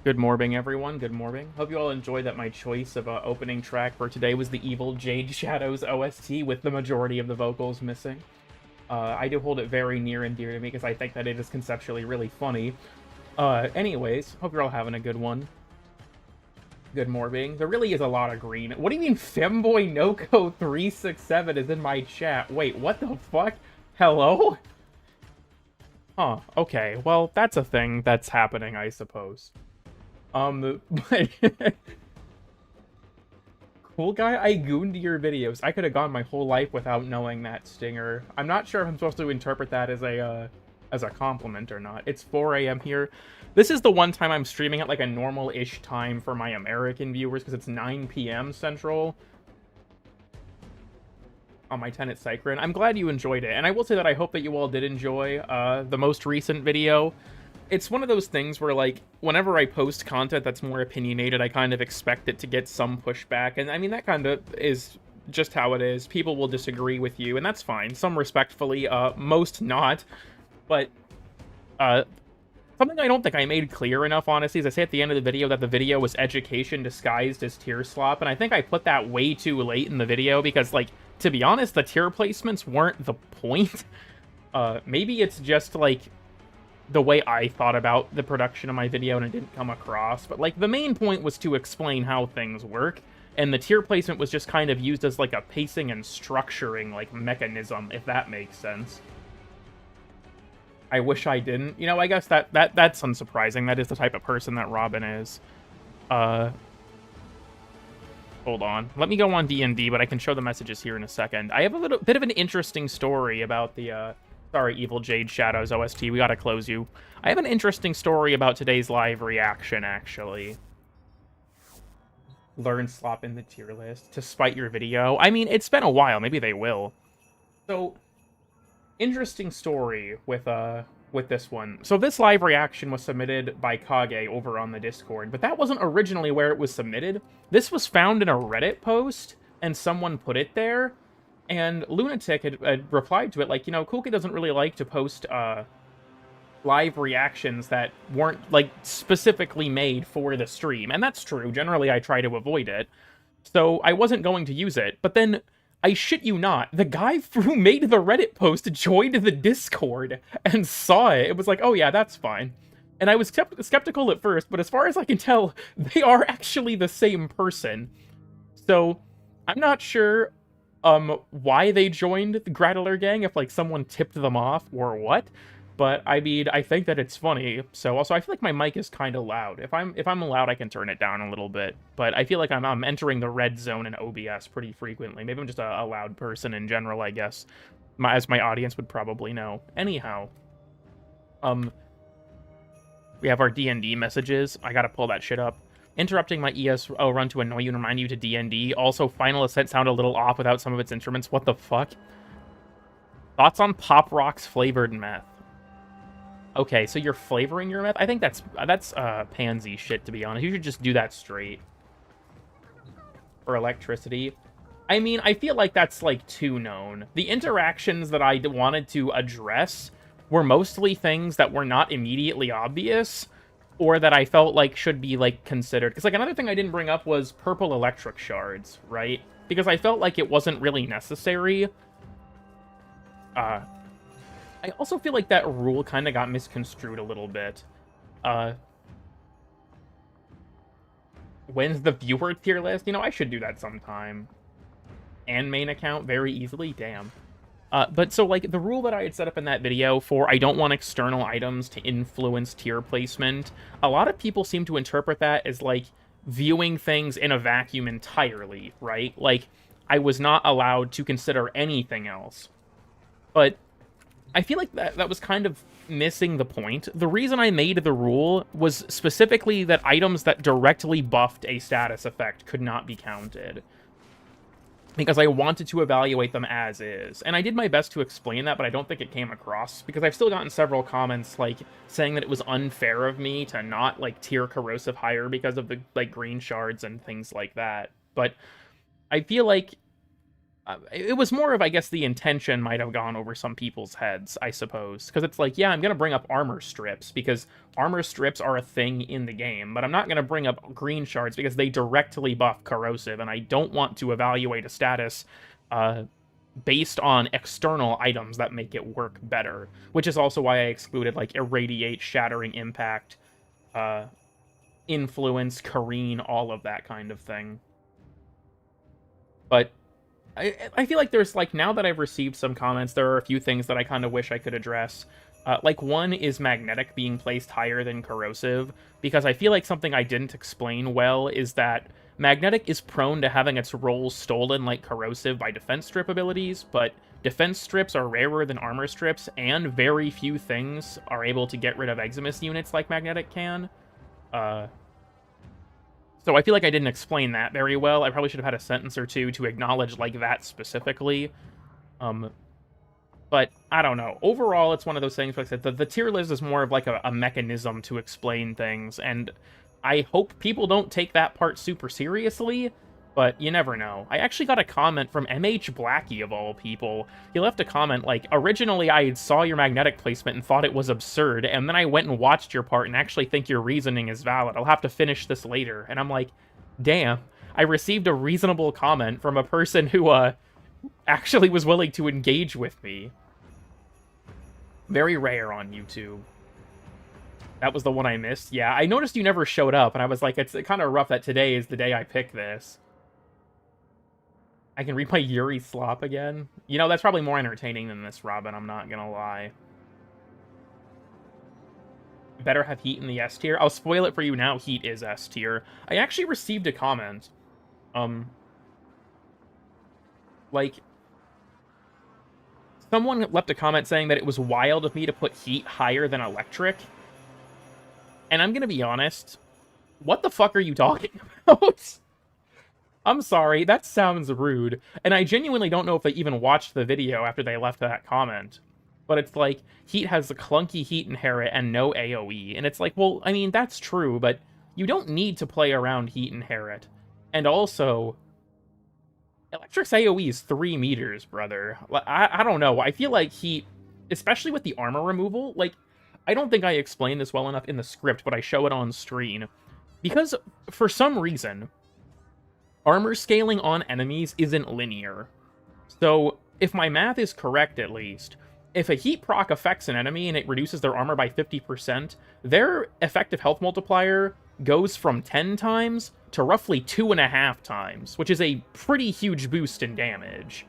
Good morning, everyone. Good morning. Hope you all enjoyed that my choice of opening track for today was the Evil Jade Shadows OST with the majority of the vocals missing. I do hold it very near and dear to me because I think that it is conceptually really funny. Anyways, hope you're all having a good one. Good morning. There really is a lot of green. What do you mean Femboy Noko 367 is in my chat? Wait, what the fuck? Hello? Huh, okay. Well, that's a thing that's happening, I suppose. But cool guy, I gooned your videos. I could have gone my whole life without knowing that, Stinger. I'm not sure if I'm supposed to interpret that as a compliment or not. It's 4 a.m. here. This is the one time I'm streaming at like a normal-ish time for my American viewers because it's 9 p.m. Central on my Tenet Cycrin. I'm glad you enjoyed it, and I will say that I hope that you all did enjoy the most recent video. It's one of those things where, like, whenever I post content that's more opinionated, I kind of expect it to get some pushback. And, I mean, that kind of is just how it is. People will disagree with you, and that's fine. Some respectfully, most not. But, something I don't think I made clear enough, honestly, is I say at the end of the video that the video was education disguised as tier slop. And I think I put that way too late in the video because, like, to be honest, the tier placements weren't the point. Maybe it's just, like, the way I thought about the production of my video and it didn't come across, but like the main point was to explain how things work, and the tier placement was just kind of used as like a pacing and structuring like mechanism, if that makes sense. I wish I didn't. You know, I guess that's unsurprising. That is the type of person that Robin is. Hold on. Let me go on D&D, but I can show the messages here in a second. I have a little bit of an interesting story about the sorry, Evil Jade Shadows OST, we gotta close you. I have an interesting story about today's live reaction, actually. Learn slop in the tier list to spite your video. I mean, it's been a while. Maybe they will. So, interesting story with this one. So this live reaction was submitted by Kage over on the Discord, but that wasn't originally where it was submitted. This was found in a Reddit post, and someone put it there. And Lunatic had replied to it, like, you know, Kulke doesn't really like to post live reactions that weren't, like, specifically made for the stream. And that's true. Generally, I try to avoid it. So I wasn't going to use it. But then, I shit you not, the guy who made the Reddit post joined the Discord and saw it. It was like, oh yeah, that's fine. And I was skeptical at first, but as far as I can tell, they are actually the same person. So, I'm not sure why they joined the Grataler gang, if like someone tipped them off or what, but I mean, I think that it's funny. So also, I feel like my mic is kind of loud. If I'm loud, I can turn it down a little bit, but I feel like I'm entering the red zone in OBS pretty frequently. Maybe I'm just a loud person in general, I guess, as my audience would probably know. Anyhow, we have our D&D messages. I gotta pull that shit up. Interrupting my ESO run to annoy you and remind you to D&D. Also, Final Ascent sounded a little off without some of its instruments. What the fuck? Thoughts on Pop Rock's flavored meth? Okay, so you're flavoring your meth? I think that's pansy shit, to be honest. You should just do that straight. For electricity. I mean, I feel like that's, like, too known. The interactions that I wanted to address were mostly things that were not immediately obvious, or that I felt like should be, like, considered. Because, like, another thing I didn't bring up was purple electric shards, right? Because I felt like it wasn't really necessary. I also feel like that rule kind of got misconstrued a little bit. When's the viewer tier list? You know, I should do that sometime. And main account very easily? Damn. But so, like, the rule that I had set up in that video for I don't want external items to influence tier placement, a lot of people seem to interpret that as, like, viewing things in a vacuum entirely, right? Like, I was not allowed to consider anything else. But I feel like that was kind of missing the point. The reason I made the rule was specifically that items that directly buffed a status effect could not be counted, because I wanted to evaluate them as is. And I did my best to explain that, but I don't think it came across, because I've still gotten several comments, like, saying that it was unfair of me to not, like, tier corrosive higher because of the, like, green shards and things like that. But I feel like It was more of, I guess, the intention might have gone over some people's heads, I suppose. Because it's like, yeah, I'm going to bring up armor strips, because armor strips are a thing in the game, but I'm not going to bring up green shards because they directly buff corrosive, and I don't want to evaluate a status based on external items that make it work better, which is also why I excluded, like, irradiate, shattering impact, influence, careen, all of that kind of thing. But I feel like there's, like, now that I've received some comments, there are a few things that I kind of wish I could address. Like, one is magnetic being placed higher than corrosive, because I feel like something I didn't explain well is that magnetic is prone to having its roles stolen like corrosive by defense strip abilities, but defense strips are rarer than armor strips, and very few things are able to get rid of Eximus units like magnetic can. So I feel like I didn't explain that very well. I probably should have had a sentence or two to acknowledge, like, that specifically. But I don't know. Overall, it's one of those things, like I said, the tier list is more of, like, a mechanism to explain things, and I hope people don't take that part super seriously, but you never know. I actually got a comment from MH Blackie, of all people. He left a comment like, originally I saw your magnetic placement and thought it was absurd, and then I went and watched your part and actually think your reasoning is valid. I'll have to finish this later. And I'm like, damn, I received a reasonable comment from a person who, actually was willing to engage with me. Very rare on YouTube. That was the one I missed. Yeah, I noticed you never showed up, and I was like, it's kind of rough that today is the day I picked this. I can read my Yuri slop again. You know, that's probably more entertaining than this, Robin, I'm not gonna lie. Better have Heat in the S tier. I'll spoil it for you now, Heat is S tier. I actually received a comment. Like, someone left a comment saying that it was wild of me to put Heat higher than Electric. And I'm gonna be honest, what the fuck are you talking about? I'm sorry, that sounds rude. And I genuinely don't know if they even watched the video after they left that comment. But it's like, Heat has a clunky Heat inherit and no AoE. And it's like, well, I mean, that's true, but you don't need to play around Heat inherit. And also, Electric's AoE is 3 meters, brother. I don't know, I feel like Heat, especially with the armor removal, like, I don't think I explained this well enough in the script, but I show it on screen. Because, for some reason, armor scaling on enemies isn't linear. So, if my math is correct at least, if a heat proc affects an enemy and it reduces their armor by 50%, their effective health multiplier goes from 10 times to roughly 2.5 times, which is a pretty huge boost in damage.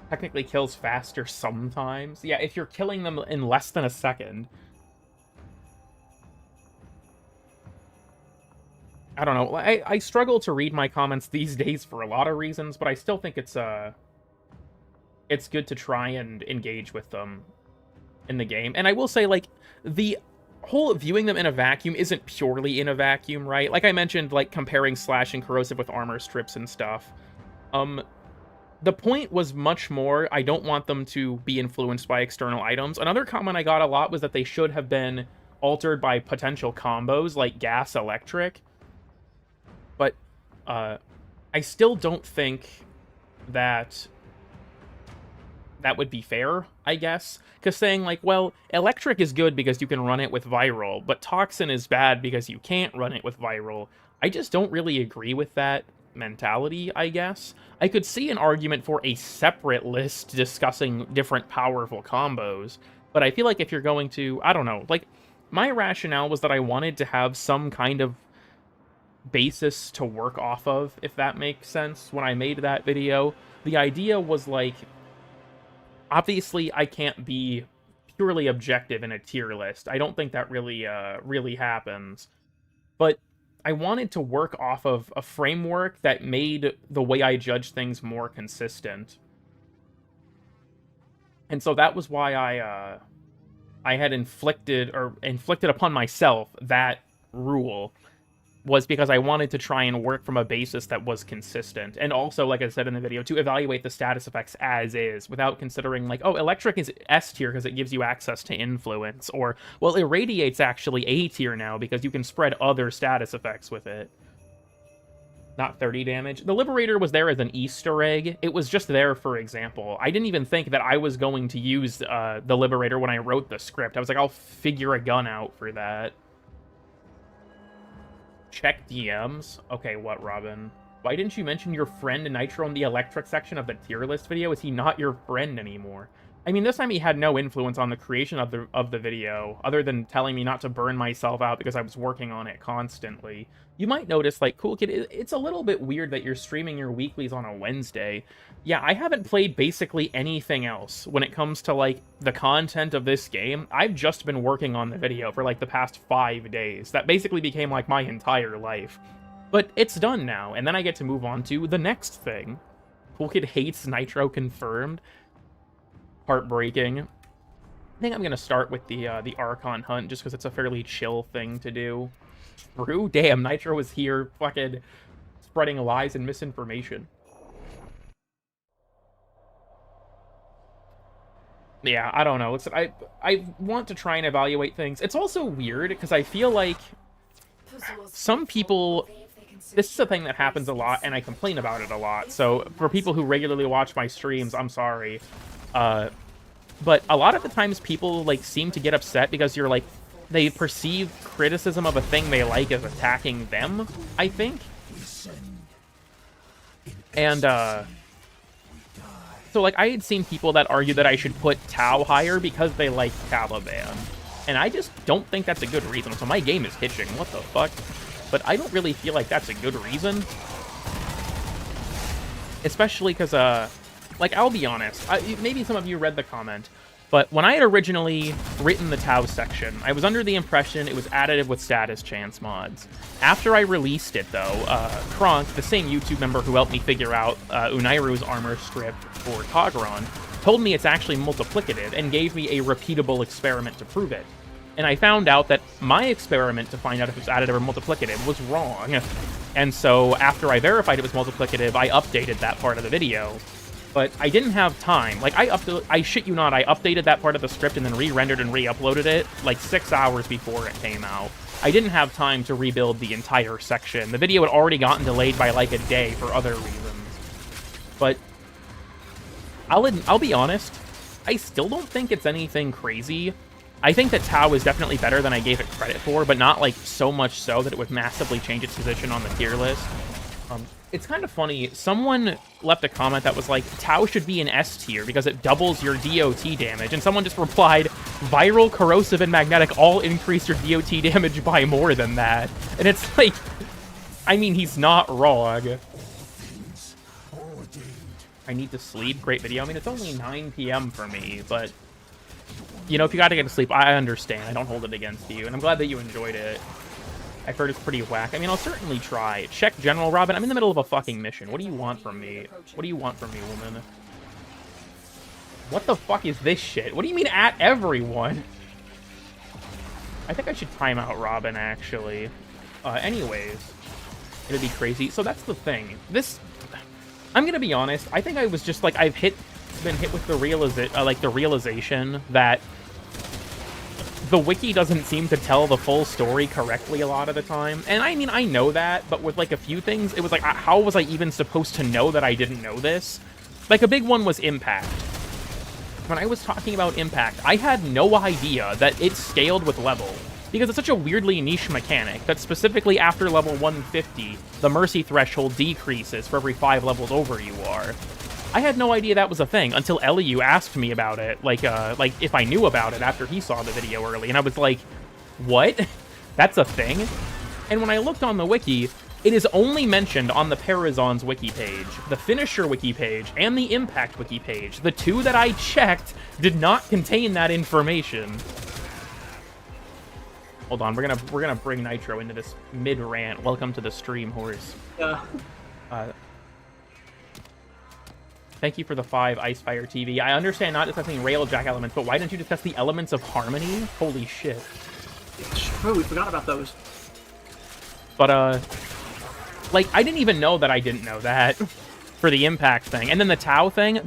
Technically kills faster sometimes. Yeah, if you're killing them in less than a second. I don't know. I struggle to read my comments these days for a lot of reasons, but I still think it's good to try and engage with them in the game. And I will say, like, the whole viewing them in a vacuum isn't purely in a vacuum, right? Like I mentioned, like, comparing Slash and Corrosive with armor strips and stuff. The point was much more, I don't want them to be influenced by external items. Another comment I got a lot was that they should have been altered by potential combos, like Gas Electric. But, I still don't think that that would be fair, I guess. Because saying, like, well, Electric is good because you can run it with Viral, but Toxin is bad because you can't run it with Viral. I just don't really agree with that mentality, I guess. I could see an argument for a separate list discussing different powerful combos, but I feel like if you're going to, I don't know, like, my rationale was that I wanted to have some kind of basis to work off of, if that makes sense, when I made that video. The idea was, like, obviously I can't be purely objective in a tier list. I don't think that really happens. But I wanted to work off of a framework that made the way I judge things more consistent. And so that was why I had inflicted upon myself that rule, was because I wanted to try and work from a basis that was consistent. And also, like I said in the video, to evaluate the status effects as is, without considering, like, oh, Electric is S tier because it gives you access to influence, or, well, Irradiate's actually A tier now because you can spread other status effects with it. Not 30 damage. The Liberator was there as an Easter egg. It was just there for example. I didn't even think that I was going to use the Liberator when I wrote the script. I was like, I'll figure a gun out for that. Check DMs. Okay, what, Robin? Why didn't you mention your friend Nitro in the electric section of the tier list video? Is he not your friend anymore? I mean, this time he had no influence on the creation of the video, other than telling me not to burn myself out because I was working on it constantly. You might notice, like, Cool Kid, it's a little bit weird that you're streaming your weeklies on a Wednesday. Yeah, I haven't played basically anything else when it comes to, like, the content of this game. I've just been working on the video for, like, the past 5 days. That basically became, like, my entire life. But it's done now, and then I get to move on to the next thing. Cool Kid hates Nitro confirmed. Heartbreaking. I think I'm gonna start with the Archon hunt just because it's a fairly chill thing to do. True? Damn, Nitro was here fucking spreading lies and misinformation. Yeah, I don't know. Listen, I want to try and evaluate things. It's also weird because I feel like some people... This is a thing that happens a lot, and I complain about it a lot. So for people who regularly watch my streams, I'm sorry. But a lot of the times people, like, seem to get upset because you're, like, they perceive criticism of a thing they like as attacking them, I think. And, so, like, I had seen people that argue that I should put Tau higher because they like Caliban. And I just don't think that's a good reason. So my game is hitching. What the fuck? But I don't really feel like that's a good reason. Especially because, like, I'll be honest. Maybe some of you read the comment. But when I had originally written the Tau section, I was under the impression it was additive with status chance mods. After I released it, though, Kronk, the same YouTube member who helped me figure out Unairu's armor script for Kagron, told me it's actually multiplicative and gave me a repeatable experiment to prove it. And I found out that my experiment to find out if it's additive or multiplicative was wrong. And so after I verified it was multiplicative, I updated that part of the video. But I didn't have time. Like, I shit you not, I updated that part of the script and then re-rendered and re-uploaded it, like, 6 hours before it came out. I didn't have time to rebuild the entire section. The video had already gotten delayed by, like, a day for other reasons. But I'll be honest, I still don't think it's anything crazy. I think that Tau is definitely better than I gave it credit for, but not, like, so much so that it would massively change its position on the tier list. It's kind of funny. Someone left a comment that was like, Tau should be an S tier because it doubles your DOT damage. And someone just replied, viral, corrosive, and magnetic all increase your DOT damage by more than that. And it's like, I mean, he's not wrong. I need to sleep. Great video. I mean, it's only 9 p.m. for me, but, you know, if you gotta get to sleep, I understand. I don't hold it against you. And I'm glad that you enjoyed it. I've heard it's pretty whack. I mean, I'll certainly try. Check General Robin. I'm in the middle of a fucking mission. What do you want from me? What do you want from me, woman? What the fuck is this shit? What do you mean at everyone? I think I should time out Robin, actually. Anyways. It'd be crazy. So that's the thing. This... I'm gonna be honest. I think I was just, like, I've been hit with the realization that the wiki doesn't seem to tell the full story correctly a lot of the time. And I mean, I know that, but with, like, a few things, it was like, how was I even supposed to know that I didn't know this? Like, a big one was Impact. When I was talking about Impact, I had no idea that it scaled with level, because it's such a weirdly niche mechanic that specifically after level 150, the Mercy threshold decreases for every 5 levels over you are. I had no idea that was a thing until Eliu asked me about it, like if I knew about it after he saw the video early, and I was like, what? That's a thing? And when I looked on the wiki, it is only mentioned on the Parazon's wiki page, the Finisher wiki page, and the Impact wiki page. The 2 that I checked did not contain that information. Hold on, we're gonna bring Nitro into this mid-rant. Welcome to the stream, horse. Yeah. Thank you for the 5 Icefire TV. I understand not discussing Railjack elements, but why didn't you discuss the elements of Harmony? Holy shit. It's true, we forgot about those. But, like, I didn't even know that I didn't know that for the Impact thing. And then the Tau thing,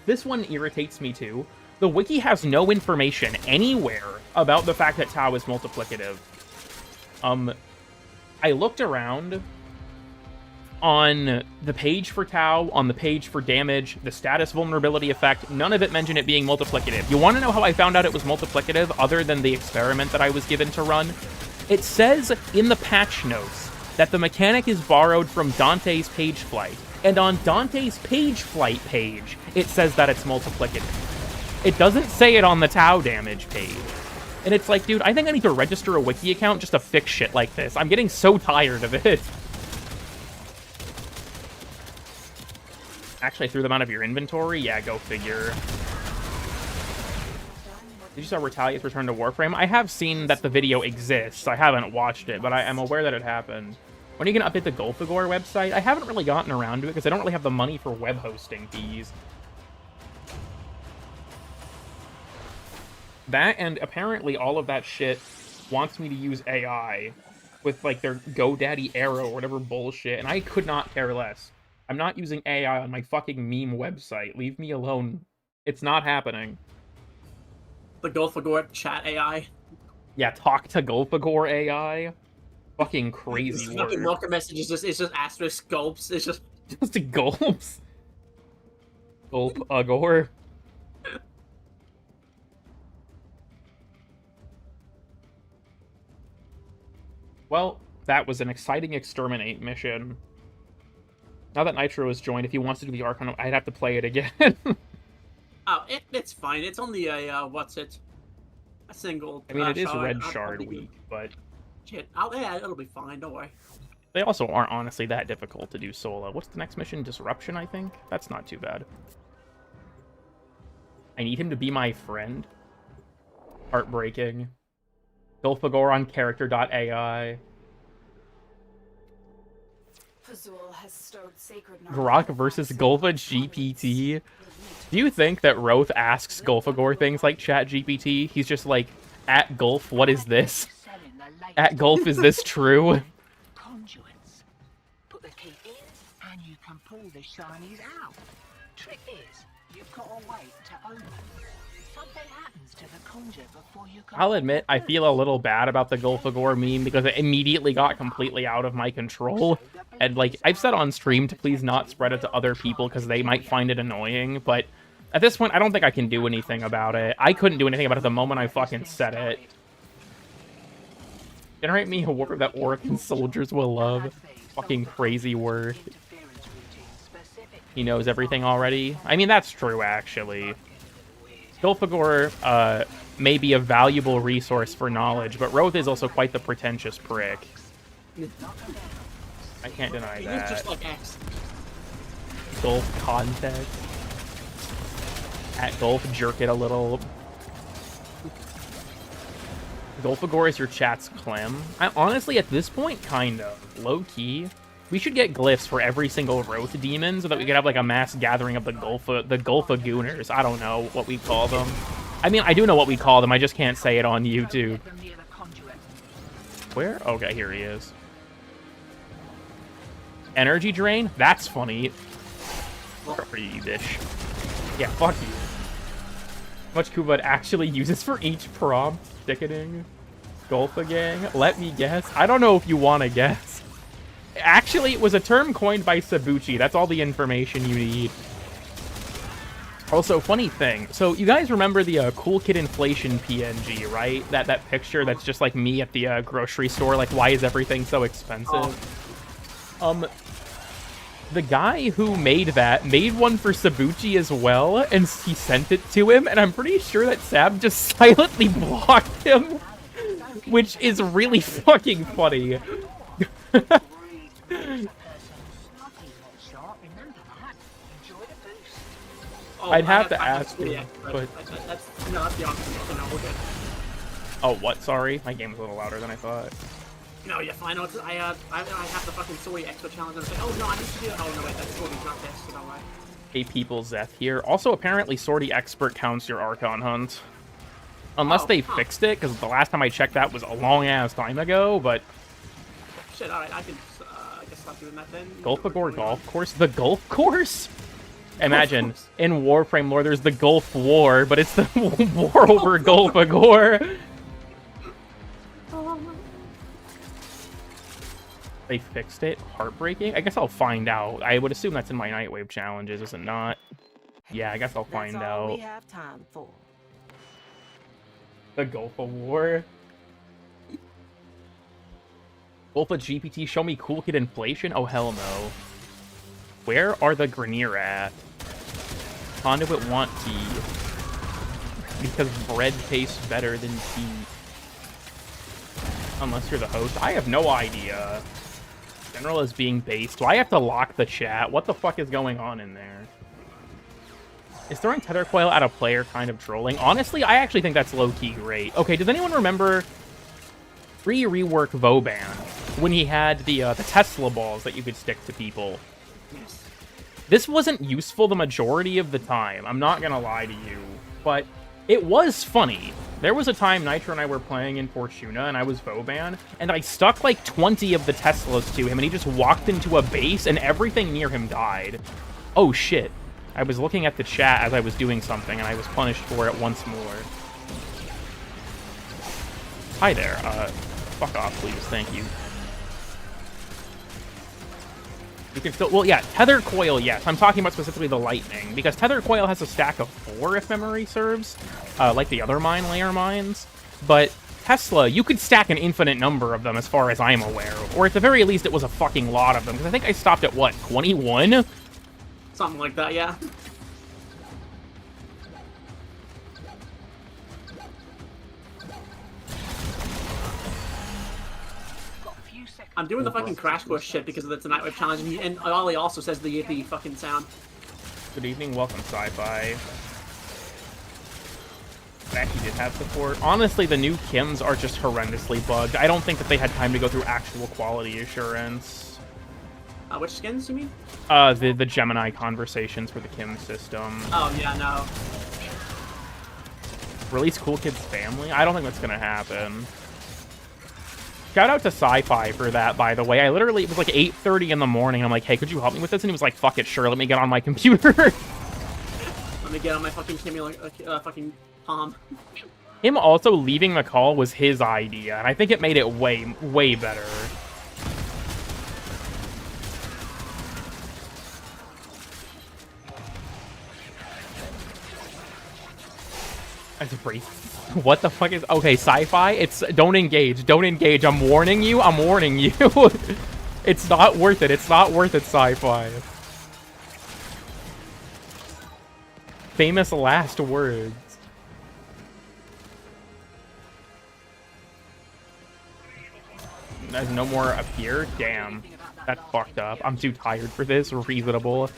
this one irritates me too. The wiki has no information anywhere about the fact that Tau is multiplicative. I looked around On the page for Tau, on the page for damage, the status vulnerability effect, none of it mentioned it being multiplicative. You want to know how I found out it was multiplicative, other than the experiment that I was given to run? It says in the patch notes that the mechanic is borrowed from Dante's Page Flight, and on Dante's Page Flight page, it says that it's multiplicative. It doesn't say it on the Tau damage page. And it's like, dude, I think I need to register a wiki account just to fix shit like this. I'm getting so tired of it. Actually, I threw them out of your inventory? Yeah, go figure. Did you saw Retaliate's return to Warframe? I have seen that the video exists. I haven't watched it, but I am aware that it happened. When are you going to update the Golfagor website? I haven't really gotten around to it because I don't really have the money for web hosting fees. That, and apparently all of that shit wants me to use AI with, like, their GoDaddy Arrow or whatever bullshit, and I could not care less. I'm not using AI on my fucking meme website. Leave me alone. It's not happening. The Golfagor chat AI. Yeah, talk to Golfagor AI. Fucking crazy word. Fucking welcome message is just asterisk gulps. It's just just gulps. Gulp-agor. Well, that was an exciting exterminate mission. Now that Nitro has joined, if he wants to do the Archon, I'd have to play it again. oh, it's fine. It's only a what's it? A single. I mean, it is shard. Red I'll Shard be week, but shit. Yeah, it'll be fine. Don't worry. they also aren't honestly that difficult to do solo. What's the next mission? Disruption, I think? That's not too bad. I need him to be my friend. Heartbreaking. Golfagor on character.ai. Grok versus Golfa GPT. Do you think that Roth asks Golfagor things like Chat GPT? He's just like, at Golf, what is this? At Golf, is this true? Conduits. Put the key in and you can pull the shinies out. Trick is, you've got to wait to open. Something happens to the conjure before you can. I'll admit, I feel a little bad about the Golfagor meme because it immediately got completely out of my control. And, like, I've said on stream to please not spread it to other people because they might find it annoying, but at this point, I don't think I can do anything about it. I couldn't do anything about it the moment I fucking said it. Generate me a Warframe that Oregon soldiers will love. Fucking crazy word. He knows everything already. I mean, that's true, actually. Golfagor may be a valuable resource for knowledge, but Roth is also quite the pretentious prick. I can't deny that. He's just like X. Golf context. At Golf, jerk it a little. Golfagor is your chat's Clem. Honestly, at this point, kind of. Low-key. We should get glyphs for every single Roth demon so that we could have, like, a mass gathering of the Golfagooners. I don't know what we call them. I mean, I do know what we call them, I just can't say it on YouTube. Where? Okay, here he is. Energy drain? That's funny. Where are you, bitch? Yeah, fuck you. How much Kubud actually uses for each prompt? Ticketing? Golfagang? Let me guess. I don't know if you want to guess. Actually, it was a term coined by Sabuchi. That's all the information you need. Also, funny thing. So, you guys remember the Cool Kid Inflation PNG, right? That picture that's just like me at the grocery store. Like, why is everything so expensive? The guy who made that made one for Sabuchi as well, and he sent it to him, and I'm pretty sure that Sab just silently blocked him, which is really fucking funny. I'd have to ask him, but... No, that's the option. No, we're good. Oh, what? Sorry? My game was a little louder than I thought. No, yeah, fine. No, I have the fucking Sorry Expo challenge. And I was like, oh, no, I need to do it. Oh, no, wait, that's Sorry's not this, so don't worry. Hey, people, Zeth here. Also, apparently, Sortie Expert counts your Archon hunt. Unless they fixed it, because the last time I checked that was a long-ass time ago, but... Shit, alright, I can, I guess stop doing that then. Golfagor Golf Course? The Golf Course? Imagine, in Warframe lore, there's the Gulf War, but it's the war over Golfagor. They fixed it? Heartbreaking? I guess I'll find out. I would assume that's in my Nightwave challenges, is it not? Yeah, I guess I'll find That's all out. we have time for. The Gulf War. Golfa GPT, show me Cool Kid inflation? Oh, hell no. Where are the Grenier at? Conduit want tea. Because bread tastes better than tea. Unless you're the host. I have no idea. General is being based. Do I have to lock the chat? What the fuck is going on in there? Is throwing Tether Coil at a player kind of trolling? Honestly, I actually think that's low-key great. Okay, does anyone remember rework Vauban when he had the Tesla balls that you could stick to people? Yes. This wasn't useful the majority of the time. I'm not gonna lie to you, but it was funny. There was a time Nitro and I were playing in Fortuna, and I was Vauban, and I stuck like 20 of the Teslas to him, and he just walked into a base, and everything near him died. Oh shit. I was looking at the chat as I was doing something, and I was punished for it once more. Hi there. Fuck off, please. Thank you. You can still... Well, yeah, Tether Coil, yes. I'm talking about specifically the Lightning, because Tether Coil has a stack of 4, if memory serves, like the other mine layer mines. But Tesla, you could stack an infinite number of them, as far as I'm aware. Or at the very least, it was a fucking lot of them, because I think I stopped at, what, 21? Something like that, yeah. I'm doing the fucking Crash Course shit because it's a Nightwave challenge, and Ollie also says the fucking sound. Good evening, welcome, Sci-Fi. I actually did have support. Honestly, the new Kims are just horrendously bugged. I don't think that they had time to go through actual quality assurance. Which skins, you mean? The Gemini conversations for the Kim system. Oh, yeah, no. Release Cool Kid's family? I don't think that's gonna happen. Shout out to Sci-Fi for that, by the way. I literally, it was like 8:30 in the morning. I'm like, hey, could you help me with this? And he was like, fuck it, sure, let me get on my computer. Let me get on my fucking fucking palm. Him also leaving the call was his idea, and I think it made it way, way better. That's brief. What the fuck is... Okay, Sci-Fi, it's... Don't engage. Don't engage. I'm warning you. I'm warning you. It's not worth it. It's not worth it, Sci-Fi. Famous last words. There's no more up here? Damn. That's fucked up. I'm too tired for this. Reasonable.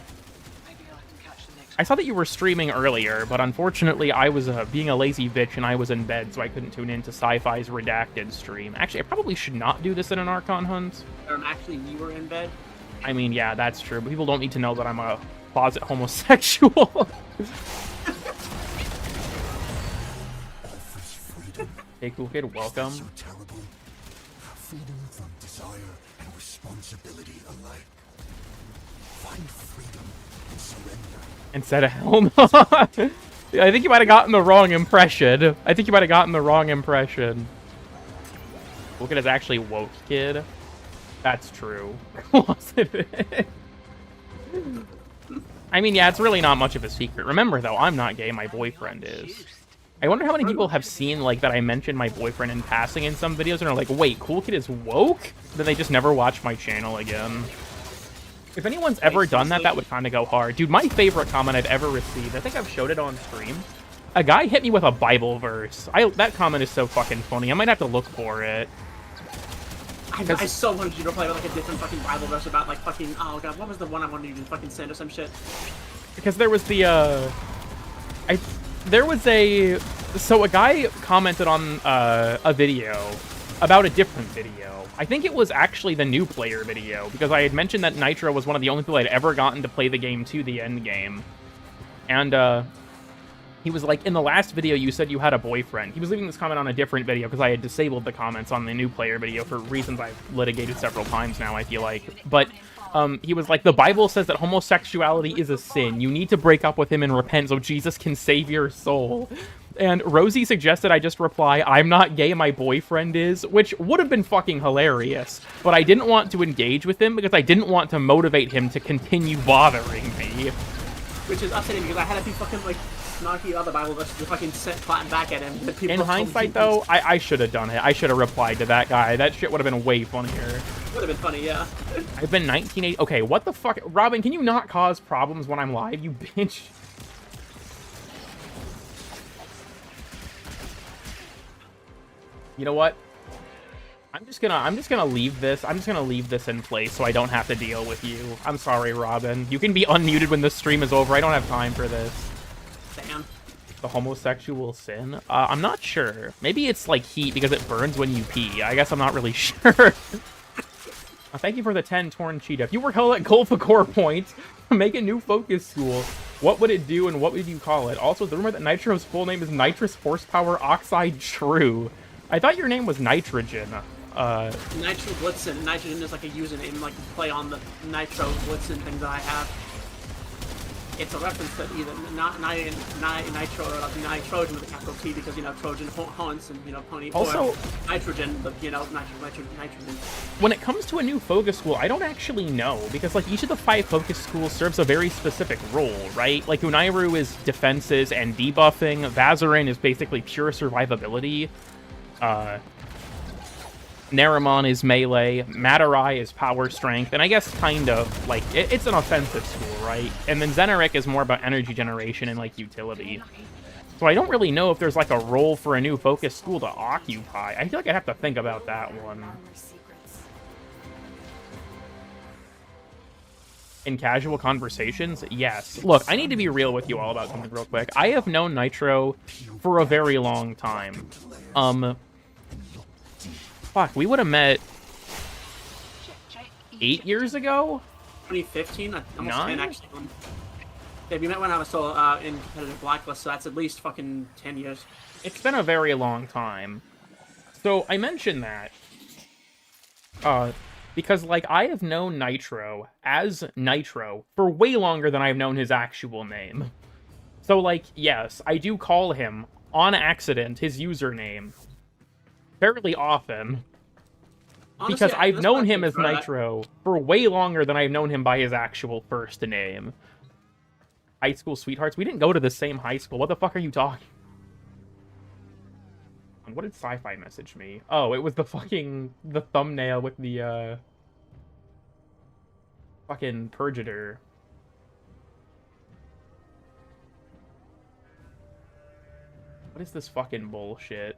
I saw that you were streaming earlier, but unfortunately I was being a lazy bitch and I was in bed, so I couldn't tune in to Sci-Fi's Redacted stream. Actually, I probably should not do this in an Archon hunt. Actually, you were in bed? I mean, yeah, that's true, but people don't need to know that I'm a closet homosexual. Hey, Cool Kid, welcome. So terrible. Freedom from desire and responsibility alike. Find freedom and surrender. And said, hell no. I think you might have gotten the wrong impression. Cool Kid is actually woke, kid. That's true. I mean, yeah, it's really not much of a secret. Remember, though, I'm not gay. My boyfriend is. I wonder how many people have seen, like, that I mentioned my boyfriend in passing in some videos and are like, wait, Cool Kid is woke? Then they just never watch my channel again. If anyone's ever done that, that would kind of go hard. Dude, my favorite comment I've ever received, I think I've showed it on stream. A guy hit me with a Bible verse. That comment is so fucking funny. I might have to look for it. I so wanted you to play with, like, a different fucking Bible verse about, like, fucking... Oh, God, what was the one I wanted you to fucking send or some shit? Because there was the, So a guy commented on a video about a different video. I think it was actually the new player video, because I had mentioned that Nitro was one of the only people I'd ever gotten to play the game to the end game. And he was like, in the last video you said you had a boyfriend. He was leaving this comment on a different video because I had disabled the comments on the new player video for reasons I've litigated several times now, I feel like. But he was like, the Bible says that homosexuality is a sin. You need to break up with him and repent so Jesus can save your soul. And Rosie suggested I just reply, "I'm not gay, my boyfriend is," which would have been fucking hilarious. But I didn't want to engage with him because I didn't want to motivate him to continue bothering me. Which is upsetting because I had a few fucking, like, snarky other Bible verses to fucking plotting back at him. In hindsight, though, I should have done it. I should have replied to that guy. That shit would have been way funnier. Would have been funny, yeah. I've been 1980. Okay, what the fuck? Robin, can you not cause problems when I'm live, you bitch? You know what? I'm just gonna leave this. I'm just gonna leave this in place so I don't have to deal with you. I'm sorry, Robin. You can be unmuted when the stream is over. I don't have time for this. Damn. The homosexual sin? I'm not sure. Maybe it's like heat because it burns when you pee. I guess I'm not really sure. Thank you for the 10 torn cheetah. If you were held at Golfacor points, make a new focus school. What would it do and what would you call it? Also, the rumor that Nitro's full name is Nitrous Horsepower Oxide True. I thought your name was Nitrogen. Nitro Blitzen. Nitrogen is like a username, like play on the Nitro Blitzen thing that I have. It's a reference to either Nitro or like Nitrogen with a capital T because, you know, Trojan horns and, you know, pony. Also, or Nitrogen, but, you know, nitrogen. When it comes to a new focus school, I don't actually know because, like, each of the 5 focus schools serves a very specific role, right? Like, Unairu is defenses and debuffing. Vazarin is basically pure survivability. Naramon is melee, Matarai is power strength, and I guess kind of, like, it's an offensive school, right? And then Zenerik is more about energy generation and, like, utility. So I don't really know if there's, like, a role for a new focus school to occupy. I feel like I have to think about that one. In casual conversations, yes. Look, I need to be real with you all about something real quick. I have known Nitro for a very long time. Fuck, we would have met 8 years ago? 2015? Almost 9? 10, actually. Yeah, we met when I was still in competitive Blacklist, so that's at least fucking 10 years. It's been a very long time. So, I mentioned that. Because, like, I have known Nitro as Nitro for way longer than I've known his actual name. So, like, yes, I do call him, on accident, his username. Fairly often. Honestly, because I've known him as Nitro for way longer than I've known him by his actual first name. High school sweethearts? We didn't go to the same high school. What the fuck are you talking? What did Sci-Fi message me? Oh, it was the thumbnail with the, fucking Purgator. What is this fucking bullshit?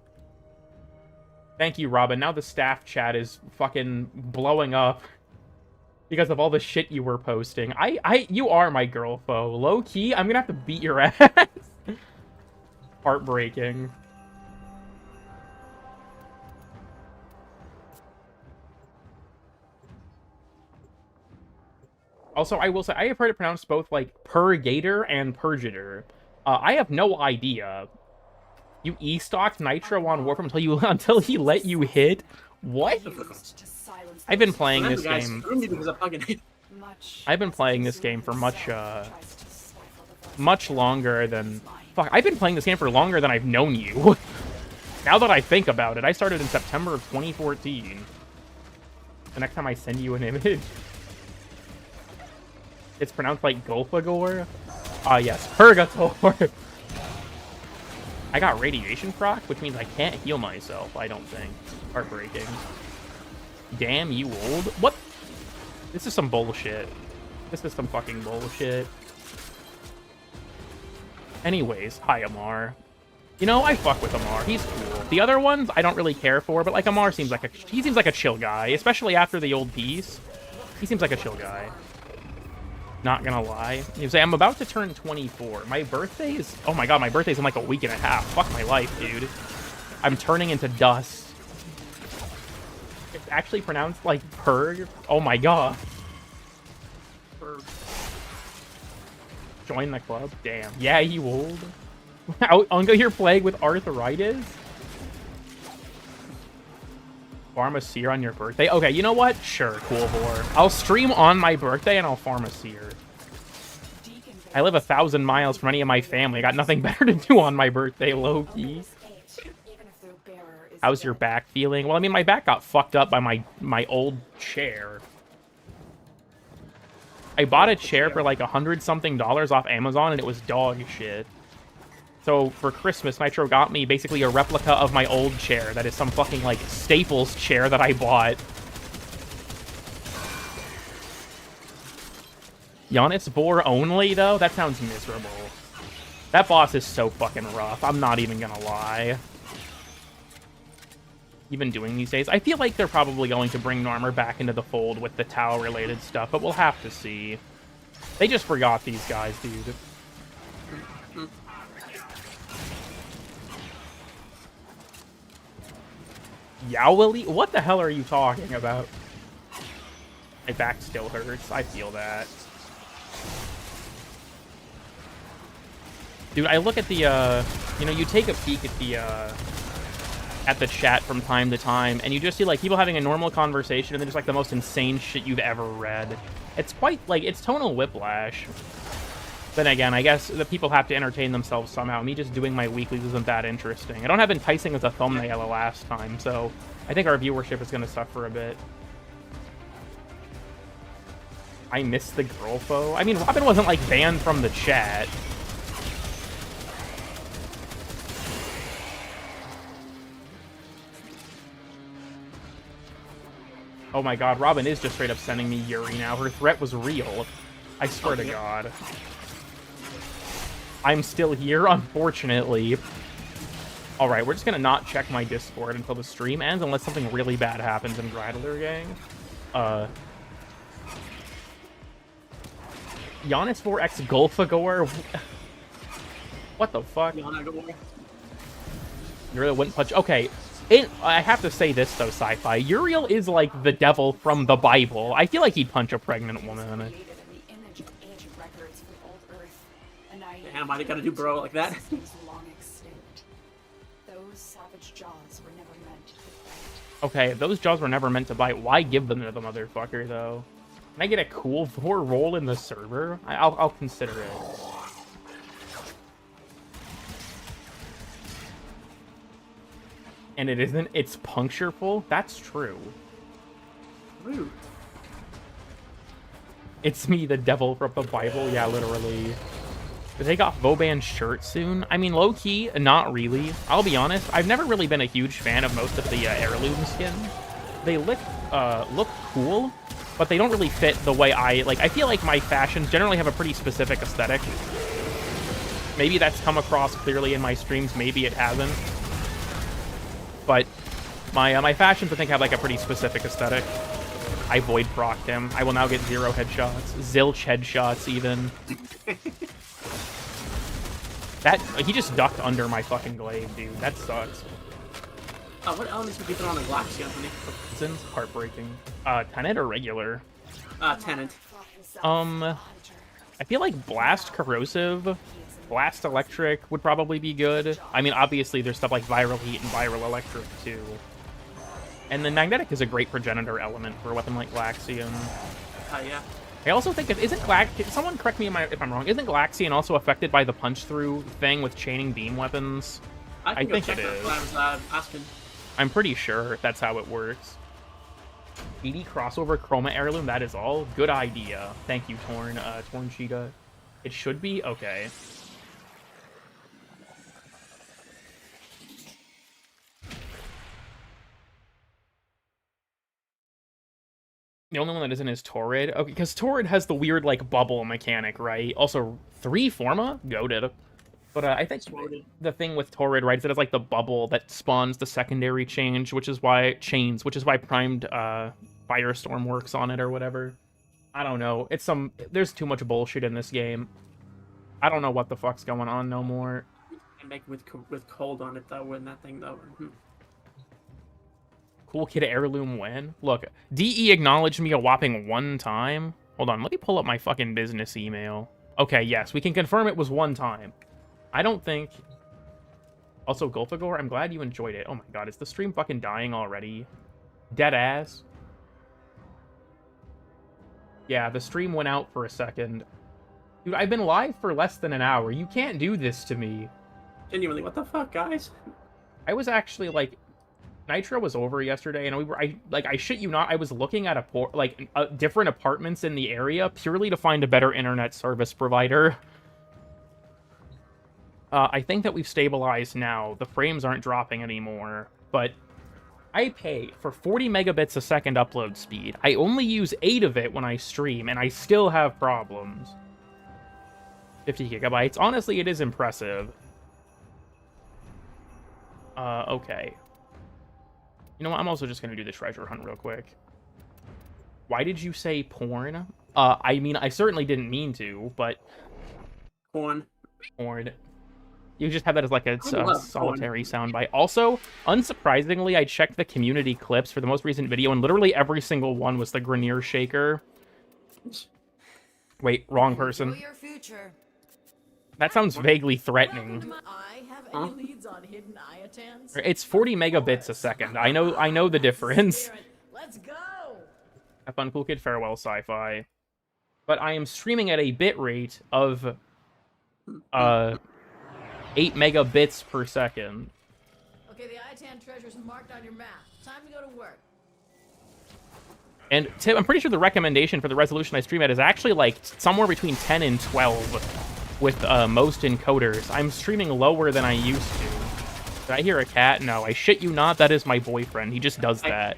Thank you, Robin. Now the staff chat is fucking blowing up because of all the shit you were posting. You are my girl foe. Low key, I'm gonna have to beat your ass. Heartbreaking. Also, I will say, I have heard it pronounced both, like, Purgator and Purgator. I have no idea. You e-stocked Nitro on Warframe until he let you hit? What? I've been playing this game. I've been playing this game for much longer than... Fuck, I've been playing this game for longer than I've known you. Now that I think about it, I started in September of 2014. The next time I send you an image... It's pronounced like Golfagor? Yes, Purgator. I got radiation proc, which means I can't heal myself, I don't think. Heartbreaking. Damn you old. What? This is some bullshit. This is some fucking bullshit. Anyways, hi Amar. You know, I fuck with Amar. He's cool. The other ones, I don't really care for, but like Amar seems like a chill guy, especially after the old piece. He seems like a chill guy. Not gonna lie. You say, I'm about to turn 24. My birthday is... Oh my god, my birthday's in like a week and a half. Fuck my life, dude. I'm turning into dust. It's actually pronounced like purg. Oh my god. Purg. Join the club? Damn. Yeah, you old. Unga here plagued with arthritis? Farm a seer on your birthday? Okay, you know what? Sure, cool vor. I'll stream on my birthday and I'll farm a seer. I live 1,000 miles from any of my family. I got nothing better to do on my birthday, low-key. How's your back feeling? Well, I mean, my back got fucked up by my old chair. I bought a chair for like $100-something off Amazon, and it was dog shit. So for Christmas, Nitro got me basically a replica of my old chair. That is some fucking like Staples chair that I bought. Giannis Boar only, though? That sounds miserable. That boss is so fucking rough. I'm not even gonna lie. Even doing these days. I feel like they're probably going to bring Narmer back into the fold with the Tau-related stuff, but we'll have to see. They just forgot these guys, dude. Yowili? What the hell are you talking about? My back still hurts. I feel that. Dude, I look at the, you know, you take a peek at the chat from time to time, and you just see, like, people having a normal conversation, and then just, like, the most insane shit you've ever read. It's quite, like, it's tonal whiplash. Then again, I guess the people have to entertain themselves somehow. Me just doing my weeklies isn't that interesting. I don't have enticing as a thumbnail last time, so I think our viewership is going to suffer a bit. I missed the girl foe. I mean, Robin wasn't, like, banned from the chat. Oh my god, Robin is just straight up sending me Yuri now. Her threat was real. I swear to God. I'm still here, unfortunately. Alright, we're just gonna not check my Discord until the stream ends, unless something really bad happens in Bradler Gang. Giannis 4X Golfagor? What the fuck? You're the wouldn't punch. Okay. I have to say this, though, Sci-Fi. Uriel is like the devil from the Bible. I feel like he'd punch a pregnant woman. Damn, why they gotta do bro like that? Okay, if those jaws were never meant to bite, why give them to the motherfucker, though? Can I get a cool 4 roll in the server? I'll consider it. And it isn't. It's punctureful. That's true. Rude. It's me, the devil from the Bible. Yeah, literally. Do they got Vauban's shirt soon? I mean, low-key, not really. I'll be honest. I've never really been a huge fan of most of the heirloom skins. They look cool, but they don't really fit the way I feel like my fashions generally have a pretty specific aesthetic. Maybe that's come across clearly in my streams. Maybe it hasn't. But my fashions, I think, have like a pretty specific aesthetic. I void procced him. I will now get 0 headshots. Zilch headshots, even. He just ducked under my fucking glaive, dude. That sucks. What elements would you put on a Glaxy Company? Since heartbreaking. Tenant or regular? Tenant. I feel like Blast Corrosive, Blast Electric would probably be good. I mean, obviously, there's stuff like Viral Heat and Viral Electric, too. And then Magnetic is a great progenitor element for a weapon like Glaxian. Yeah. I also think, someone correct me if I'm wrong, isn't Glaxian also affected by the punch-through thing with chaining beam weapons? I think it is. I was asking. I'm pretty sure that's how it works. 80 crossover Chroma Heirloom, that is all. Good idea. Thank you, Torn Cheetah. It should be? Okay. The only one that isn't is Torrid. Okay, because Torrid has the weird, like, bubble mechanic, right? Also, 3 Forma? Goated. But I think the thing with Torrid, right, is that it's like the bubble that spawns the secondary change, which is why primed Firestorm works on it or whatever. I don't know. There's too much bullshit in this game. I don't know what the fuck's going on no more. And make with cold on it though, in that thing though. Cool Kid Heirloom when? Look, DE acknowledged me a whopping 1 time. Hold on, let me pull up my fucking business email. Okay, yes, we can confirm it was 1 time. I don't think... Also, Golfagor, I'm glad you enjoyed it. Oh my god, is the stream fucking dying already? Dead ass. Yeah, the stream went out for a second. Dude, I've been live for less than an hour. You can't do this to me. Genuinely, what the fuck, guys? I was actually, like... Nitro was over yesterday, and I shit you not, I was looking at different apartments in the area purely to find a better internet service provider. I think that we've stabilized now. The frames aren't dropping anymore, but I pay for 40 megabits a second upload speed. I only use 8 of it when I stream, and I still have problems. 50 gigabytes. Honestly, it is impressive. Okay. You know what? I'm also just going to do the treasure hunt real quick. Why did you say porn? I mean, I certainly didn't mean to, but... Porn. Porn. You just have that as like a solitary soundbite. Also, unsurprisingly, I checked the community clips for the most recent video, and literally every single one was the Grenier Shaker. Wait, wrong person. Your future. That sounds vaguely threatening. I have any leads on hidden iotans? It's 40 megabits a second. I know the difference. Let's go. Have fun, cool kid. Farewell, sci-fi. But I am streaming at a bit rate of 8 megabits per second. Okay, the iotan treasure's marked on your map. Time to go to work. And Tim, I'm pretty sure the recommendation for the resolution I stream at is actually like somewhere between 10 and 12 with most encoders. I'm streaming lower than I used to. Did I hear a cat? No, I shit you not, that is my boyfriend. He just does that.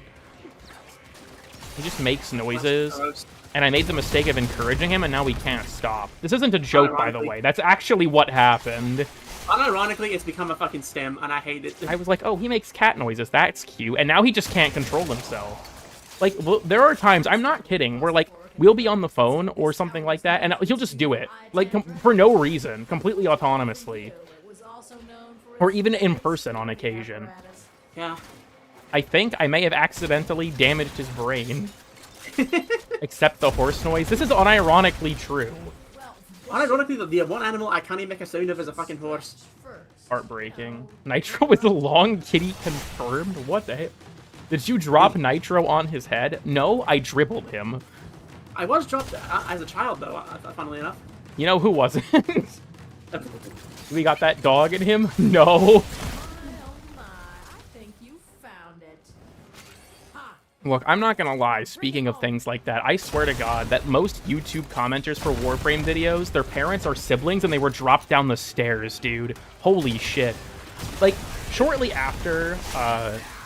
He just makes noises, and I made the mistake of encouraging him, and now we can't stop. This isn't a joke, by the way. That's actually what happened. Unironically, it's become a fucking stem, and I hate it. I was like, oh, he makes cat noises. That's cute. And now he just can't control himself. Like, there are times, I'm not kidding, where, like, we'll be on the phone or something like that, and he'll just do it. Like, for no reason. Completely autonomously. Or even in person on occasion. Yeah. I think I may have accidentally damaged his brain. Except the horse noise. This is unironically true. Unironically, the one animal I can't even make a sound of is a fucking horse. Heartbreaking. Nitro with the long kitty confirmed? What the heck? Did you drop Nitro on his head? No, I dribbled him. I was dropped as a child, though, funnily enough. You know who wasn't? We got that dog in him? No. Look, I'm not gonna lie, speaking of things like that, I swear to God that most YouTube commenters for Warframe videos, their parents are siblings and they were dropped down the stairs, dude. Holy shit. Like, shortly after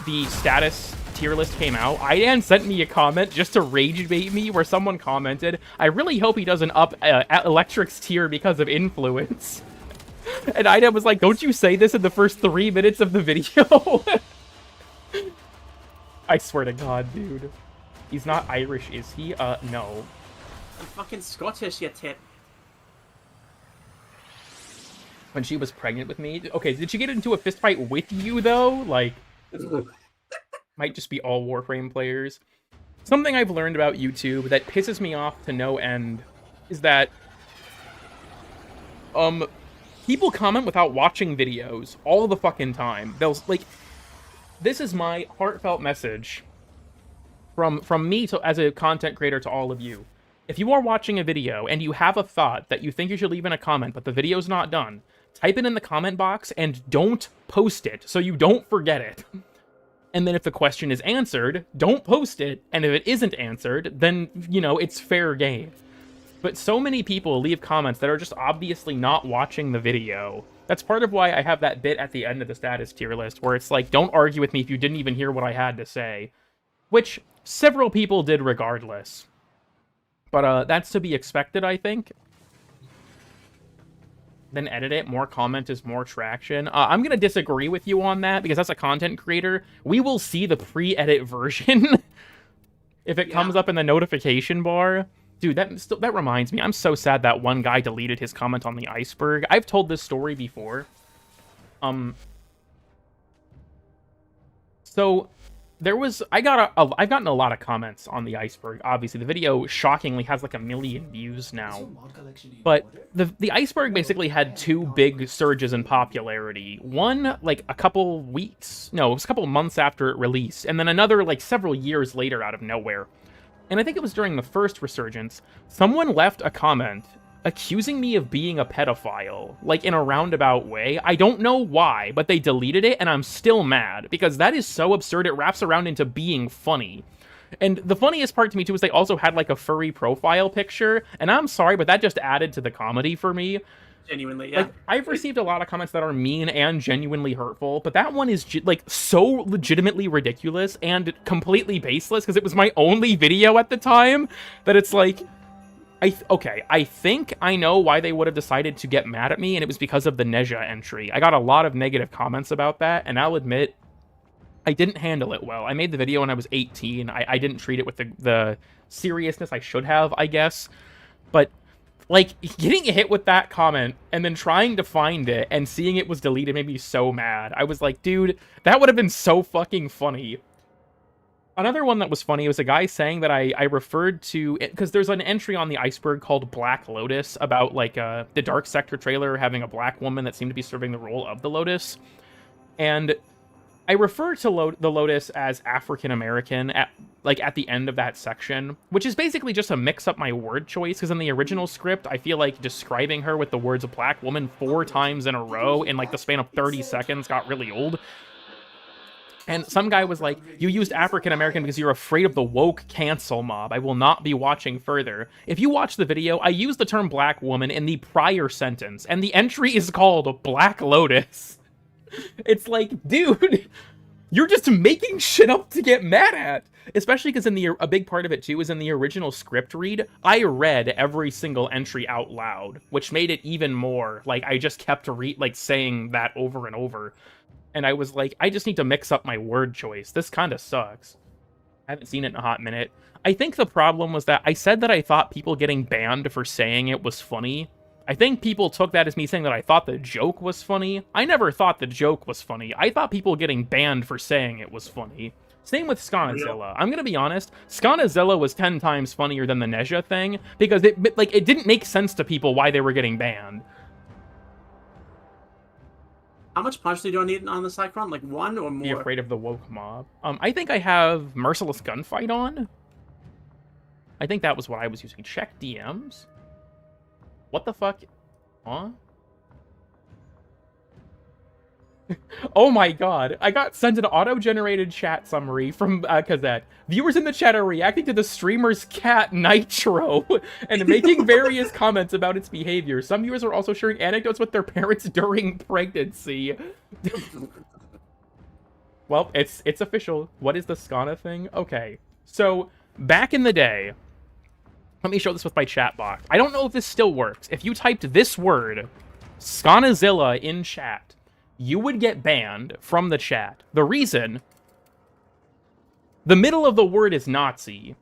the status tier list came out, IDAN sent me a comment just to rage bait me where someone commented, I really hope he doesn't up Electric's tier because of influence. And IDAN was like, don't you say this in the first 3 minutes of the video? I swear to God, dude. He's not Irish, is he? No. I'm fucking Scottish, you tit. When she was pregnant with me? Okay, did she get into a fist fight with you, though? Like, might just be all Warframe players. Something I've learned about YouTube that pisses me off to no end is that, people comment without watching videos all the fucking time. They'll, like... This is my heartfelt message from me to, as a content creator to all of you. If you are watching a video and you have a thought that you think you should leave in a comment, but the video's not done, type it in the comment box and don't post it so you don't forget it. And then if the question is answered, don't post it. And if it isn't answered, then, you know, it's fair game. But so many people leave comments that are just obviously not watching the video. That's part of why I have that bit at the end of the status tier list, where it's like, don't argue with me if you didn't even hear what I had to say. Which, several people did regardless. But, that's to be expected, I think. Then edit it, more comment is more traction. I'm gonna disagree with you on that, because as a content creator, we will see the pre-edit version if it comes up in the notification bar. Dude, that reminds me, I'm so sad that one guy deleted his comment on the iceberg. I've told this story before. So there was, I've gotten a lot of comments on the iceberg. Obviously, the video shockingly has like 1 million views now. But the iceberg basically had 2 big surges in popularity. One, like a couple weeks, no, it was a couple months after it released, and then another like several years later out of nowhere. And I think it was during the first resurgence, someone left a comment accusing me of being a pedophile, like in a roundabout way. I don't know why, but they deleted it, and I'm still mad, because that is so absurd. It wraps around into being funny. And the funniest part to me, too, is they also had, like, a furry profile picture, and I'm sorry, but that just added to the comedy for me. Genuinely, yeah. Like, I've received a lot of comments that are mean and genuinely hurtful, but that one is, like, so legitimately ridiculous and completely baseless, because it was my only video at the time, that it's like... Okay, I think I know why they would have decided to get mad at me, and it was because of the Nezha entry. I got a lot of negative comments about that, and I'll admit, I didn't handle it well. I made the video when I was 18. I didn't treat it with the seriousness I should have, I guess. But, like, getting hit with that comment and then trying to find it and seeing it was deleted made me so mad. I was like, dude, that would have been so fucking funny. Another one that was funny was a guy saying that I referred to... Because there's an entry on the iceberg called Black Lotus about, like, the Dark Sector trailer having a black woman that seemed to be serving the role of the Lotus. And... I refer to the Lotus as African-American at the end of that section, which is basically just to mix up my word choice, because in the original script, I feel like describing her with the words a black woman 4 times in a row in, like, the span of 30 seconds got really old. And some guy was like, you used African-American because you're afraid of the woke cancel mob. I will not be watching further. If you watch the video, I used the term black woman in the prior sentence, and the entry is called Black Lotus. It's like, dude, you're just making shit up to get mad at. Especially because a big part of it, too, is in the original script read, I read every single entry out loud, which made it even more, like, I just kept saying that over and over. And I was like, I just need to mix up my word choice. This kind of sucks. I haven't seen it in a hot minute. I think the problem was that I said that I thought people getting banned for saying it was funny. I think people took that as me saying that I thought the joke was funny. I never thought the joke was funny. I thought people getting banned for saying it was funny. Same with Scanazilla. I'm gonna be honest, Scanazilla was 10 times funnier than the Nezha thing, because it didn't make sense to people why they were getting banned. How much punch do you need on the Cyclone? Like 1 or more? Be afraid of the woke mob. I think I have Merciless Gunfight on. I think that was what I was using. Check DMs. What the fuck? Huh? Oh my god. I got sent an auto-generated chat summary from Kazette. Viewers in the chat are reacting to the streamer's cat, Nitro, and making various comments about its behavior. Some viewers are also sharing anecdotes with their parents during pregnancy. Well, it's official. What is the Skana thing? Okay. So, back in the day... Let me show this with my chat box. I don't know if this still works. If you typed this word, Scanazilla, in chat, you would get banned from the chat. The reason, the middle of the word is Nazi.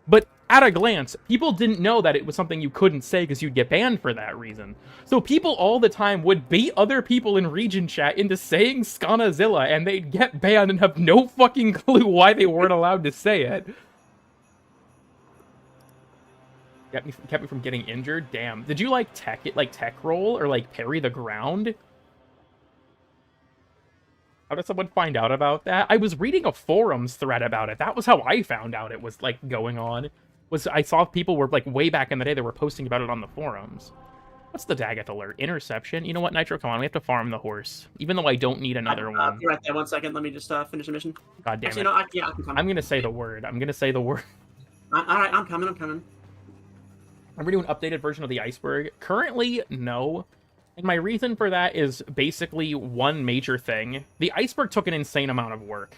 But at a glance, people didn't know that it was something you couldn't say because you'd get banned for that reason. So people all the time would bait other people in region chat into saying Scanazilla, and they'd get banned and have no fucking clue why they weren't allowed to say it. Kept me from getting injured. Damn. Did you tech roll or parry the ground? How did someone find out about that? I was reading a forums thread about it. That was how I found out it was going on. I saw people were way back in the day they were posting about it on the forums. What's the Daggett alert? Interception. You know what, Nitro? Come on, we have to farm the horse. Even though I don't need another one. You're right there. 1 second. Let me just finish the mission. God damn Actually, it. no, I can come. I'm gonna say the word. I'm gonna say the word. All right, I'm coming. I'm redoing an updated version of the iceberg. Currently, no. And my reason for that is basically one major thing. The iceberg took an insane amount of work.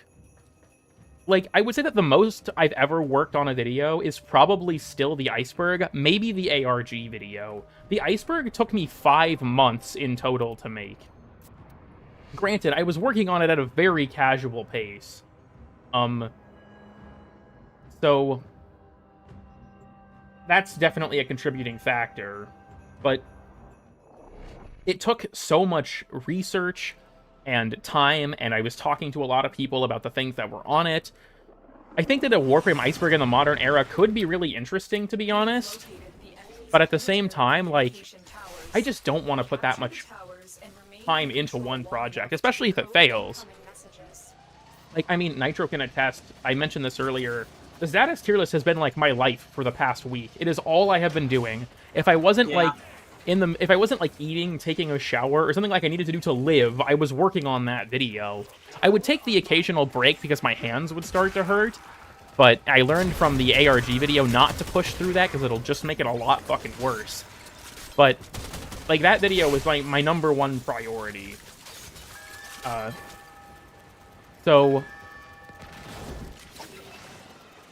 I would say that the most I've ever worked on a video is probably still the iceberg, maybe the ARG video. The iceberg took me 5 months in total to make. Granted, I was working on it at a very casual pace. So... that's definitely a contributing factor, but it took so much research and time, and I was talking to a lot of people about the things that were on it. I think that a Warframe iceberg in the modern era could be really interesting, to be honest, but at the same time, I just don't want to put that much time into one project, especially if it fails. I mean, Nitro can attest, I mentioned this earlier, the Zatus tier list has been my life for the past week. It is all I have been doing. If I wasn't Yeah. like if I wasn't like eating, taking a shower, or something like I needed to do to live, I was working on that video. I would take the occasional break because my hands would start to hurt, but I learned from the ARG video not to push through that because it'll just make it a lot fucking worse. But like that video was like my number one priority. So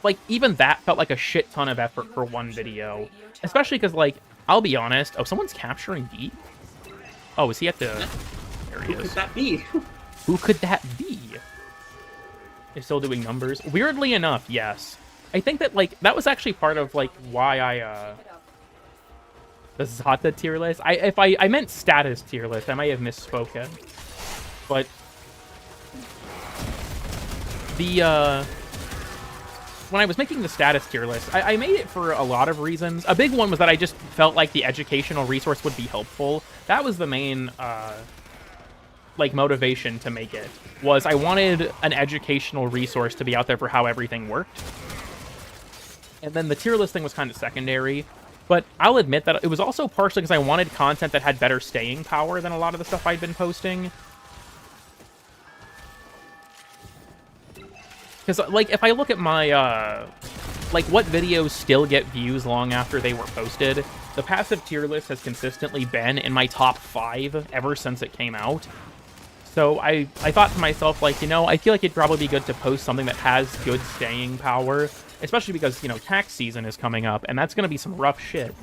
like even that felt like a shit ton of effort for one video, especially because like I'll be honest. Oh, someone's capturing D. Oh, is he at the? There he Who could is. that be? Who could that be? Is still doing numbers. Weirdly enough, yes. I think that like that was actually part of like why I the Zata tier list. I meant status tier list. I might have misspoken. But the when I was making the status tier list, I made it for a lot of reasons. A big one was that I just felt like the educational resource would be helpful. That was the main like motivation to make it. Was I wanted an educational resource to be out there for how everything worked. And then the tier list thing was kind of secondary. But I'll admit that it was also partially because I wanted content that had better staying power than a lot of the stuff I'd been posting. Because, like, if I look at my, like, what videos still get views long after they were posted, the passive tier list has consistently been in my top 5 ever since it came out. So I thought to myself, like, you know, I feel like it'd probably be good to post something that has good staying power, especially because, you know, tax season is coming up, and that's going to be some rough shit.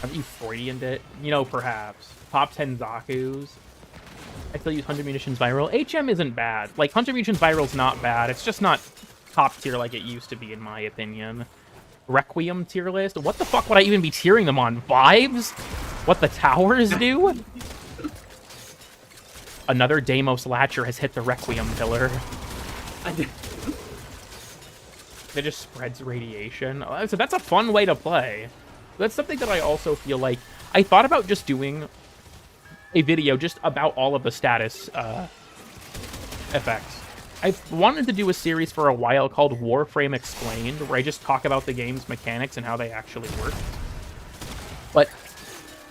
Have you Freudianed it? You know, perhaps. Top 10 Zakus. I still use 100 Munitions Viral. HM isn't bad. Like, 100 Munitions Viral's not bad. It's just not top tier like it used to be, in my opinion. Requiem tier list? What the fuck would I even be tiering them on? Vibes? What the towers do? Another Deimos Latcher has hit the Requiem pillar. It just spreads radiation. So that's a fun way to play. That's something that I also feel like... I thought about just doing a video just about all of the status effects. I've wanted to do a series for a while called Warframe Explained, where I just talk about the game's mechanics and how they actually work. But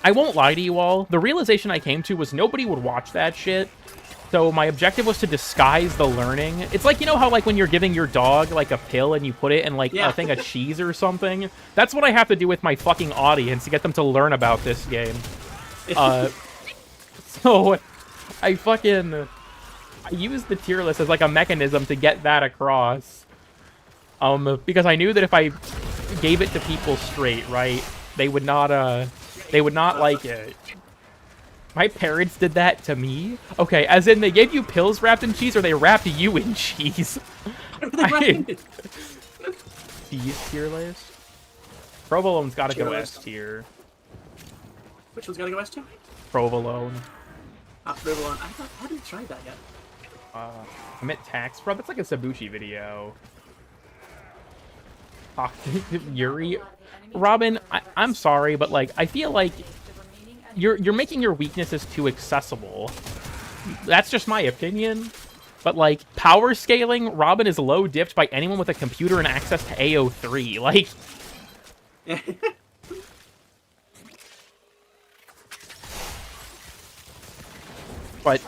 I won't lie to you all, the realization I came to was nobody would watch that shit. So my objective was to disguise the learning. It's like, you know how like when you're giving your dog like a pill and you put it in like a thing of cheese or something? That's what I have to do with my fucking audience to get them to learn about this game. So I used the tier list as like a mechanism to get that across. Because I knew that if I gave it to people straight, right, they would not like it. My parents did that to me? Okay, as in they gave you pills wrapped in cheese or they wrapped you in cheese? Cheese tier list? Provolone's gotta go S tier. Which one's gotta go S tier? Provolone. Provolone. I haven't tried that yet. I meant tax. Bro, that's like a Sabushi video. Yuri. Robin, I'm sorry, but like I feel like you're making your weaknesses too accessible. That's just my opinion. But like power scaling, Robin is low dipped by anyone with a computer and access to AO3. Like but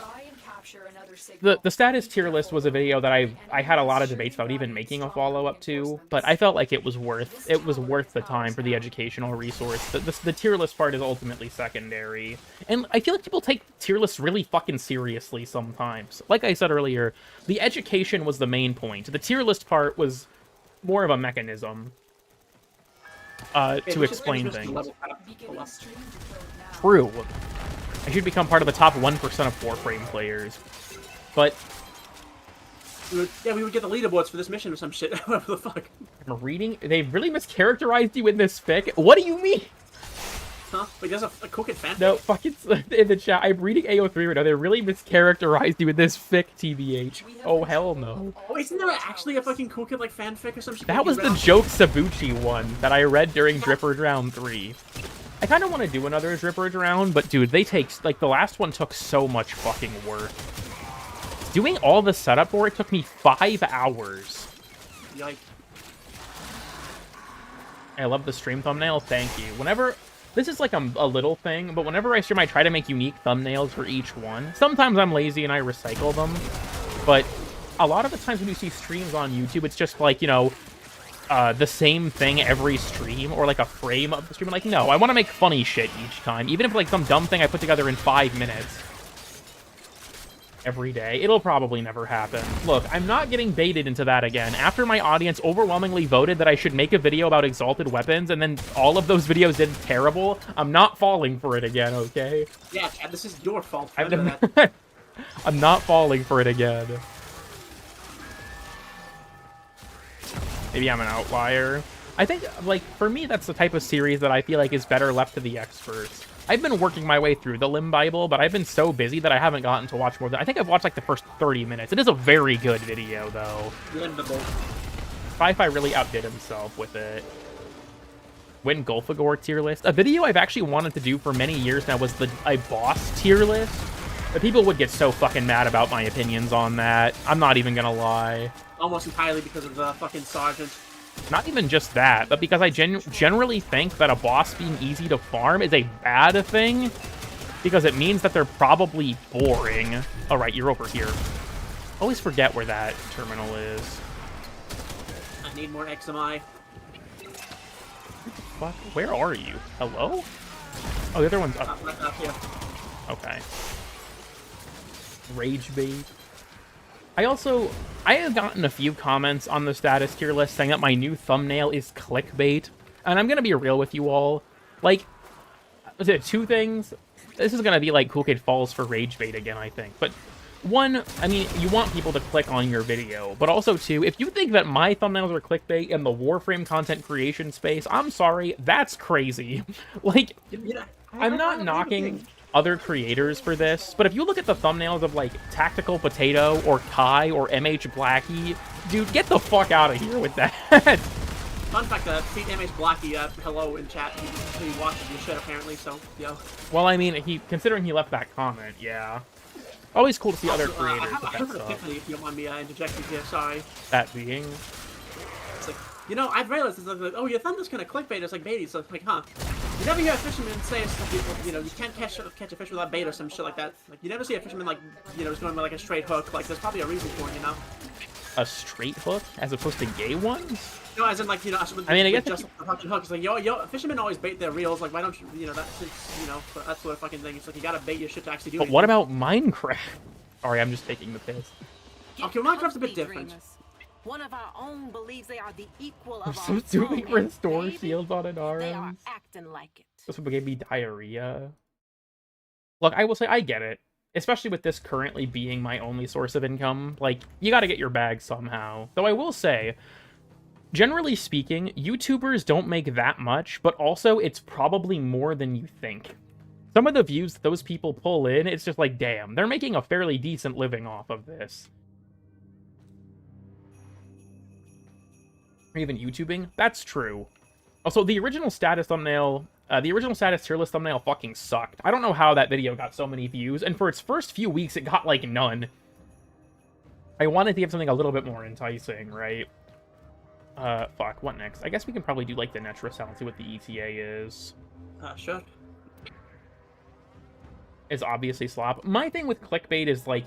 the status tier list was a video that I had a lot of debates about even making a follow-up to, but I felt like it was worth the time for the educational resource. The tier list part is ultimately secondary. And I feel like people take tier lists really fucking seriously sometimes. Like I said earlier, the education was the main point. The tier list part was more of a mechanism to explain things. True. I should become part of the top 1% of Warframe players. But we would get the leaderboards for this mission or some shit. Whatever the fuck. I'm reading. They really mischaracterized you in this fic. What do you mean? Huh? Wait, there's a Cookit fanfic? No, fucking in the chat. I'm reading AO3 right now. They really mischaracterized you in this fic, TBH. Oh hell no. Oh, isn't there actually a fucking Cookit like fanfic or some shit? That was the joke Sabuchi one that I read during Dripper's Round 3. I kind of want to do another Dripper's Round, but dude, they take like the last one took so much fucking work. Doing all the setup for it took me 5 hours. Yikes. I love the stream thumbnail. Thank you. Whenever... This is like a little thing, but whenever I stream, I try to make unique thumbnails for each one. Sometimes I'm lazy and I recycle them, but a lot of the times when you see streams on YouTube, it's just like, you know, the same thing every stream, or like a frame of the stream. I'm like, no, I want to make funny shit each time, even if like some dumb thing I put together in 5 minutes. Every day. It'll probably never happen. Look, I'm not getting baited into that again. After my audience overwhelmingly voted that I should make a video about exalted weapons, and then all of those videos did terrible, I'm not falling for it again, okay? Yeah, Chad, this is your fault. I'm not falling for it again. Maybe I'm an outlier. I think, like, for me, that's the type of series that I feel like is better left to the experts. I've been working my way through the Limb Bible, but I've been so busy that I haven't gotten to watch more than... I think I've watched, like, the first 30 minutes. It is a very good video, though. Limbable. Sci-Fi really outdid himself with it. Win Golfagor tier list. A video I've actually wanted to do for many years now was a boss tier list. But people would get so fucking mad about my opinions on that. I'm not even gonna lie. Almost entirely because of the fucking sergeant. Not even just that, but because I generally think that a boss being easy to farm is a bad thing, because it means that they're probably boring. All right, you're over here. Always forget where that terminal is. I need more XMI. Fuck, where are you? Hello? Oh, the other one's up. Right up here. Okay. Rage bait. I have gotten a few comments on the status tier list saying that my new thumbnail is clickbait. And I'm gonna be real with you all. Like, was it 2 things? This is gonna be like Cool Kid Falls for rage bait again, I think. But 1, I mean, you want people to click on your video. But also 2, if you think that my thumbnails are clickbait in the Warframe content creation space, I'm sorry, that's crazy. Like, Yeah, I'm not knocking other creators for this, but if you look at the thumbnails of like Tactical Potato or Kai or MH Blackie, dude, get the fuck out of here with that. Fun fact, Pete MH Blackie, hello in chat. He watches your shit apparently, so, yo. Well, I mean, considering he left that comment, yeah. Always cool to see other creators I with have that an stuff. epiphany, if you don't mind me interjecting here, sorry. That being... It's like, you know, I've realized it's like, oh, your thunder's kind of clickbait. It's like bait. So it's like, huh? You never hear a fisherman say some people, you know, you can't catch a fish without bait or some shit like that. Like, you never see a fisherman like, you know, just going with like a straight hook. Like, there's probably a reason for it, you know. A straight hook as opposed to gay ones? No, as in like, you know, I mean, I guess just a fucking hook. It's like, yo, fishermen always bait their reels. Like, why don't you, you know, that's, it's, you know, that's what a fucking thing. It's like you gotta bait your shit to actually do. But what about Minecraft? Sorry, I'm just taking the piss. Okay, Minecraft's a bit different. One of our own believes they are the equal of I'm our so doing own, restore and shields on they are Anarans. acting like it. This one gave me diarrhea. Look, I will say, I get it. Especially with this currently being my only source of income. Like, you gotta get your bag somehow. Though I will say, generally speaking, YouTubers don't make that much, but also it's probably more than you think. Some of the views that those people pull in, it's just like, damn, they're making a fairly decent living off of this. Or even YouTubing? That's true. Also, the original status thumbnail, the original status tier list thumbnail fucking sucked. I don't know how that video got so many views, and for its first few weeks, it got, like, none. I wanted to give something a little bit more enticing, right? Fuck, what next? I guess we can probably do, like, the Netra sound, see what the ETA is. Sure. Is obviously slop. My thing with clickbait is, like,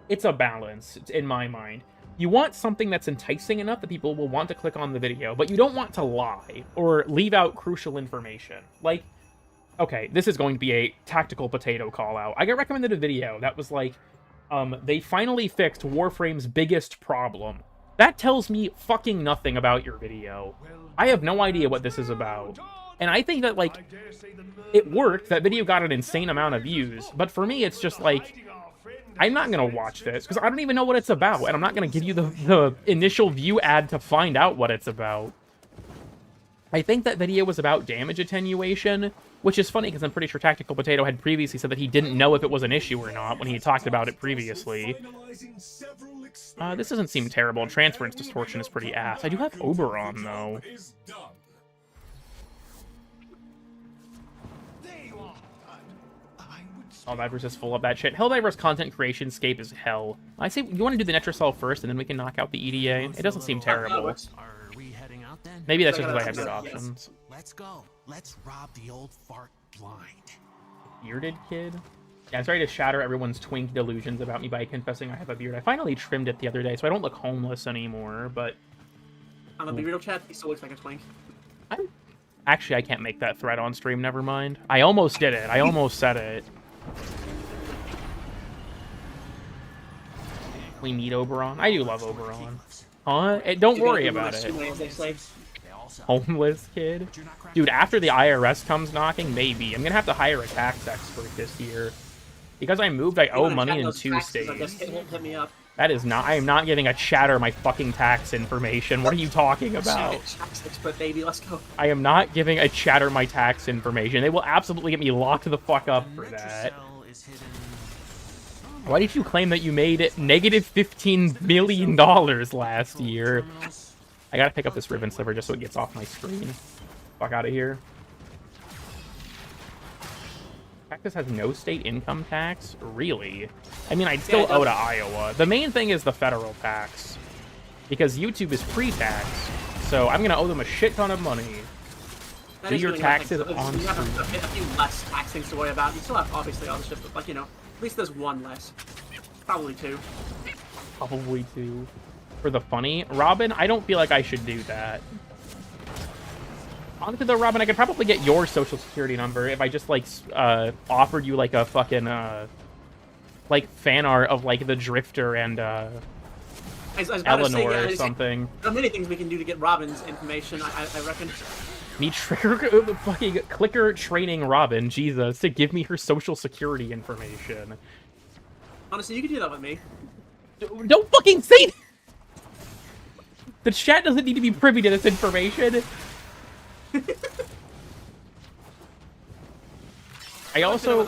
it's a balance, in my mind. You want something that's enticing enough that people will want to click on the video, but you don't want to lie or leave out crucial information. Like, okay, this is going to be a Tactical Potato call-out. I got recommended a video that was like, they finally fixed Warframe's biggest problem. That tells me fucking nothing about your video. I have no idea what this is about. And I think that, like, it worked. That video got an insane amount of views. But for me, it's just like, I'm not going to watch this because I don't even know what it's about. And I'm not going to give you the initial view ad to find out what it's about. I think that video was about damage attenuation, which is funny because I'm pretty sure Tactical Potato had previously said that he didn't know if it was an issue or not when he talked about it previously. This doesn't seem terrible. Transference distortion is pretty ass. I do have Oberon, though. Helldivers is full of that shit. Helldivers content creation scape is hell. I say you want to do the Netracell first, and then we can knock out the EDA. It doesn't seem terrible. Are we heading out then? Maybe that's I just gotta because I have good yes. options. Let's go. Let's rob the old fart blind. Bearded kid? Yeah, I'm sorry to shatter everyone's twink delusions about me by confessing I have a beard. I finally trimmed it the other day, so I don't look homeless anymore, but... On the BeReal chat, he still looks like a twink. Actually, I can't make that threat on stream, never mind. I almost did it. I almost said it. We need Oberon. I do love Oberon. Huh? Don't worry about it. Homeless kid? Dude, after the IRS comes knocking, maybe. I'm gonna have to hire a tax expert this year. Because I moved, I owe money in 2 states. Hit me up. That is not... I am not giving a chatter my fucking tax information. What are you talking about? Tax expert, baby, let's go. I am not giving a chatter my tax information. They will absolutely get me locked the fuck up for that. Why did you claim that you made negative $15 million last year? I gotta pick up this ribbon sliver just so it gets off my screen. Fuck out of here. Texas has no state income tax? Really? I mean, I'd still owe to Iowa. The main thing is the federal tax. Because YouTube is pre-tax. So I'm gonna owe them a shit ton of money. Do your taxes on You have a few less tax things to worry about. You still have, obviously, all the shit, but, like, you know, at least there's one less. Probably two. Probably 2. For the funny. Robin, I don't feel like I should do that. Honestly, though, Robin, I could probably get your social security number if I just, like, offered you, like, a fucking, like, fan art of, like, the Drifter and, I was about Eleanor to say, yeah, or something. There are many things we can do to get Robin's information, I reckon. Me fucking clicker training Robin, Jesus, to give me her social security information. Honestly, you can do that with me. Don't fucking say that! The chat doesn't need to be privy to this information. I also...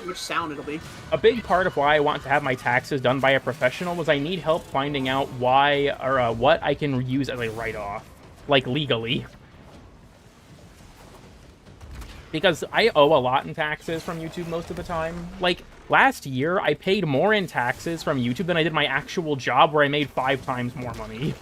Which sound it'll be. A big part of why I want to have my taxes done by a professional was I need help finding out why or what I can use as a write-off, like legally. Because I owe a lot in taxes from YouTube most of the time. Like, last year, I paid more in taxes from YouTube than I did my actual job where I made 5 times more money.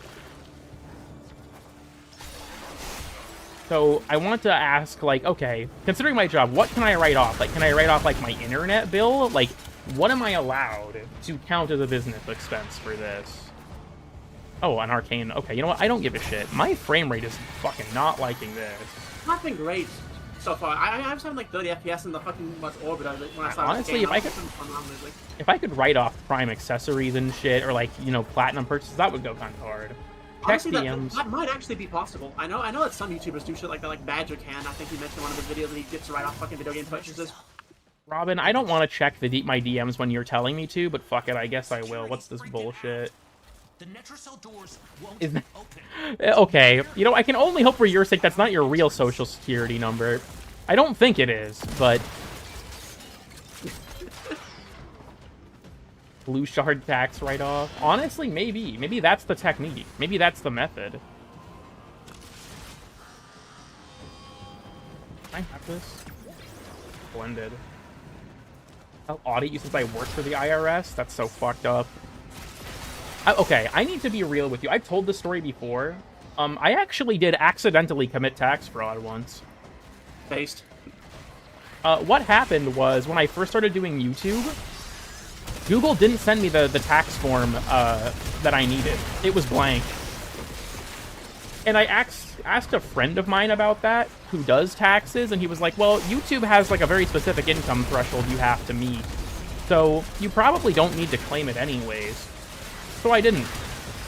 So I want to ask, like, okay, considering my job, what can I write off? Like, can I write off, like, my internet bill? Like, what am I allowed to count as a business expense for this? Oh, an arcane. Okay, you know what? I don't give a shit. My frame rate is fucking not liking this. It's not been great so far. I was having like 30 FPS in the fucking orbit of it when I started. Honestly, if I could write off Prime accessories and shit, or, like, you know, platinum purchases, that would go kind of hard. Honestly, that might actually be possible. I know that some YouTubers do shit like that, like Badger can. I think he mentioned in one of his videos that he gets to write off fucking video game purchases. Robin, I don't want to check my DMs when you're telling me to, but fuck it, I guess I will. What's this bullshit? The Netrocell doors won't open. Okay, you know, I can only hope for your sake that's not your real social security number. I don't think it is, but... Blue shard tax write-off. Honestly, maybe. Maybe that's the technique. Maybe that's the method. Can I have this? Blended. I'll audit you since I work for the IRS? That's so fucked up. Okay, I need to be real with you. I've told this story before. I actually did accidentally commit tax fraud once. Based. What happened was, when I first started doing YouTube, Google didn't send me the tax form that I needed. It was blank. And I asked a friend of mine about that, who does taxes, and he was like, well, YouTube has, like, a very specific income threshold you have to meet. So you probably don't need to claim it anyways. So I didn't.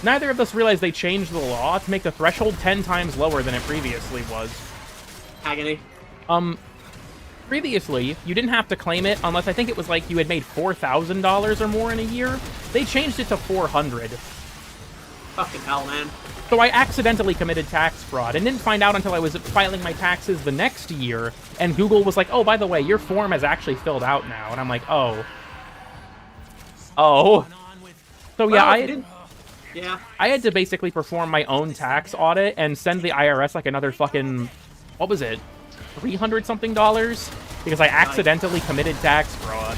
Neither of us realized they changed the law to make the threshold 10 times lower than it previously was. Agony. Previously, you didn't have to claim it unless I think it was like you had made $4,000 or more in a year. They changed it to $400. Fucking hell, man. So I accidentally committed tax fraud and didn't find out until I was filing my taxes the next year, and Google was like, oh, by the way, your form has actually filled out now. And I'm like, oh. Oh. So yeah, Yeah. I had to basically perform my own tax audit and send the IRS like another fucking, what was it, $300-something? Because I accidentally committed tax fraud.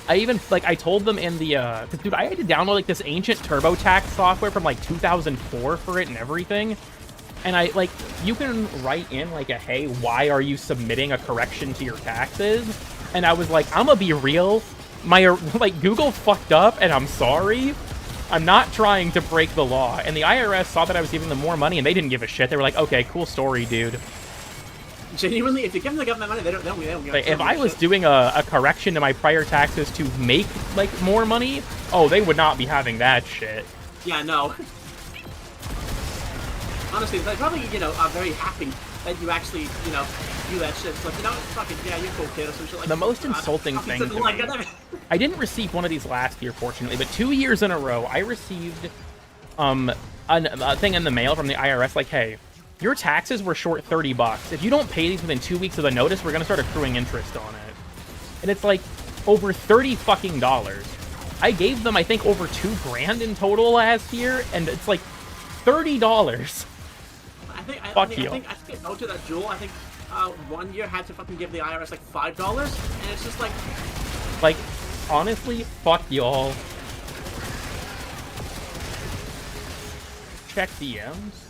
I even, like, I told them in the, 'cause, dude, I had to download, like, this ancient TurboTax software from, like, 2004 for it and everything. And I, like, you can write in, like, a, hey, why are you submitting a correction to your taxes? And I was like, I'm gonna be real. My, like, Google fucked up, and I'm sorry. I'm not trying to break the law. And the IRS saw that I was giving them more money, and they didn't give a shit. They were like, okay, cool story, dude. Genuinely, if you give them the government money, they don't give Like, if I was doing a correction to my prior taxes to make, like, more money, oh, they would not be having that shit. Yeah, no. Honestly, they're probably, you know, are very happy that you actually, you know, do that shit. It's like, you know, fucking, yeah, you're cool, kid, or some shit like that. The most insulting thing to me, I didn't receive one of these last year, fortunately, but 2 years in a row, I received a thing in the mail from the IRS like, hey, your taxes were short $30. If you don't pay these within 2 weeks of the notice, we're gonna start accruing interest on it. And it's like over $30 fucking dollars. I gave them, I think, over $2 grand in total last year, and it's like $30. I think I go to that Jewel. I think 1 year had to fucking give the IRS like $5, and it's just like, honestly, fuck y'all. Check DMs.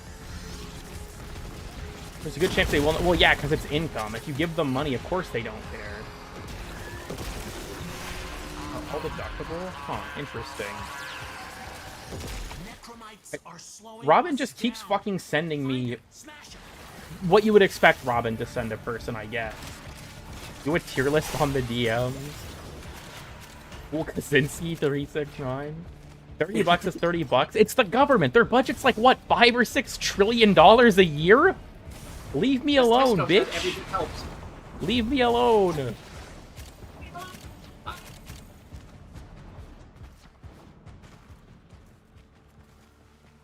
There's a good chance they won't. Well, yeah, because it's income. If you give them money, of course they don't care. All deductible? Huh, interesting. Robin just keeps fucking sending me what you would expect Robin to send a person, I guess. Do a tier list on the DMs. Cool Kaczynski 369. $30 is $30. It's the government. Their budget's like what, $5 or $6 trillion a year? Leave me alone, bitch. Everything helps. Leave me alone.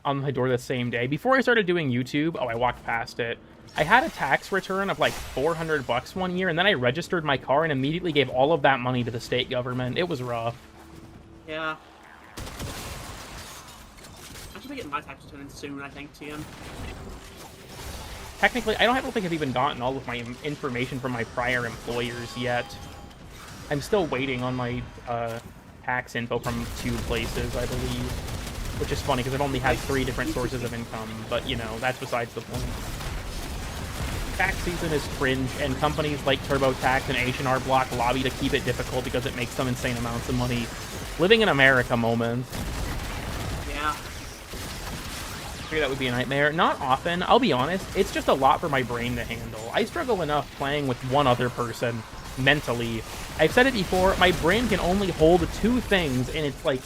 On my door the same day. Before I started doing YouTube, oh, I walked past it. I had a tax return of like $400 one year, and then I registered my car and immediately gave all of that money to the state government. It was rough. Yeah. I should be getting my tax return in soon, I think, TM. Technically, I don't think I've even gotten all of my information from my prior employers yet. I'm still waiting on my tax info from 2 places, I believe. Which is funny, because I've only had 3 different sources of income, but, you know, that's besides the point. Tax season is cringe, and companies like TurboTax and H&R Block lobby to keep it difficult because it makes them insane amounts of money. Living in America moment. Yeah. I figure that would be a nightmare. Not often, I'll be honest, it's just a lot for my brain to handle. I struggle enough playing with one other person, mentally. I've said it before, my brain can only hold 2 things, and it's like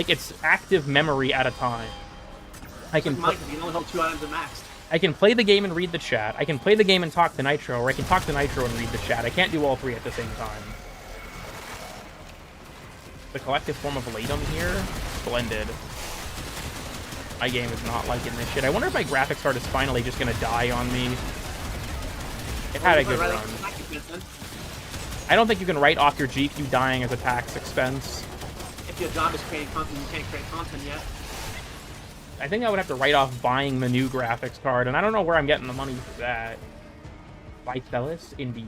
it's active memory at a time. I can Mike, you only hold 2 items at max. I can play the game and read the chat. I can play the game and talk to Nitro, or I can talk to Nitro and read the chat. I can't do all 3 at the same time. The collective form of Latum here, splendid. My game is not liking this shit. I wonder if my graphics card is finally just gonna die on me. It had a good run. I don't think you can write off your GPU dying as a tax expense. If your job is creating content, you can't create content yet. I think I would have to write off buying the new graphics card, and I don't know where I'm getting the money for that. Vitalis? Indeed.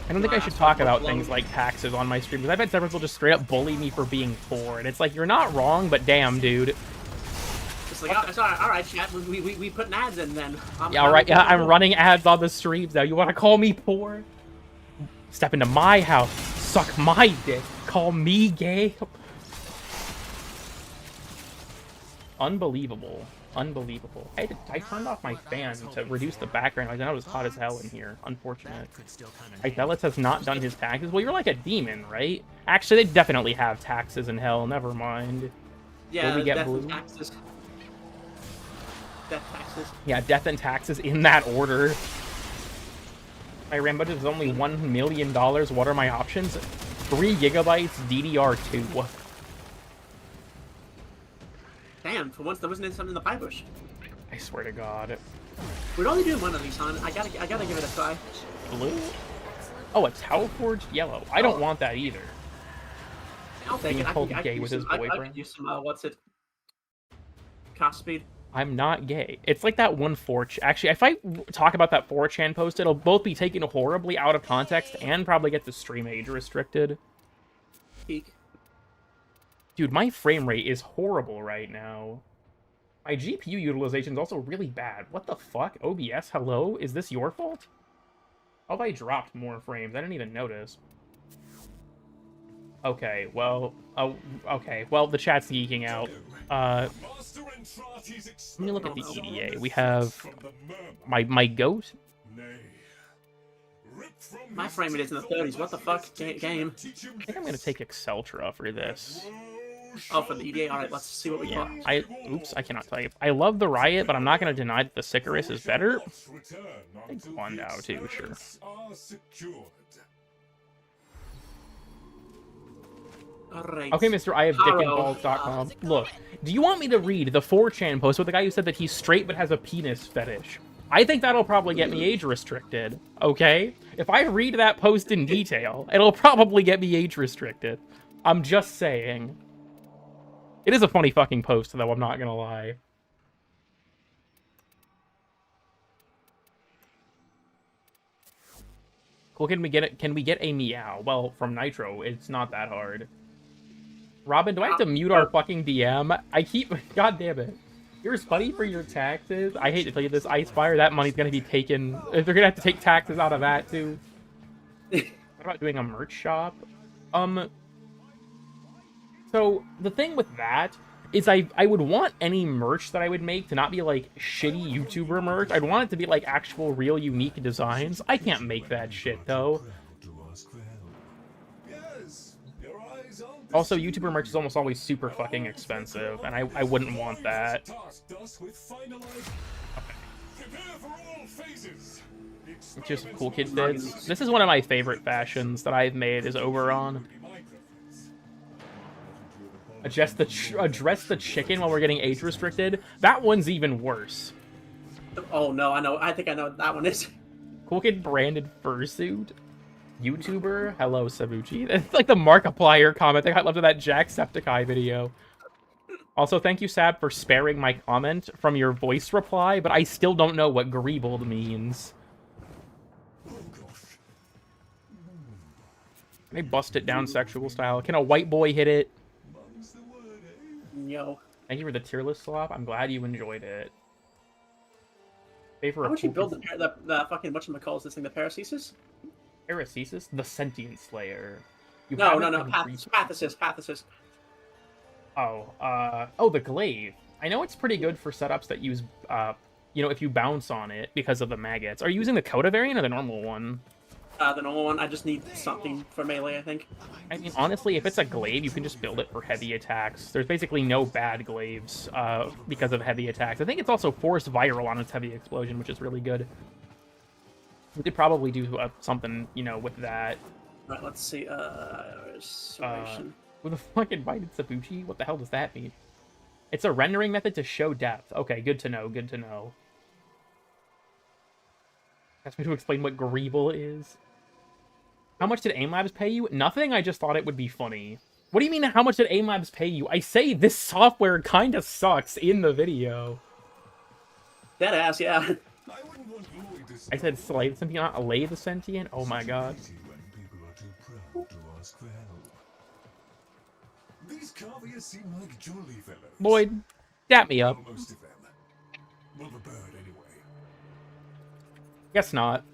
I don't think I should talk about things like taxes on my stream, because I've had several people just straight up bully me for being poor, and it's like, you're not wrong, but damn, dude. It's like, oh, sorry, alright, chat, we put ads in then. Yeah, alright, yeah, I'm running ads on the streams now. You want to call me poor? Step into my house, suck my dick, call me gay? Unbelievable. Unbelievable. I turned off my fan to reduce the background. I know it was hot as hell in here. Unfortunate. Vitalis has not done his taxes. Well, you're like a demon, right? Actually, they definitely have taxes in hell. Never mind. Yeah, will we get death blue? And taxes. Death taxes. Yeah, death and taxes in that order. My RAM budget is only $1 million. What are my options? 3 gigabytes DDR2. Damn, for once there wasn't something in the pie bush. I swear to God. We're only doing one of these, hon. I gotta give it a try. Blue? Oh, a Tau Forged yellow. I don't want that either. I'll take Being it. told I gay could with use his some, I boyfriend. could use some, what's it? Cast speed. I'm not gay. It's like that one 4chan. Actually, if I talk about that 4chan post, it'll both be taken horribly out of context and probably get the stream age restricted. Peak. Dude, my frame rate is horrible right now. My GPU utilization is also really bad. What the fuck? OBS, hello? Is this your fault? How have I dropped more frames? I didn't even notice. Okay, well... Oh, okay. Well, the chat's geeking out. Let me look at the EDA. We have... My goat? My frame rate is in the 30s. What the fuck, game? I think I'm gonna take Exceltra for this. Oh, for the EDA? Alright, let's see what we got. Oops, I cannot tell you. I love the Riot, but I'm not gonna deny that the Sicarus is better. I think Guandao too, sure. Alright. Okay, Mr. I have dickandballs.com. Look, do you want me to read the 4chan post with the guy who said that he's straight but has a penis fetish? I think that'll probably get me age restricted, okay? If I read that post in detail, it'll probably get me age restricted. I'm just saying. It is a funny fucking post, though, I'm not gonna lie. Cool, can we get a meow? Well, from Nitro, it's not that hard. Robin, do I have to mute our fucking DM? I keep... God damn it. Here's money for your taxes. I hate to tell you this, Icefire. That money's gonna be taken... They're gonna have to take taxes out of that, too. What about doing a merch shop? So, the thing with that is I would want any merch that I would make to not be, like, shitty YouTuber merch. I'd want it to be, like, actual, real, unique designs. I can't make that shit, though. Also, YouTuber merch is almost always super fucking expensive, and I wouldn't want that. Just cool kid vids. This is one of my favorite fashions that I've made, is Oberon. Address the chicken while we're getting age restricted. That one's even worse. Oh no, I know. I think I know what that one is. Cool kid branded fursuit. YouTuber. Hello, Sabuchi. It's like the Markiplier comment that got left of that Jacksepticeye video. Also, thank you, Sab, for sparing my comment from your voice reply, but I still don't know what greebled means. Can I bust it down sexual style? Can a white boy hit it? Yo. Thank you for the tier list swap. I'm glad you enjoyed it. How would you build the fucking whatchamacallit this thing? The Paracesis? Paracesis? The Sentient Slayer. No. Pathesis. Oh, the glaive. I know it's pretty good for setups that use, if you bounce on it because of the maggots. Are you using the Coda variant or the normal one? The normal one. I just need something for melee, I think. I mean, honestly, if it's a glaive, you can just build it for heavy attacks. There's basically no bad glaives because of heavy attacks. I think it's also forced viral on its heavy explosion, which is really good. We could probably do something, with that. Alright, let's see. Restoration. With a fucking invited Sabuchi? What the hell does that mean? It's a rendering method to show depth. Okay, good to know, good to know. Ask me to explain what Greeble is. How much did AIM Labs pay you? Nothing, I just thought it would be funny. What do you mean, how much did AIM Labs pay you? I say this software kinda sucks in the video. That ass, yeah. I said slay the sentient, not allay the sentient? Oh my god. Lloyd, dap me up. Guess not.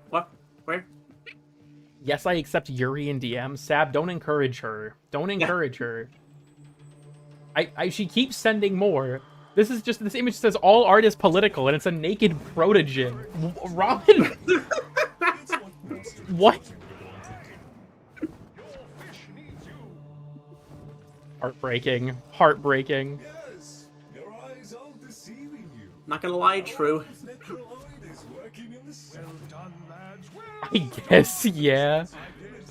What? Where? Yes, I accept Yuri in DM. Sab, don't encourage her. Don't encourage her. She keeps sending more. This image says all art is political, and it's a naked protogen. Robin! What? Heartbreaking. Heartbreaking. Not gonna lie, true. I guess, yeah.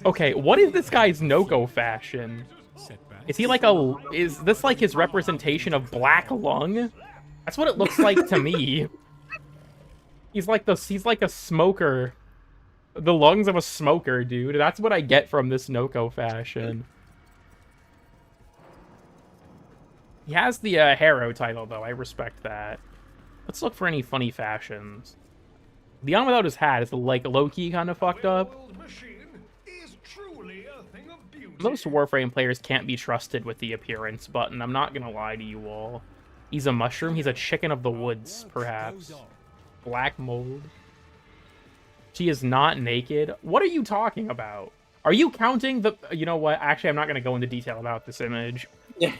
Okay, what is this guy's no-go fashion? Is he like is this like his representation of Black Lung? That's what it looks like to me. He's like a smoker. The lungs of a smoker, dude. That's what I get from this no-go fashion. He has the Harrow title, though. I respect that. Let's look for any funny fashions. The on without his hat is, like, low-key kind of fucked up. Most Warframe players can't be trusted with the appearance button. I'm not gonna lie to you all. He's a mushroom. He's a chicken of the woods, perhaps. Black mold. She is not naked. What are you talking about? Are you counting the... You know what? Actually, I'm not gonna go into detail about this image. Yeah.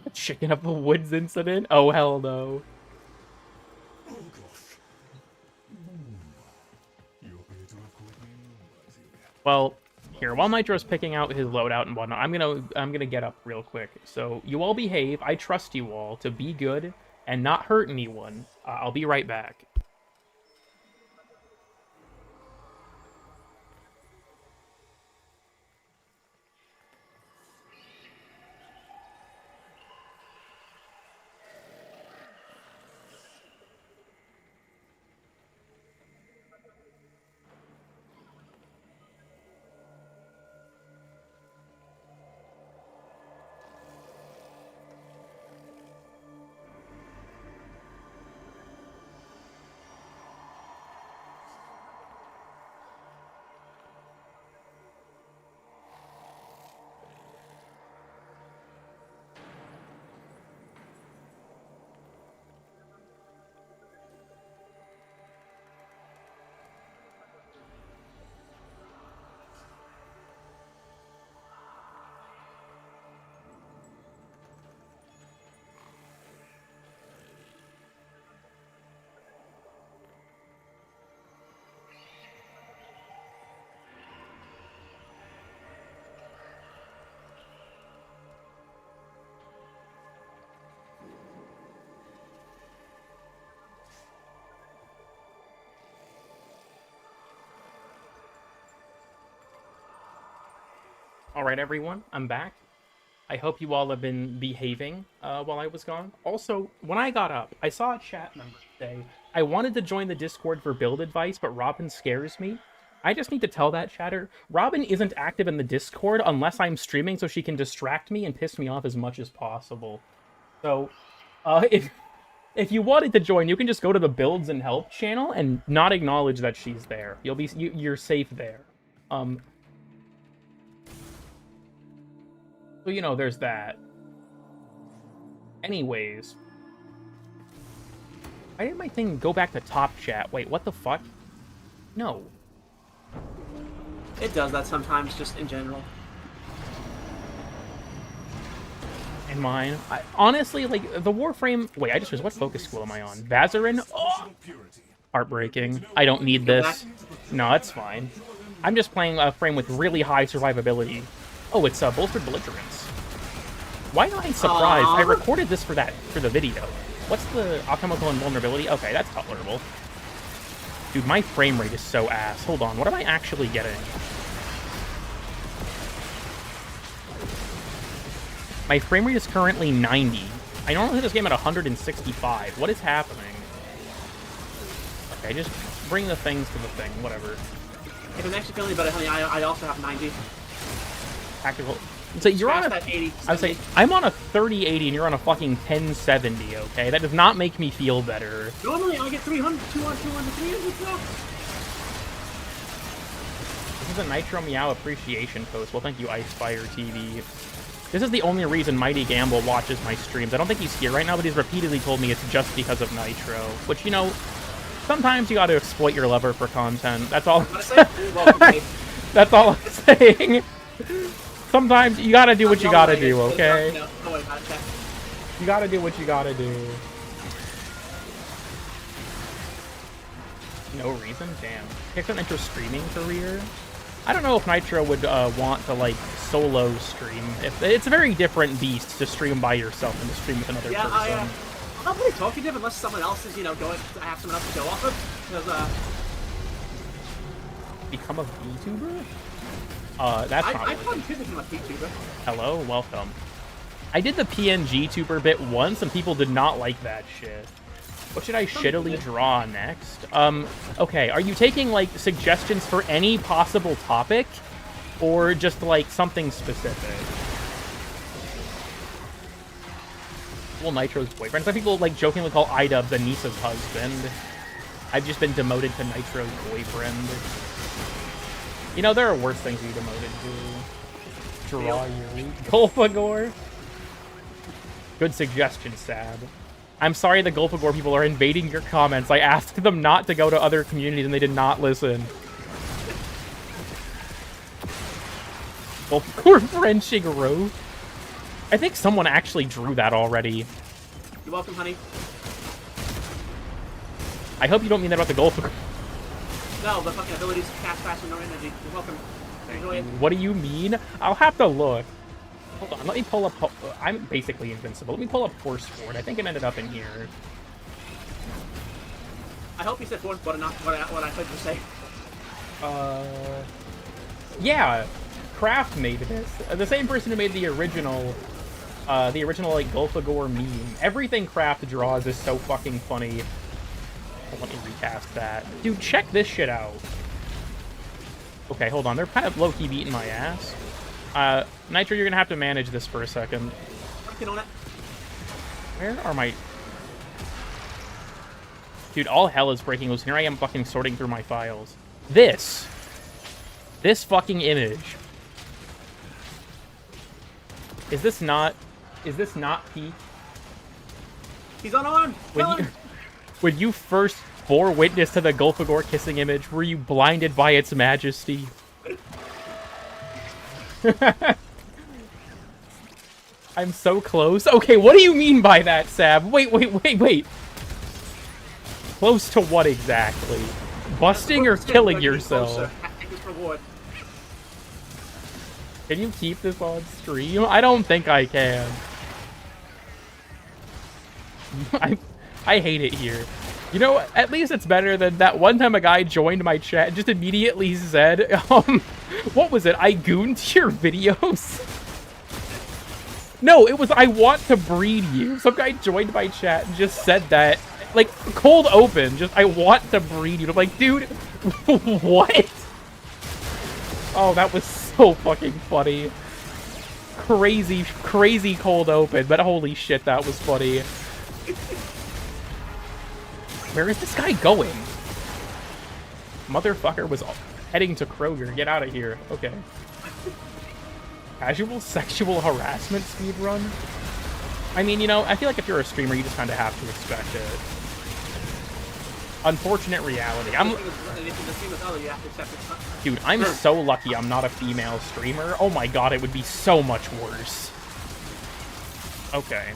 A chicken of the woods incident? Oh, hell no. Well, here, while Nitro's picking out his loadout and whatnot, I'm gonna get up real quick. So you all behave. I trust you all to be good and not hurt anyone. I'll be right back. Alright, everyone, I'm back. I hope you all have been behaving while I was gone. Also, when I got up, I saw a chat member say, I wanted to join the Discord for build advice, but Robin scares me. I just need to tell that chatter, Robin isn't active in the Discord unless I'm streaming so she can distract me and piss me off as much as possible. So, if you wanted to join, you can just go to the Builds and Help channel and not acknowledge that she's there. You're safe there. So, you know, there's that. Anyways. Why did my thing go back to top chat? Wait, what the fuck? No. It does that sometimes, just in general. And mine. Honestly, like, the Warframe... Wait, I just was... What focus school am I on? Vazarin? Oh! Heartbreaking. I don't need this. No, that's fine. I'm just playing a frame with really high survivability. Oh, it's bolstered belligerence. Why am I surprised? I recorded this for the video. What's the alchemical invulnerability? Okay, that's tolerable. Dude, my frame rate is so ass. Hold on, what am I actually getting? My frame rate is currently 90. I normally hit this game at 165. What is happening? Okay, just bring the things to the thing. Whatever. If I'm actually feeling better, honey, I also have 90. Tactical. So you're on a... 80, I would say, I'm on a 3080 and you're on a fucking 1070, okay? That does not make me feel better. Normally I get 300, 200, 300 plus. This is a Nitro Meow appreciation post. Well, thank you, Icefire TV. This is the only reason Mighty Gamble watches my streams. I don't think he's here right now, but he's repeatedly told me it's just because of Nitro. Which, you know, sometimes you gotta exploit your lover for content. That's all I'm saying. That's all I'm saying. Sometimes you gotta do what you gotta do, okay? You gotta do what you gotta do. No reason? Damn. Kicked an into streaming career? I don't know if Nitro would want to, like, solo stream. It's a very different beast to stream by yourself and to stream with another person. I'm not really talkative unless someone else is, you know, I have someone else to go off of. Because, become a VTuber? That's not I probably could become a VTuber. Hello, welcome. I did the PNG tuber bit once, and people did not like that shit. What should I shittily draw next? Okay, are you taking, like, suggestions for any possible topic? or just like something specific. Well, Nitro's boyfriend. Some people like jokingly call iDubbbz Anissa's husband. I've just been demoted to Nitro's boyfriend. You know, there are worse things to be demoted to. Draw your Golfagor. Good suggestion, Sab. I'm sorry the Golfagor people are invading your comments. I asked them not to go to other communities and they did not listen. Golfagor Frenching Rose. I think someone actually drew that already. You're welcome, honey. I hope you don't mean that about the Golfagor. No, the fucking abilities to cast faster, no energy. You're welcome. Enjoy it. What do you mean? I'll have to look. Hold on, let me pull up... I'm basically invincible. Let me pull up Force Sword. I think it ended up in here. I hope you said Force Sword and not what I heard you say. Yeah. Kraft made this. The same person who made the original like Golfagor meme. Everything Kraft draws is so fucking funny. Let me recast that. Dude, check this shit out. Okay, hold on. They're kind of low-key beating my ass. Nitro, you're gonna have to manage this for a second. Working on it. Where are my... Dude, all hell is breaking loose. Here I am fucking sorting through my files. This fucking image. Is this not peak? He's unarmed! Kill him! When you first bore witness to the Golfagor kissing image, were you blinded by its majesty? I'm so close. Okay, what do you mean by that, Sab? Wait. Close to what exactly? Busting or killing yourself? Can you keep this on stream? I don't think I can. I hate it here. You know, at least it's better than that one time a guy joined my chat and just immediately said, what was it? I gooned your videos? No, it was I want to breed you. Some guy joined my chat and just said that. Like, cold open, just I want to breed you. I'm like, dude, what? Oh, that was so fucking funny. Crazy cold open, but holy shit, that was funny. Where is this guy going? Motherfucker was heading to Kroger. Get out of here. Okay. Casual sexual harassment speedrun? I mean, you know, I feel like if you're a streamer, you just kind of have to expect it. Unfortunate reality. Dude, I'm so lucky I'm not a female streamer. Oh my god, it would be so much worse. Okay.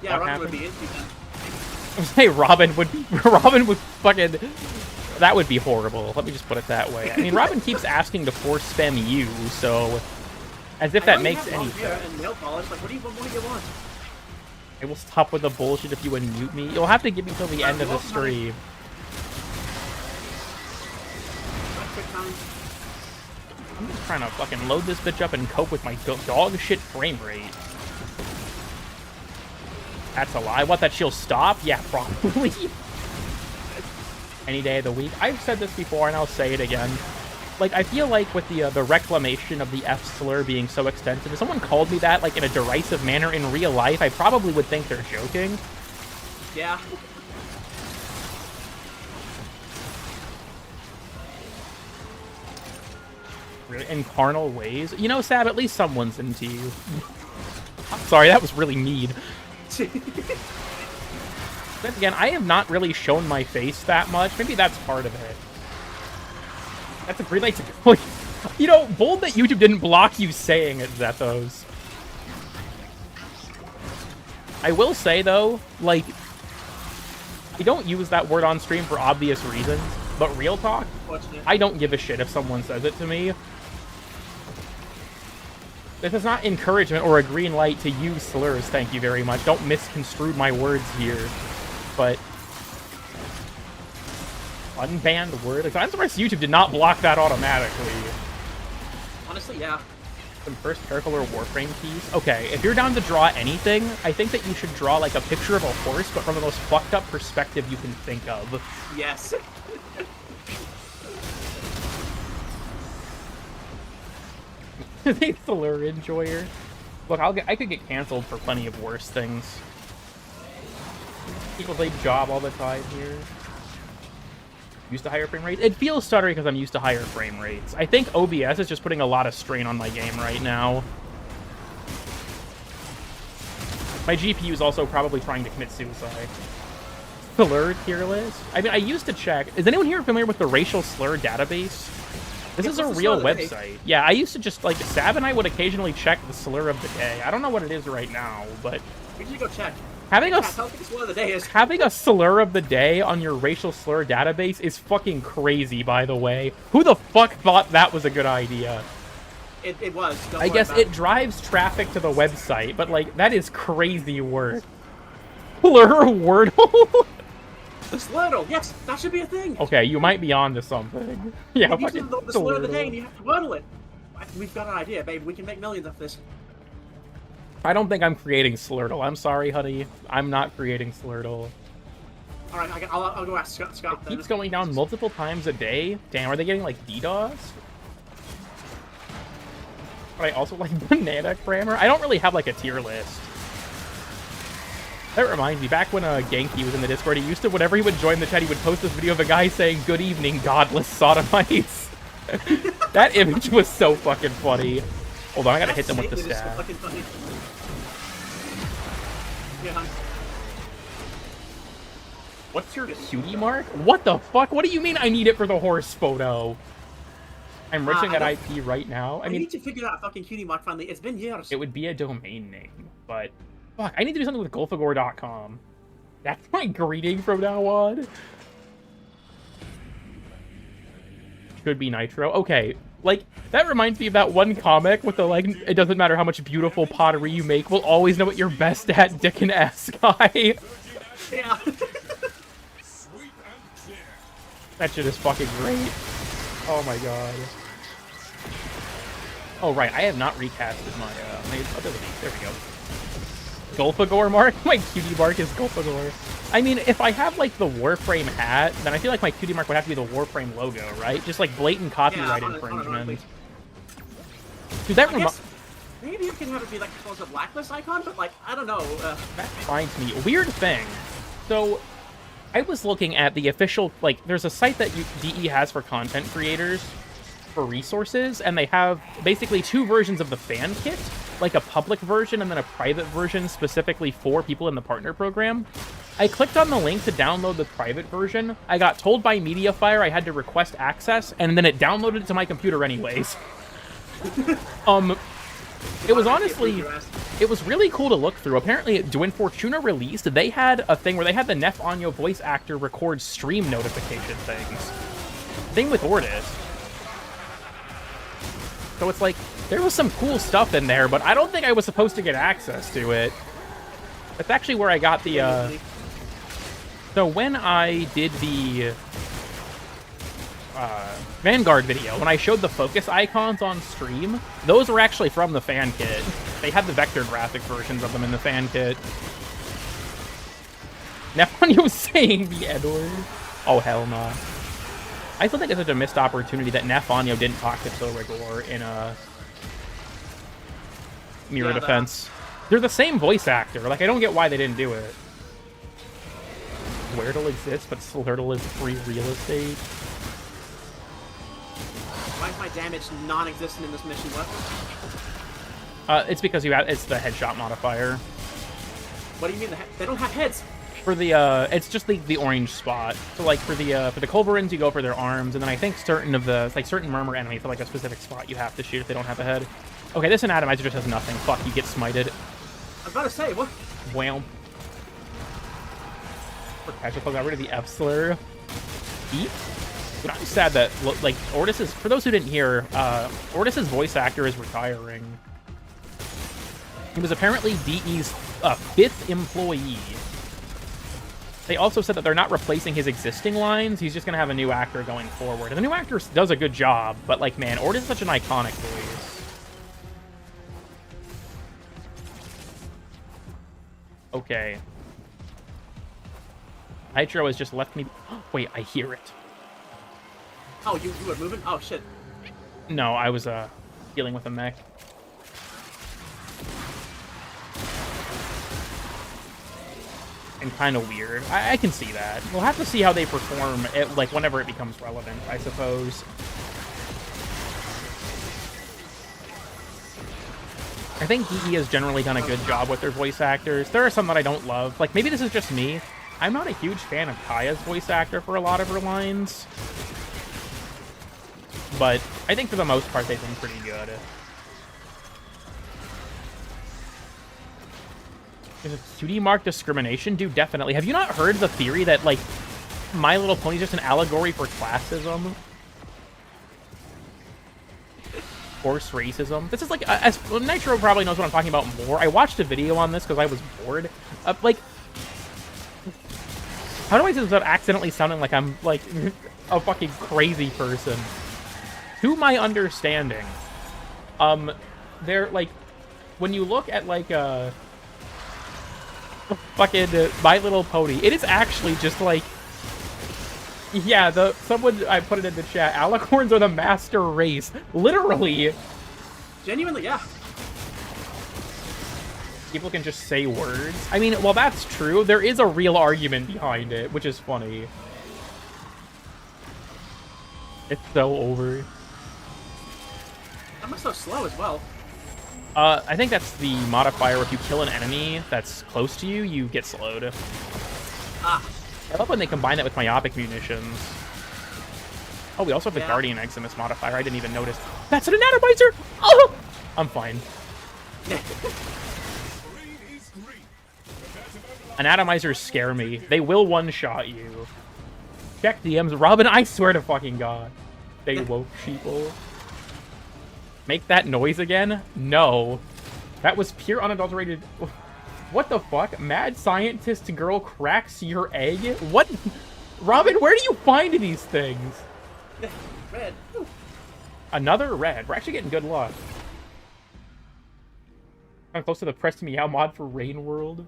Yeah, Robin would be into that. Hey, Robin would fucking... That would be horrible. Let me just put it that way. I mean, Robin keeps asking to force spam you, so... As if that makes any sense. Like, what do you want? I will stop with the bullshit if you unmute me. You'll have to give me till the end of the stream. I'm just trying to fucking load this bitch up and cope with my dog shit frame rate. That's a lie. What, that she'll stop? Yeah, probably. Any day of the week. I've said this before and I'll say it again. Like, I feel like with the reclamation of the F slur being so extensive, if someone called me that, like, in a derisive manner in real life, I probably would think they're joking. Yeah. In carnal ways. You know, Sab, at least someone's into you. Sorry, that was really mean. Then again, I have not really shown my face that much. Maybe that's part of it. That's a great way to go. You know, bold that YouTube didn't block you saying it, Zethos. I will say, though, like, I don't use that word on stream for obvious reasons, but real talk, I don't give a shit if someone says it to me. This is not encouragement or a green light to use slurs, thank you very much. Don't misconstrue my words here. But... unbanned word? I'm surprised YouTube did not block that automatically. Honestly, yeah. Some first Paracolor Warframe piece. Okay, if you're down to draw anything, I think that you should draw like a picture of a horse, but from the most fucked up perspective you can think of. Yes. The slur enjoyer. Look, I could get canceled for plenty of worse things. People play job all the time here. Used to higher frame rates. It feels stuttery because I'm used to higher frame rates. I think OBS is just putting a lot of strain on my game right now. My GPU is also probably trying to commit suicide. Slur tier list? I mean, I used to check. Is anyone here familiar with the racial slur database? This is a real website. Yeah, I used to just, like, Sab and I would occasionally check the slur of the day. I don't know what it is right now, but... We should go check. Having a slur of the day is... Having a slur of the day on your racial slur database is fucking crazy, by the way. Who the fuck thought that was a good idea? It was. I guess it drives traffic to the website, but, like, that is crazy work. Slur Wordle? Slurtle, yes, that should be a thing. Okay, you might be on to something. Yeah, you fucking the slur of the day and you have to wordle it. We've got an idea, babe. We can make millions of this. I don't think I'm creating Slurtle. I'm sorry, honey. I'm not creating Slurtle. Alright, I'll go ask Scott. It keeps going down multiple times a day. Damn, are they getting, like, DDoS? But I also like Banana Grammar. I don't really have, like, a tier list. That reminds me, back when Genki was in the Discord, he used to, whenever he would join the chat, he would post this video of a guy saying, "Good evening, godless sodomites." That image was so fucking funny. Hold on, I gotta hit them with the staff. So funny. Yeah. What's your cutie mark? What the fuck? What do you mean I need it for the horse photo? I'm riching at IP right now. I need to figure out fucking cutie mark finally. It's been years. It would be a domain name, but... Fuck, I need to do something with golfagore.com. That's my greeting from now on. Should be Nitro. Okay, like, that reminds me of that one comic with the, like, it doesn't matter how much beautiful pottery you make, we'll always know what you're best at, dick and ass guy. Yeah. That shit is fucking great. Oh my god. Oh, right, I have not recasted my, my ability. There we go. Golfagore mark? My cutie mark is Golfagore. I mean, if I have, like, the Warframe hat, then I feel like my cutie mark would have to be the Warframe logo, right? Just, like, blatant copyright infringement. Dude, that reminds... Maybe you can have it be, like, a blacklist icon, but, like, I don't know. That reminds me. Weird thing. So, I was looking at the official, like, there's a site that DE has for content creators for resources, and they have basically two versions of the fan kit. Like a public version and then a private version specifically for people in the partner program. I clicked on the link to download the private version. I got told by Mediafire I had to request access, and then it downloaded it to my computer anyways. It was honestly, it was really cool to look through. Apparently, when Fortuna released, they had a thing where they had the Nef Anyo voice actor record stream notification things. Thing with Ortis. So it's like, there was some cool stuff in there, but I don't think I was supposed to get access to it. That's actually where I got the, So when I did the Vanguard video, when I showed the focus icons on stream, those were actually from the fan kit. They had the vector graphic versions of them in the fan kit. Nepon was saying the N-word. Oh, hell no. I still think it's such a missed opportunity that Nefanyo didn't talk to Kilrigor in a Mirror Defense. They're the same voice actor. Like, I don't get why they didn't do it. Sweartle exists, but Slurtle is free real estate. Why is my damage non-existent in this mission? What? It's because you have, it's the headshot modifier. What do you mean? They don't have heads. For the, it's just the orange spot. So, like, for the Culverins, you go for their arms, and then I think certain of the, like, certain Murmur enemies for, like, a specific spot you have to shoot if they don't have a head. Okay, this Anatomizer just has nothing. Fuck, you get smited. I was about to say, what? Wham. For casual, got rid of the F-slur. Eat? Dude, I'm sad that, like, Ortis is, for those who didn't hear, Ortis's voice actor is retiring. He was apparently DE's 5th employee. They also said that they're not replacing his existing lines. He's just going to have a new actor going forward. And the new actor does a good job, but, like, man, Ortis is such an iconic voice. Okay. Nitro has just left me... Wait, I hear it. Oh, you were moving? Oh, shit. No, I was, dealing with a mech. And kind of weird. I can see that. We'll have to see how they perform, like, whenever it becomes relevant, I suppose. I think EE has generally done a good job with their voice actors. There are some that I don't love. Like, maybe this is just me. I'm not a huge fan of Kaya's voice actor for a lot of her lines. But I think for the most part, they've been pretty good. There's a cutie mark discrimination? Dude, definitely. Have you not heard the theory that, like, My Little Pony is just an allegory for classism? Forced racism? This is like, well, Nitro probably knows what I'm talking about more. I watched a video on this because I was bored. Like, how do I say this without accidentally sounding like I'm, like, a fucking crazy person? To my understanding, they're, like, when you look at, like, fucking My Little Pony, it is actually just like, yeah, someone, I put it in the chat, alicorns are the master race. Literally. Genuinely, yeah. People can just say words. I mean, well, that's true. There is a real argument behind it, which is funny. It's so over. That was so slow as well. I think that's the modifier. If you kill an enemy that's close to you, you get slowed. Ah. I love when they combine that with myopic munitions. Oh, we also have the Guardian Eximus modifier. I didn't even notice. That's an anatomizer! Oh! I'm fine. Anatomizers scare me. They will one-shot you. Check DMs. Robin, I swear to fucking God. They woke sheeple. Make that noise again? No. That was pure unadulterated... What the fuck? Mad scientist girl cracks your egg? What? Robin, where do you find these things? Red. Ooh. Another red. We're actually getting good luck. I'm close to the Press Meow mod for Rain World.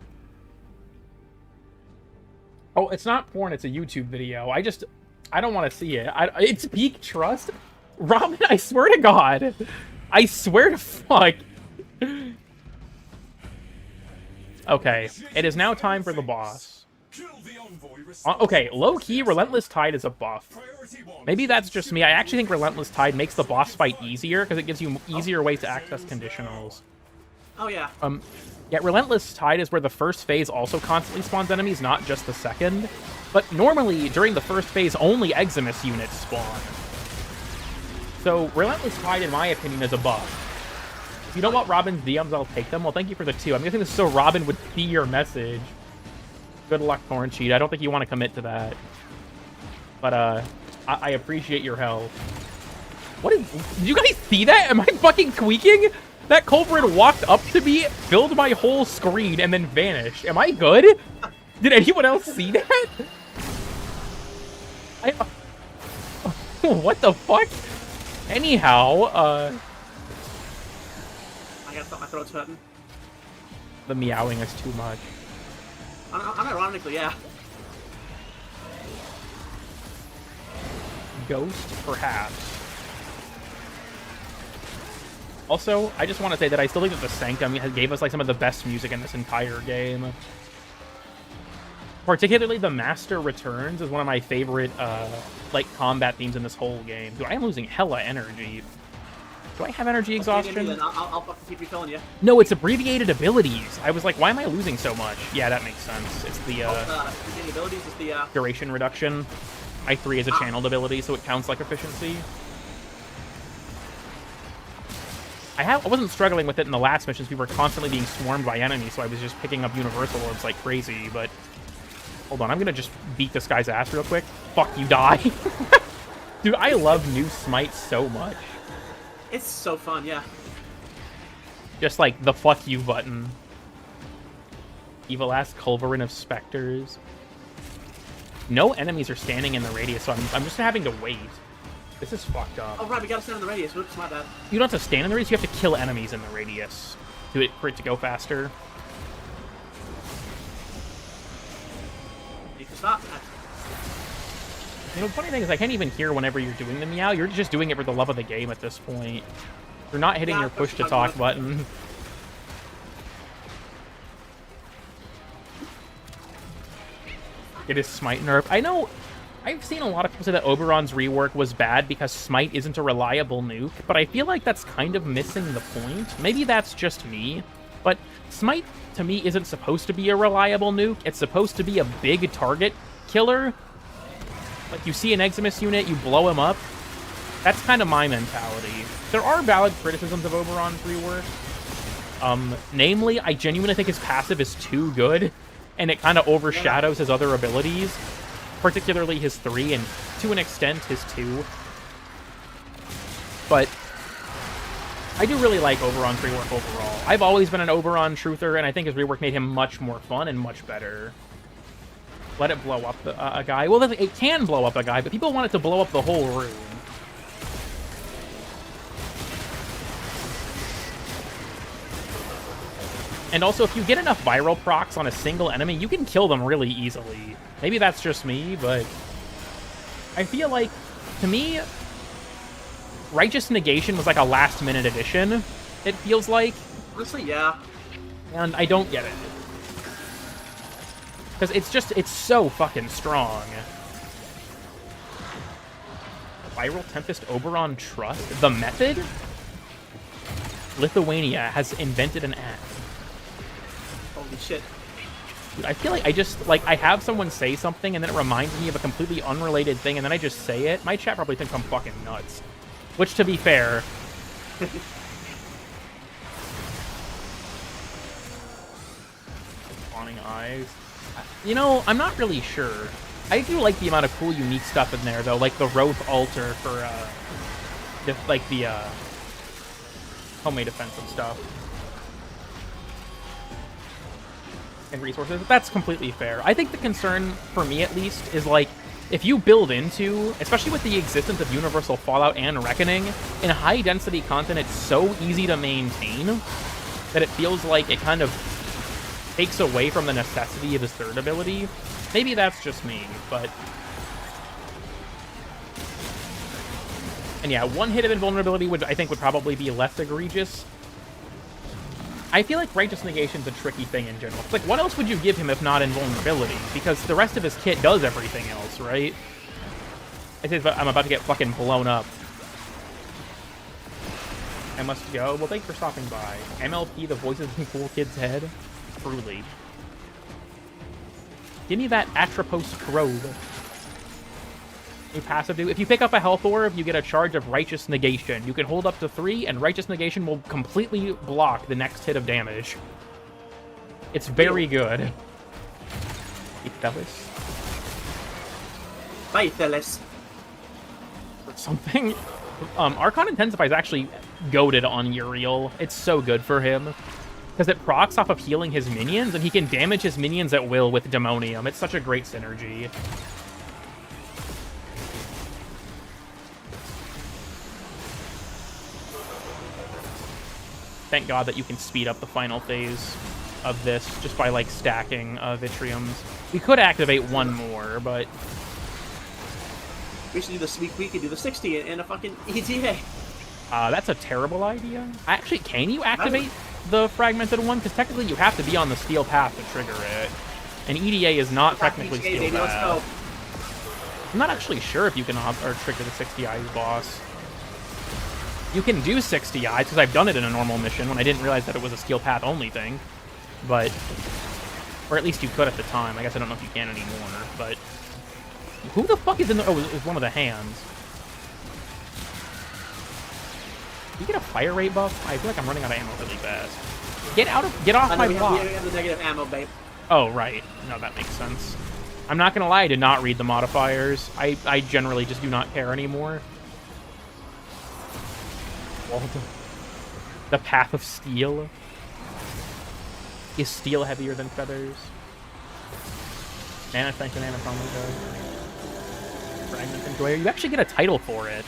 Oh, it's not porn, it's a YouTube video. I don't want to see it. It's peak trust? Robin, I swear to God. I swear to fuck. Okay, it is now time for the boss. Okay, low-key, Relentless Tide is a buff. Maybe that's just me. I actually think Relentless Tide makes the boss fight easier, because it gives you easier ways to access conditionals. Oh, yeah. Yeah, Relentless Tide is where the first phase also constantly spawns enemies, not just the second. But normally, during the first phase, only Eximus units spawn. So, Relentless Tide, in my opinion, is a buff. If you don't want Robin's DMs, I'll take them. Well, thank you for the 2. I'm guessing this is so Robin would see your message. Good luck, Torn Cheat. I don't think you want to commit to that. But, I appreciate your help. Did you guys see that? Am I fucking tweaking? That culprit walked up to me, filled my whole screen, and then vanished. Am I good? Did anyone else see that? What the fuck? Anyhow, I gotta stop, my throat's hurting. The meowing is too much. Unironically, yeah. Ghost, perhaps. Also, I just want to say that I still think that the Sanctum gave us like some of the best music in this entire game. Particularly the Master Returns is one of my favorite like combat themes in this whole game. Dude, I am losing hella energy. Do I have energy exhaustion? Then I'll fucking keep refilling you. No, it's abbreviated abilities. I was like, why am I losing so much? Yeah, that makes sense. It's the abilities is the duration reduction. I3 is a channeled ability, so it counts like efficiency. I wasn't struggling with it in the last missions. We were constantly being swarmed by enemies, so I was just picking up universal orbs like crazy, but... Hold on, I'm gonna just beat this guy's ass real quick. Fuck, you die. Dude, I love new Smite so much. It's so fun, yeah. Just like the fuck you button. Evil ass Culverin of Spectres. No enemies are standing in the radius, so I'm just having to wait. This is fucked up. Oh, right, we gotta stand in the radius. Whoops, my bad. You don't have to stand in the radius, you have to kill enemies in the radius for it to go faster. You can stop. You know, the funny thing is I can't even hear whenever you're doing the meow. You're just doing it for the love of the game at this point. You're not hitting Yeah, your push to push talk button. button. It is Smite nerf. I know, I've seen a lot of people say that Oberon's rework was bad because Smite isn't a reliable nuke, but I feel like that's kind of missing the point. Maybe that's just me, but Smite, to me, isn't supposed to be a reliable nuke. It's supposed to be a big target killer. Like, you see an Eximus unit, you blow him up. That's kind of my mentality. There are valid criticisms of Oberon's rework. Namely, I genuinely think his passive is too good, and it kind of overshadows his other abilities, particularly his 3, and to an extent, his 2. But I do really like Oberon's rework overall. I've always been an Oberon truther, and I think his rework made him much more fun and much better. Let it blow up a guy. Well, it can blow up a guy, but people want it to blow up the whole room. And also, if you get enough viral procs on a single enemy, you can kill them really easily. Maybe that's just me, but I feel like, to me, Righteous Negation was like a last-minute addition, it feels like. Honestly, yeah. And I don't get it. Because it's so fucking strong. Viral Tempest Oberon Trust? The method? Lithuania has invented an app. Holy shit. Dude, I feel like I have someone say something and then it reminds me of a completely unrelated thing and then I just say it. My chat probably thinks I'm fucking nuts. Which, to be fair... Spawning eyes. You know, I'm not really sure. I do like the amount of cool, unique stuff in there, though. Like the Roth altar for, the homemade offensive stuff. And resources. That's completely fair. I think the concern, for me at least, is like, if you build into, especially with the existence of Universal Fallout and Reckoning, in high-density content, it's so easy to maintain that it feels like it kind of takes away from the necessity of his third ability. Maybe that's just me, but... And yeah, one hit of invulnerability I think would probably be less egregious. I feel like Righteous Negation's a tricky thing in general. It's like, what else would you give him if not invulnerability? Because the rest of his kit does everything else, right? I'm about to get fucking blown up. I must go. Well, thanks for stopping by. MLP, the voices in Cool Kid's head. Truly. Give me that Atropos Probe. A passive do. If you pick up a health orb, you get a charge of Righteous Negation. You can hold up to 3, and Righteous Negation will completely block the next hit of damage. It's very good. Fellas. Bye, fellas. Or something. Archon Intensify is actually goated on Uriel. It's so good for him. Because it procs off of healing his minions, and he can damage his minions at will with Demonium. It's such a great synergy. Thank God that you can speed up the final phase of this just by, like, stacking Vitriums. We could activate one more, but... We should do this week. We could do the 60 in a fucking ETA. That's a terrible idea. Actually, can you activate the fragmented one? Because technically you have to be on the steel path to trigger it. And EDA is not technically steel baby, let's go. path. I'm not actually sure if you can trigger the 60 eyes boss. You can do 60 eyes, because I've done it in a normal mission when I didn't realize that it was a skill path only thing. But, or at least you could at the time. I guess I don't know if you can anymore, but... Who the fuck is in the... Oh, it's one of the hands. Did you get a fire rate buff? I feel like I'm running out of ammo really fast. Get off my block. We have the negative ammo, babe. Oh, right. No, that makes sense. I'm not gonna lie, I did not read the modifiers. I generally just do not care anymore. The Path of Steel. Is steel heavier than feathers? Mana Strength and Mana Promo. Fragment Enjoyer. You actually get a title for it.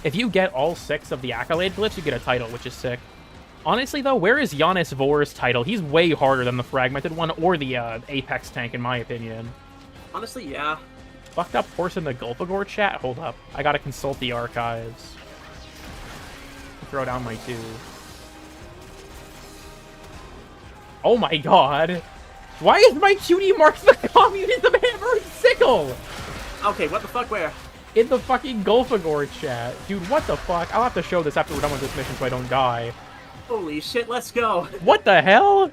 If you get all 6 of the Accolade glyphs, you get a title, which is sick. Honestly, though, where is Giannis Vor's title? He's way harder than the Fragmented one or the Apex tank, in my opinion. Honestly, yeah. Fucked up horse in the Gulpagore chat? Hold up. I gotta consult the archives. throw down my 2. Oh my god. Why is my cutie marked the communism hammer and sickle? Okay, what the fuck, where? In the fucking Golfagor chat. Dude, what the fuck? I'll have to show this after we're done with this mission so I don't die. Holy shit, let's go. What the hell?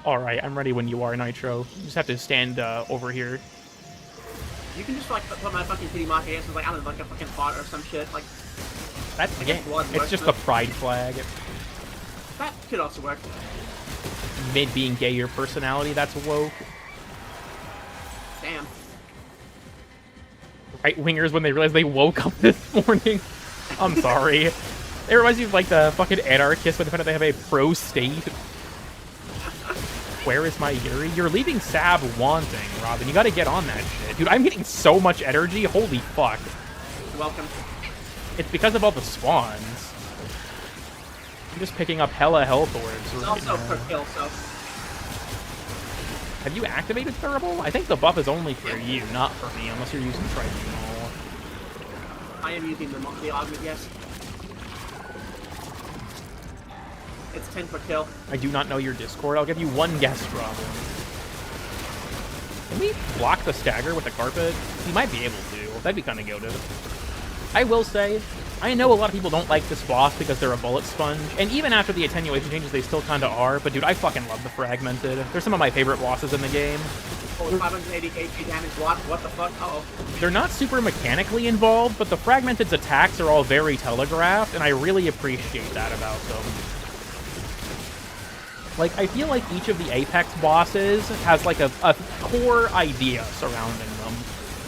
Alright, I'm ready when you are, Nitro. You just have to stand over here. You can just, like, put my fucking kitty mark against, like, I don't know, like a fucking fart or some shit. Like, That's the game. blood It's works, just man. the pride flag. That could also work. Mid being gay your personality, that's woke. Damn. Right-wingers when they realize they woke up this morning. I'm sorry. It reminds me of, like, the fucking anarchists when they have a pro-state. Where is my Yuri? You're leaving Sab wanting, Robin. You gotta get on that shit. Dude, I'm getting so much energy. Holy fuck. You're welcome. It's because of all the spawns. I'm just picking up hella health orbs. It's right also now. per kill, so. Have you activated Thurible? I think the buff is only for you, not for me, unless you're using Tribunal. I am using the augment, yes. It's 10 per kill. I do not know your Discord. I'll give you one guess, Robin. Can we block the stagger with the carpet? We might be able to. That'd be kind of goated. I will say, I know a lot of people don't like this boss because they're a bullet sponge, and even after the attenuation changes, they still kind of are, but dude, I fucking love the Fragmented. They're some of my favorite bosses in the game. Oh, 580 HP damage block. What the fuck? Uh-oh. They're not super mechanically involved, but the Fragmented's attacks are all very telegraphed, and I really appreciate that about them. Like, I feel like each of the Apex bosses has, like, a core idea surrounding them.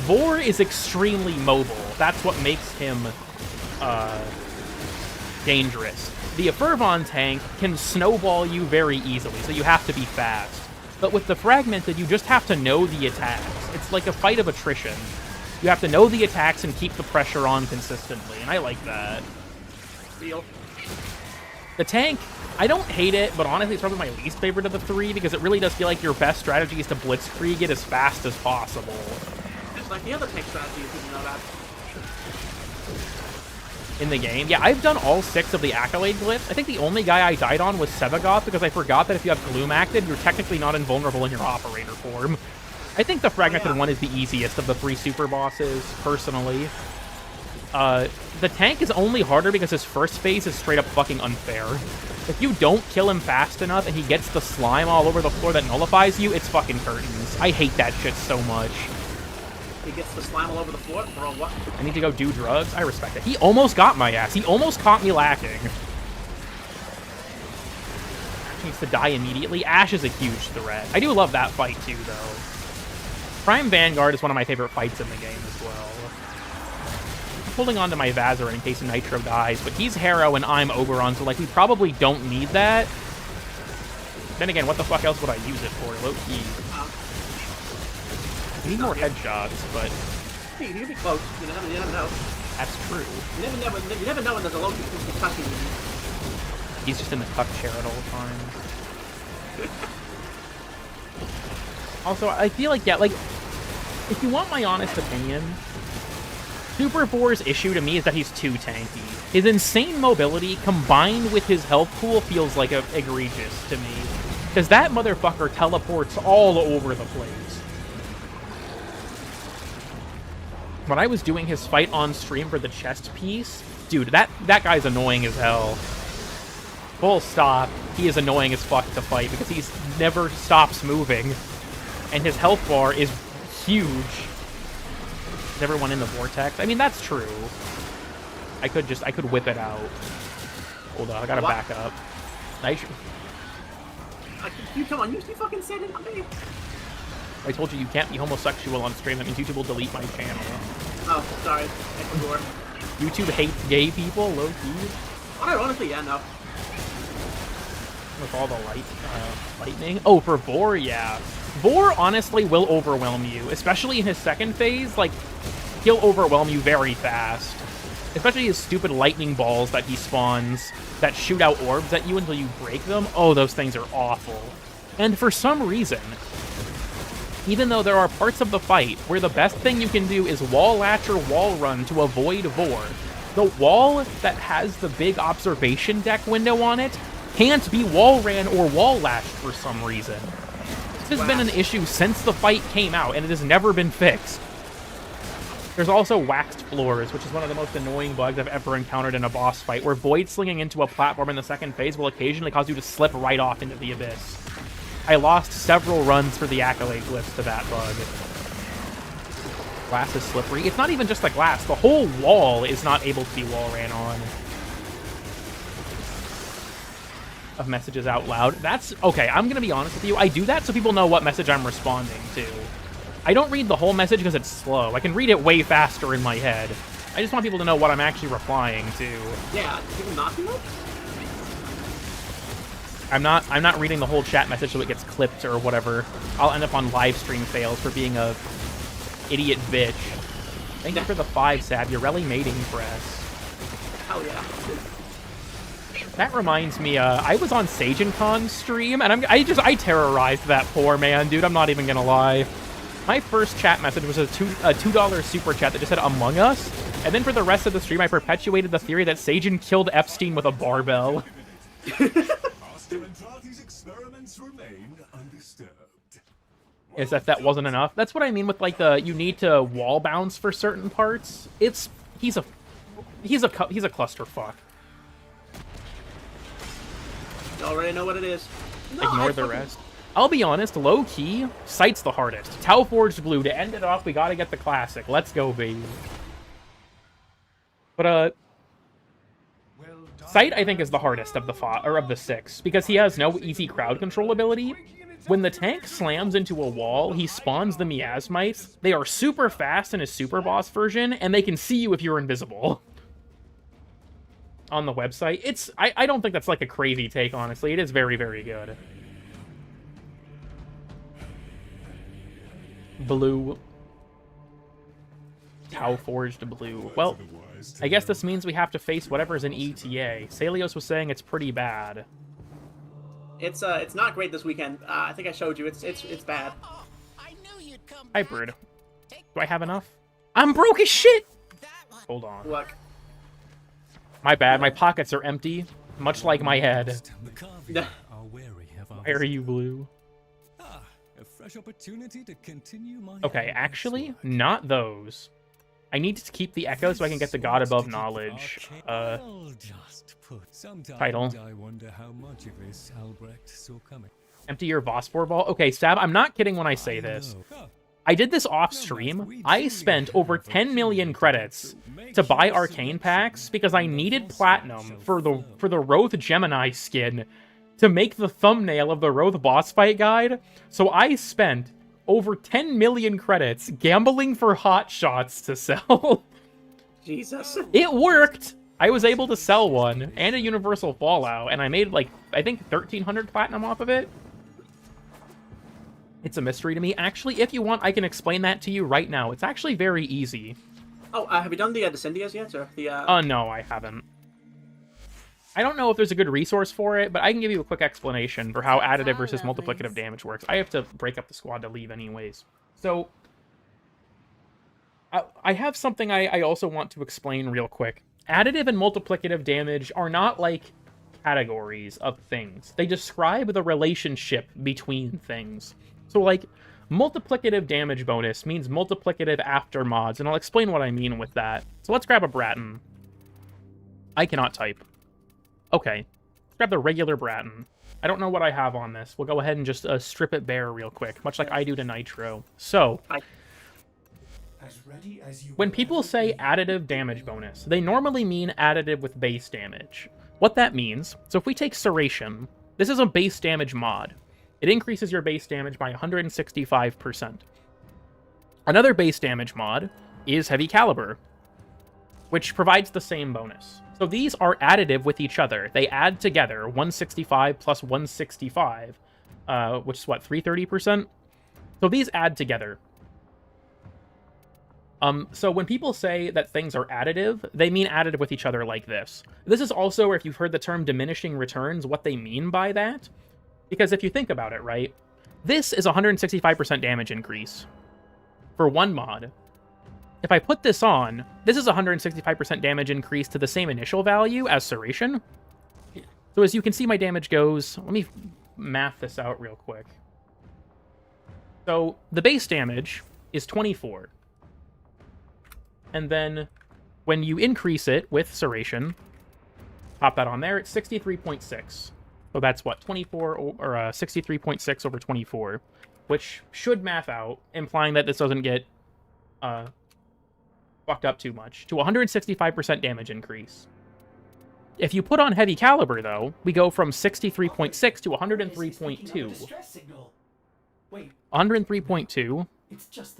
Vor is extremely mobile. That's what makes him, dangerous. The Fervon tank can snowball you very easily, so you have to be fast. But with the Fragmented, you just have to know the attacks. It's like a fight of attrition. You have to know the attacks and keep the pressure on consistently, and I like that. Real. The tank, I don't hate it, but honestly, it's probably my least favorite of the 3 because it really does feel like your best strategy is to blitzkrieg it as fast as possible. Just like the other tank strategies, if you know that. In the game. Yeah, I've done all 6 of the Accolade glyphs. I think the only guy I died on was Sevagoth because I forgot that if you have Gloom active, you're technically not invulnerable in your operator form. I think the Fragmented one is the easiest of the 3 super bosses, personally. The tank is only harder because his first phase is straight up fucking unfair. If you don't kill him fast enough and he gets the slime all over the floor that nullifies you, it's fucking curtains. I hate that shit so much. He gets the slime all over the floor? Bro, what? I need to go do drugs? I respect it. He almost got my ass. He almost caught me lacking. Ash needs to die immediately. Ash is a huge threat. I do love that fight too, though. Prime Vanguard is one of my favorite fights in the game as well. I'm holding on to my Vazar in case Nitro dies, but he's Harrow and I'm Oberon, so like we probably don't need that. Then again, what the fuck else would I use it for? Low-key. We need more headshots, but Hey, you can be close. You never know. that's true. You never know when there's a low-key touching you. He's just in the cup chair at all times. Also, I feel like, yeah, like, if you want my honest opinion, Super 4's issue to me is that he's too tanky. His insane mobility combined with his health pool feels like egregious to me. Because that motherfucker teleports all over the place. When I was doing his fight on stream for the chest piece, dude, that guy's annoying as hell. Full stop. He is annoying as fuck to fight because he never stops moving. And his health bar is huge. Is everyone in the vortex? I mean, that's true. I could whip it out. Hold on, I gotta back up. Nice. You come on, you fucking said it, not me. I told you you can't be homosexual on stream. That means YouTube will delete my channel. Oh, sorry. I forgot. YouTube hates gay people, low-key. Honestly, yeah, no. With all the lightning. Oh, for Vor, yeah. Vor honestly will overwhelm you, especially in his second phase. Like, he'll overwhelm you very fast. Especially his stupid lightning balls that he spawns that shoot out orbs at you until you break them. Oh, those things are awful. And for some reason, even though there are parts of the fight where the best thing you can do is wall latch or wall run to avoid Vor, the wall that has the big observation deck window on it can't be wall ran or wall lashed for some reason. This has been an issue since the fight came out, and it has never been fixed. There's also waxed floors, which is one of the most annoying bugs I've ever encountered in a boss fight, where void slinging into a platform in the second phase will occasionally cause you to slip right off into the abyss. I lost several runs for the accolade glyphs to that bug. Glass is slippery. It's not even just the glass. The whole wall is not able to be wall ran on. Of messages out loud. That's... Okay, I'm going to be honest with you. I do that so people know what message I'm responding to. I don't read the whole message because it's slow. I can read it way faster in my head. I just want people to know what I'm actually replying to. Yeah, people not know? I'm not reading the whole chat message so it gets clipped or whatever. I'll end up on live stream fails for being a idiot bitch. Thank you for the 5, Sab. You're really mating press. Hell yeah. That reminds me, I was on SagenCon's stream, and I terrorized that poor man, dude. I'm not even gonna lie. My first chat message was a $2 super chat that just said Among Us, and then for the rest of the stream, I perpetuated the theory that Sagen killed Epstein with a barbell. As if that wasn't enough. That's what I mean with like you need to wall bounce for certain parts. He's a clusterfuck. You already know what it is. No, Ignore the rest. I'll be honest, low-key, Sight's the hardest. Tau Forged Blue, to end it off, we gotta get the classic. Let's go, baby. But, Sight, I think, is the hardest of the 6, because he has no easy crowd control ability. When the tank slams into a wall, he spawns the miasmites. They are super fast in his super boss version, and they can see you if you're invisible. On the website. I don't think that's like a crazy take, honestly. It is very, very good. Blue. Tau Forged Blue. Well, I guess this means we have to face whatever's in ETA. Salios was saying it's pretty bad. It's not great this weekend. I think I showed you. It's bad. Hybrid. Do I have enough? I'm broke as shit! Hold on. Look. My bad. My pockets are empty, much like my head. Why are you blue? A fresh opportunity to continue my Okay, actually, not those. I need to keep the echo so I can get the God Above Knowledge title. I wonder how much of this Albrecht saw coming. Empty your Vosphor Ball. Okay, Sab, I'm not kidding when I say this. I did this off stream. I spent over 10 million credits to buy arcane packs because I needed platinum for the Roth Gemini skin to make the thumbnail of the Roth boss fight guide. So I spent over 10 million credits gambling for hot shots to sell. Jesus. It worked. I was able to sell one and a Universal Fallout, and I made like I think 1,300 platinum off of it. It's a mystery to me. Actually, if you want, I can explain that to you right now. It's actually very easy. Oh, have you done the Descendias yet, or the? No, I haven't. I don't know if there's a good resource for it, but I can give you a quick explanation for how additive versus multiplicative damage works. I have to break up the squad to leave anyways. So, I have something I also want to explain real quick. Additive and multiplicative damage are not like categories of things. They describe the relationship between things. So, like, multiplicative damage bonus means multiplicative after mods, and I'll explain what I mean with that. So let's grab a Bratton. I cannot type. Okay. Let's grab the regular Bratton. I don't know what I have on this. We'll go ahead and just strip it bare real quick, much like I do to Nitro. So, when people say additive damage bonus, they normally mean additive with base damage. What that means, so if we take Serration, this is a base damage mod. It increases your base damage by 165%. Another base damage mod is Heavy Caliber, which provides the same bonus. So these are additive with each other. They add together 165 plus 165, which is what, 330%? So these add together. So when people say that things are additive, they mean additive with each other like this. This is also, or if you've heard the term diminishing returns, what they mean by that. Because if you think about it, right, this is 165% damage increase for one mod. if I put this on, this is 165% damage increase to the same initial value as Serration. So as you can see, my damage goes... Let me math this out real quick. So the base damage is 24. And then when you increase it with Serration, pop that on there, it's 63.6. So that's what, 24 or 63.6 over 24, which should math out, implying that this doesn't get fucked up too much, to 165% damage increase. If you put on heavy caliber, though, we go from 63.6 to 103.2. 103.2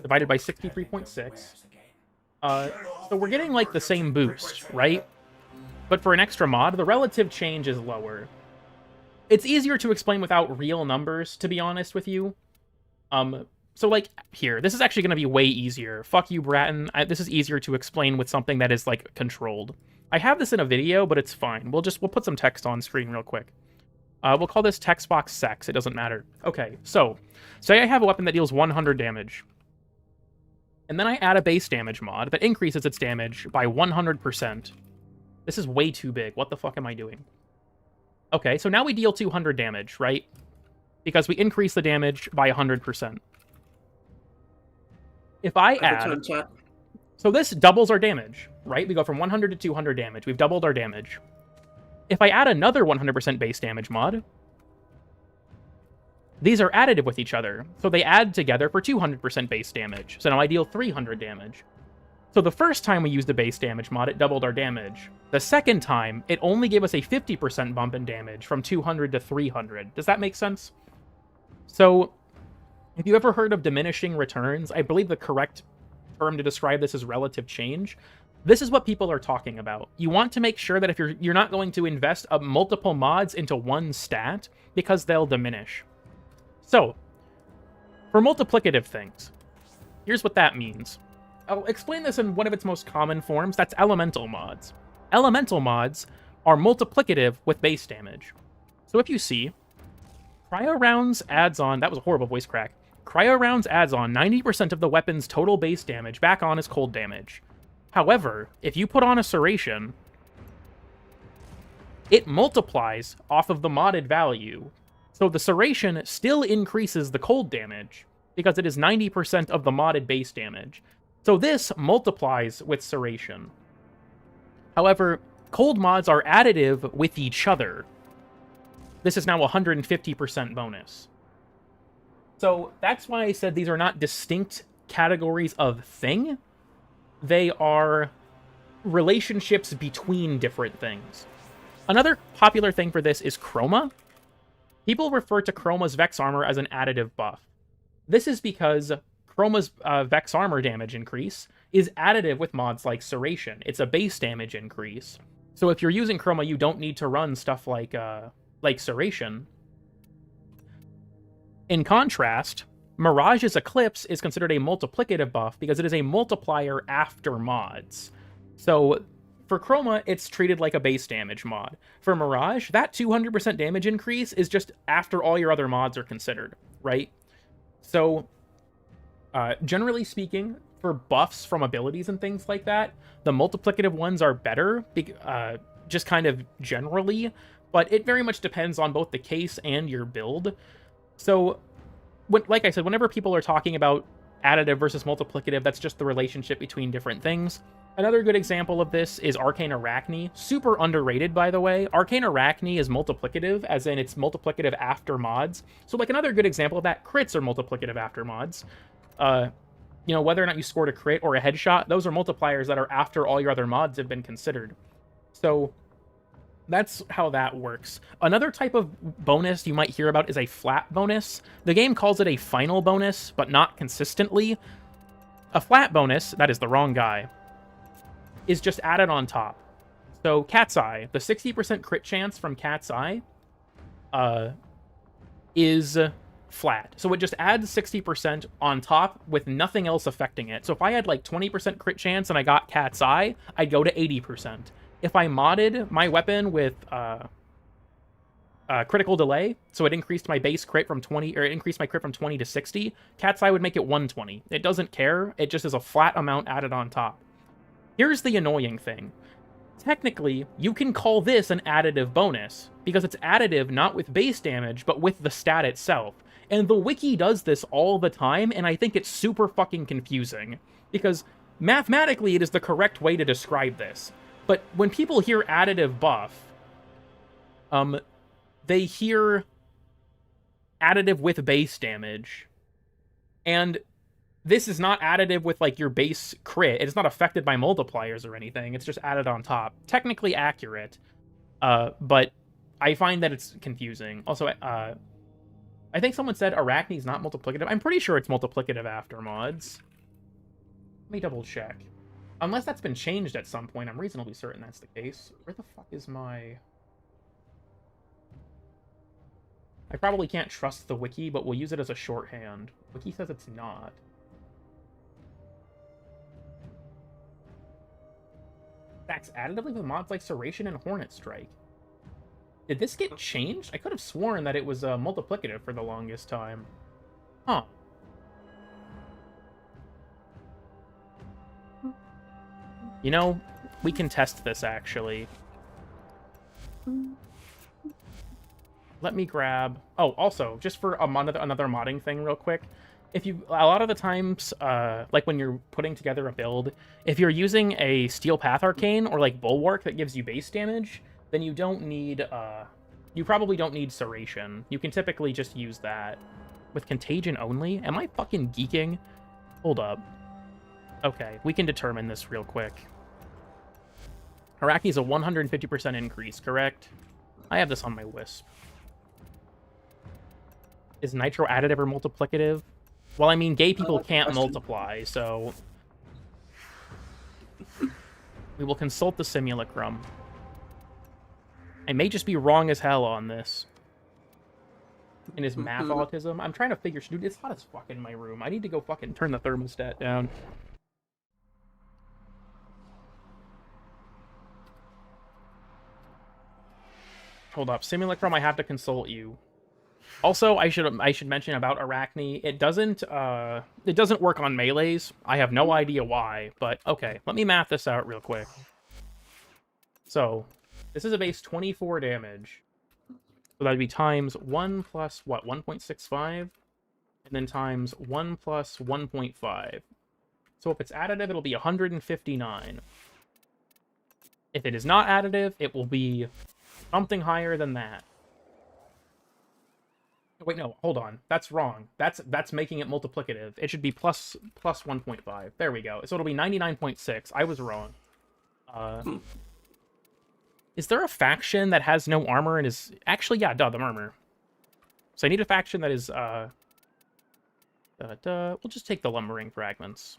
divided by 63.6. So we're getting like the same boost, right? But for an extra mod, the relative change is lower. It's easier to explain without real numbers, to be honest with you. So like here, this is actually going to be way easier. Fuck you, Bratton. This is easier to explain with something that is like controlled. I have this in a video, but it's fine. We'll put some text on screen real quick. We'll call this text box sex. It doesn't matter. Okay, so say I have a weapon that deals 100 damage. And then I add a base damage mod that increases its damage by 100%. This is way too big. What the fuck am I doing? Okay, so now we deal 200 damage, right? Because we increase the damage by 100%. If I add... So this doubles our damage, right? We go from 100 to 200 damage. We've doubled our damage. If I add another 100% base damage mod, these are additive with each other. So they add together for 200% base damage. So now I deal 300 damage. So the first time we used the base damage mod, it doubled our damage. The second time, it only gave us a 50% bump in damage from 200 to 300. Does that make sense? So, if you ever heard of diminishing returns, I believe the correct term to describe this is relative change. This is what people are talking about. You want to make sure that if you're not going to invest multiple mods into one stat, because they'll diminish. So, for multiplicative things, here's what that means. I'll explain this in one of its most common forms. That's elemental mods. Elemental mods are multiplicative with base damage. So if you see, Cryo Rounds adds on... That was a horrible voice crack. Cryo Rounds adds on 90% of the weapon's total base damage back on as cold damage. However, if you put on a Serration, it multiplies off of the modded value. So the Serration still increases the cold damage, because it is 90% of the modded base damage. So this multiplies with Serration. However, cold mods are additive with each other. This is now 150% bonus. So that's why I said these are not distinct categories of thing. They are relationships between different things. Another popular thing for this is Chroma. People refer to Chroma's Vex Armor as an additive buff. This is because Chroma's Vex Armor damage increase is additive with mods like Serration. It's a base damage increase. So if you're using Chroma, you don't need to run stuff like Serration. In contrast, Mirage's Eclipse is considered a multiplicative buff because it is a multiplier after mods. So for Chroma, it's treated like a base damage mod. For Mirage, that 200% damage increase is just after all your other mods are considered, right? So generally speaking, for buffs from abilities and things like that, the multiplicative ones are better, just kind of generally, but it very much depends on both the case and your build. So, like I said, whenever people are talking about additive versus multiplicative, that's just the relationship between different things. Another good example of this is Arcane Arachne. Super underrated, by the way. Arcane Arachne is multiplicative, as in it's multiplicative after mods. So, like, another good example of that, crits are multiplicative after mods. You know, whether or not you scored a crit or a headshot, those are multipliers that are after all your other mods have been considered. So that's how that works. Another type of bonus you might hear about is a flat bonus. The game calls it a final bonus, but not consistently. A flat bonus, that is the wrong guy, is just added on top. So Cat's Eye, the 60% crit chance from Cat's Eye is flat. So it just adds 60% on top with nothing else affecting it. So if I had like 20% crit chance and I got Cat's Eye, I'd go to 80%. If I modded my weapon with critical delay, so it increased my base crit from 20, or it increased my crit from 20 to 60. Cat's Eye would make it 120. It doesn't care, it just is a flat amount added on top. Here's the annoying thing. Technically, you can call this an additive bonus, because it's additive not with base damage, but with the stat itself. And the wiki does this all the time, and I think it's super fucking confusing. Because mathematically, it is the correct way to describe this. But when people hear additive buff, they hear additive with base damage. And this is not additive with, like, your base crit. It's not affected by multipliers or anything. It's just added on top. Technically accurate, but I find that it's confusing. Also, I think someone said Arachne's not multiplicative. I'm pretty sure it's multiplicative after mods. Let me double check. Unless that's been changed at some point, I'm reasonably certain that's the case. Where the fuck is my... I probably can't trust the wiki, but we'll use it as a shorthand. Wiki says it's not. Stacks additively with mods like Serration and Hornet Strike. Did this get changed? I could have sworn that it was multiplicative for the longest time. Huh. You know, we can test this, actually. Let me grab... Oh, also, just for another modding thing real quick. If you... A lot of the times, like when you're putting together a build, if you're using a Steel Path Arcane or like Bulwark that gives you base damage, then you don't need... You probably don't need Serration. You can typically just use that. With Contagion only? Am I fucking geeking? Hold up. Okay, we can determine this real quick. Arachne's a 150% increase, correct? I have this on my Wisp. Is Nitro additive or multiplicative? Well, I mean, gay people can't multiply, so... We will consult the simulacrum. I may just be wrong as hell on this. In his math autism. I'm trying to figure... Dude, it's hot as fuck in my room. I need to go fucking turn the thermostat down. Hold up. Simulacrum, I have to consult you. Also, I should mention about Arachne, it doesn't work on melees. I have no idea why, but okay, let me math this out real quick. So, this is a base 24 damage. So that'd be times 1 plus, what, 1.65? And then times 1 plus 1.5. So if it's additive, it'll be 159. If it is not additive, it will be something higher than that. Wait, no, hold on. That's wrong. That's making it multiplicative. It should be plus 1.5. There we go. So it'll be 99.6. I was wrong. Is there a faction that has no armor and is... Actually, yeah, the armor. So I need a faction that is... We'll just take the lumbering fragments.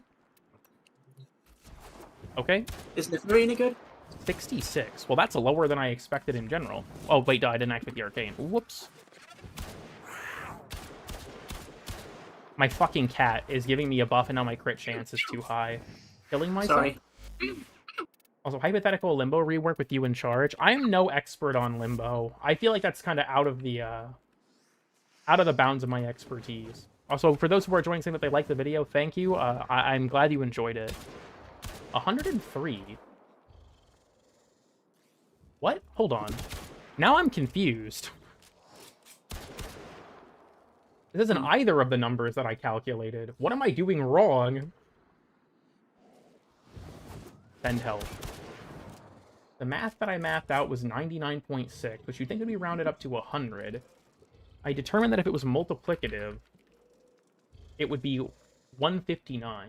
Okay. Is the 3 any good? 66. Well, that's lower than I expected in general. Oh, wait, I didn't activate the arcane. Whoops. My fucking cat is giving me a buff, and now my crit chance is too high. Killing myself? Sorry. Also, hypothetical Limbo rework with you in charge. I am no expert on Limbo. I feel like that's kind of out of the bounds of my expertise. Also, for those who are joining saying that they liked the video, thank you. I'm glad you enjoyed it. 103. What? Hold on. Now I'm confused. This isn't either of the numbers that I calculated. What am I doing wrong? Send health. The math that I mathed out was 99.6, which you'd think would be rounded up to 100. I determined that if it was multiplicative, it would be 159.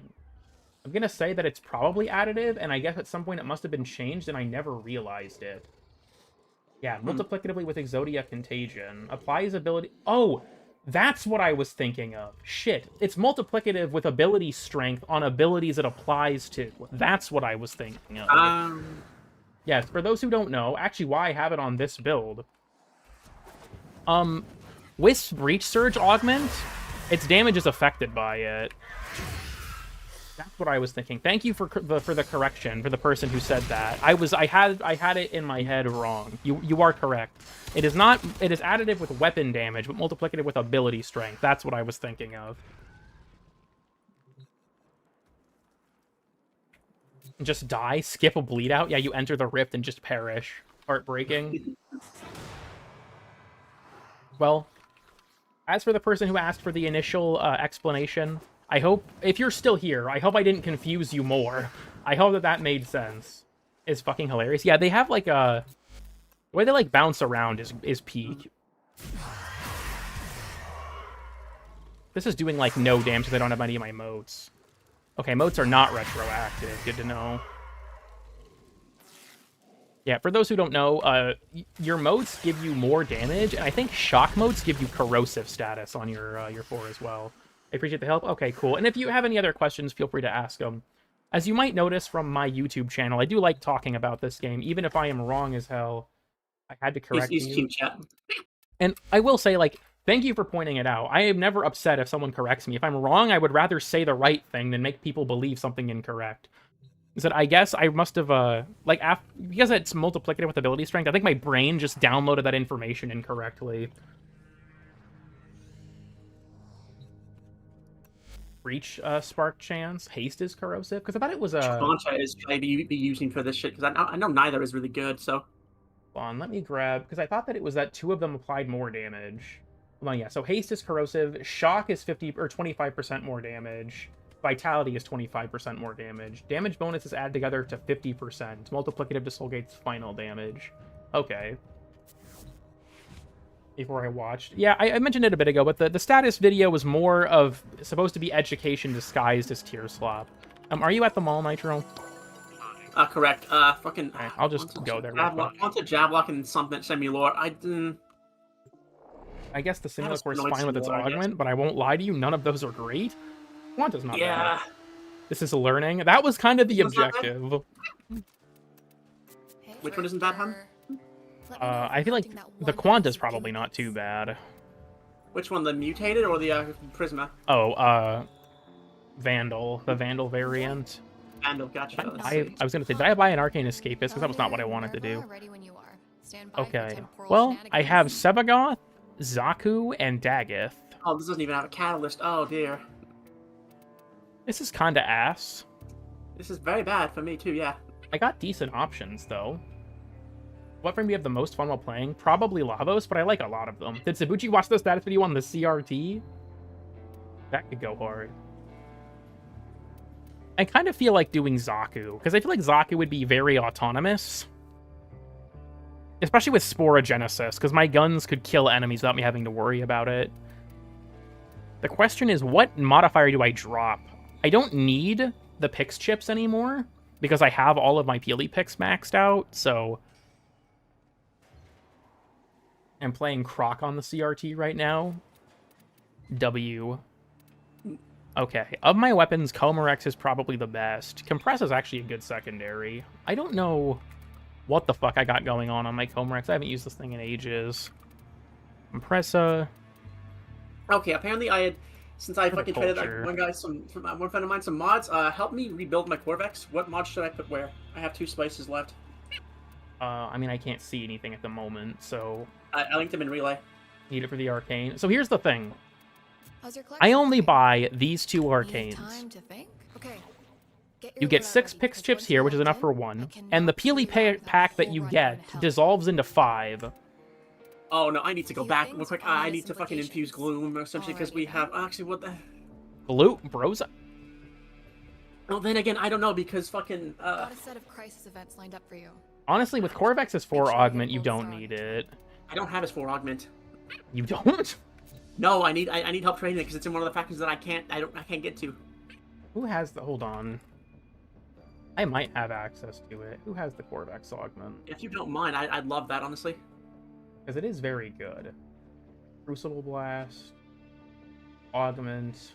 I'm going to say that it's probably additive, and I guess at some point it must have been changed, and I never realized it. Yeah, multiplicatively with Exodia Contagion. Applies ability... Oh! That's what I was thinking of. Shit. It's multiplicative with ability strength on abilities it applies to. That's what I was thinking of. Yes, for those who don't know, actually why I have it on this build. Wisp Breach Surge Augment, its damage is affected by it. That's what I was thinking. Thank you for the correction for the person who said that. I had it in my head wrong. You are correct. It is not. It is additive with weapon damage, but multiplicative with ability strength. That's what I was thinking of. Just die, skip a bleed out. Yeah, you enter the rift and just perish. Heartbreaking. Well, as for the person who asked for the initial explanation, I hope, if you're still here, I hope I didn't confuse you more. I hope that that made sense. It's fucking hilarious. Yeah, they have like a... The way they like bounce around is peak. This is doing like no damage because I don't have any of my motes. Okay, motes are not retroactive. Good to know. Yeah, for those who don't know, your motes give you more damage, and I think shock motes give you corrosive status on your 4 as well. I appreciate the help. Okay, cool. And if you have any other questions, feel free to ask them. As you might notice from my YouTube channel, I do like talking about this game, even if I am wrong as hell. I had to correct you. And I will say, like, thank you for pointing it out. I am never upset if someone corrects me. If I'm wrong, I would rather say the right thing than make people believe something incorrect. Is that I guess I must have, because it's multiplicative with ability strength, I think my brain just downloaded that information incorrectly. Breach spark chance. Haste is corrosive? Because I thought it was a... Quanta is maybe be using for this shit, because I know neither is really good, so... Hold on, let me grab... Because I thought that it was that 2 of them applied more damage. Hold on, yeah. So haste is corrosive. Shock is 50 or 25% more damage. Vitality is 25% more damage. Damage bonuses add together to 50%. Multiplicative to Soulgate's final damage. Okay. Before I watched. Yeah, I mentioned it a bit ago, but the status video was more of supposed to be education disguised as tier slop. Are you at the mall, Nitro? Correct. Fucking... Right, I'll just go there. Onto Jablock and something Semilore. I guess the Simulacor is fine with its augment, but I won't lie to you, none of those are great. Quanta's not bad. This is learning. That was kind of the objective. Which one isn't bad, hun? I feel like the Quanta's probably not too bad. Which one, the mutated or the Prisma? Oh, Vandal. The Vandal variant. Vandal, gotcha. I was going to say, did I buy an Arcane Escapist? Because that was not what I wanted to do. Okay. Well, I have Sebagoth, Zaku, and Daggith. Oh, this doesn't even have a catalyst. Oh, dear. This is kind of ass. This is very bad for me, too, yeah. I got decent options, though. What frame do you have the most fun while playing? Probably Lavos, but I like a lot of them. Did Sabuchi watch the status video on the CRT? That could go hard. I kind of feel like doing Zaku, because I feel like Zaku would be very autonomous. Especially with Sporogenesis, because my guns could kill enemies without me having to worry about it. The question is, what modifier do I drop? I don't need the Pix chips anymore, because I have all of my Peely picks maxed out, so... I'm playing Croc on the CRT right now. W. Okay, of my weapons, Comorex is probably the best. Compress is actually a good secondary. I don't know what the fuck I got going on my Comorex. I haven't used this thing in ages. Compressa. Okay, apparently I had, since I fucking traded like one friend of mine some mods, help me rebuild my Corvex. What mods should I put where? I have 2 spices left. I mean, I can't see anything at the moment, so... I linked them in Relay. Need it for the Arcane. So here's the thing. I only buy these 2 Arcanes. Okay. You get 6 Pix chips here, which is enough for 1, and the Peely pack that you get dissolves into 5. Oh no, I need to go back real quick. I need to fucking infuse Gloom, essentially, because we have... Actually, what the... Blue? Bros? Oh, then again, I don't know, because fucking... Got a set of crisis events lined up for you. Honestly, with Corvex's 4 augment, you don't need it. I don't have his 4 augment. You don't? No, I need help trading it because it's in one of the factions that I can't get to. Who has the... Hold on. I might have access to it. Who has the Corvex augment? If you don't mind, I'd love that, honestly. Because it is very good. Crucible Blast. Augment.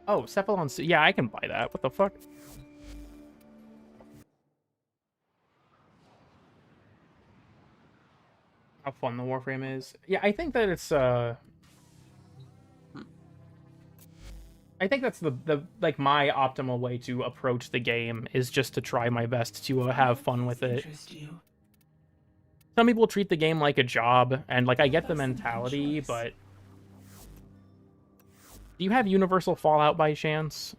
Oh, Cephalon... Yeah, I can buy that. What the fuck? how fun the Warframe is. Yeah, I think that it's I think that's the like my optimal way to approach the game is just to try my best to have fun with it. Interest you? Some people treat the game like a job, and like I get the mentality, but do you have Universal Fallout by chance?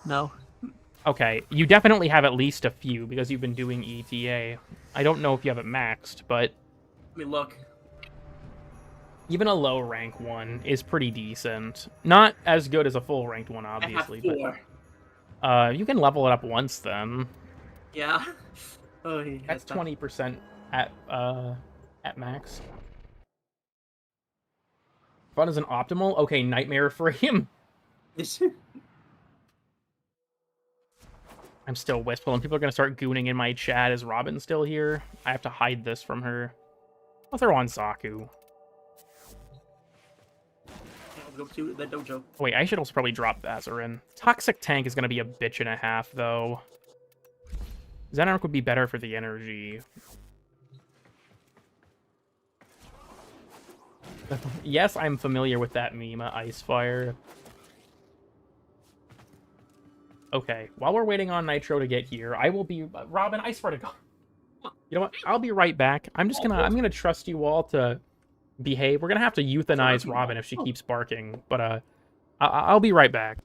No. Okay, you definitely have at least a few because you've been doing ETA. I don't know if you have it maxed, but Let me look. even a low rank one is pretty decent. Not as good as a full ranked one, I have obviously, 4. but you can level it up once then. Yeah. Oh, That's 20% at max. Fun is an optimal? Okay, nightmare frame. I'm still wistful, and people are gonna start gooning in my chat. Is Robin still here? I have to hide this from her. I'll throw on Saku. I'll go to the dojo. Wait, I should also probably drop Azarin. Toxic Tank is gonna be a bitch and a half, though. Xenarch would be better for the energy. Yes, I'm familiar with that meme, Icefire. Okay, while we're waiting on Nitro to get here, I will be... Robin, I swear to God. You know what? I'll be right back. I'm gonna trust you all to behave. We're gonna have to euthanize Robin if she keeps barking, but I'll be right back.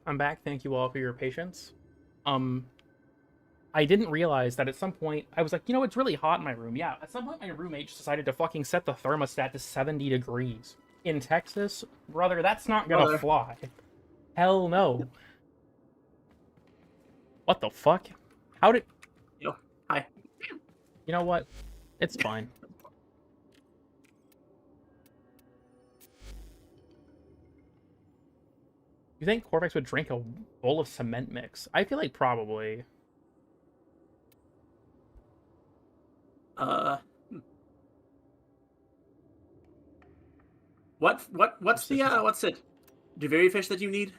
I'm back. Thank you all for your patience. I didn't realize that at some point, I was like, you know, it's really hot in my room. Yeah, at some point my roommate just decided to fucking set the thermostat to 70 degrees. In Texas? Brother, that's not gonna fly. Hell no. What the fuck? How did... Yo, hi. You know what? It's fine. You think Corvex would drink a bowl of cement mix? I feel like probably. What's it? The very fish that you need?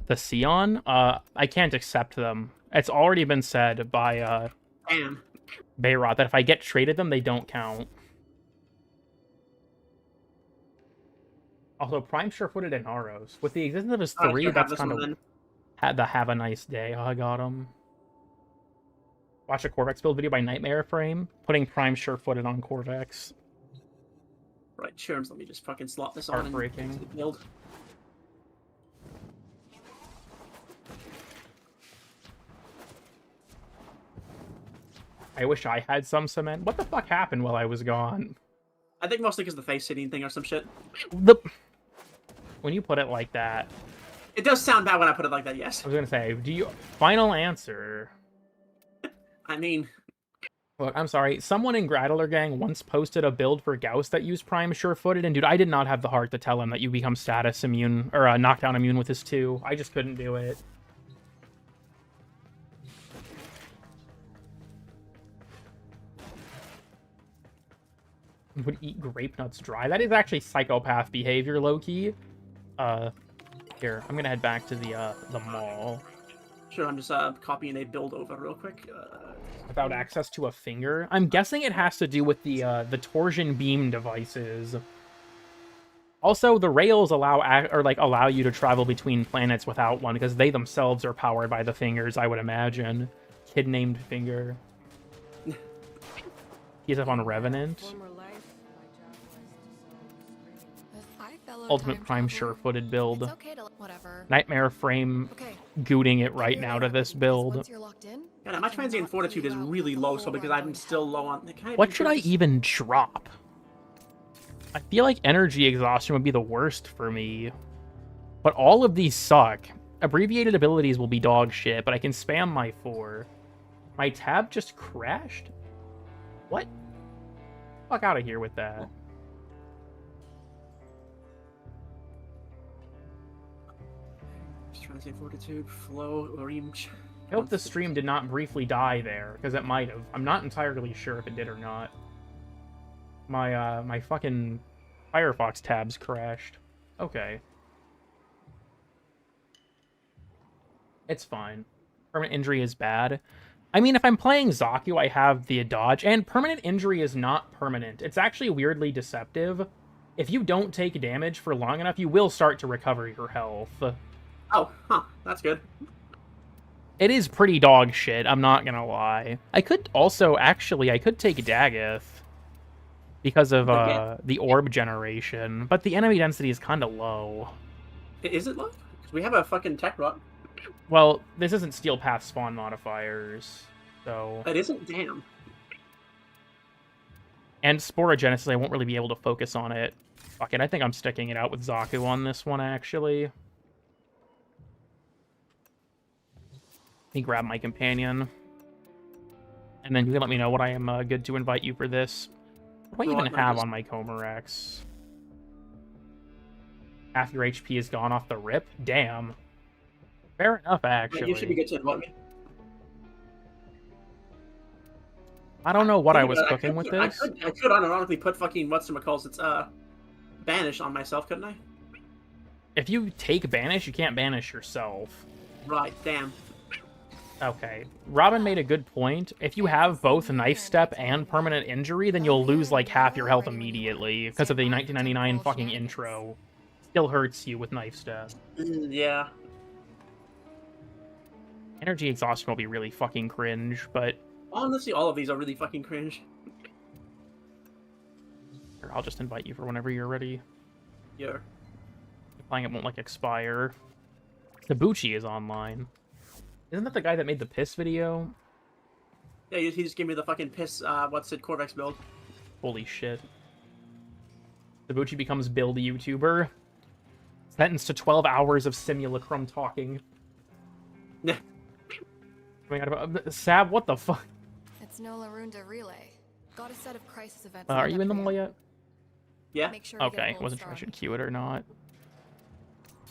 The Sion? I can't accept them. It's already been said by, Damn. Bayrot that if I get traded them, they don't count. Also, Prime sure-footed and Aros. With the existence of his 3, that's kind of... Have a nice day. Oh, I got him. Watch a Corvex build video by Nightmare Frame. Putting Prime sure-footed on Corvex. Right, Sherms, let me just fucking slot this on Heartbreaking. and build. I wish I had some cement. What the fuck happened while I was gone? I think mostly because the face hitting thing or some shit. When you put it like that... It does sound bad when I put it like that, yes. I was gonna say, do you... Final answer. I mean... Look, I'm sorry. Someone in Gradler Gang once posted a build for Gauss that used Prime sure-footed, and dude, I did not have the heart to tell him that you become status immune, or knockdown immune with this too. I just couldn't do it. Would eat grape nuts dry. That is actually psychopath behavior, low-key. Here, I'm gonna head back to the mall. Sure, I'm just copying a build over real quick. Without access to a finger? I'm guessing it has to do with the torsion beam devices. Also, the rails allow you to travel between planets without one, because they themselves are powered by the fingers, I would imagine. Kid named Finger. He's up on Revenant. Ultimate Prime sure-footed build. It's okay to whatever. Nightmare Frame gooting it right now to this build. Yeah, my transient fortitude is really low, so because I'm still low on... What should I even drop? I feel like energy exhaustion would be the worst for me. But all of these suck. Abbreviated abilities will be dog shit, but I can spam my 4. My tab just crashed? What? Fuck out of here with that. Transient fortitude, flow, reach. I hope the stream did not briefly die there, because it might have. I'm not entirely sure if it did or not. My fucking Firefox tabs crashed. Okay. It's fine. Permanent injury is bad. I mean, if I'm playing Zaku, I have the dodge, and permanent injury is not permanent. It's actually weirdly deceptive. If you don't take damage for long enough, you will start to recover your health. Oh, huh. That's good. It is pretty dog shit, I'm not gonna lie. I could also, actually, I could take Daggeth. Because of the orb generation. But the enemy density is kind of low. Is it low? Because we have a fucking tech rod. Well, this isn't Steel Path spawn modifiers, so... It isn't? Damn. And Sporogenesis, I won't really be able to focus on it. Fuck it, I think I'm sticking it out with Zaku on this one, actually. Let me grab my companion. And then you can let me know what I am good to invite you for this. What do I even have on my Comorex? Half your HP is gone off the rip? Damn. Fair enough, actually. You should be good to invite me. I don't know what I was cooking with this. I could unironically put fucking whatchamacalls, it's banish on myself, couldn't I? If you take banish, you can't banish yourself. Right, damn. Okay. Robin made a good point. If you have both Knife Step and Permanent Injury, then you'll lose like half your health immediately because of the 1999 fucking intro. Still hurts you with Knife Step. Yeah. Energy Exhaustion will be really fucking cringe, but... Honestly, all of these are really fucking cringe. Here, I'll just invite you for whenever you're ready. Yeah. Playing it won't like expire. Tabuchi is online. Isn't that the guy that made the piss video? Yeah, he just gave me the fucking piss, Corvex build. Holy shit. Tabuchi becomes build YouTuber. Sentenced to 12 hours of simulacrum talking. Yeah. Sab, what the fuck? It's no Larunda relay. Got a set of crisis events. Are you in the mall yet? Yeah. Make sure to get a Okay, gold wasn't sure star. I should queue it or not.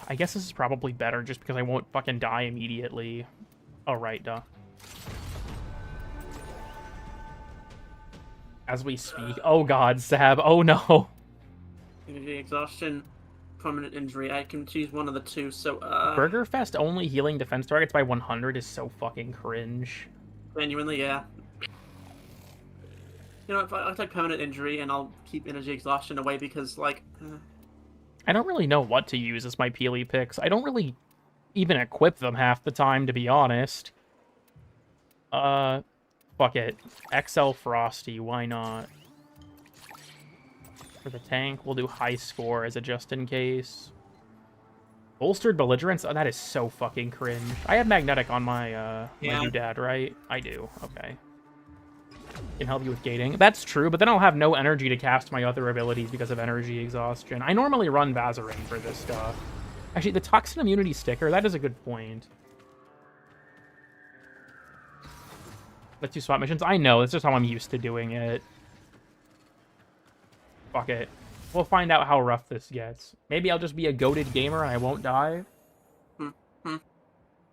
I guess this is probably better just because I won't fucking die immediately. Oh, right, duh. As we speak. Oh god, Sab. Oh no. Energy exhaustion, permanent injury. I can choose one of the two, so, Burgerfest only healing defense targets by 100 is so fucking cringe. Genuinely, yeah. You know, if I'll take permanent injury and I'll keep energy exhaustion away because, like... I don't really know what to use as my Peely picks. I don't really even equip them half the time, to be honest. Fuck it. XL Frosty, why not? For the tank, we'll do high score as a just in case. Bolstered Belligerence? Oh, that is so fucking cringe. I have Magnetic on my, my doodad, right? I do. Okay. Can help you with gating. That's true, but then I'll have no energy to cast my other abilities because of energy exhaustion. I normally run Vazarin for this stuff. Actually, the Toxin Immunity sticker, that is a good point. Let's do swap missions. I know, it's just how I'm used to doing it. Fuck it. We'll find out how rough this gets. Maybe I'll just be a goated gamer and I won't die.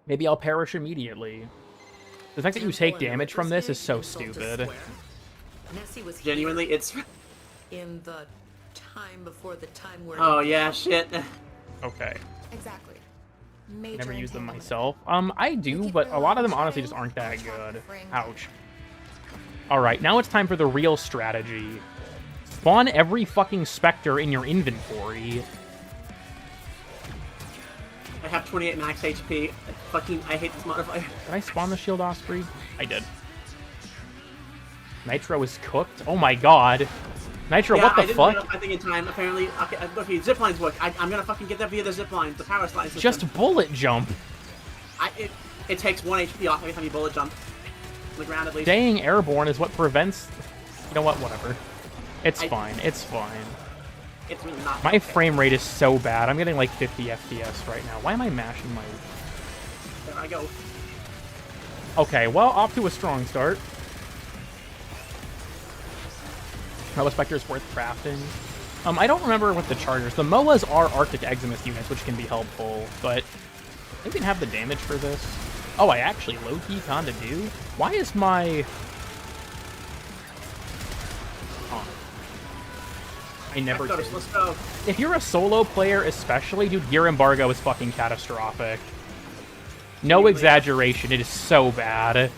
Maybe I'll perish immediately. The fact that you take damage from this is so stupid. Genuinely, it's... In the time before the time where... Oh, yeah, shit. Okay. Exactly. Never use them myself. I do, but a lot of them honestly just aren't that good. Ouch. Alright, now it's time for the real strategy. Spawn every fucking Spectre in your inventory. I have 28 max HP. I hate this modifier. Did I spawn the Shield Osprey? I did. Nitro is cooked? Oh my god. Nitro, Yeah, what the I didn't fuck? get up, I think in time. Apparently, okay, ziplines work. I'm gonna fucking get that via the ziplines, the power slide system. Just bullet jump. It takes 1 HP off every time you bullet jump. On the ground, at least. Staying airborne is what prevents... You know what? Whatever. It's fine. It's fine. It's really not. My frame rate is so bad. I'm getting like 50 FPS right now. Why am I mashing my... There I go. Okay, well, off to a strong start. Moa Spectre is worth crafting. I don't remember what the chargers... The Moas are Arctic Eximus units, which can be helpful, but... I can have the damage for this. Oh, I actually low-key kinda do? Why is my... I never did. Let's go. If you're a solo player especially, dude, Gear Embargo is fucking catastrophic. No exaggeration, it is so bad.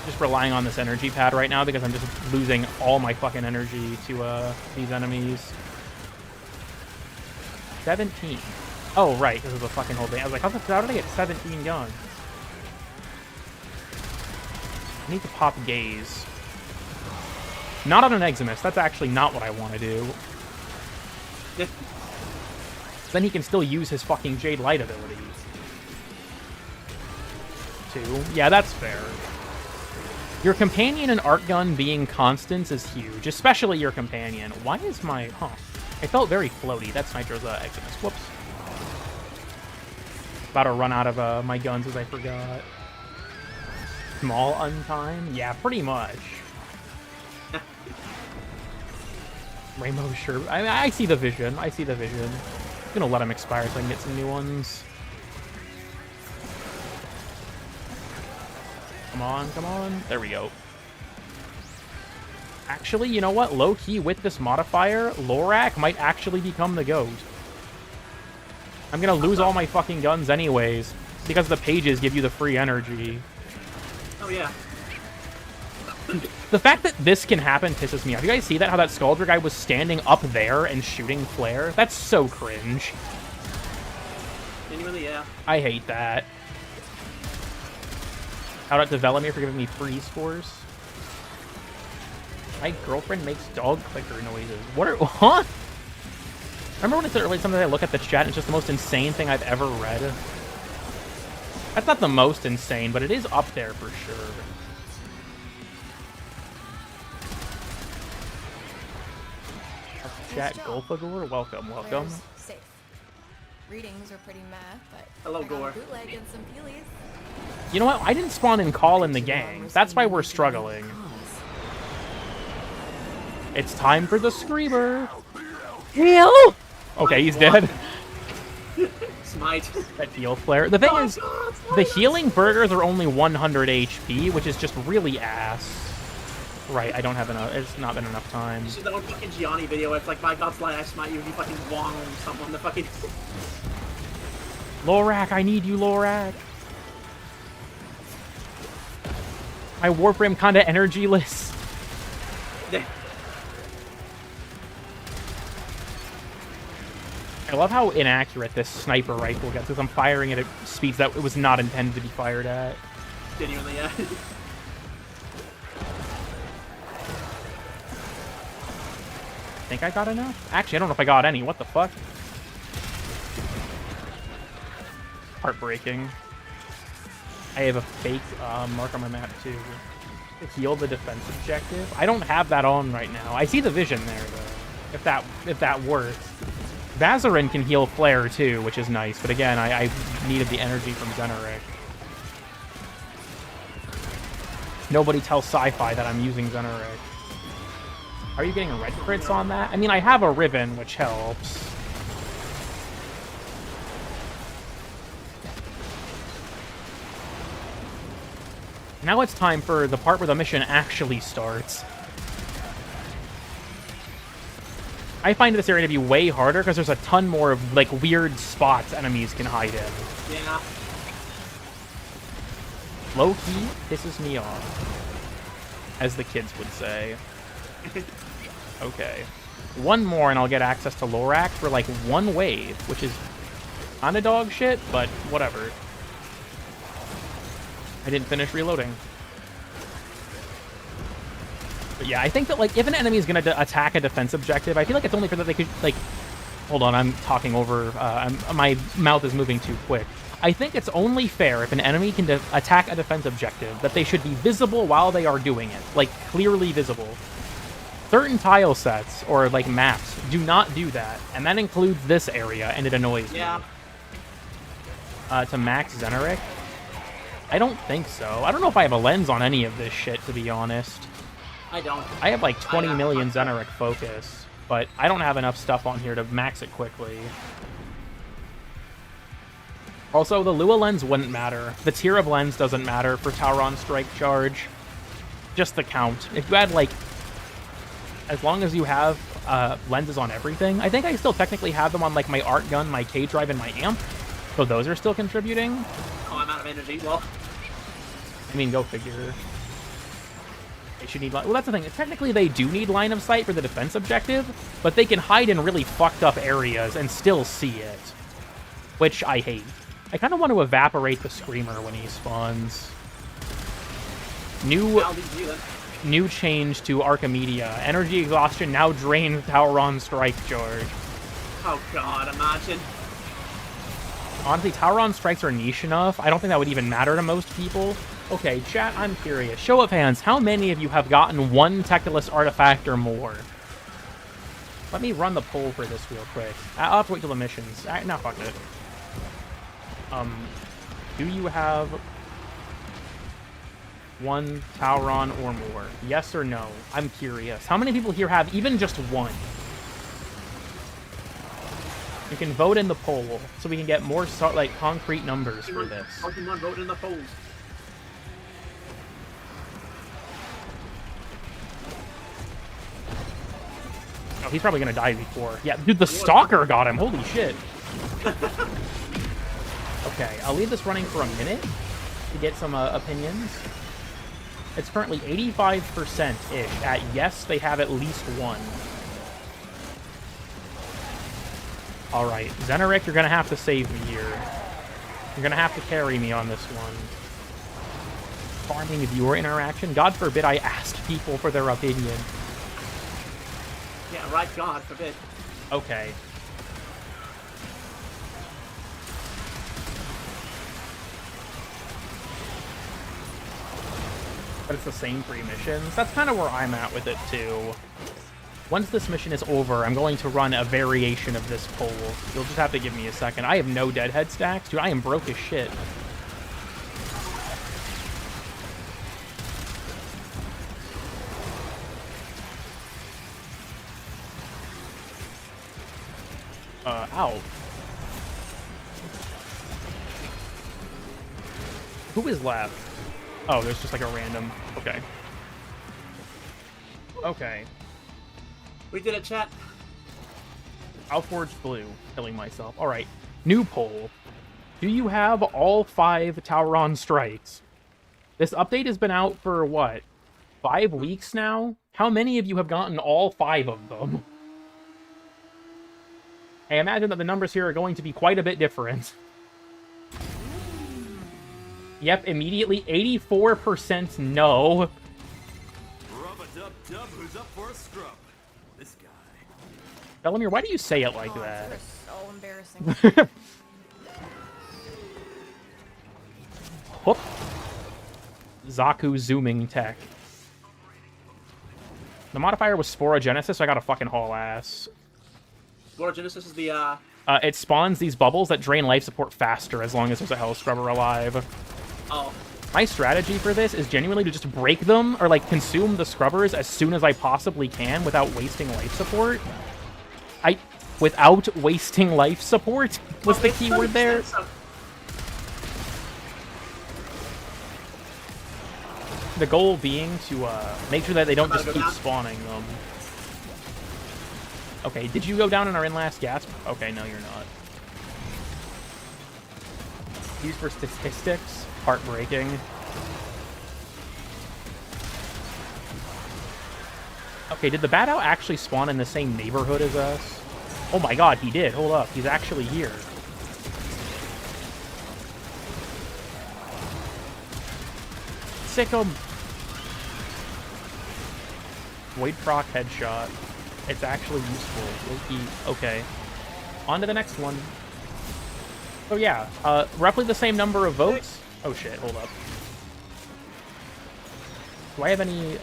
Just relying on this energy pad right now because I'm just losing all my fucking energy to these enemies. 17. Oh, right, this is the fucking whole thing. I was like, how did I get 17 guns? I need to pop Gaze. Not on an Eximus. That's actually not what I want to do. Then he can still use his fucking Jade Light ability. 2. Yeah, that's fair. Your companion and Art Gun being constants is huge, especially your companion. Why is my... Huh. I felt very floaty. That's Nitro's Eximus. Whoops. About to run out of my guns as I forgot. Small untime? Yeah, pretty much. Rainbow Sherbet. I see the vision. I see the vision. I'm gonna let him expire so I can get some new ones. Come on, come on. There we go. Actually, you know what? Low-key, with this modifier, Lorak might actually become the GOAT. I'm gonna lose all my fucking guns anyways, because the pages give you the free energy. Oh, yeah. The fact that this can happen pisses me off. You guys see that? How that Scaldra guy was standing up there and shooting flare? That's so cringe. Genuinely, yeah. I hate that. Shout out to Velemir for giving me free scores. My girlfriend makes dog clicker noises. What are... Huh? Remember when it's early, sometimes I look at the chat and it's just the most insane thing I've ever read? That's not the most insane, but it is up there for sure. Chat Golfagor, welcome, welcome. Safe. Readings are pretty meh, but Hello, I got Gore. a bootleg and some peelies. You know what? I didn't spawn in Call in the gang. That's why we're struggling. It's time for the Screamer. Heal! Okay, he's dead. Smite. That heal flare. The thing is, the healing burgers are only 100 HP, which is just really ass. Right, I don't have enough. It's not been enough time. This is that one fucking Gianni video where it's like, by God's light, I smite you, and you fucking wong someone. The fucking... Lorak, I need you, Lorak. My Warframe kinda energyless. I love how inaccurate this sniper rifle gets, because I'm firing it at speeds that it was not intended to be fired at. Genuinely, yeah. I think I got enough? Actually, I don't know if I got any. What the fuck? Heartbreaking. I have a fake mark on my map, too. To heal the defense objective. I don't have that on right now. I see the vision there, though. If that works. Vazarin can heal Flare, too, which is nice. But again, I needed the energy from Zeneric. Nobody tells Sci-Fi that I'm using Zeneric. Are you getting red crits on that? I mean, I have a Riven, which helps. Now it's time for the part where the mission actually starts. I find this area to be way harder because there's a ton more of, like, weird spots enemies can hide in. Yeah. Low-key pisses me off, as the kids would say. Okay. One more and I'll get access to Lorac for, like, one wave, which is kinda dog shit, but whatever. I didn't finish reloading. But yeah, I think that, like, if an enemy is going to attack a defense objective, I feel like it's only for that they could, like... Hold on, I'm talking over... my mouth is moving too quick. I think it's only fair if an enemy can attack a defense objective that they should be visible while they are doing it. Like, clearly visible. Certain tile sets, or, like, maps, do not do that. And that includes this area, and it annoys me. To max Zeneric? I don't think so. I don't know if I have a lens on any of this shit, to be honest. I don't. I have like 20 million Zeneric focus, but I don't have enough stuff on here to max it quickly. Also, the Lua lens wouldn't matter. The tier of lens doesn't matter for Tauron Strike Charge. Just the count. If you had, like... As long as you have lenses on everything. I think I still technically have them on, like, my Art Gun, my K-Drive, and my Amp. So those are still contributing. Oh, I'm out of energy. Well... I mean, go figure. They should need... Well, that's the thing. Technically, they do need line of sight for the defense objective, but they can hide in really fucked up areas and still see it. Which I hate. I kind of want to evaporate the Screamer when he spawns. New change to Archimedia. Energy exhaustion now drains Tauron Strike Charge. Oh god, imagine. Honestly, Tauron strikes are niche enough. I don't think that would even matter to most people. Okay, chat, I'm curious. Show of hands, how many of you have gotten one Tectolus artifact or more? Let me run the poll for this real quick. I'll have to wait till the missions. No, fuck it. Do you have one Tauron or more? Yes or no? I'm curious. How many people here have even just one? You can vote in the poll so we can get more like concrete numbers for this. Pokemon vote in the polls. Oh, he's probably gonna die before. Yeah, dude, the Stalker got him. Holy shit. Okay, I'll leave this running for a minute to get some opinions. It's currently 85%-ish at yes, they have at least one. Alright, Zeneric, you're gonna have to save me here. You're gonna have to carry me on this one. Farming viewer interaction? God forbid I ask people for their opinion. Yeah, right, God forbid. Okay. But it's the same 3 missions. That's kind of where I'm at with it, too. Once this mission is over, I'm going to run a variation of this poll. You'll just have to give me a second. I have no deadhead stacks. Dude, I am broke as shit. Ow. Who is left? Oh, there's just like a random... Okay. Okay. We did it, chat. Alforged Blue, killing myself. Alright, new poll. Do you have all 5 Tauron strikes? This update has been out for, what, 5 weeks now? How many of you have gotten all 5 of them? I imagine that the numbers here are going to be quite a bit different. Yep, immediately 84% no. Rub-a-dub-dub, who's up for a scrub? This guy. Bellamere, why do you say it like Oh, that? you're so embarrassing. Whoop. Zaku zooming tech. The modifier was Sporogenesis, so I got a fucking haul ass. Sporogenesis is the, It spawns these bubbles that drain life support faster as long as there's a Hell Scrubber alive. Oh. My strategy for this is genuinely to just break them, or like consume the scrubbers as soon as I possibly can without wasting life support. Without wasting life support was the key word there. The goal being to make sure that they don't just keep spawning them. Okay, did you go down and are in last gasp? Okay, no, you're not. Used for statistics. Heartbreaking. Okay, did the Bad Owl actually spawn in the same neighborhood as us? Oh my god, he did. Hold up, he's actually here. Sick him. Void proc headshot. It's actually useful. Loki. Okay. On to the next one. So yeah, roughly the same number of votes. Oh shit, hold up. Do I have any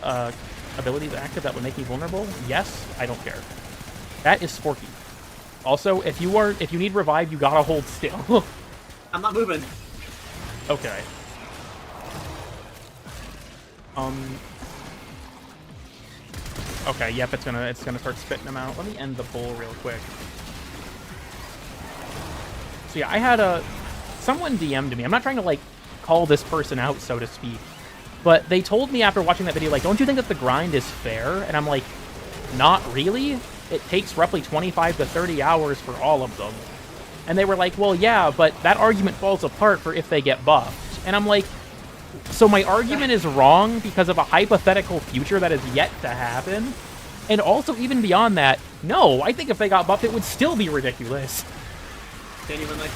abilities active that would make me vulnerable? Yes, I don't care. That is Sporky. Also, if you need revive, you gotta hold still. I'm not moving. Okay. Okay, yep, it's gonna start spitting them out. Let me end the poll real quick. So yeah, I had someone DM'd me. I'm not trying to like call this person out, so to speak, but they told me after watching that video, like, don't you think that the grind is fair? And I'm like, not really. It takes roughly 25 to 30 hours for all of them. And they were like, well, yeah, but that argument falls apart for if they get buffed. And I'm like, so my argument is wrong because of a hypothetical future that is yet to happen? And also, even beyond that, no, I think if they got buffed, it would still be ridiculous. Can't even, like...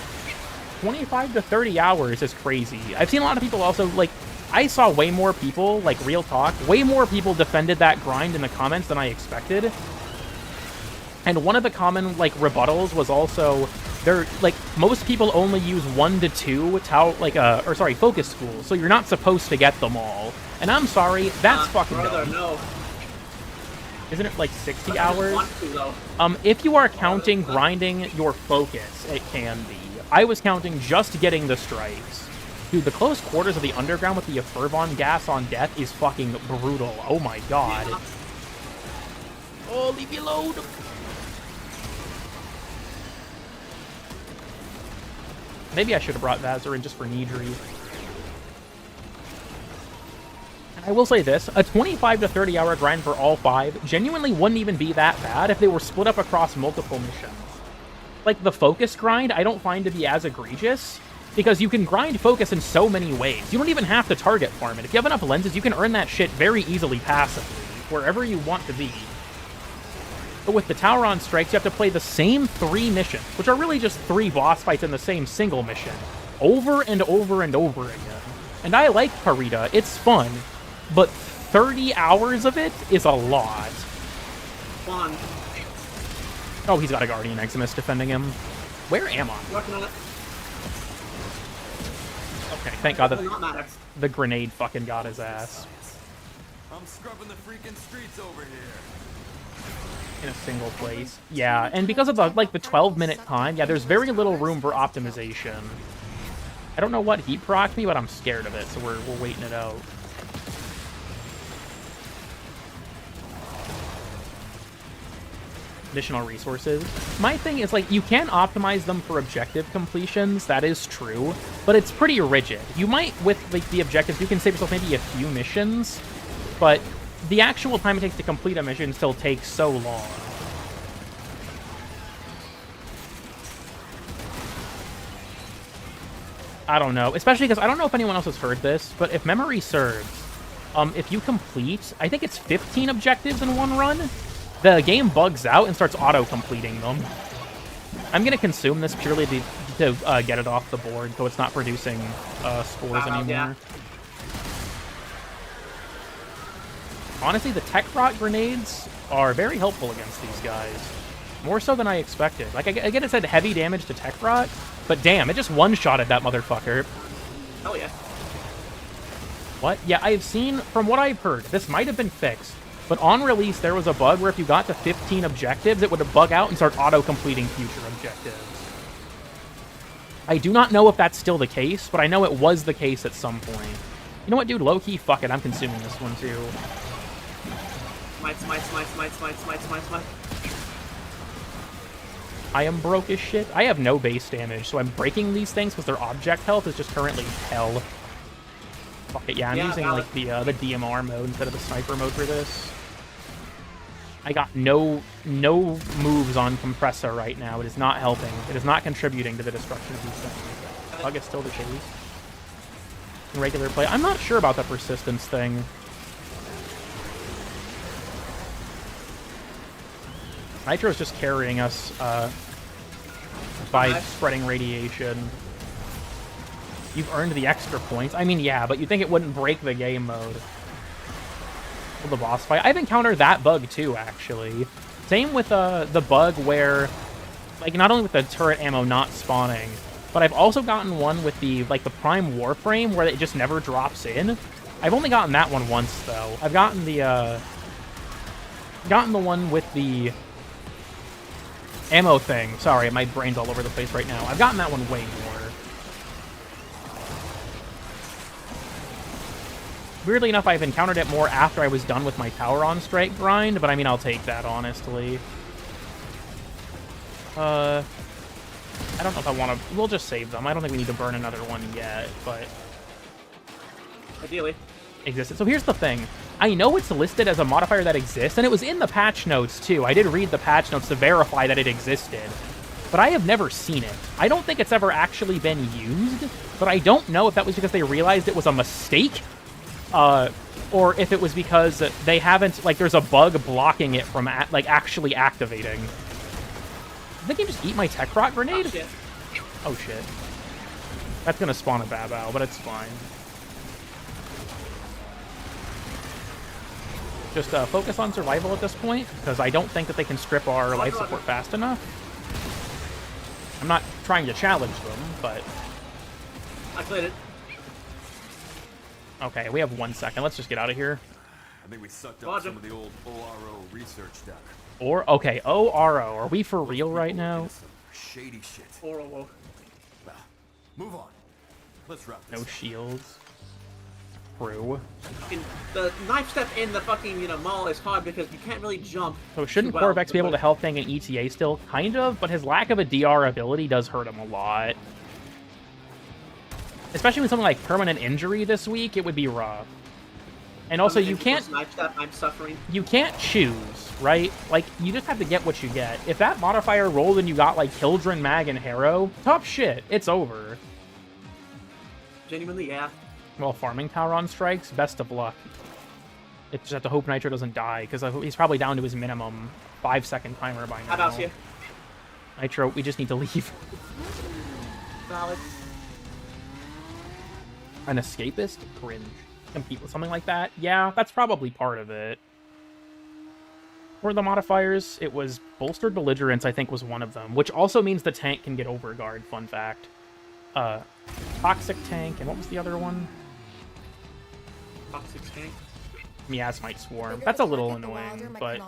25 to 30 hours is crazy. I've seen a lot of people also, like, I saw way more people, like, real talk, way more people defended that grind in the comments than I expected. And one of the common, like, rebuttals was also, most people only use 1 to 2 focus schools, so you're not supposed to get them all. And I'm sorry, that's fucking brother, dumb. no. Isn't it like 60 I hours? just want to, though. If you are counting grinding your focus, it can be. I was counting just getting the stripes. Dude, the close quarters of the underground with the Fervon gas on death is fucking brutal. Oh my god. Yeah. Oh, leave me alone. Maybe I should have brought Vazar in just for Nidri. And I will say this, a 25 to 30 hour grind for all 5 genuinely wouldn't even be that bad if they were split up across multiple missions. Like, the focus grind I don't find to be as egregious, because you can grind focus in so many ways. You don't even have to target farm it. If you have enough lenses, you can earn that shit very easily passively, wherever you want to be. But with the Tauron strikes, you have to play the same 3 missions, which are really just 3 boss fights in the same single mission, over and over and over again. And I like Parita, it's fun, but 30 hours of it is a lot. One. Oh, he's got a Guardian Eximus defending him. Where am I? Working on it. Okay, thank God Does not matter. that the grenade fucking got his ass. I'm scrubbing the freaking streets over here. In a single place. Yeah, and because of the 12-minute time, yeah, there's very little room for optimization. I don't know what heat procced me, but I'm scared of it, so we're waiting it out. Additional resources. My thing is, like, you can optimize them for objective completions, that is true, but it's pretty rigid. You might, with like the objectives, you can save yourself maybe a few missions, but the actual time it takes to complete a mission still takes so long. I don't know, especially because I don't know if anyone else has heard this, but if memory serves, if you complete, I think it's 15 objectives in one run, the game bugs out and starts auto-completing them. I'm gonna consume this purely to get it off the board, so it's not producing spores anymore. Yeah. Honestly, the tech rot grenades are very helpful against these guys. More so than I expected. Like, again, it said heavy damage to tech rot, but damn, it just one-shotted that motherfucker. Hell yeah. What? Yeah, I've seen, from what I've heard, this might have been fixed, but on release, there was a bug where if you got to 15 objectives, it would bug out and start auto-completing future objectives. I do not know if that's still the case, but I know it was the case at some point. You know what, dude? Low-key, fuck it. I'm consuming this one, too. Smite. I am broke as shit. I have no base damage, so I'm breaking these things because their object health is just currently hell. Fuck it, yeah, I'm using, like, the DMR mode instead of the sniper mode for this. I got no moves on Compressor right now. It is not helping. It is not contributing to the destruction of these things. Bug is still the case. In regular play, I'm not sure about the persistence thing. Nitro's just carrying us by spreading radiation. You've earned the extra points. I mean, yeah, but you'd think it wouldn't break the game mode. Well, the boss fight. I've encountered that bug too, actually. Same with the bug where, like, not only with the turret ammo not spawning, but I've also gotten one with the, like, the Prime Warframe where it just never drops in. I've only gotten that one once, though. I've gotten the one with the ammo thing. Sorry, my brain's all over the place right now. I've gotten that one way more. Weirdly enough, I've encountered it more after I was done with my Tower on Strike grind, but I mean, I'll take that, honestly. I don't know if I want to... We'll just save them. I don't think we need to burn another one yet, but... Ideally. Existed. So here's the thing. I know it's listed as a modifier that exists, and it was in the patch notes, too. I did read the patch notes to verify that it existed. But I have never seen it. I don't think it's ever actually been used, but I don't know if that was because they realized it was a mistake, or if it was because they haven't, like, there's a bug blocking it from, like, actually activating. Did the game just eat my tech rot grenade? Oh, shit. Oh, shit. That's gonna spawn a Babao, but it's fine. Just focus on survival at this point, because I don't think that they can strip our life support fast enough. I'm not trying to challenge them, but... I cleared it. Okay, we have 1 second. Let's just get out of here. I think we sucked up some of the old ORO research data. Okay, ORO. Are we for real right now? Shady shit. ORO. Well, move on. Let's wrap this. No shields. True. The knife step in the fucking, you know, mall is hard because you can't really jump. So shouldn't Corvex be able to health tank an ETA still? Kind of, but his lack of a DR ability does hurt him a lot. Especially with something like permanent injury this week, it would be rough. And also, you can't... Knife step, I'm suffering. You can't choose, right? Like, you just have to get what you get. If that modifier rolled and you got, like, Kildren, Mag, and Harrow, tough shit. It's over. Genuinely, yeah. Well, farming power on strikes, best of luck. It's just have to hope Nitro doesn't die, because he's probably down to his minimum 5-second timer by now. How about you? Nitro, we just need to leave. Valid. An escapist? Cringe. Compete with something like that? Yeah, that's probably part of it. For the modifiers, it was bolstered belligerence, I think, was one of them, which also means the tank can get overguard, fun fact. Toxic tank, and what was the other one? Toxic tank. Miasmite Swarm. That's a little annoying, but...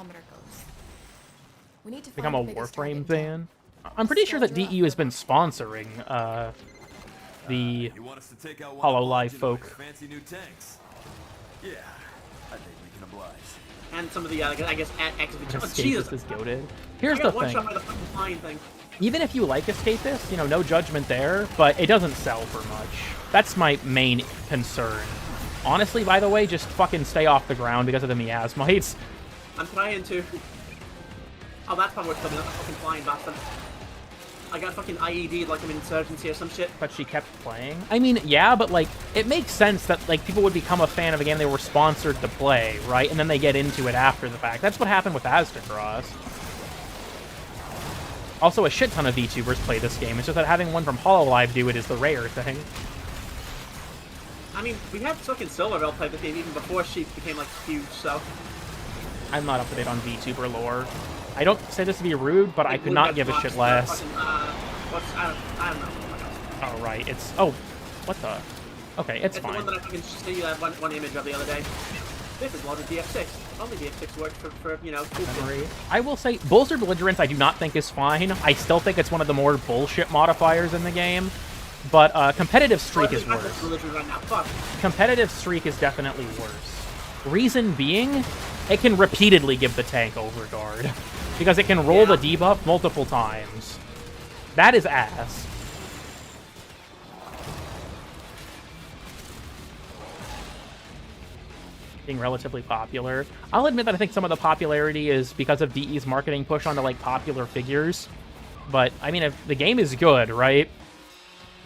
Become a Warframe fan? I'm pretty sure that DEU has been sponsoring, the Hololive folk. Fancy new tanks. Yeah, I think we can oblige. And some of the, I guess, Escapist is goated. Here's the thing. By the fucking flying thing. Even if you like Escapist, you know, no judgment there, but it doesn't sell for much. That's my main concern. Honestly, by the way, just fucking stay off the ground because of the miasmites. I'm trying to. Oh, that's probably what's coming up. Fucking flying bastard. I got fucking IED like I'm in Insurgency or some shit. But she kept playing? I mean, yeah, but, like, it makes sense that, like, people would become a fan of a game they were sponsored to play, right? And then they get into it after the fact. That's what happened with Aztecross. Also, a shit ton of VTubers play this game. It's just that having one from HoloLive do it is the rare thing. I mean, we had fucking Silverville play the game even before she became, like, huge, so... I'm not up to date on VTuber lore. I don't say this to be rude, but I could not give a shit less. I don't know. Oh, right. It's... Oh, what the... Okay, it's fine. The one that I fucking sent you that one image of the other day. This is loaded DF6. Only DF6 works for you know, cool memory. I will say, Bolster Belligerence I do not think is fine. I still think it's one of the more bullshit modifiers in the game. But Competitive Streak is worse. Competitive Streak is definitely worse. Reason being, it can repeatedly give the tank overguard. Because it can roll the debuff multiple times. That is ass. Being relatively popular. I'll admit that I think some of the popularity is because of DE's marketing push onto, like, popular figures. But, I mean, if the game is good, right?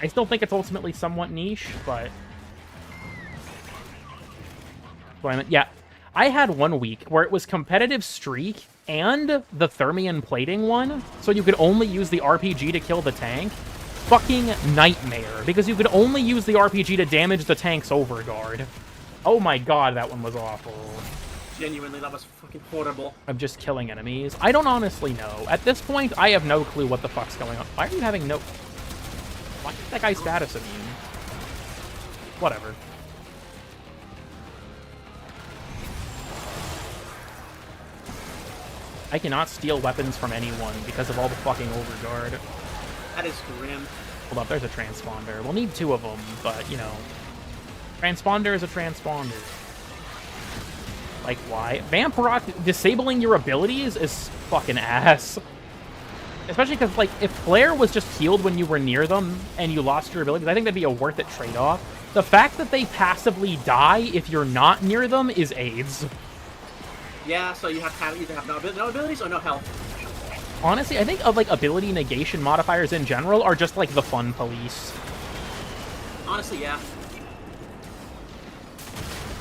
I still think it's ultimately somewhat niche, but... Yeah. I had 1 week where it was Competitive Streak and the Thermion Plating one, so you could only use the RPG to kill the tank. Fucking nightmare, because you could only use the RPG to damage the tank's overguard. Oh my god, that one was awful. Genuinely, that was fucking horrible. Of just killing enemies. I don't honestly know. At this point, I have no clue what the fuck's going on. Why are you having no... Why is that guy's status immune? Whatever. I cannot steal weapons from anyone because of all the fucking overguard. That is grim. Hold up, there's a transponder. We'll need 2 of them, but, you know... Transponder is a transponder. Like, why? Vamp Rock disabling your abilities is fucking ass. Especially because, like, if Flare was just healed when you were near them and you lost your abilities, I think that'd be a worth it trade-off. The fact that they passively die if you're not near them is AIDS. Yeah, so you have to either have no abilities or no health. Honestly, I think of, like, ability negation modifiers in general are just, like, the fun police. Honestly, yeah.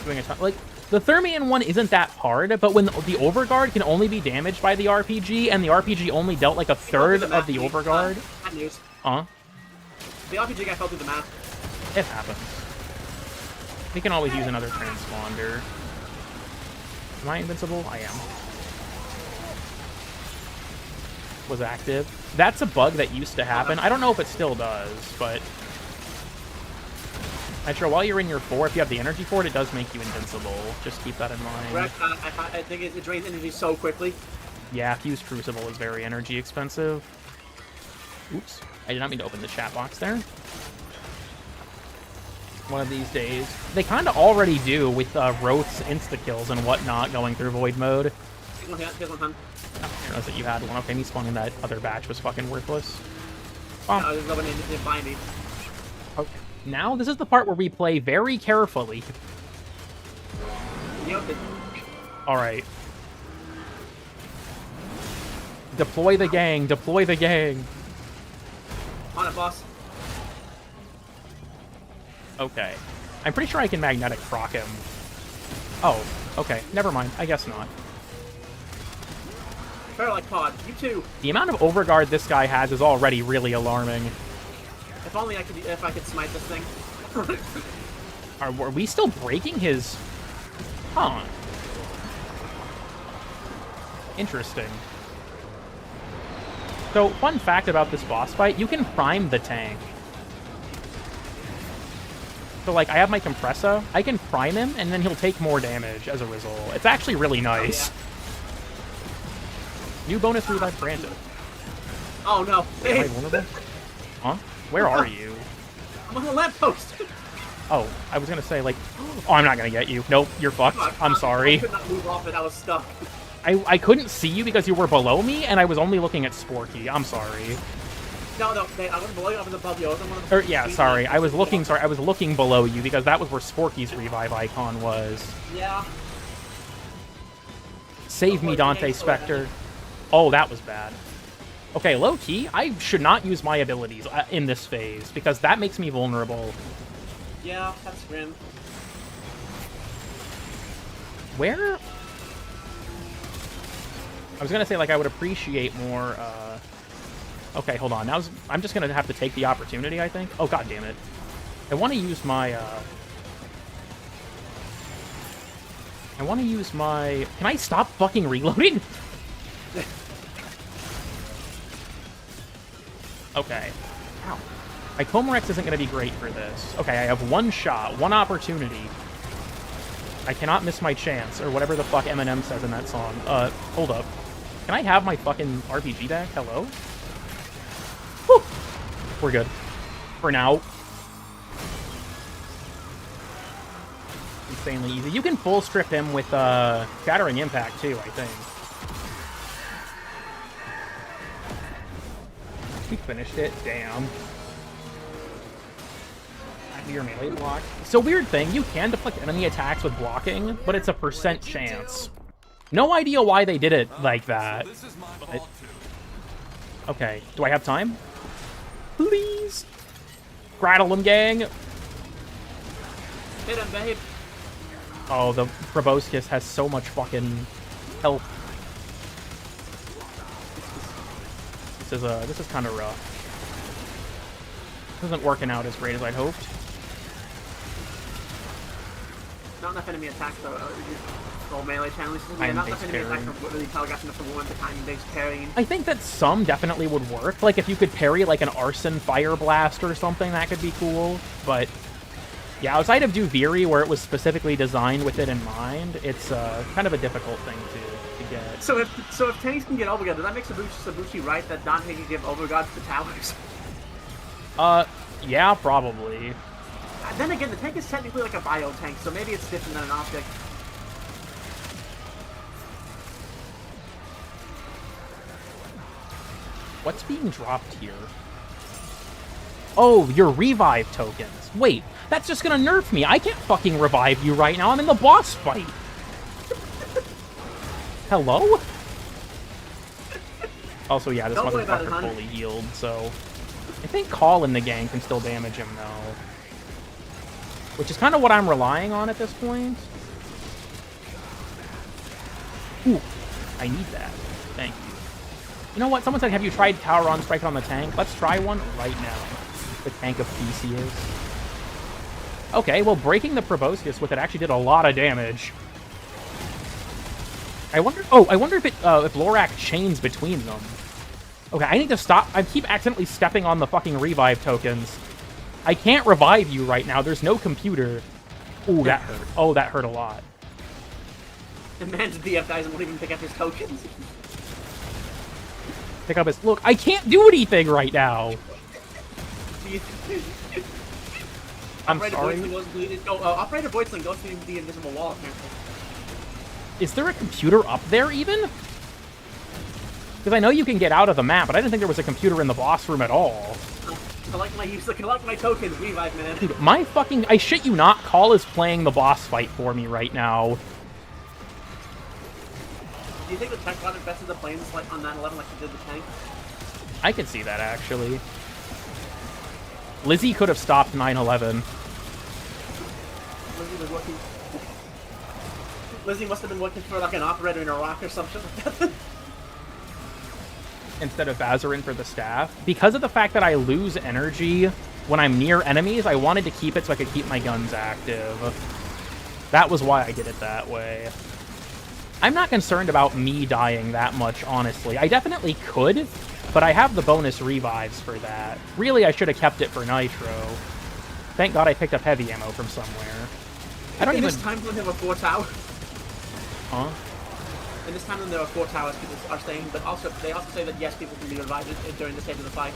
Doing a ton, like, the Thermion one isn't that hard, but when the Overguard can only be damaged by the RPG, and the RPG only dealt, like, a third of the Overguard... Bad news. Huh? The RPG guy fell through the map. It happens. We can always use another transponder. Am I invincible? I am. Was active. That's a bug that used to happen. I don't know if it still does, but... Nitro, while you're in your 4, if you have the energy for it, it does make you invincible. Just keep that in mind. I think it drains energy so quickly. Yeah, Fused Crucible is very energy expensive. Oops. I did not mean to open the chat box there. One of these days. They kind of already do with Roth's insta-kills and whatnot going through Void mode. Here's one. I didn't realize that you had one. Okay, me spawning that other batch was fucking worthless. Oh, there's no one in behind me. Okay. Now, this is the part where we play very carefully. Yep. Alright. Deploy the gang, deploy the gang. On it, boss. Okay. I'm pretty sure I can magnetic proc him. Oh, okay. Never mind. I guess not. Fair like pod. You too. The amount of overguard this guy has is already really alarming. If only I could smite this thing. Are we still breaking his... Huh. Interesting. So, fun fact about this boss fight, you can prime the tank. So, like, I have my Compressor, I can prime him, and then he'll take more damage as a result. It's actually really nice. Oh, yeah. New bonus revive granted. Oh, no. Am I vulnerable? Huh? Where are you? I'm on the lamppost. Oh, I was gonna say, like, oh, I'm not gonna get you. Nope, you're fucked. I'm sorry. I could not move off it. I was stuck. I couldn't see you because you were below me, and I was only looking at Sporky. I'm sorry. No, I wasn't below you. I was above you. Yeah, sorry. I was looking below you because that was where Sporky's revive icon was. Yeah. Save me, Dante Spectre. Oh, that was bad. Okay, low-key, I should not use my abilities in this phase, because that makes me vulnerable. Yeah, that's grim. Where? I was gonna say, like, I would appreciate more, Okay, hold on. Now I'm just gonna have to take the opportunity, I think. Oh, god damn it. I want to use my, Can I stop fucking reloading? Okay. Ow. My Comorex isn't gonna be great for this. Okay, I have one shot, one opportunity. I cannot miss my chance, or whatever the fuck Eminem says in that song. Hold up. Can I have my fucking RPG back? Hello? Whew. We're good. For now. Insanely easy. You can full strip him with, Shattering Impact, too, I think. We finished it. Damn. Your melee block. So weird thing, you can deflect enemy attacks with blocking, but it's a % chance. No idea why they did it like that. This is my But... fault too. Okay, do I have time? Please? Rattle him, gang! Hit him, babe. Oh, the Proboscis has so much fucking health. This is kind of rough. This isn't working out as great as I'd hoped. Not enough enemy attacks though. Roll melee channels. Yeah, not enough enemy attacks are really telegraphed enough to warrant the time-based parrying. I think that some definitely would work. Like, if you could parry, like, an Arson Fire Blast or something, that could be cool. But, yeah, outside of Duviri, where it was specifically designed with it in mind, it's kind of a difficult thing to get. So if tanks can get Overguard, does that make Sabushi right that Dante can give Overguards to towers? Yeah, probably. Then again, the tank is technically like a bio tank, so maybe it's different than an object. What's being dropped here? Oh, your revive tokens. Wait, that's just gonna nerf me. I can't fucking revive you right now. I'm in the boss fight. Hello? Also, yeah, this Don't worry about motherfucker it, hon. fully healed, so... I think Call in the gang can still damage him, though. Which is kind of what I'm relying on at this point. Ooh, I need that. Thank you. You know what? Someone said, have you tried Tower on Strike on the tank? Let's try one right now. The tank of peace he is. Okay, well, breaking the Proboscis with it actually did a lot of damage. I wonder if Lorak chains between them. Okay, I need to stop. I keep accidentally stepping on the fucking revive tokens. I can't revive you right now. There's no computer. Ooh, that hurt. Oh, that hurt a lot. The man's DF guys won't even pick up his tokens. Pick up his... Look, I can't do anything right now. I'm sorry. Operator Voidsling goes through the invisible wall, apparently. Is there a computer up there, even? Because I know you can get out of the map, but I didn't think there was a computer in the boss room at all. Collect my tokens, revive, man. Dude, my fucking... I shit you not, Call is playing the boss fight for me right now. Do you think the tech got invested the planes like on 9/11 like he did the tank? I could see that, actually. Lizzie could have stopped 9/11. Lizzie was working... Lizzie must have been working for like an operator in Iraq or something like that. Instead of Vazarin for the staff. Because of the fact that I lose energy when I'm near enemies, I wanted to keep it so I could keep my guns active. That was why I did it that way. I'm not concerned about me dying that much, honestly. I definitely could, but I have the bonus revives for that. Really, I should have kept it for Nitro. Thank God I picked up heavy ammo from somewhere. I don't even... This time when there were 4 towers. Huh? In this time when there are 4 towers, people are saying, but also they also say that yes, people can be revived during the stage of the fight.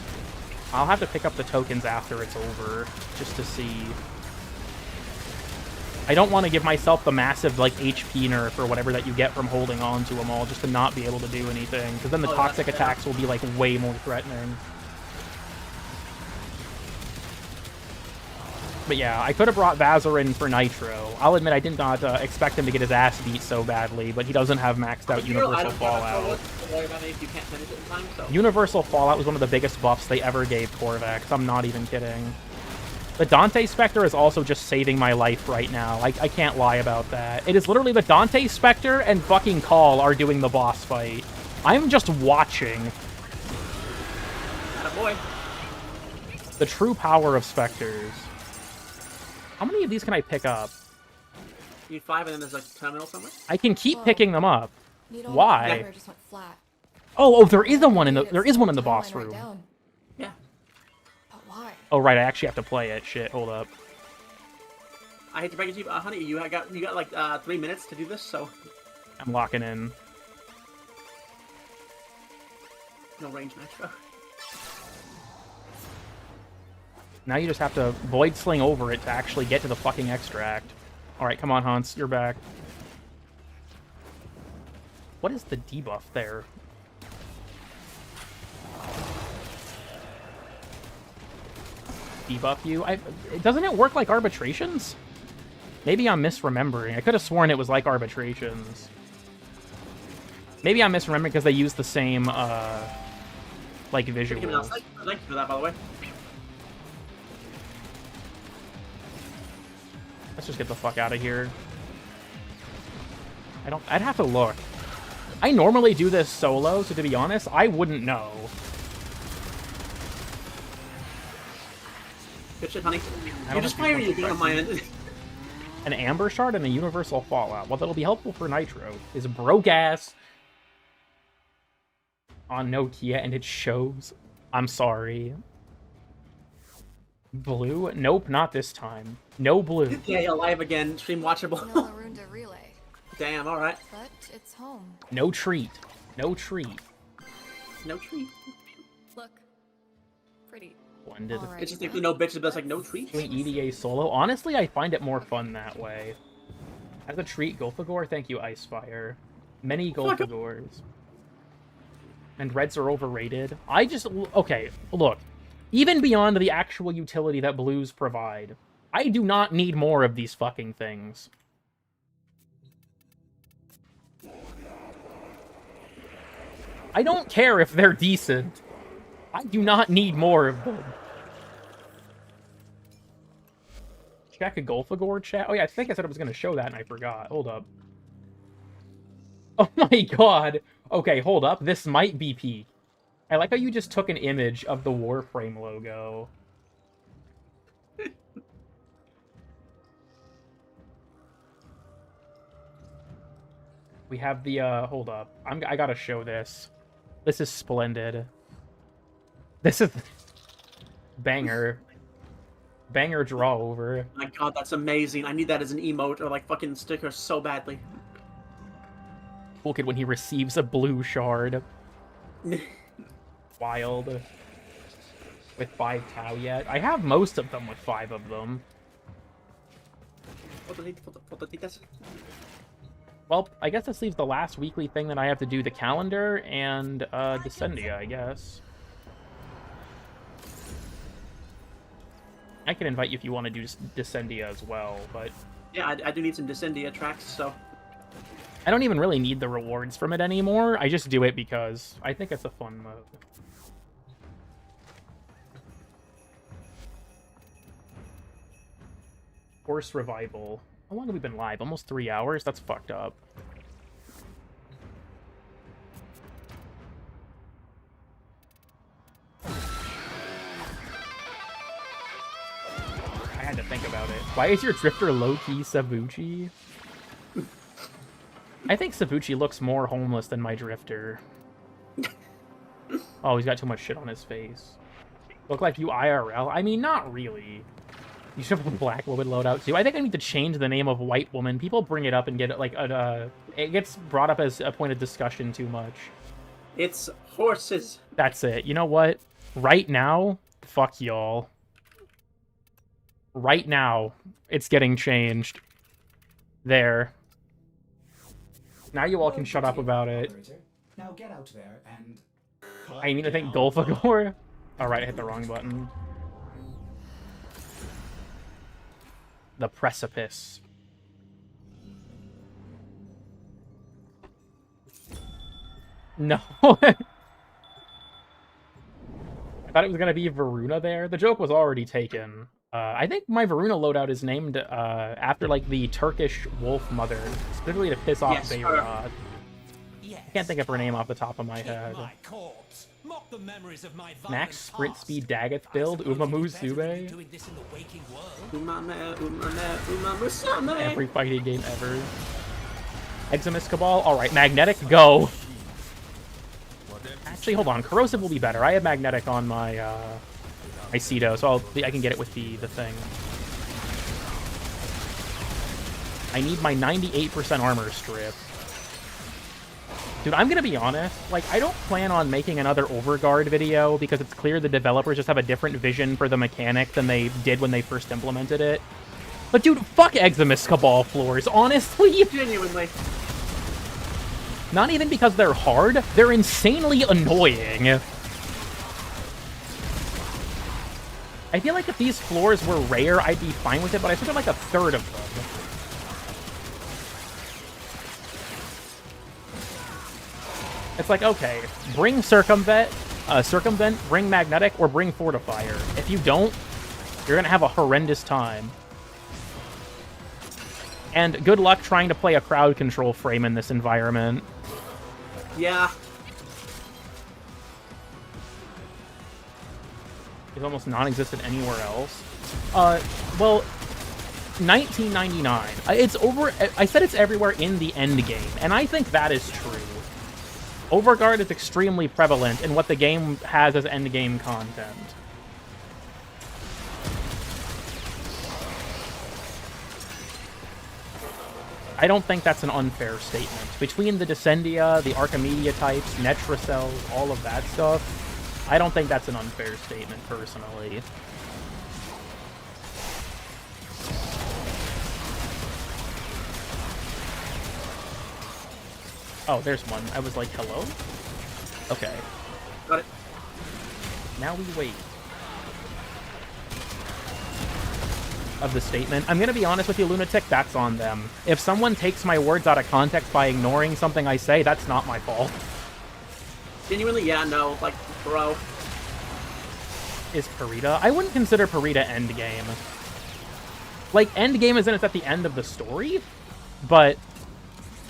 I'll have to pick up the tokens after it's over, just to see. I don't want to give myself the massive, like, HP nerf or whatever that you get from holding on to them all, just to not be able to do anything, because then the toxic attacks will be, like, way more threatening. But yeah, I could have brought Vazarin for Nitro. I'll admit I did not expect him to get his ass beat so badly, but he doesn't have maxed out Universal Fallout. Universal Fallout was one of the biggest buffs they ever gave Korvax. I'm not even kidding. The Dante Spectre is also just saving my life right now. I can't lie about that. It is literally the Dante Spectre and fucking Call are doing the boss fight. I'm just watching. boy. The true power of specters. How many of these can I pick up? You need 5, and then there's like a terminal somewhere. I can keep Whoa. picking them up. Need all Why? the power just went flat. Oh, there is one in the Timeline boss right room. down. Yeah. But why? Oh right, I actually have to play it. Shit, hold up. I hate to break it to you, honey. You got like 3 minutes to do this, so I'm locking in. no range nitro. Now you just have to void sling over it to actually get to the fucking extract. Alright, come on, Hans, you're back. What is the debuff there? Debuff you? Doesn't it work like arbitrations? Maybe I'm misremembering. I could have sworn it was like arbitrations. Maybe I'm misremembering because they use the same, like, visuals. Thank you for that, by the way. Let's just get the fuck out of here. I'd have to look. I normally do this solo, so to be honest, I wouldn't know. Good shit, honey. I You don't just have fire to anything on my end. An Amber Shard and a Universal Fallout. What that'll be helpful for Nitro is broke ass on Nokia, and it shows. I'm sorry. Blue? Nope, not this time. No blue. Okay, alive again. Stream watchable. No Arunda relay, Damn, alright. but it's home. No treat. No treat. No treat. Look, pretty. Blended. All right. It's just like no bitches, but it's like no treat. Doing EDA solo. Honestly, I find it more fun that way. As a treat, Golfagor. Thank you, Icefire. Many Golfagors. And reds are overrated. Okay, look. Even beyond the actual utility that blues provide, I do not need more of these fucking things. I don't care if they're decent. I do not need more of them. Check a Golfagor chat? Oh yeah, I think I said I was going to show that and I forgot. Hold up. Oh my god. Okay, hold up. This might be peak. I like how you just took an image of the Warframe logo. We have the, hold up. I gotta show this. This is splendid. This is... Banger. Banger draw over. My god, that's amazing. I need that as an emote or like fucking sticker so badly. Cool kid when he receives a blue shard. Wild. With 5 Tau yet. I have most of them with 5 of them. Well, I guess this leaves the last weekly thing that I have to do, the calendar and Descendia, I guess. I can invite you if you want to do Descendia as well, but... Yeah, I do need some Descendia tracks, so... I don't even really need the rewards from it anymore. I just do it because I think it's a fun mode. Horse Revival. How long have we been live? Almost 3 hours? That's fucked up. I had to think about it. Why is your drifter low-key Sabuchi? I think Sabuchi looks more homeless than my drifter. Oh, he's got too much shit on his face. Look like you IRL? I mean, not really. You should have a black woman loadout too. I think I need to change the name of white woman. People bring it up and get it like it gets brought up as a point of discussion too much. It's horses. That's it. You know what? Right now, fuck y'all. Right now, it's getting changed. There. Now you all can shut up about it. Now get out there and... I need to thank Golfagor. Alright, I hit the wrong button. The precipice. No. I thought it was going to be Varuna there. The joke was already taken. I think my Varuna loadout is named after, like, the Turkish wolf mother, specifically to piss off Yes, Beyrod. Yes, Can't think of her name off the top of my Keep head. my corpse. Mock the memories of my Max sprint past. speed Daggett I build, suppose Uma it'd be better to be Musume. doing this in the waking world. Every fighting game ever. Eximus Cabal. Alright, Magnetic, go. Actually, hold on. Corrosive will be better. I have Magnetic on my my Cedo, so I can get it with the thing. I need my 98% armor strip. Dude, I'm gonna be honest, like, I don't plan on making another Overguard video because it's clear the developers just have a different vision for the mechanic than they did when they first implemented it. But dude, fuck Eximus Cabal floors, honestly. Genuinely. Not even because they're hard, they're insanely annoying. I feel like if these floors were rare, I'd be fine with it, but I took like a third of them. It's like, okay, bring Circumvent, bring Magnetic, or bring Fortifier. If you don't, you're gonna have a horrendous time. And good luck trying to play a crowd control frame in this environment. Yeah. It's almost non-existent anywhere else. Well, 1999. It's over. I said it's everywhere in the end game, and I think that is true. Overguard is extremely prevalent in what the game has as end game content. I don't think that's an unfair statement. Between the Descendia, the Archimedia types, Netra cells, all of that stuff, I don't think that's an unfair statement, personally. Oh, there's one. I was like, hello? Okay. Got it. Now we wait. Of the statement. I'm gonna be honest with you, Lunatic, that's on them. If someone takes my words out of context by ignoring something I say, that's not my fault. Genuinely, yeah, no, like, bro. Is Parita? I wouldn't consider Parita endgame. Like, endgame is in it's at the end of the story, but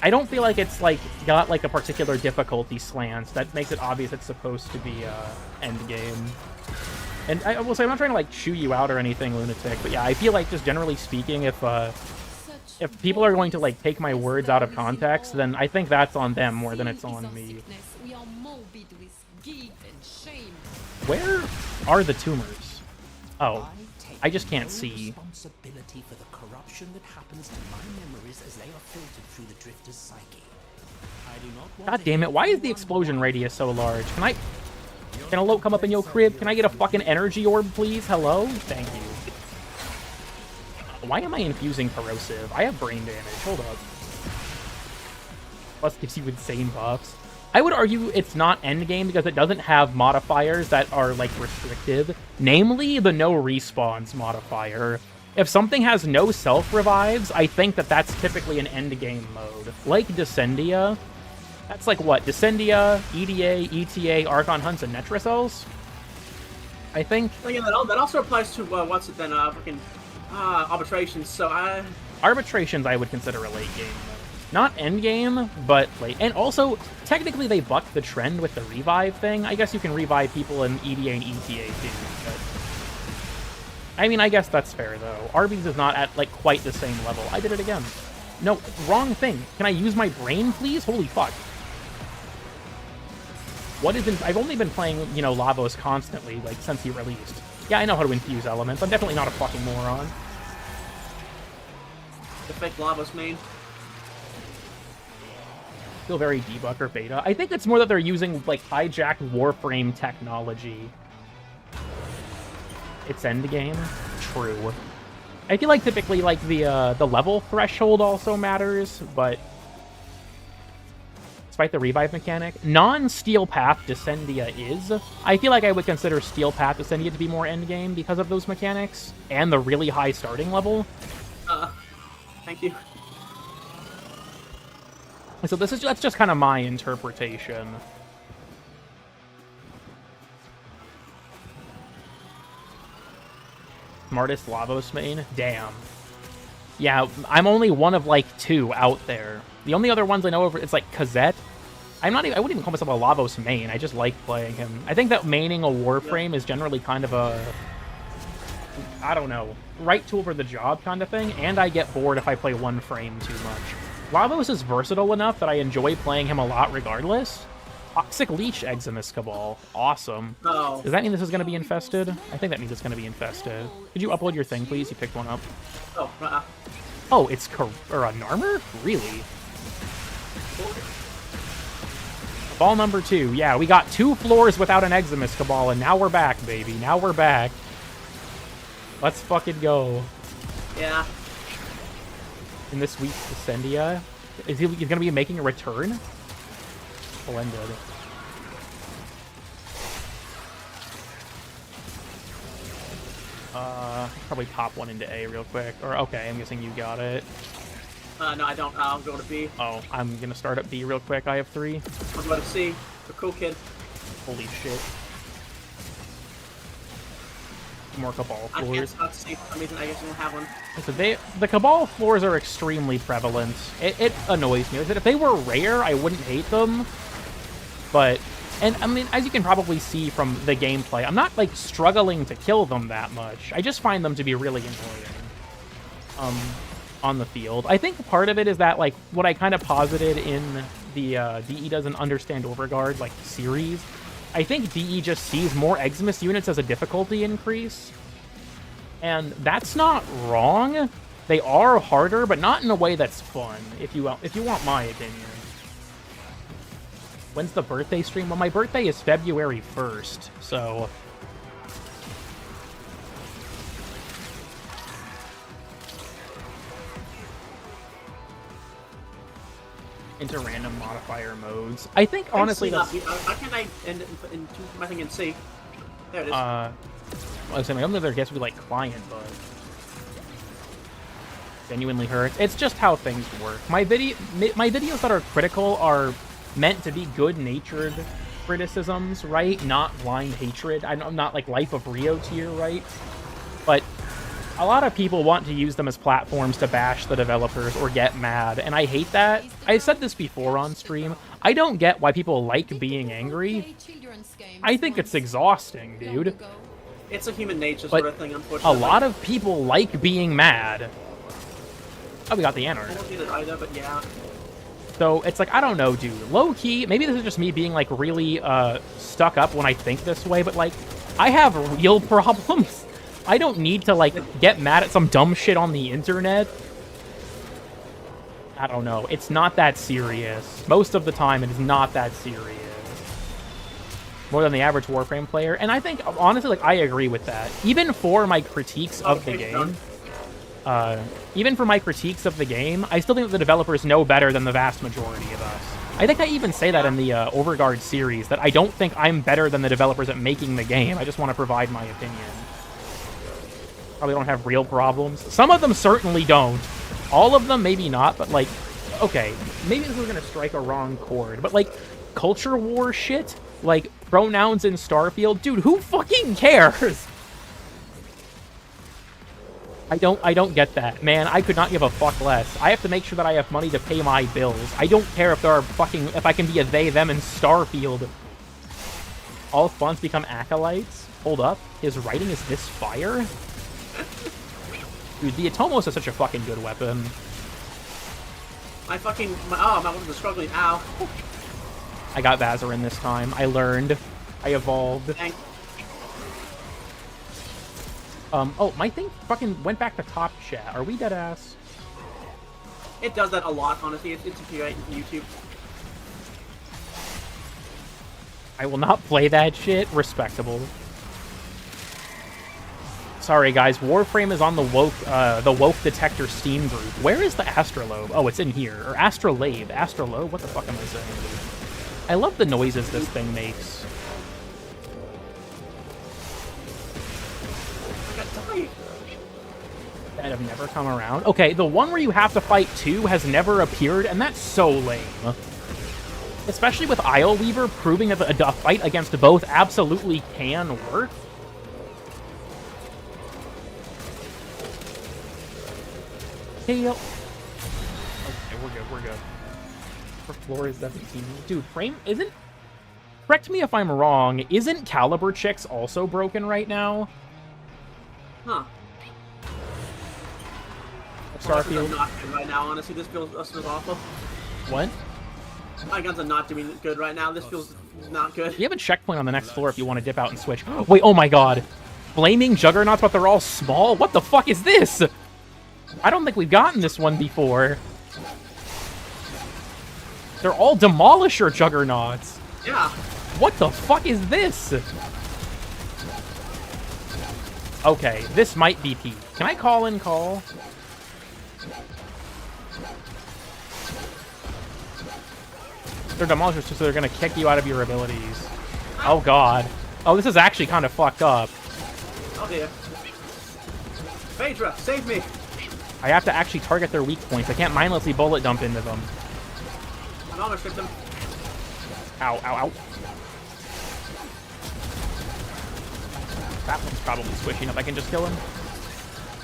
I don't feel like it's, like, got, like, a particular difficulty slant that makes it obvious it's supposed to be, endgame. And I will say, I'm not trying to, like, chew you out or anything, Lunatic, but yeah, I feel like, just generally speaking, if people are going to, like, take my words out of context, then I think that's on them more than it's on me. Where are the tumors? Oh, I just can't see. Responsibility for the corruption that happens to my memories as they are filtered through the drifter's psyche. I do not want God damn it, why is the explosion radius so large? Can a load come up in your crib? Can I get a fucking energy orb, please? Hello? Thank you. Why am I infusing corrosive? I have brain damage. Hold up. Plus gives you insane buffs. I would argue it's not endgame because it doesn't have modifiers that are, like, restrictive. Namely, the no respawns modifier. If something has no self-revives, I think that that's typically an endgame mode. Like Descendia. That's like what? Descendia, EDA, ETA, Archon Hunts, and Netra cells? I think. Well, yeah, that also applies to, what's it then, fucking, arbitrations, so Arbitrations I would consider a late game mode. Not endgame, but late. And also, technically they bucked the trend with the revive thing. I guess you can revive people in EDA and ETA too, but I mean, I guess that's fair, though. Arby's is not at, like, quite the same level. I did it again. No, wrong thing. Can I use my brain, please? Holy fuck. What is I've only been playing, you know, Lavos constantly, like, since he released. Yeah, I know how to infuse elements. I'm definitely not a fucking moron. the fake Lavos main. Feel very debugger beta. I think it's more that they're using, like, hijacked Warframe technology. It's endgame. True. I feel like typically, like, the level threshold also matters, but despite the revive mechanic, non-Steel Path Descendia is. I feel like I would consider Steel Path Descendia to be more endgame because of those mechanics and the really high starting level. Thank you. So that's just kind of my interpretation. Smartest Lavos main? Damn. Yeah, I'm only one of, like, 2 out there. The only other ones I know of, it's like Kazette. I wouldn't even call myself a Lavos main. I just like playing him. I think that maining a Warframe is generally kind of a, I don't know, right tool for the job kind of thing, and I get bored if I play one frame too much. Lavos is versatile enough that I enjoy playing him a lot regardless. Toxic Leech eggs in this Cabal. Awesome. Oh. Does that mean this is going to be infested? I think that means it's going to be infested. Could you upload your thing, please? You picked one up. Oh, Oh, it's or an armor? Really? Ball number 2. Yeah, we got 2 floors without an Eximus Cabal, and now we're back, baby. Now we're back. Let's fucking go. yeah. In this week's Descendia. Is he going to be making a return? Splendid. Probably pop one into A real quick. Or, okay, I'm guessing you got it. No, I don't. I'll go to B. Oh, I'm gonna start up B real quick. I have 3. I'll go to C. The cool kid. Holy shit. More Cabal I can't floors. stop C for some reason. I guess I don't have one. So the Cabal floors are extremely prevalent. It annoys me. If they were rare, I wouldn't hate them. But, and I mean, as you can probably see from the gameplay, I'm not, like, struggling to kill them that much. I just find them to be really annoying on the field. I think part of it is that, like, what I kind of posited in the DE doesn't understand Overguard, like, series. I think DE just sees more Eximus units as a difficulty increase. And that's not wrong. They are harder, but not in a way that's fun, if you want my opinion. When's the birthday stream? Well, my birthday is February 1st, so... into random modifier modes. I think, honestly, that's... How can I end it in my thing in C? There it is. I was saying, my only other guess would be, like, client, but... genuinely hurts. It's just how things work. My videos that are critical are meant to be good-natured criticisms, right? Not blind hatred. I'm not, like, Life of Rio tier, right? But a lot of people want to use them as platforms to bash the developers or get mad, and I hate that. I said this before on stream. I don't get why people like being angry. I think it's exhausting, dude. It's a human nature sort of thing, A unfortunately. lot of people like being mad. Oh, we got the I Anarch. don't get it either, but yeah. So it's like, I don't know, dude. Low-key, maybe this is just me being, like, really stuck up when I think this way, but, like, I have real problems. I don't need to, like, get mad at some dumb shit on the internet. I don't know. It's not that serious. Most of the time, it is not that serious. More than the average Warframe player. And I think, honestly, like, I agree with that. Even for my critiques of the game... even for my critiques of the game, I still think that the developers know better than the vast majority of us. I think I even say that in the Overguard series, that I don't think I'm better than the developers at making the game. I just want to provide my opinion. Probably don't have real problems. Some of them certainly don't. All of them, maybe not, but, like, okay, maybe this is going to strike a wrong chord, but, like, culture war shit, like, pronouns in Starfield, dude, who fucking cares? I don't get that. Man, I could not give a fuck less. I have to make sure that I have money to pay my bills. I don't care if there are if I can be a they, them in Starfield. All spawns become acolytes? Hold up. His writing is this fire? Dude, the Atomos is such a fucking good weapon. My weapons are struggling. Ow. I got Vazarin this time. I learned. I evolved. Thank Oh, my thing fucking went back to top chat. Are we dead ass? It does that a lot, honestly. It's great in YouTube. I will not play that shit. Respectable. Sorry, guys. Warframe is on the woke detector Steam group. Where is the Astrolabe? Oh, it's in here. Or Astrolabe. Astrolabe? What the fuck am I saying? I love the noises this thing makes. That have never come around. Okay, the one where you have to fight 2 has never appeared, and that's so lame. Especially with Isleweaver proving that a fight against both absolutely can work. Okay, we're good, we're good. For floor is 17. Dude, frame isn't... Correct me if I'm wrong, isn't Caliber Chicks also broken right now? Huh. Starfield? Not good right now, honestly. This feels awful. What? My guns are not doing good right now. This feels not good. You have a checkpoint on the next floor if you want to dip out and switch. Wait, oh my god. Blaming Juggernauts, but they're all small? What the fuck is this? I don't think we've gotten this one before. They're all Demolisher Juggernauts. Yeah. What the fuck is this? Okay, this might be Pete. Can I call in call? They're Demolishers, so they're gonna kick you out of your abilities. Oh god. Oh, this is actually kind of fucked up. Oh dear. Phaedra, save me! I have to actually target their weak points. I can't mindlessly bullet dump into them. I'm almost victim. Ow, ow, ow. That one's probably squishing if I can just kill him.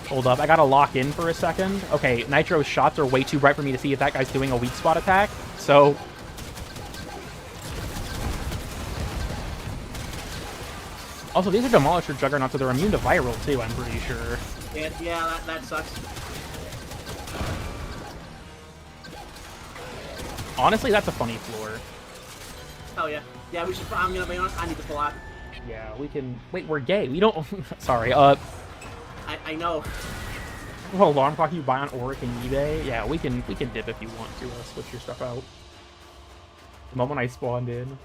Hold up, I gotta lock in for a second. Okay, Nitro's shots are way too bright for me to see if that guy's doing a weak spot attack, so... Also, these are Demolisher Juggernauts, so they're immune to viral, too, I'm pretty sure. Yeah, that sucks. Honestly, that's a funny floor. Hell yeah. Yeah, we should... I'm gonna be honest, I need to pull out. Yeah, we can... Wait, we're gay. We don't... Sorry, I know. Well, alarm clock you buy on Oric and eBay? Yeah, we can dip if you want to switch your stuff out. The moment I spawned in.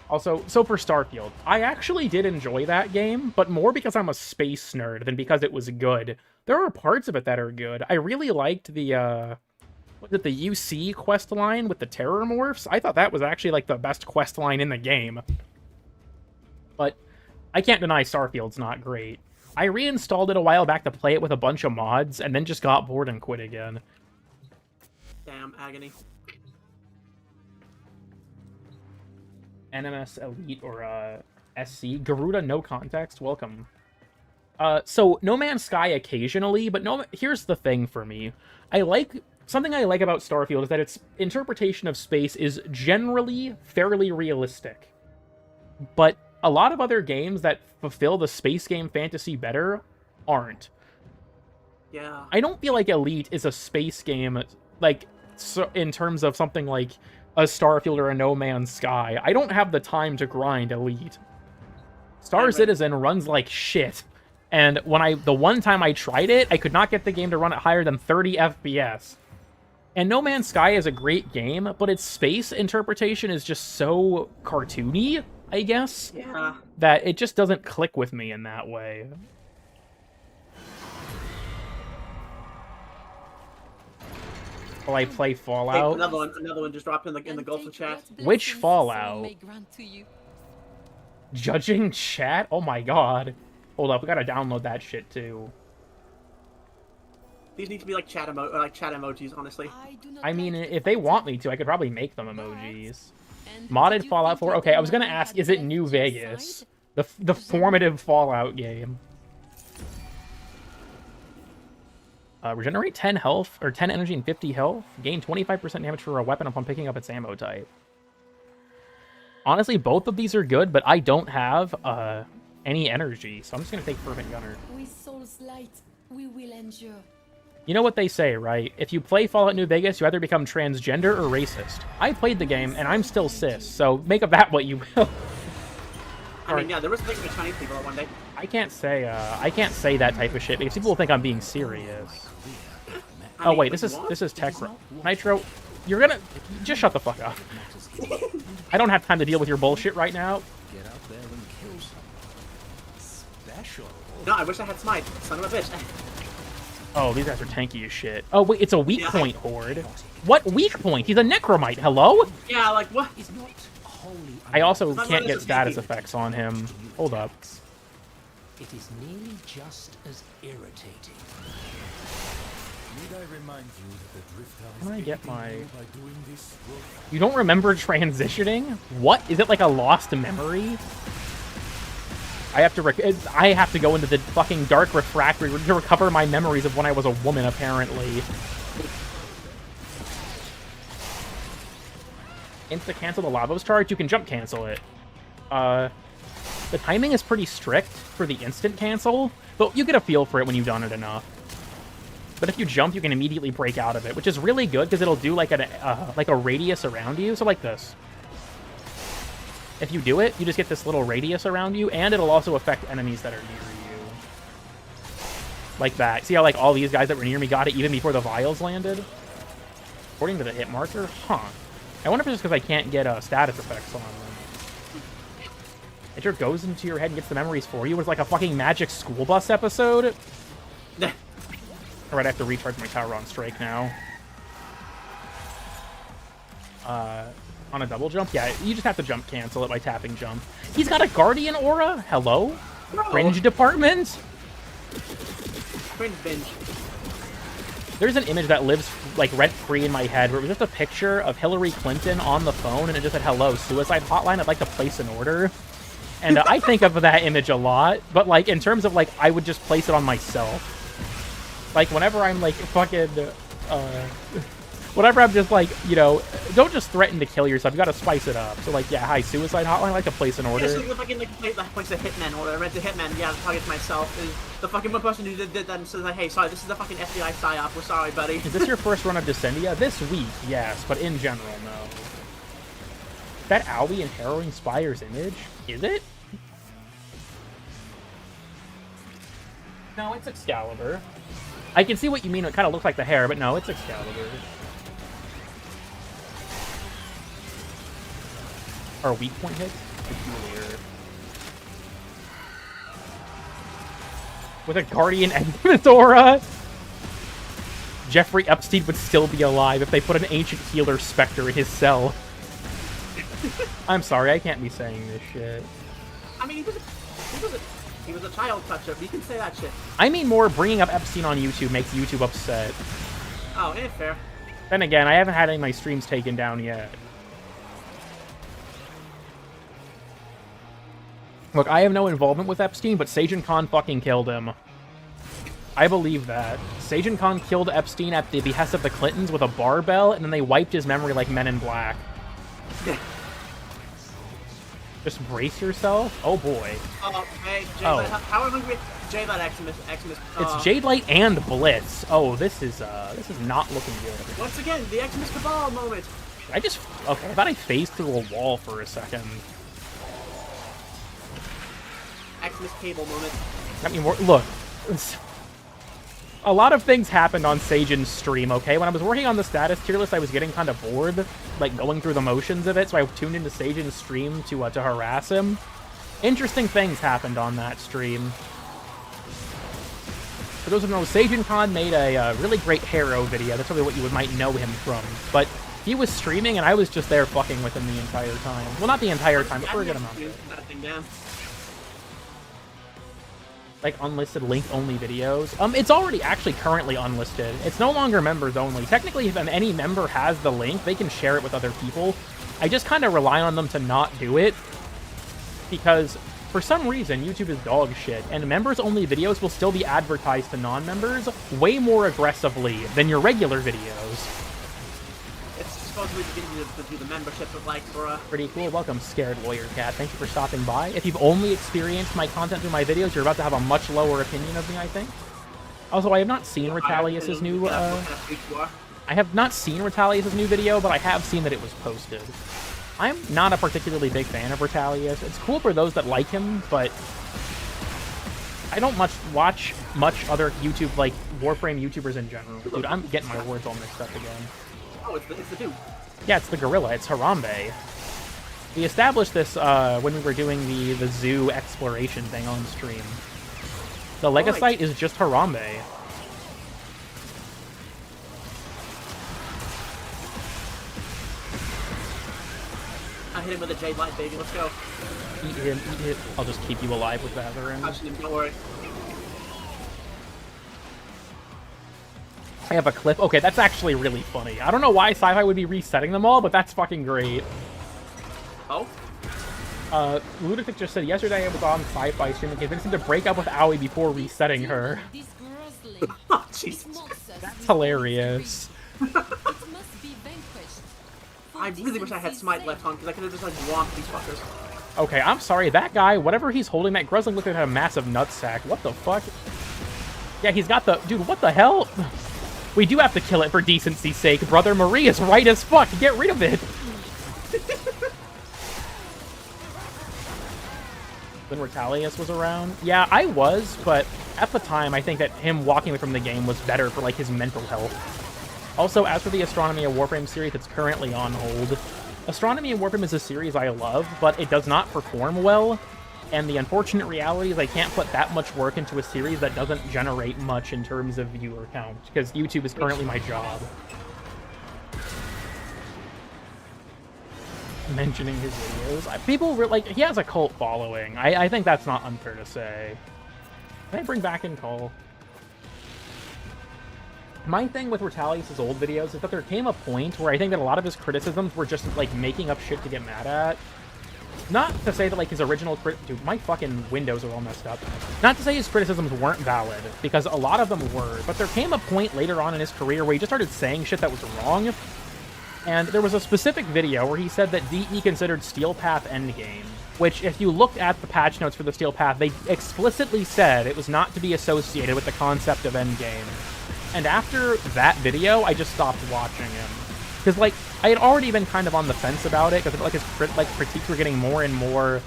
Also, so for Starfield, I actually did enjoy that game, but more because I'm a space nerd than because it was good. There are parts of it that are good. I really liked the, was it the UC quest line with the Terror Morphs? I thought that was actually, like, the best quest line in the game. But I can't deny Starfield's not great. I reinstalled it a while back to play it with a bunch of mods, and then just got bored and quit again. Damn, agony. NMS Elite or SC. Garuda, no context. Welcome. So No Man's Sky occasionally, but here's the thing for me. Something I like about Starfield is that its interpretation of space is generally fairly realistic. But a lot of other games that fulfill the space game fantasy better aren't. Yeah. I don't feel like Elite is a space game, like, so in terms of something like a Starfield or a No Man's Sky. I don't have the time to grind Elite. Star Citizen runs like shit. And the one time I tried it, I could not get the game to run at higher than 30 FPS. And No Man's Sky is a great game, but its space interpretation is just so cartoony, I guess, Yeah. that it just doesn't click with me in that way. Will I play Fallout? Hey, another one just dropped in the Gulf of chat. Which Fallout? Judging chat? Oh my god. Hold up, we gotta download that shit too. These need to be like chat emojis, honestly. I mean, if they want me to, I could probably make them emojis. Modded Fallout 4? Okay, I was gonna ask, is it New Vegas? The formative Fallout game. Regenerate 10 health, or 10 energy and 50 health. Gain 25% damage for a weapon upon picking up its ammo type. Honestly, both of these are good, but I don't have any energy, so I'm just gonna take Fervent Gunner. With Soul's light, we will endure. You know what they say, right? If you play Fallout New Vegas, you either become transgender or racist. I played the game, and I'm still cis, so make of that what you will. I mean, yeah, there was a thing with Chinese people one day. I can't say that type of shit because people will think I'm being serious. Oh wait, this is Tech Nitro. You're gonna just shut the fuck up. I don't have time to deal with your bullshit right now. Get out there and kill someone. Special. No, I wish I had Smite. Son of a bitch. Oh, these guys are tanky as shit. Oh wait, it's a weak point horde. What weak point? He's a Necromite. Hello? Yeah, like what? I also can't get status effects on him. Hold up. It is nearly just as irritating. Need I remind you that the drift house Can I get my... by doing this work? You don't remember transitioning? What? Is it like a lost memory? I have to go into the fucking dark refractory to recover my memories of when I was a woman, apparently. insta-cancel the Lavos charge, you can jump cancel it. The timing is pretty strict for the instant cancel, but you get a feel for it when you've done it enough. But if you jump, you can immediately break out of it, which is really good because it'll do like a radius around you. So like this. If you do it, you just get this little radius around you, and it'll also affect enemies that are near you. Like that. See how like all these guys that were near me got it even before the vials landed? According to the hit marker? Huh. I wonder if it's just because I can't get status effects on them. It just goes into your head and gets the memories for you. It's like a fucking Magic School Bus episode. Alright, I have to recharge my tower on strike now. On a double jump? Yeah, you just have to jump cancel it by tapping jump. He's got a Guardian Aura? Hello? No. Cringe department? Cringe binge. There's an image that lives, like, rent-free in my head where it was just a picture of Hillary Clinton on the phone and it just said, hello, suicide hotline, I'd like to place an order. And I think of that image a lot, but, like, in terms of, like, I would just place it on myself. Like, whenever I'm, like, fucking, whenever I'm just, like, you know, don't just threaten to kill yourself, you gotta spice it up. So, like, yeah, hi, suicide hotline, I'd like to place an order. Yeah, so the fucking, like, place a hitman order, I read the hitman, yeah, I'll target myself, and the fucking one person who did that and says, like, hey, sorry, this is the fucking FBI psyop, we're sorry, buddy. Is this your first run of Descendia? This week, yes, but in general, no. That Owie and Harrowing Spire's image? Is it? No, it's Excalibur. I can see what you mean, it kind of looks like the hair, but no, it's Excalibur. Are weak point hits? Peculiar. With a Guardian Aura? Jeffrey Epstein would still be alive if they put an Ancient Healer Spectre in his cell. I'm sorry, I can't be saying this shit. I mean, he was a child toucher, but you can say that shit. I mean more bringing up Epstein on YouTube makes YouTube upset. Oh, fair. Then again, I haven't had any of my streams taken down yet. Look, I have no involvement with Epstein, but Sajin Khan fucking killed him. I believe that. Sajin Khan killed Epstein at the behest of the Clintons with a barbell, and then they wiped his memory like Men in Black. Just brace yourself. Oh boy. Hey, Jade how are we with Jade Light Xmas? It's Jade Light and Blitz. Oh, this is not looking good. Once again, the Xmas Cabal moment. Okay, I thought I phased through a wall for a second. Xmas Cable moment. I mean, look. A lot of things happened on Sajin's stream, okay? When I was working on the status tier list, I was getting kind of bored, like, going through the motions of it, so I tuned into Sajin's stream to harass him. Interesting things happened on that stream. For those who know, Sajin Khan made a really great Harrow video. That's probably what you might know him from. But he was streaming, and I was just there fucking with him the entire time. Well, not the entire time, but for a good amount of it. Like unlisted link-only videos. It's already actually currently unlisted. It's no longer members only. Technically, if any member has the link, they can share it with other people. I just kind of rely on them to not do it because for some reason, YouTube is dog shit, and members-only videos will still be advertised to non-members way more aggressively than your regular videos. It's supposedly beginning to do the membership of, like, for Pretty cool. Welcome, Scared Lawyer Cat. Thank you for stopping by. If you've only experienced my content through my videos, you're about to have a much lower opinion of me, I think. Also, I have not seen Retalius's new, I have not seen Retalius's new video, but I have seen that it was posted. I'm not a particularly big fan of Retalius. It's cool for those that like him, but I don't watch much other YouTube, like, Warframe YouTubers in general. Dude, I'm getting my words all mixed up again. Oh, it's the dude. Yeah, it's the gorilla. It's Harambe. We established this when we were doing the zoo exploration thing on stream. The Legasite is just Harambe. I hit him with a Jade Light, baby. Let's go. Eat him, eat it. I'll just keep you alive with Vazarin. Don't worry. I have a clip. Okay, that's actually really funny. I don't know why Sci-Fi would be resetting them all, but that's fucking great. Oh? Ludic just said, yesterday I was on Sci-Fi stream and convinced him to break up with Aoi before resetting her. Oh, Jesus. That's hilarious. I really wish I had Smite left on, because I could have just, like, whomped these fuckers. Okay, I'm sorry. That guy, whatever he's holding, that Gruzling looked like a massive nutsack. What the fuck? Yeah, he's got the... Dude, what the hell? We do have to kill it for decency's sake. Brother Marie is right as fuck. Get rid of it. When Retalius was around? Yeah, I was, but at the time, I think that him walking away from the game was better for, like, his mental health. Also, as for the Astronomy of Warframe series that's currently on hold, Astronomy of Warframe is a series I love, but it does not perform well, and the unfortunate reality is I can't put that much work into a series that doesn't generate much in terms of viewer count, because YouTube is currently my job. Mentioning his videos. People were like, he has a cult following. I think that's not unfair to say. Can I bring back in Cole? My thing with Retalius' old videos is that there came a point where I think that a lot of his criticisms were just, like, making up shit to get mad at. Not to say that, like, his original dude, my fucking windows are all messed up. Not to say his criticisms weren't valid, because a lot of them were, but there came a point later on in his career where he just started saying shit that was wrong. And there was a specific video where he said that DE considered Steel Path endgame, which, if you looked at the patch notes for the Steel Path, they explicitly said it was not to be associated with the concept of endgame. And after that video, I just stopped watching him. Because, like, I had already been kind of on the fence about it, because I felt like his critiques were getting more and more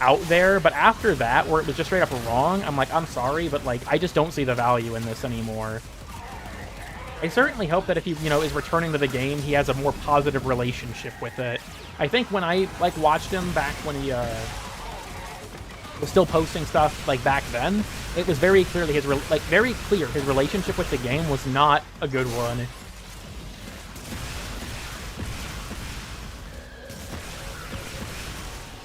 out there. But after that, where it was just straight up wrong, I'm like, I'm sorry, but, like, I just don't see the value in this anymore. I certainly hope that if he, you know, is returning to the game, he has a more positive relationship with it. I think when I, like, watched him back when he, was still posting stuff, like, back then, it was very clearly his relationship with the game was not a good one.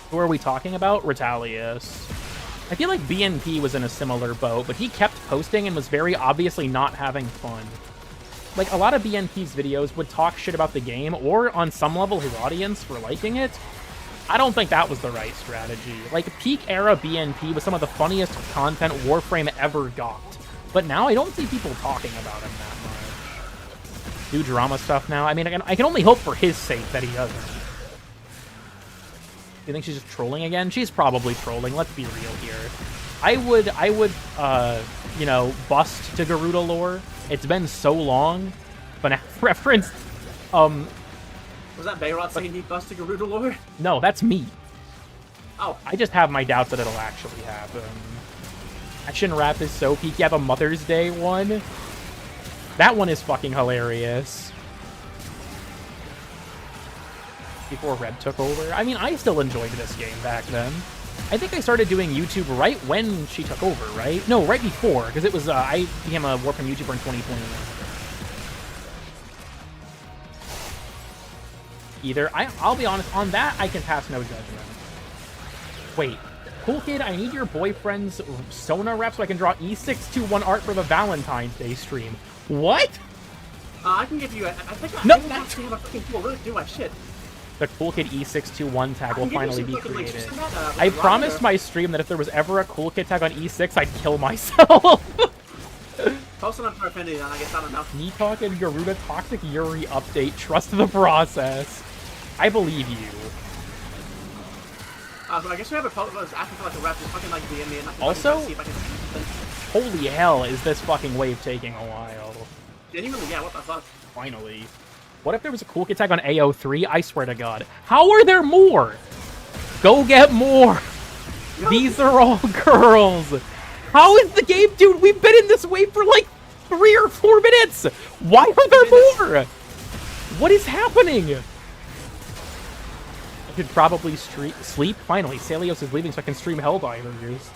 Who are we talking about? Retalius. I feel like BNP was in a similar boat, but he kept posting and was very obviously not having fun. Like, a lot of BNP's videos would talk shit about the game, or, on some level, his audience for liking it. I don't think that was the right strategy. Like, peak era BNP was some of the funniest content Warframe ever got. But now I don't see people talking about him that much. Do drama stuff now? I mean, I can only hope for his sake that he doesn't. You think she's just trolling again? She's probably trolling, let's be real here. I would, you know, bust to Garuda lore. It's been so long. But reference, Was that Bayrot saying he busted Garuda lore? No, that's me. Oh. I just have my doubts that it'll actually happen. Action Rap is so peak. You have a Mother's Day one. That one is fucking hilarious. Before Reb took over. I mean, I still enjoyed this game back then. I think I started doing YouTube right when she took over, right? No, right before, because it was, I became a Warframe YouTuber in 2021. Either. I'll be honest, on that, I can pass no judgment. Wait. Cool Kid, I need your boyfriend's Sona rep so I can draw E621 art for the Valentine's Day stream. What? I can give you a... I think No, I actually have a fucking tool. Really do my shit. The Cool Kid E621 tag will finally be created. Like, I promised my stream that if there was ever a Cool Kid tag on E6, I'd kill myself. Post it on Paraffinity, then I guess I don't know. Nitok and Garuda Toxic Yuri update. Trust the process. I believe you. So I guess we have a post asking for like a rep, just fucking like DM me and I can Also, see if I can see something. Holy hell, is this fucking wave taking a while. Genuinely, yeah, what the fuck? Finally. What if there was a Cool Kid tag on AO3? I swear to God. How are there more? Go get more. These are all girls. How is the game, dude? We've been in this wave for like 3 or 4 minutes. Why are there more? What is happening? I could probably sleep. Finally, Salios is leaving so I can stream Helldivers.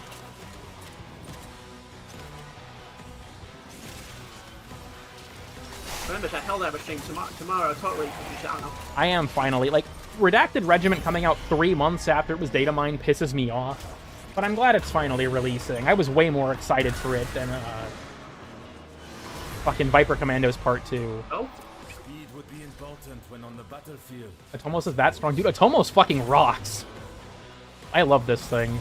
Remember that Helldiver stream tomorrow, totally. I don't know. I am finally. Like, Redacted Regiment coming out 3 months after it was data mined pisses me off. But I'm glad it's finally releasing. I was way more excited for it than, fucking Viper Commandos Part 2. Oh? Speed would be important when on the battlefield. Atomos is that strong. Dude, Atomos fucking rocks. I love this thing.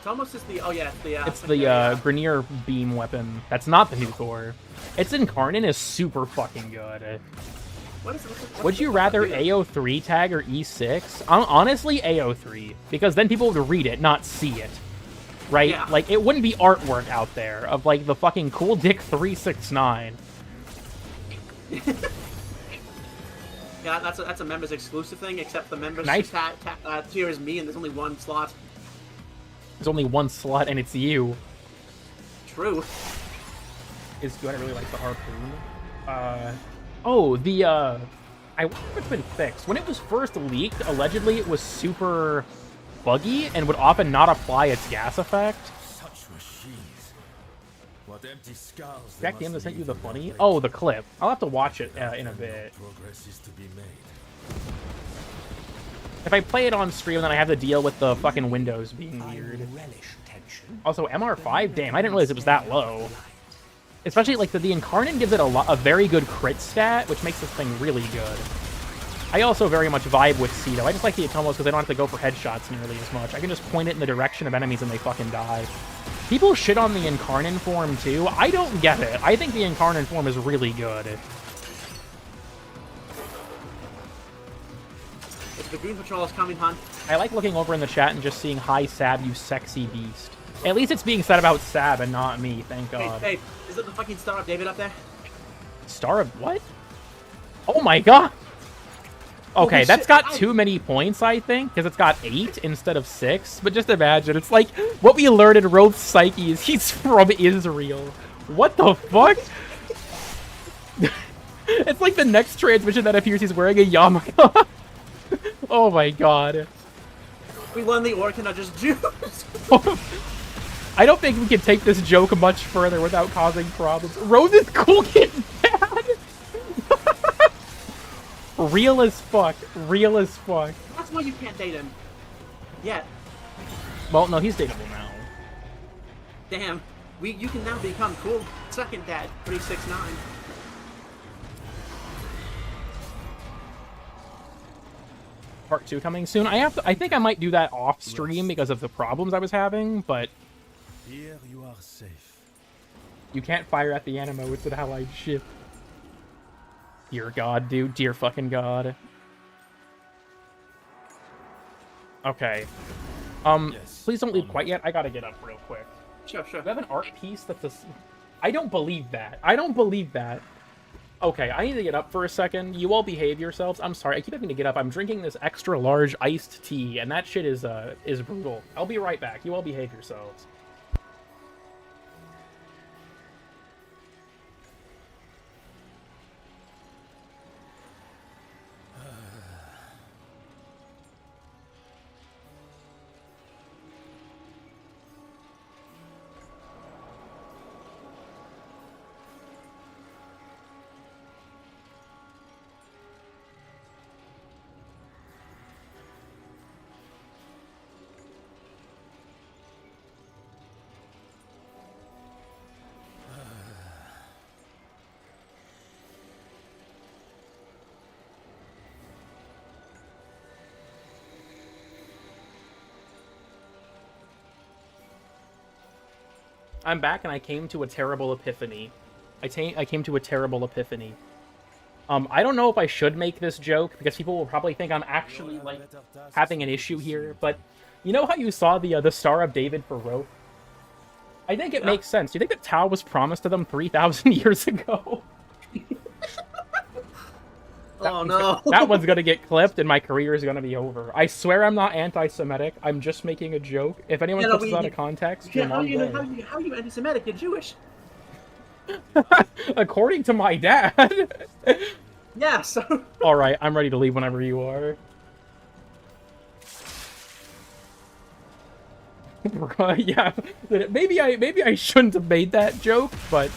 It's almost just the. Oh yeah, It's the Grenier beam weapon. That's not the new core. Its Incarnate is super fucking good. What is, what's Would you rather AO3 tag or E6? Honestly, AO3. Because then people would read it, not see it. Right? Yeah. Like, it wouldn't be artwork out there of, like, the fucking cool dick 369. Yeah, that's a members exclusive thing, except the members Nice. tier is me, and there's only one slot. There's only one slot, and it's you. True. Is good. I really like the harpoon. Oh, the, I wonder if it's been fixed. When it was first leaked, allegedly it was super buggy and would often not apply its gas effect. Such machines. What empty skulls they Jack the must M sent you leave the in their funny? wake. Oh, the clip. I'll have to watch it in a bit. Progress is to be made. If I play it on stream, then I have to deal with the fucking windows being weird. Relish tension. Also, MR5? Damn, I didn't realize it was that low. Especially, like, the Incarnate gives it a very good crit stat, which makes this thing really good. I also very much vibe with Ceto. I just like the Atomos because I don't have to go for headshots nearly as much. I can just point it in the direction of enemies and they fucking die. People shit on the Incarnate form, too. I don't get it. I think the Incarnate form is really good. If the Green Patrol is coming, hon. I like looking over in the chat and just seeing, "Hi, Sab, you sexy beast." At least it's being said about Sab and not me, thank God. Hey, is it the fucking Star of David up there? Star of what? Oh my God! Okay, Holy that's shit, got too many points, I think, because it's got 8 instead of 6. But just imagine, it's like what we learned in Roth's Psyche is he's from Israel. What the fuck? It's like the next transmission that appears he's wearing a yarmulke. Oh my God. We learned the Orkin are just Jews. I don't think we can take this joke much further without causing problems. Roth is cool getting bad. Real as fuck. Real as fuck. That's why you can't date him. Yet. Well, no, he's dateable now. Damn. You can now become cool second dad 369. Part 2 coming soon. I think I might do that off stream because of the problems I was having, but Here you are safe. you can't fire at the Animo. It's an allied ship. Dear God, dude. Dear fucking God. Okay. Yes, Please don't leave quite yet. I gotta get up real quick. Sure. Do I have an art piece that's a... I don't believe that. I don't believe that. Okay, I need to get up for a second. You all behave yourselves. I'm sorry, I keep having to get up. I'm drinking this extra large iced tea, and that shit is brutal. I'll be right back. You all behave yourselves. I'm back, and I came to a terrible epiphany. I came to a terrible epiphany. I don't know if I should make this joke, because people will probably think I'm actually, like, having an issue here, but you know how you saw the Star of David for Roth? I think it makes sense. Do you think that Tau was promised to them 3,000 years ago? Oh no. That one's gonna get clipped, and my career is gonna be over. I swear I'm not anti-Semitic. I'm just making a joke. If anyone puts this out of context, Yeah, you're how on are you anti-Semitic? You're Jewish. According to my dad. Yeah, so... Alright, I'm ready to leave whenever you are. Yeah, maybe I shouldn't have made that joke, but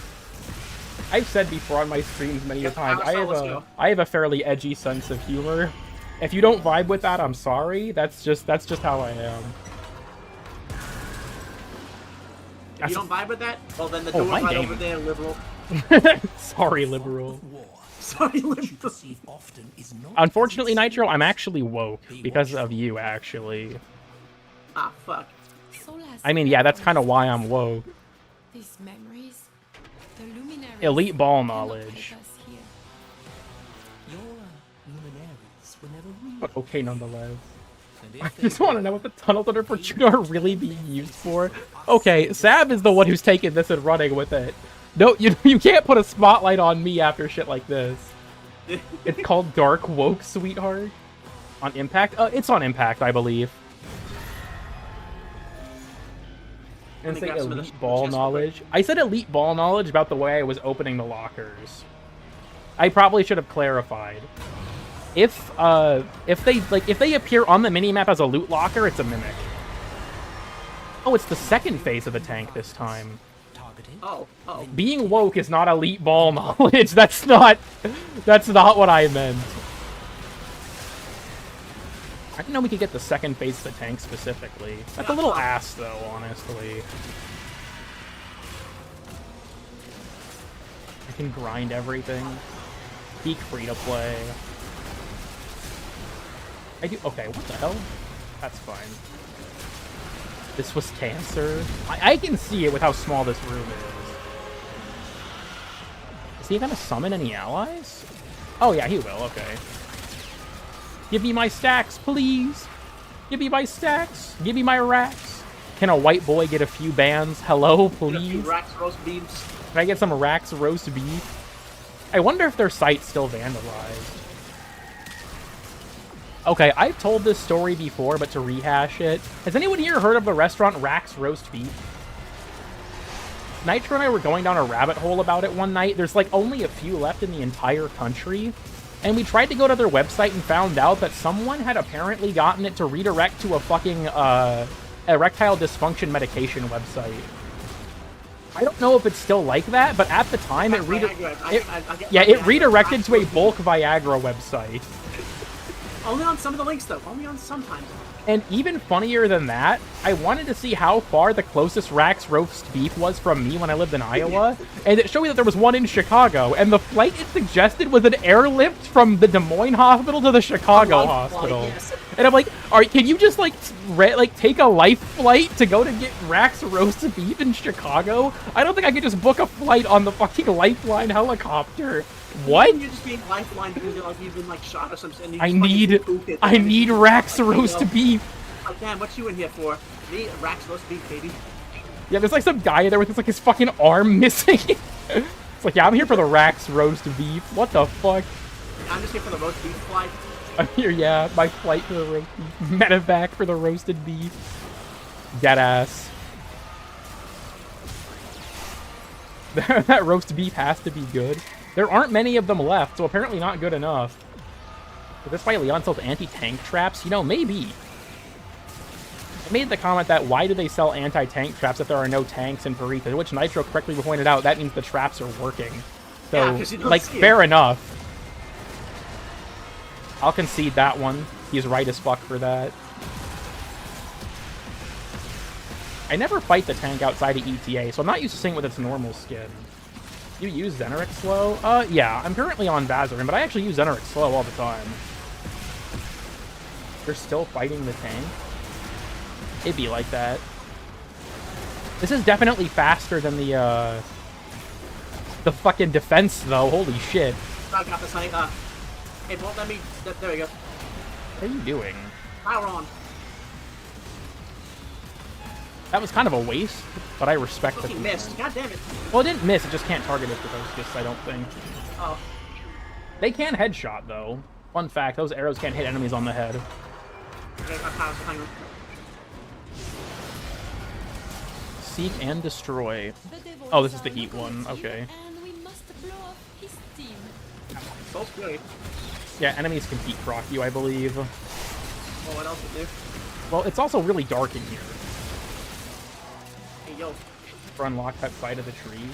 I've said before on my streams many a time, I have a fairly edgy sense of humor. If you don't vibe with that, I'm sorry. That's just how I am. If you don't vibe with that, well then the door's right over there, liberal. Sorry, liberal. Sorry, liberal. Unfortunately, Nitro, I'm actually woke because of you, actually. Ah, fuck. So last I mean, yeah, that's kind of memories. why I'm woke. These memories, the luminaries Elite ball cannot knowledge. take us here. Your luminaries were never real. But okay, nonetheless. And I if they just want to know what the tunnel under for Juno are really being used for. Okay, Sab is the one who's taking this and running with it. No, you can't put a spotlight on me after shit like this. It's called Dark Woke, sweetheart. On Impact? It's on Impact, I believe. And say grab some of elite the ball chest real knowledge. I said elite ball knowledge about the way I was opening the lockers. I probably should have clarified. If they appear on the minimap as a loot locker, it's a mimic. Oh, it's the second phase of a tank this time. targeted, Oh. Being woke is not elite ball knowledge. That's not what I meant. I didn't know we could get the second phase of the tank specifically. That's a little ass, though, honestly. I can grind everything. Peak free to play. I do. Okay, what the hell? That's fine. This was cancer. I can see it with how small this room is. Is he gonna summon any allies? Oh yeah, he will. Okay. Give me my stacks, please. Give me my stacks. Give me my racks. Can a white boy get a few bands? Hello, please. Racks, roast beefs. Can I get some racks roast beef? I wonder if their site's still vandalized. Okay, I've told this story before, but to rehash it, has anyone here heard of the restaurant Rack's Roast Beef? Nitro and I were going down a rabbit hole about it one night. There's like only a few left in the entire country. And we tried to go to their website and found out that someone had apparently gotten it to redirect to a fucking erectile dysfunction medication website. I don't know if it's still like that, but at the time it redirected to a bulk Viagra website. Only on some of the links, though. Only on sometimes. And even funnier than that, I wanted to see how far the closest Rack's Roast Beef was from me when I lived in Iowa, and it showed me that there was one in Chicago, and the flight it suggested was an airlift from the Des Moines hospital to the Chicago hospital. Yes. And I'm like, can you just take a life flight to go to get Rack's Roast Beef in Chicago? I don't think I could just book a flight on the fucking Lifeline helicopter. What? You're just being lifeline because you've been shot or something. And you I just fucking need Rack's Roast Beef. Like, damn, what you in here for? Me, Rack's roast beef, baby. Yeah, there's some guy there with his fucking arm missing. It's like, yeah, I'm here for the Rack's Roast Beef. What the fuck? I'm just here for the roast beef flight. I'm here, yeah, my flight for the roast beef. Medevac for the roasted beef. Deadass. That roast beef has to be good. There aren't many of them left, so apparently not good enough. Is this why Leon sells anti-tank traps? You know, maybe. I made the comment that why do they sell anti-tank traps if there are no tanks in Parita, to which Nitro correctly pointed out that means the traps are working. So, Yeah, 'cause you don't see fair it. enough. I'll concede that one. He's right as fuck for that. I never fight the tank outside of ETA, so I'm not used to seeing it with its normal skin. You use Xeneric slow? Yeah, I'm currently on Vazarin, but I actually use Xeneric slow all the time. They're still fighting the tank? It'd be like that. This is definitely faster than the fucking defense, though. Holy shit. I got this, it won't let me... There we go. What are you doing? Power on. That was kind of a waste, but I respect Fucking it. missed. God damn it. Well, it didn't miss, it just can't target it with those gifts, I don't think. Oh. They can headshot, though. Fun fact, those arrows can't hit enemies on the head. Okay, my power's behind me. Seek and destroy. The devil Oh, this is the our heat one, locomotive, okay. And we must blow off his steam. So great. Yeah, enemies can heat proc you, I believe. Well, what else is there? Well, it's also really dark in here. Hey, yo. For unlock that side of the tree.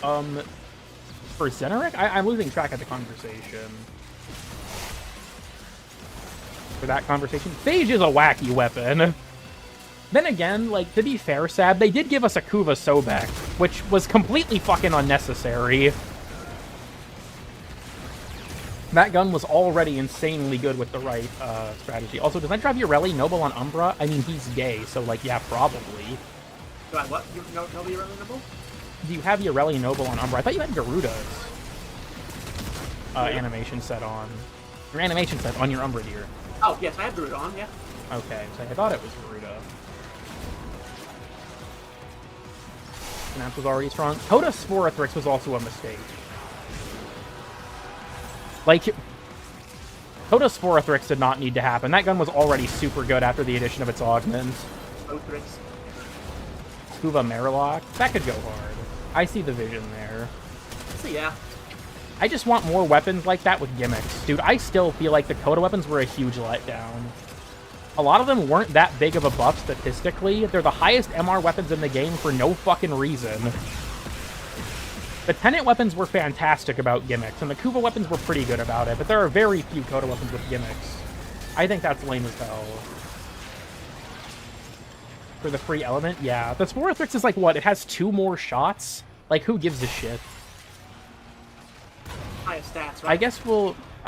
For Xeneric? I'm losing track of the conversation. For that conversation? Phage is a wacky weapon. Then again, to be fair, Sab, they did give us a Kuva Sobek, which was completely fucking unnecessary. That gun was already insanely good with the right strategy. Also, does Nitro have Ureli Noble on Umbra? I mean, he's gay, so, like, yeah, probably. Do I what? Nobody really Noble? Do you have Ureli Noble on Umbra? I thought you had Garuda's animation set on. Your animation set on your Umbra deer. Oh, yes, I have Garuda on, yeah. Okay, so I thought it was Garuda. Synapse was already strong. Coda Sporothrix was also a mistake. Like, Coda Sporothrix did not need to happen. That gun was already super good after the addition of its augment. Sporothrix. Scuba Marilock. That could go hard. I see the vision there. So, yeah. I just want more weapons like that with gimmicks. Dude, I still feel like the Coda weapons were a huge letdown. A lot of them weren't that big of a buff statistically. They're the highest MR weapons in the game for no fucking reason. The Tenet weapons were fantastic about gimmicks, and the Kuva weapons were pretty good about it, but there are very few Coda weapons with gimmicks. I think that's lame as hell. For the free element, yeah. The Sporothrix is like, what, it has 2 more shots? Like, who gives a shit? Highest stats, right? I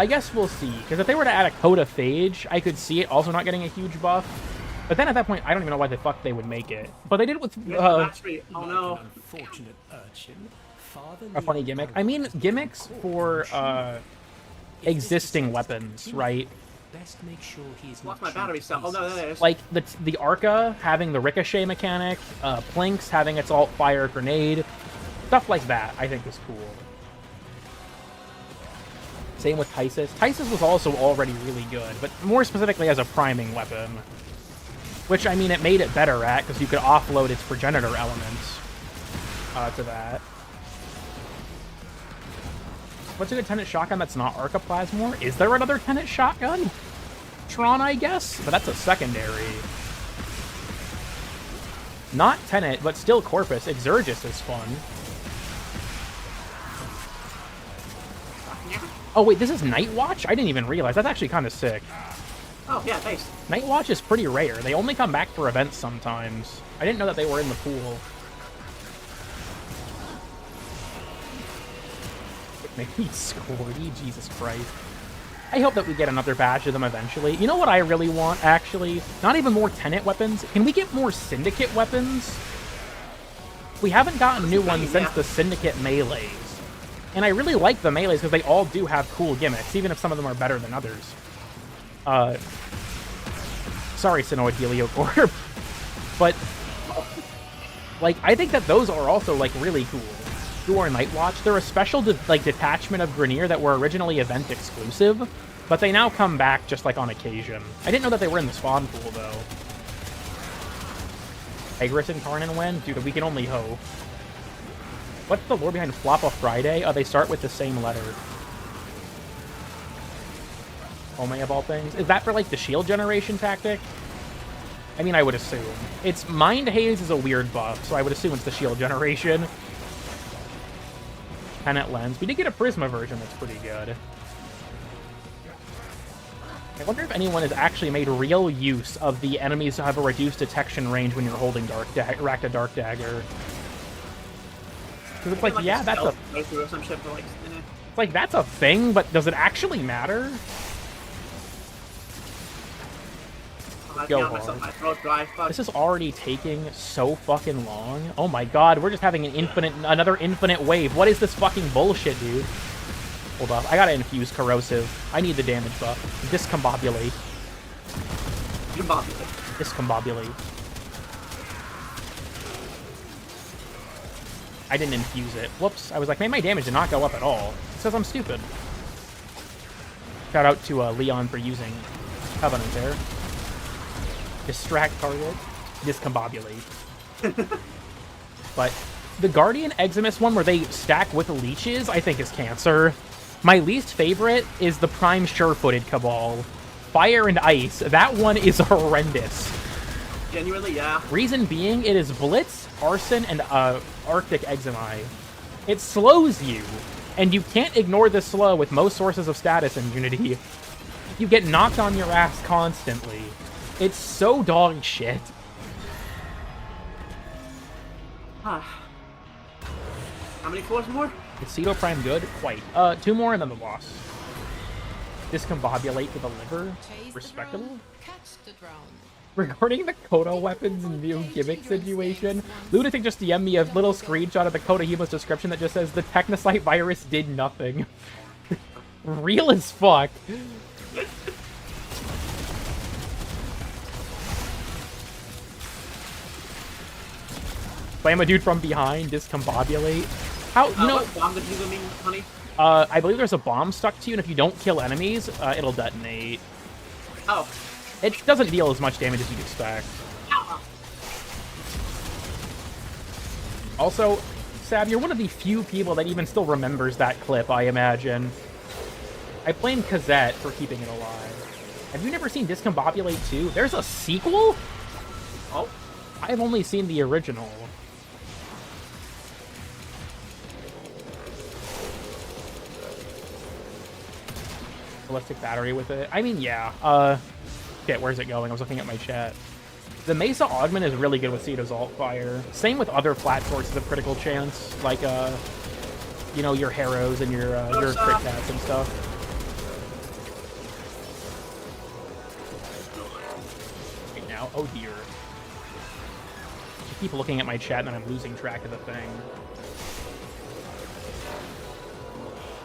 guess we'll see, because if they were to add a Coda Phage, I could see it also not getting a huge buff. But then at that point, I don't even know why the fuck they would make it. But they did it with oh no. Unfortunate urchin. a funny gimmick. I mean, gimmicks for existing weapons, right? Best make sure he's Lost my battery cell. Oh no, there it is. Like the Arca having the ricochet mechanic, Plinks having its alt fire grenade, stuff like that. I think is cool. Same with Tysus. Tysus was also already really good, but more specifically as a priming weapon. Which, I mean, it made it better at, because you could offload its progenitor elements to that. What's a good Tenet shotgun that's not Arcaplasmor? Is there another Tenet shotgun? Tron, I guess? But that's a secondary. Not Tenet, but still Corpus. Exurgis is fun. Oh, wait, this is Night Watch? I didn't even realize. That's actually kind of sick. Oh, yeah, thanks. Night Watch is pretty rare. They only come back for events sometimes. I didn't know that they were in the pool. Maybe Squirty? Jesus Christ. I hope that we get another batch of them eventually. You know what I really want, actually? Not even more Tenet weapons. Can we get more Syndicate weapons? We haven't gotten new ones since the Syndicate melees. And I really like the melees because they all do have cool gimmicks, even if some of them are better than others. Sorry, Sinoid Heliocorp. But, like, I think that those are also, like, really cool. Duar Night Watch, they're a special, detachment of Grenier that were originally event exclusive, but they now come back just, like, on occasion. I didn't know that they were in the spawn pool, though. Tigris and Karnan when? Dude, we can only hope. What's the lore behind Floppa Friday? Oh, they start with the same letter. Ome of all things. Is that for, like, the shield generation tactic? I mean, I would assume. It's Mind Haze is a weird buff, so I would assume it's the shield generation. Tenet Lens. We did get a Prisma version that's pretty good. I wonder if anyone has actually made real use of the enemies who have a reduced detection range when you're holding Rakta Dark Dagger. Because it's like, yeah, that's a... It's like, that's a thing, but does it actually matter? Go hard. This is already taking so fucking long. Oh my god, we're just having another infinite wave. What is this fucking bullshit, dude? Hold up, I gotta infuse Corrosive. I need the damage buff. Discombobulate. Discombobulate. I didn't infuse it. Whoops, I was like, man, my damage did not go up at all. It says I'm stupid. Shout out to Leon for using Covenant there. Distract target, discombobulate. But the Guardian Eximus one where they stack with leeches, I think is cancer. My least favorite is the Prime Sure-Footed Cabal. Fire and Ice, that one is horrendous. Genuinely, yeah. Reason being, it is Blitz, Arson, and Arctic Eximi. It slows you, and you can't ignore the slow with most sources of status in Unity. You get knocked on your ass constantly. It's so dog shit. How many floors more? Is Cedo Prime good? Quite. 2 more and then the boss. discombobulate to the liver. Chase Respectable. the drone, catch the drone. Regarding the Kodo weapons and new gimmick situation, Lunatic just DM'd me a little screenshot of the Kodohima's description that just says the Technocyte virus did nothing. Real as fuck. Slam a dude from behind, discombobulate. How, you know... What bomb did you mean, honey? I believe there's a bomb stuck to you, and if you don't kill enemies, it'll detonate. Oh. It doesn't deal as much damage as you'd expect. Ow. Also, Sab, you're one of the few people that even still remembers that clip, I imagine. I blame Kazette for keeping it alive. Have you never seen Discombobulate 2? There's a sequel? Oh. I've only seen the original. Ballistic battery with it. I mean, yeah. Shit, where's it going? I was looking at my chat. The Mesa Augment is really good with Ceto's alt fire. Same with other flat sources of critical chance, like, you know, your Harrows and your crit cats and stuff. Right now, oh dear. I keep looking at my chat and then I'm losing track of the thing.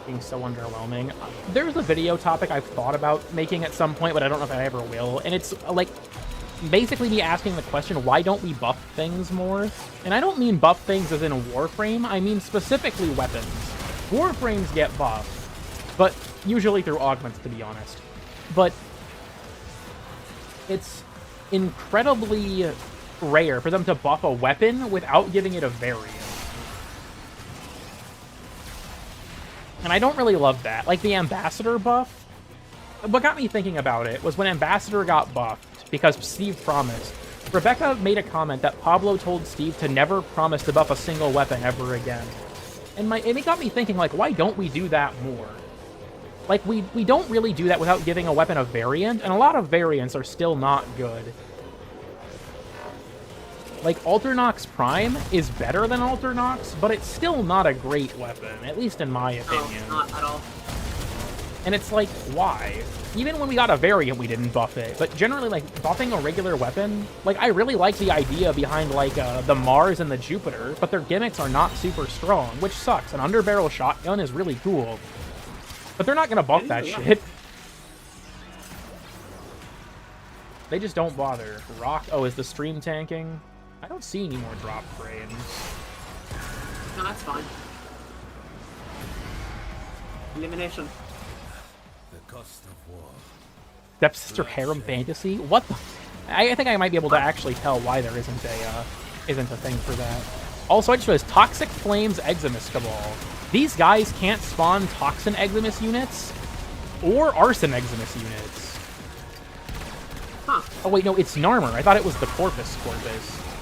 Being so underwhelming. There's a video topic I've thought about making at some point, but I don't know if I ever will. And it's like basically me asking the question, why don't we buff things more? And I don't mean buff things as in a Warframe, I mean specifically weapons. Warframes get buffed, but usually through augments, to be honest. But it's incredibly rare for them to buff a weapon without giving it a variant. And I don't really love that. Like, the Ambassador buff, what got me thinking about it was when Ambassador got buffed, because Steve promised. Rebecca made a comment that Pablo told Steve to never promise to buff a single weapon ever again. And it got me thinking, like, why don't we do that more? Like, we don't really do that without giving a weapon a variant, and a lot of variants are still not good. Like, Alternox Prime is better than Alternox, but it's still not a great weapon, at least in my opinion. No, not at all. And it's like, why? Even when we got a variant, we didn't buff it. But generally, like, buffing a regular weapon, like, I really like the idea behind, like, the Mars and the Jupiter, but their gimmicks are not super strong, which sucks. An underbarrel shotgun is really cool. But they're not gonna buff that shit. They just don't bother. Rock, oh, is the stream tanking? I don't see any more drop frames. No, that's fine. Elimination. The cost of war. Stepsister Harem Fantasy? What the? I think I might be able to actually tell why there isn't a thing for that. Also, I just realized Toxic Flames Eximus Cabal. These guys can't spawn Toxin Eximus units or Arson Eximus units. Huh. Oh wait, no, it's Narmer. I thought it was the Corpus.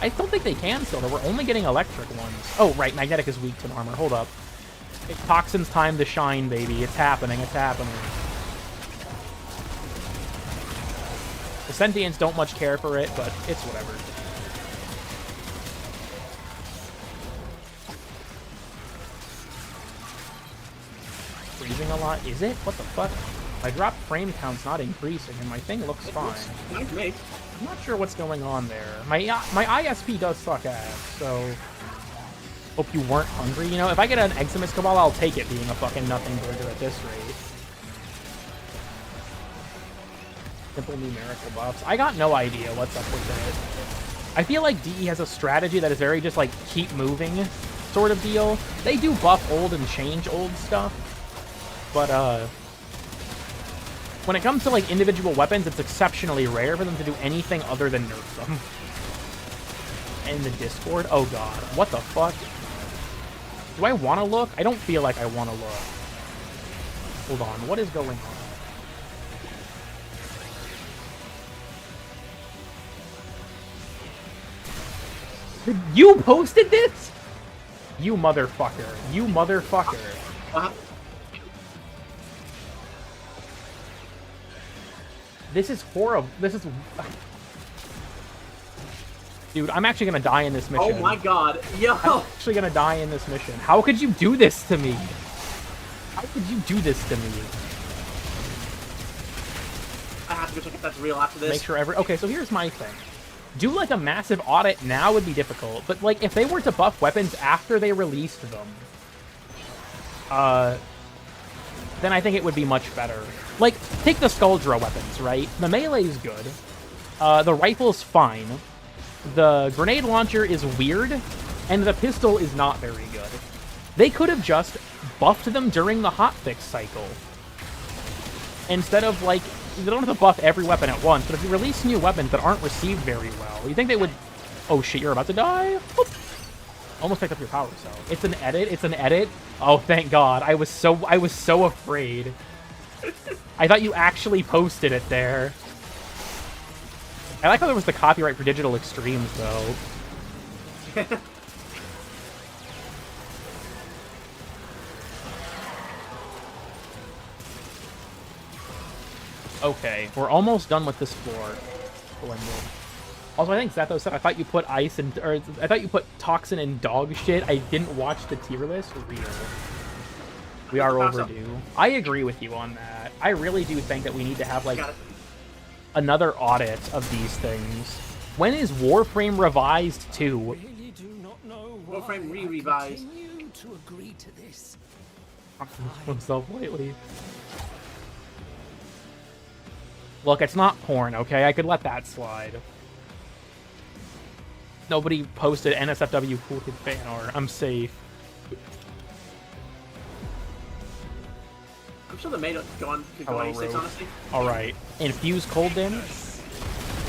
I don't think they can still, though. We're only getting electric ones. Oh, right, Magnetic is weak to Narmer. Hold up. Toxin's time to shine, baby. It's happening, it's happening. The Sentients don't much care for it, but it's whatever. Freezing a lot? Is it? What the fuck? My drop frame count's not increasing, and my thing looks fine. Nice, mate. I'm not sure what's going on there. My ISP does suck ass, so... Hope you weren't hungry. You know, if I get an Eximus Cabal, I'll take it being a fucking nothing burger at this rate. Simple numerical buffs. I got no idea what's up with it. I feel like DE has a strategy that is very just, like, keep moving sort of deal. They do buff old and change old stuff, but, when it comes to, like, individual weapons, it's exceptionally rare for them to do anything other than nerf them. And the Discord? Oh god. What the fuck? Do I want to look? I don't feel like I want to look. Hold on. What is going on? You posted this? You motherfucker. You motherfucker. This is horrible. This is... Dude, I'm actually gonna die in this mission. Oh my god. Yo! I'm actually gonna die in this mission. How could you do this to me? How could you do this to me? have to go check if that's real after this. Make sure okay, so here's my thing. Do like a massive audit now would be difficult, but like if they were to buff weapons after they released them, then I think it would be much better. Like, take the Skuldra weapons, right? The melee is good. The rifle's fine. The grenade launcher is weird, and the pistol is not very good. They could have just buffed them during the hotfix cycle. Instead of, like, you don't have to buff every weapon at once, but if you release new weapons that aren't received very well, you think they would... Oh shit, you're about to die? Oop. Almost picked up your power cell. It's an edit, it's an edit. Oh, thank God. I was so afraid. I thought you actually posted it there. I like how there was the copyright for Digital Extremes, though. Okay, we're almost done with this floor. Also, I think Zetho said, I thought you put ice and, or I thought you put toxin and dog shit. I didn't watch the tier list. Real. We are overdue. I agree with you on that. I really do think that we need to have, like, another audit of these things. When is Warframe revised to? Really do not know Warframe re-revised. continue to agree to this. Himself lately. Look, it's not porn, okay? I could let that slide. Nobody posted NSFW cool kid fan art. I'm safe. I'm sure the maid could go 86, honestly. Alright. Infuse cold damage?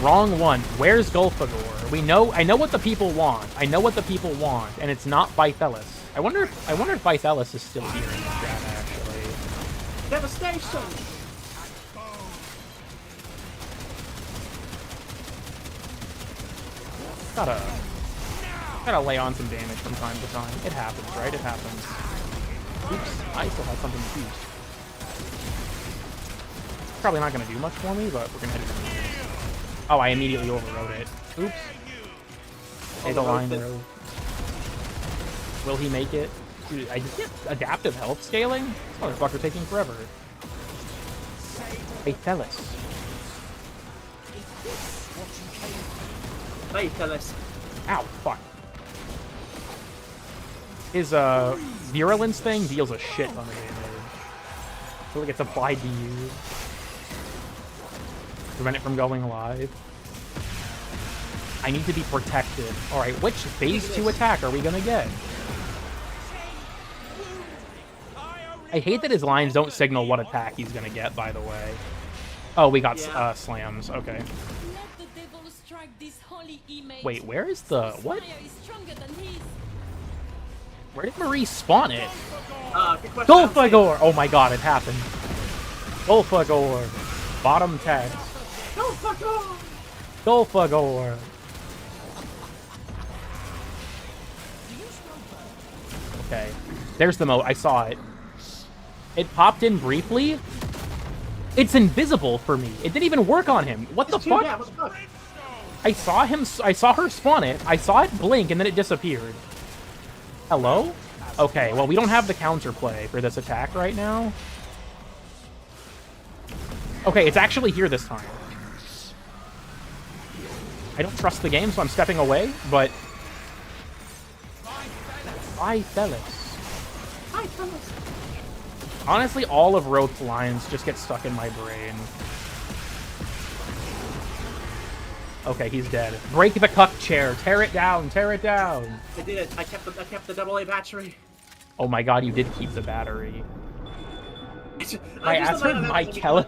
Wrong one. Where's Gulfagor? I know what the people want. I know what the people want, and it's not Bythelis. I wonder if Bythelis is still here in the chat, actually. Devastation! Gotta lay on some damage from time to time. It happens, right? It happens. Oops, I still have something to use. Probably not gonna do much for me, but we're gonna hit it. Oh, I immediately overrode it. Oops. Hey, the line road. Will he make it? Dude, I just get adaptive health scaling? This motherfucker taking forever. Hey, Thelis. Bythelis. Ow, fuck. His, virulence thing deals a shit ton of damage. I feel like it's applied to you. Prevent it from going live. I need to be protected. Alright, which phase 2 attack are we gonna get? I hate that his lines don't signal what attack he's gonna get, by the way. Oh, we got, slams. Okay. Wait, where is the... What? Where did Marie spawn it? Gulfagor! Oh my god, it happened. Gulfagor. Bottom text. Gulfagor! Gulfagor. Okay. There's the moat. I saw it. It popped in briefly. It's invisible for me. It didn't even work on him. What the fuck? Yeah, what the fuck? I saw her spawn it. I saw it blink and then it disappeared. Hello? Okay, well, we don't have the counterplay for this attack right now. Okay, it's actually here this time. I don't trust the game, so I'm stepping away, but... Bythelis. Honestly, all of Roth's lines just get stuck in my brain. Okay, he's dead. Break the cuck chair. Tear it down. Tear it down. I did it. I kept the AA battery. Oh my god, you did keep the battery. I asked for my Kellis.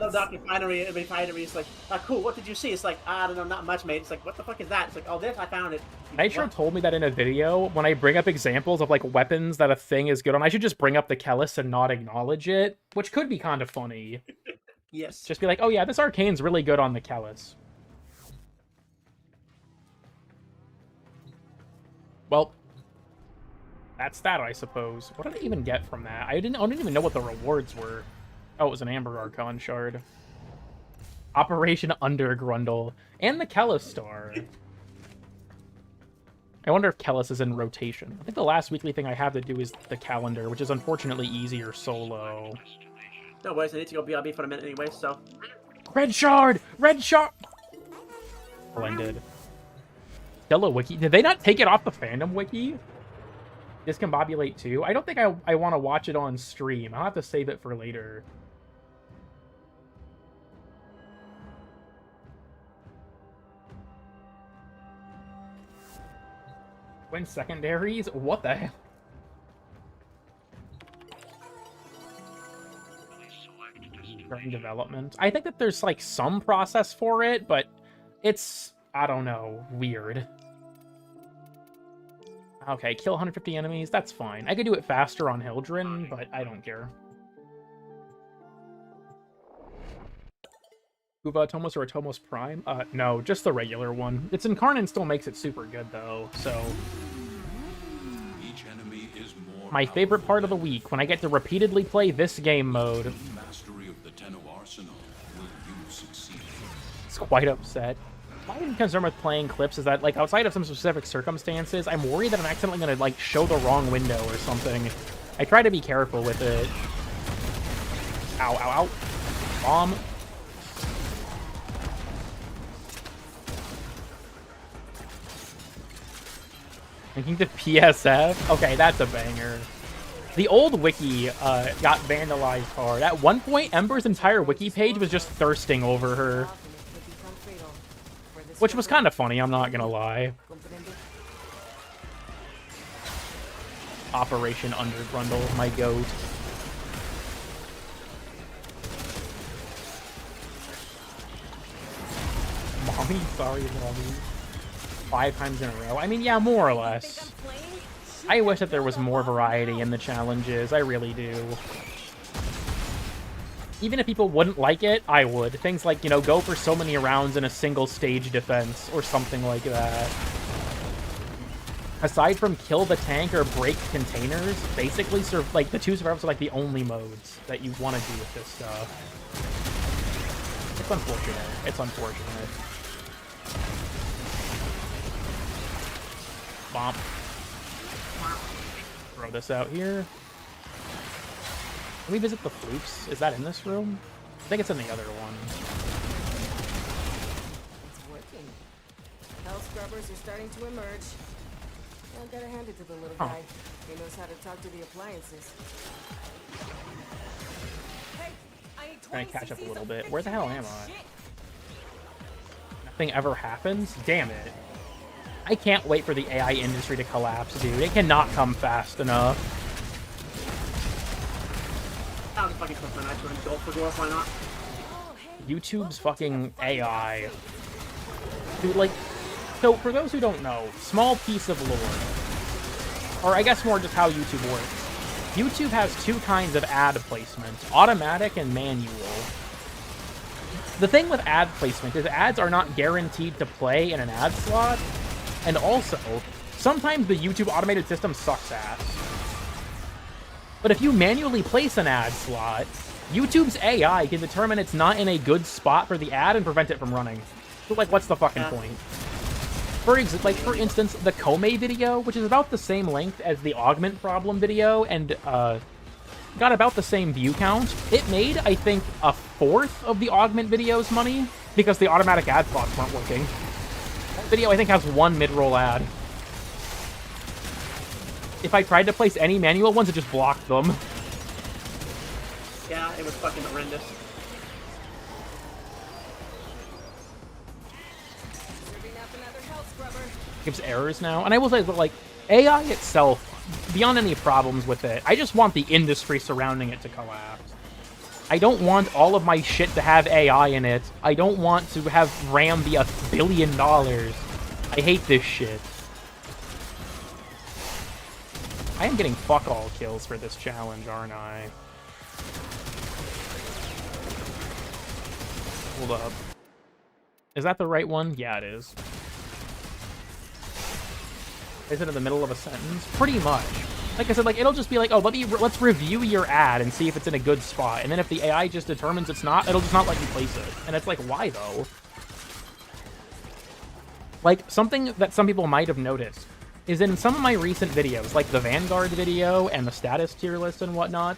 Refinery. It's like, cool, what did you see? It's like, I don't know, not much, mate. It's like, what the fuck is that? It's like, oh, this, I found it. Nitro told me that in a video, when I bring up examples of, like, weapons that a thing is good on, I should just bring up the Kellis and not acknowledge it, which could be kind of funny. Yes. Just be like, oh yeah, this arcane's really good on the Kellis. Well, that's that, I suppose. What did I even get from that? I didn't even know what the rewards were. Oh, it was an Amber Archon shard. Operation Undergrundle. And the Kellis Star. I wonder if Kellis is in rotation. I think the last weekly thing I have to do is the calendar, which is unfortunately easier solo. No worries, I need to go BRB for a minute anyway, so... Red shard! Red shard! Blended. Still a wiki. Did they not take it off the fandom wiki? Discombobulate 2? I don't think I want to watch it on stream. I'll have to save it for later. Win secondaries? What the hell? During development. I think that there's like some process for it, but it's, I don't know, weird. Okay, kill 150 enemies, that's fine. I could do it faster on Hildren, but I don't care. Uva Atomos or Atomos Prime? No, just the regular one. Its Incarnate still makes it super good, though, so... Each enemy is more My favorite part of the week, when I get to repeatedly play this game mode. mastery of the Tenno arsenal. Will you succeed? It's quite upset. My concern with playing clips is that, like, outside of some specific circumstances, I'm worried that I'm accidentally gonna, like, show the wrong window or something. I try to be careful with it. Ow, ow, ow. Bomb. Thinking to PSF? Okay, that's a banger. The old wiki got vandalized hard. At one point, Ember's entire wiki page was just thirsting over her. Which was kind of funny, I'm not gonna lie. Operation Undergrundle, my goat. Mommy? Sorry, Mommy. 5 times in a row. I mean, yeah, more or less. I wish that there was more variety in the challenges. I really do. Even if people wouldn't like it, I would. Things like, you know, go for so many rounds in a single stage defense or something like that. Aside from kill the tank or break containers, basically, like, the 2 survivals are like the only modes that you want to do with this stuff. It's unfortunate. It's unfortunate. Bomb. Throw this out here. Can we visit the flukes? Is that in this room? I think it's in the other one. It's working. Hell scrubbers are starting to emerge. I gotta hand it to the little guy. He knows how to talk to the appliances. Hey, I need 20 Trying to catch up a cc's little of bit. Where the hell am I? shit. Nothing ever happens? Damn it. I can't wait for the AI industry to collapse, dude. It cannot come fast enough. I'll just fucking put my nitro and go for dwarf, why not? YouTube's fucking AI. Dude, like, so for those who don't know, small piece of lore, or I guess more just how YouTube works. YouTube has 2 kinds of ad placement, automatic and manual. The thing with ad placement is ads are not guaranteed to play in an ad slot, and also, sometimes the YouTube automated system sucks ass. But if you manually place an ad slot, YouTube's AI can determine it's not in a good spot for the ad and prevent it from running. So, like, what's the fucking point? For instance, the Kome video, which is about the same length as the Augment Problem video, and got about the same view count. It made, I think, 1/4 of the Augment video's money because the automatic ad slots weren't working. That video, I think, has 1 mid-roll ad. If I tried to place any manual ones, it just blocked them. Yeah, it was fucking horrendous. Gives errors now. And I will say that, like, AI itself, beyond any problems with it, I just want the industry surrounding it to collapse. I don't want all of my shit to have AI in it. I don't want to have RAM be $1 billion. I hate this shit. I am getting fuck all kills for this challenge, aren't I? Hold up. Is that the right one? Yeah, it is. Is it in the middle of a sentence? Pretty much. Like I said, like, it'll just be like, oh, let's review your ad and see if it's in a good spot. And then if the AI just determines it's not, it'll just not let you place it. And it's like, why though? Like, something that some people might have noticed is in some of my recent videos, like the Vanguard video and the status tier list and whatnot,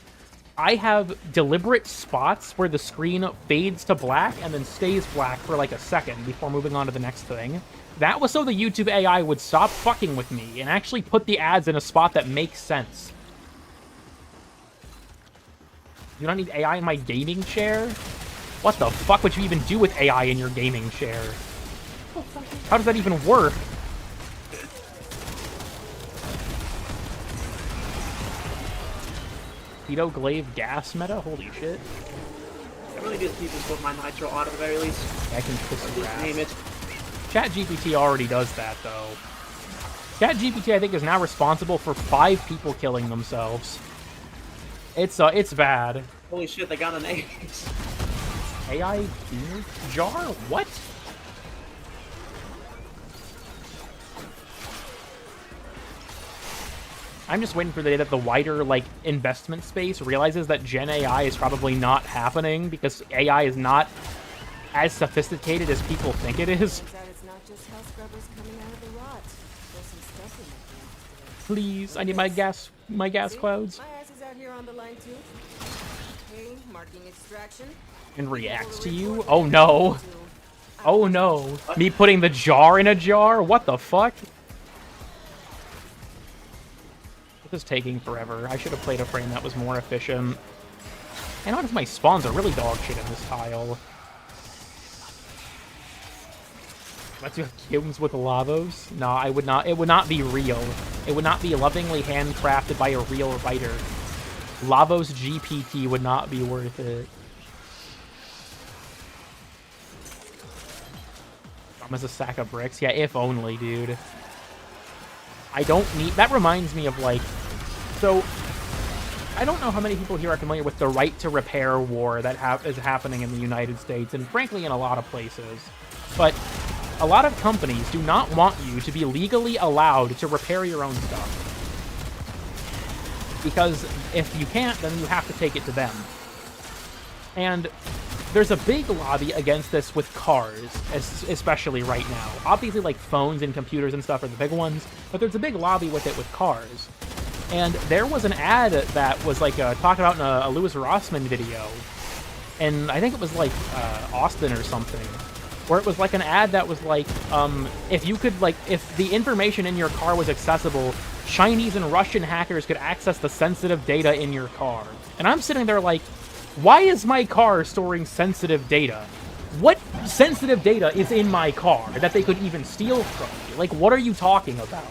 I have deliberate spots where the screen fades to black and then stays black for like a second before moving on to the next thing. That was so the YouTube AI would stop fucking with me and actually put the ads in a spot that makes sense. You don't need AI in my gaming chair? What the fuck would you even do with AI in your gaming chair? How does that even work? Keto glaive gas meta? Holy shit. I really need to keep this with my Nitro auto at the very least. I can kiss your ass. Name it. ChatGPT already does that, though. ChatGPT, I think, is now responsible for 5 people killing themselves. It's bad. Holy shit, they got an A. AI beer jar? What? I'm just waiting for the day that the wider, like, investment space realizes that Gen AI is probably not happening because AI is not as sophisticated as people think it is. Turns out it's not just hell scrubbers coming out of the rot. There's some stuff in there. Please, I need my gas See? clouds. My ass is out here on the line too. Okay, marking extraction. And reacts to you? Oh no. Oh no. Me putting the jar in a jar? What the fuck? This is taking forever. I should have played a frame that was more efficient. I notice my spawns are really dog shit in this tile. Let's do games with lavos? No, I would not. It would not be real. It would not be lovingly handcrafted by a real writer. Lavos GPT would not be worth it. As a sack of bricks? Yeah, if only, dude. I don't need... That reminds me of, like... So, I don't know how many people here are familiar with the right to repair war that is happening in the United States, and frankly in a lot of places. But a lot of companies do not want you to be legally allowed to repair your own stuff. Because if you can't, then you have to take it to them. And there's a big lobby against this with cars, especially right now. Obviously, like, phones and computers and stuff are the big ones, but there's a big lobby with it with cars. And there was an ad that was, like, talked about in a Louis Rossmann video, and I think it was, like, Austin or something, where it was, like, an ad that was, like, if you could, like, if the information in your car was accessible, Chinese and Russian hackers could access the sensitive data in your car. And I'm sitting there like, why is my car storing sensitive data? What sensitive data is in my car that they could even steal from me? Like, what are you talking about?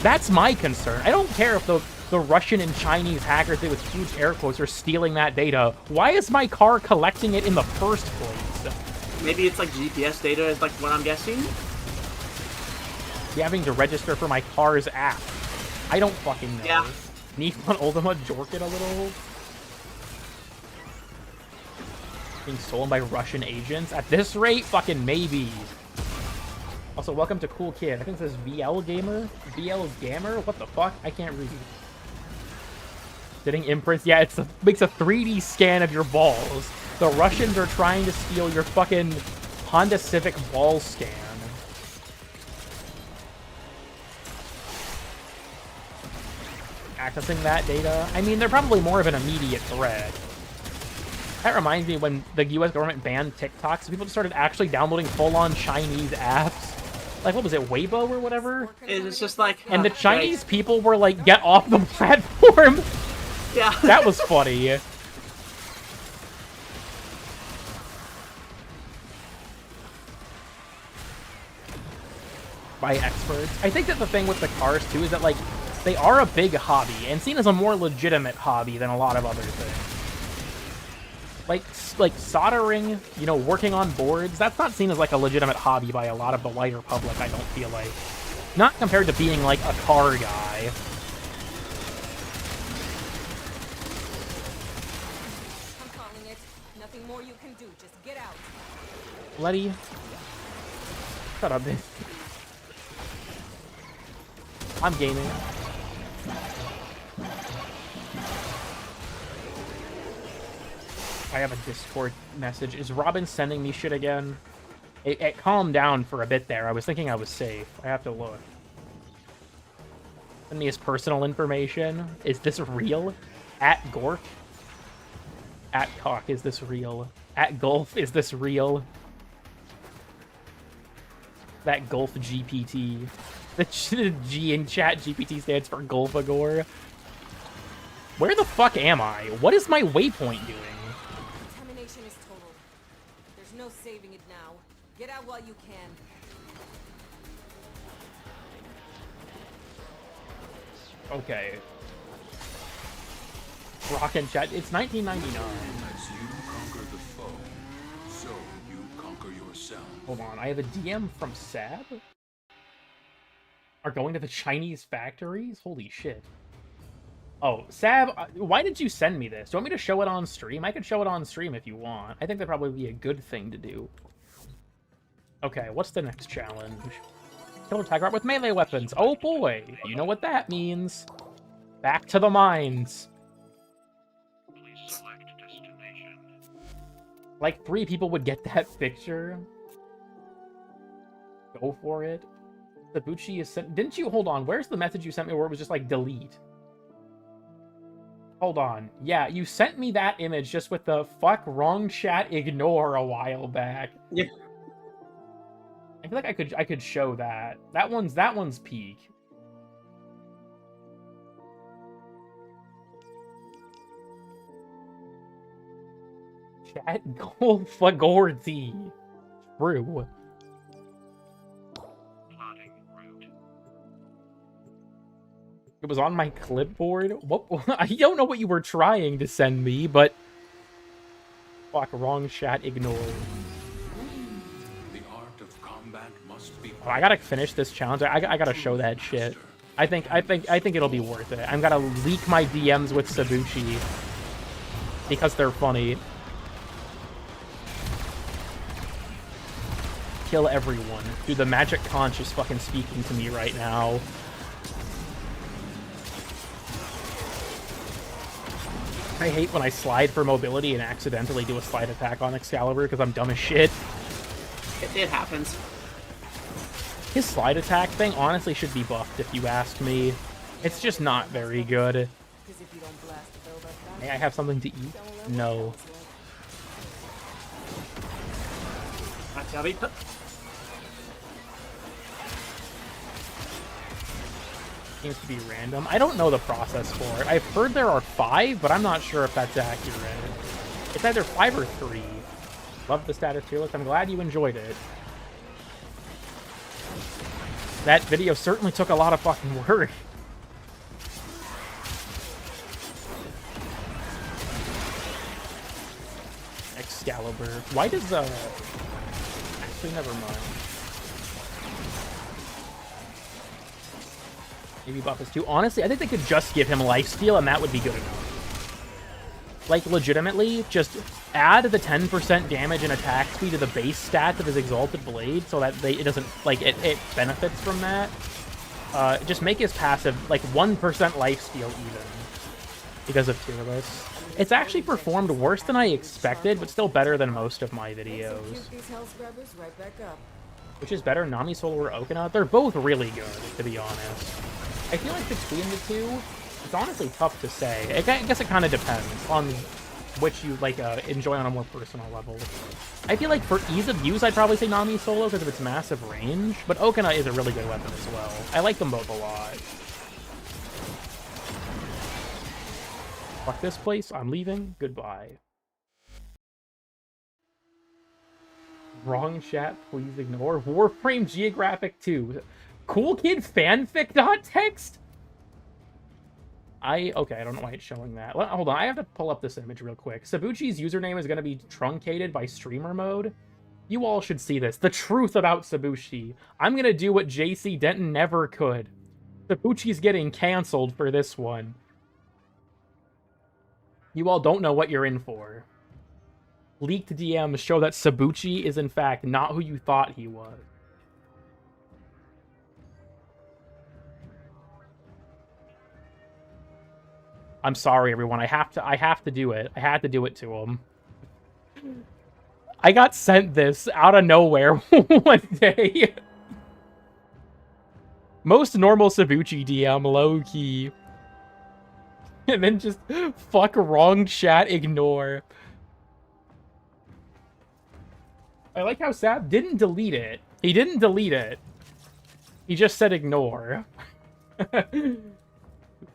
That's my concern. I don't care if the Russian and Chinese hackers, with huge air quotes, are stealing that data. Why is my car collecting it in the first place? Maybe it's like GPS data is like what I'm guessing. Be having to register for my car's app. I don't fucking know. Yeah. Nifon Ultima jork it a little. Being stolen by Russian agents? At this rate, fucking maybe. Also, welcome to Cool Kid. I think it says VL Gamer? VL Gamer? What the fuck? I can't read. Getting imprints? Yeah, it makes a 3D scan of your balls. The Russians are trying to steal your fucking Honda Civic ball scan. Accessing that data? I mean, they're probably more of an immediate threat. That reminds me when the US government banned TikTok, so people just started actually downloading full-on Chinese apps. Like, what was it, Weibo or whatever? It's just like... And the Chinese people were like, get off the platform! Yeah. That was funny. By experts. I think that the thing with the cars, too, is that, like, they are a big hobby, and seen as a more legitimate hobby than a lot of other things. Like soldering, you know, working on boards, that's not seen as, like, a legitimate hobby by a lot of the wider public, I don't feel like. Not compared to being, like, a car guy. I'm calling it. Nothing more you can do. Just get out. Letty. Shut up, bitch. I'm gaming. I have a Discord message. Is Robin sending me shit again? It calmed down for a bit there. I was thinking I was safe. I have to look. Send me his personal information. Is this real? At Gork? At cock, is this real? At golf, is this real? That golf GPT. The G in chat GPT stands for Golfagore. Where the fuck am I? What is my waypoint doing? Contamination is total. There's no saving it now. Get out while you can. Okay. Rock and chat. It's 1999. As you conquer the foe, so you conquer yourself. Hold on. I have a DM from Sab? Are going to the Chinese factories? Holy shit. Oh, Sab, why did you send me this? Do you want me to show it on stream? I could show it on stream if you want. I think that'd probably be a good thing to do. Okay, what's the next challenge? Killer Tiger with melee weapons. Oh boy, you know what that means. Back to the mines. Please select destination. Like 3 people would get that picture. Go for it. Sabuchi is sent. Didn't you hold on? Where's the message you sent me where it was just like delete? Hold on. Yeah, you sent me that image just with the fuck wrong chat ignore a while back. Yeah. I feel like I could show that. That one's peak. Chat Golfagorty. True. Plotting route. It was on my clipboard. What? I don't know what you were trying to send me, but fuck, wrong chat ignored. The art of combat must be. Oh, I gotta finish this challenge. I gotta show that shit. I think it'll be worth it. I'm gonna leak my DMs with Sabuchi because they're funny. Kill everyone. Dude, the magic conch is fucking speaking to me right now. I hate when I slide for mobility and accidentally do a slide attack on Excalibur because I'm dumb as shit. It happens. His slide attack thing honestly should be buffed if you ask me. It's just not very good. Because if you don't blast the build up, May I have something to eat? No. That's heavy. Seems to be random. I don't know the process for it. I've heard there are 5, but I'm not sure if that's accurate. It's either 5 or 3. Love the status tier list. I'm glad you enjoyed it. That video certainly took a lot of fucking work. Excalibur. Why does, actually, never mind. Maybe buff is 2. Honestly, I think they could just give him lifesteal, and that would be good enough. Like, legitimately, just add the 10% damage and attack speed to the base stats of his Exalted Blade so that it doesn't, like, it benefits from that. Just make his passive, like, 1% lifesteal even because of tier lists. It's actually performed worse than I expected, but still better than most of my videos. execute these hell scrubbers right back up. Which is better, Nami Soul or Okina? They're both really good, to be honest. I feel like between the two, it's honestly tough to say. I guess it kind of depends on which you like enjoy on a more personal level. I feel like for ease of use, I'd probably say Nami Solo because of its massive range, but Okina is a really good weapon as well. I like them both a lot. Fuck this place, I'm leaving, goodbye. Wrong chat, please ignore. Warframe Geographic 2. Cool Kid fanfic.txt? Okay, I don't know why it's showing that. Hold on, I have to pull up this image real quick. Sabuchi's username is going to be truncated by streamer mode. You all should see this. The truth about Sabuchi. I'm going to do what JC Denton never could. Sabuchi's getting canceled for this one. You all don't know what you're in for. Leaked DMs show that Sabuchi is in fact not who you thought he was. I'm sorry, everyone. I have to do it. I had to do it to him. I got sent this out of nowhere one day. Most normal Sabuchi DM, low-key. And then just fuck wrong chat, ignore. I like how Sab didn't delete it. He didn't delete it. He just said ignore.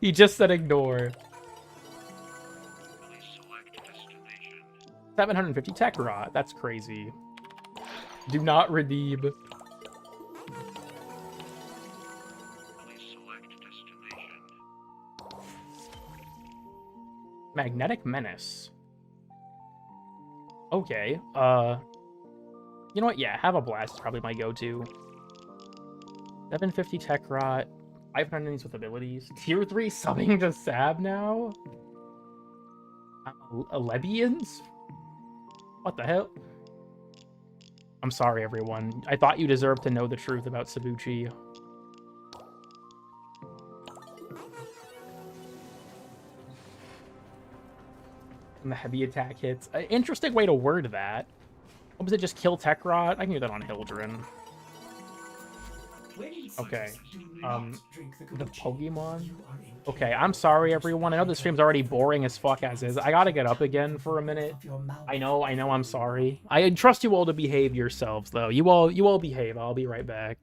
He just said ignore. Please select destination. 750 tech rot. That's crazy. Do not redeem. Please select destination. Magnetic menace. Okay. You know what? Yeah, have a blast is probably my go-to. 750 tech rot. 500 enemies with abilities. Tier 3 subbing to Sab now? Lebians? What the hell? I'm sorry, everyone. I thought you deserved to know the truth about Sabuchi. And the heavy attack hits. Interesting way to word that. What was it, just kill tech rot? I can do that on Hildren. Okay. The Pokemon? Okay, I'm sorry, everyone. I know this stream's already boring as fuck as is. I gotta get up again for a minute. I know, I'm sorry. I trust you all to behave yourselves, though. You all behave. I'll be right back.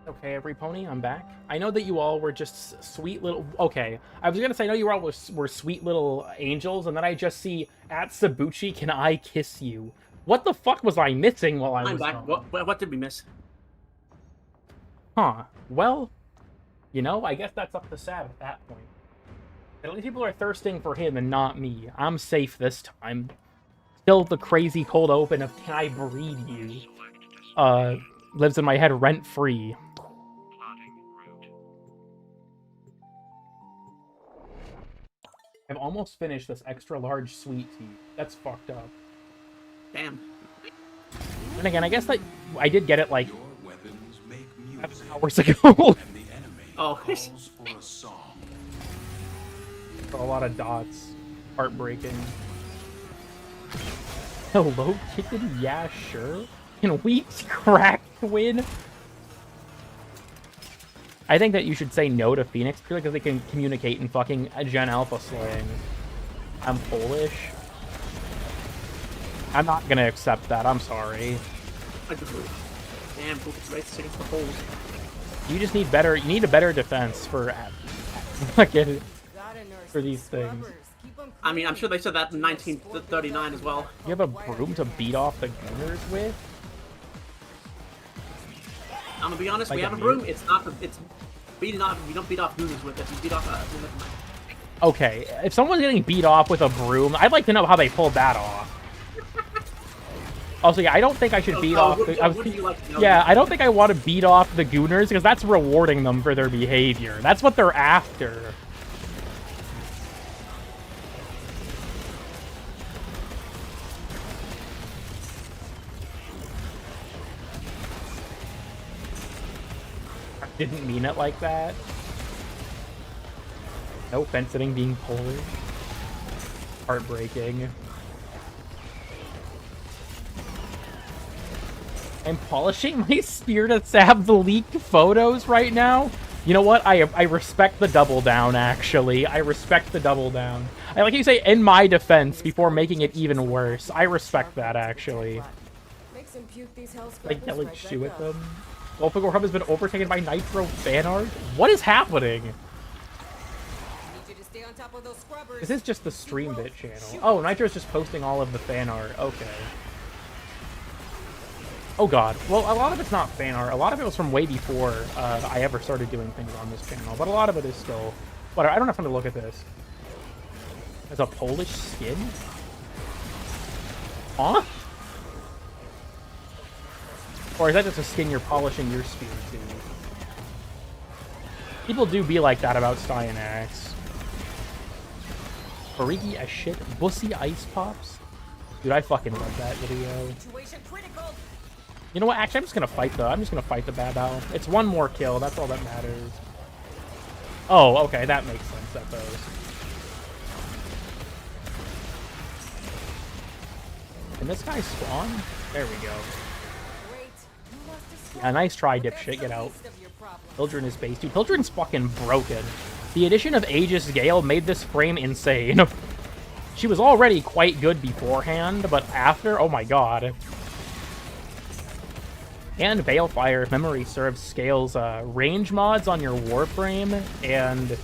Okay, every pony, I'm back. I know that you all were just sweet little... Okay, I was gonna say, I know you all were sweet little angels, and then I just see, at Sabuchi, can I kiss you? What the fuck was I missing while I was back. gone? What did we miss? Huh. Well, you know, I guess that's up to Sab at that point. At least people are thirsting for him and not me. I'm safe this time. Still the crazy cold open of can I breed you? Lives in my head rent-free. I've almost finished this extra large sweet tea. That's fucked up. Damn. And again, I guess that I did get it like hours ago. Oh. A lot of dots. Heartbreaking. Hello, kitten? Yeah, sure. Can we crack win? I think that you should say no to Phoenix purely because they can communicate in fucking Gen Alpha slang. I'm Polish. I'm not gonna accept that. I'm sorry. Damn, it's racist against the Poles. You just need better. You need a better defense for fucking for these things. I mean, I'm sure they said that in 1939 as well. You have a broom to beat off the gunners with? I'm gonna be honest. Like we have a broom. It's not. It's beating off. We don't beat off gooners with it. We beat off. Okay, if someone's getting beat off with a broom, I'd like to know how they pulled that off. Also, yeah, I don't think I should beat off. Yeah, I don't think I want to beat off the gooners because that's rewarding them for their behavior. That's what they're after. I didn't mean it like that. No offense at being Polish. Heartbreaking. I'm polishing my spear to stab the leaked photos right now. You know what? I respect the double down, actually. I respect the double down. I like you say, in my defense, before making it even worse. I respect that, actually. Fix and puke these hell Like scrubbers yelling right shoe back at up. them. Wolfgang Warframe has been overtaken by Nitro fan art? What is happening? I need you to stay on top of those scrubbers. This is just the stream bit channel. Oh, Nitro's just posting all of the fan art. Okay. Oh god. Well, a lot of it's not fan art. A lot of it was from way before I ever started doing things on this channel. But a lot of it is still... Whatever, I don't have time to look at this. There's a Polish skin? Huh? Or is that just a skin you're polishing your spear to? People do be like that about Styanax. Freaky as shit. Bussy ice pops? Dude, I fucking love that video. Situation critical. You know what? Actually, I'm just gonna fight the Babao. It's one more kill. That's all that matters. Oh, okay, that makes sense. That does. Can this guy spawn? There we go. Great. You lost a scrubber. Yeah, nice try, But that's dipshit. the Get out. least of your problems. Hildren is base. Dude, Hildren's fucking broken. The addition of Aegis Gale made this frame insane. She was already quite good beforehand, but after, oh my god. And Balefire, if memory serves, scales range mods on your Warframe and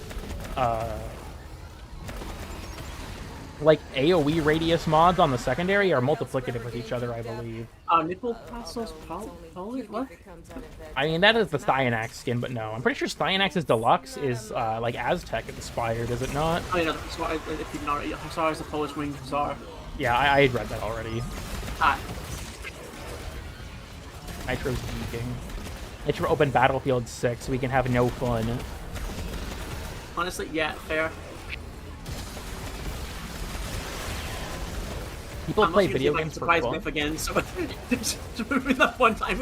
like AoE radius mods on the secondary are multiplicative with each other, I believe. Nipple tassels, poly, what? I mean, that is the Styanax skin, but no. I'm pretty sure Styanax's Deluxe is like Aztec inspired, is it not? Oh, yeah, if you know, Hussar is the Polish winged Hussar. Yeah, I had read that already. Ah, Nitro's geeking. Nitro open Battlefield 6 so we can have no fun. honestly, yeah, fair. People I'm play also gonna see video if I can games for surprise fun. Biff again, so that one time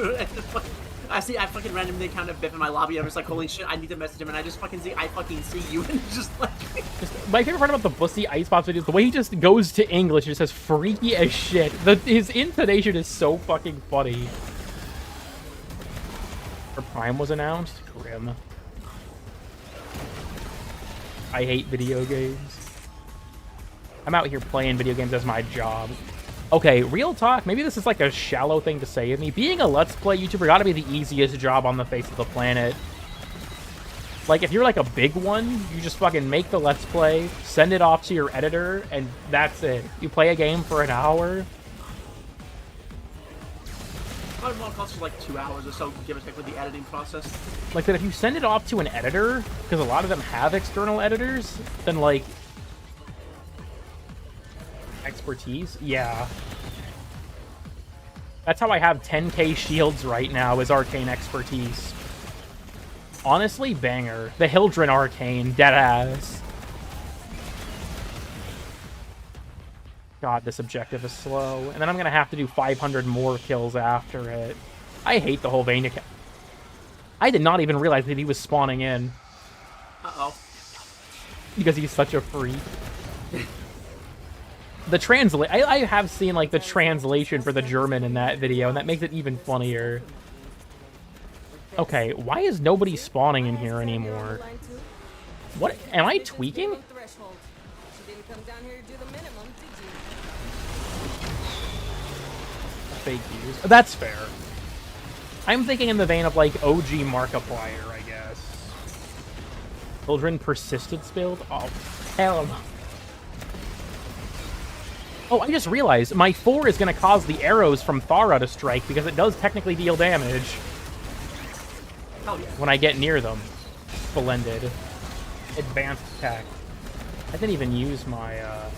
I fucking randomly encountered Biff in my lobby. I was like, holy shit, I need to message him, and I fucking see you, and just like... My favorite part about the Bussy Ice Pops video is the way he just goes to English and just says freaky as shit. His intonation is so fucking funny. Her Prime was announced? Grim. I hate video games. I'm out here playing video games as my job. Okay, real talk, maybe this is like a shallow thing to say of me. Being a Let's Play YouTuber gotta be the easiest job on the face of the planet. Like, if you're like a big one, you just fucking make the Let's Play, send it off to your editor, and that's it. You play a game for an hour. Probably more costs like 2 hours or so, give or take, with the editing process. Like that, if you send it off to an editor, because a lot of them have external editors, then like... Expertise? Yeah. That's how I have 10k shields right now, is Arcane Expertise. Honestly, banger. The Hildren Arcane, deadass. God, this objective is slow. And then I'm gonna have to do 500 more kills after it. I hate the whole Vayne. I did not even realize that he was spawning in. Uh-oh. Because he's such a freak. The I have seen like the translation for the German in that video, and that makes it even funnier. Okay, why is nobody spawning in here anymore? What? Am I tweaking? Fake news. That's fair. I'm thinking in the vein of like OG Markiplier, I guess. Children persistence build? Oh, hell no. Oh, I just realized my 4 is going to cause the arrows from Thara to strike because it does technically deal damage. Oh, yeah. When I get near them. Splendid. Advanced attack. I didn't even use my, Here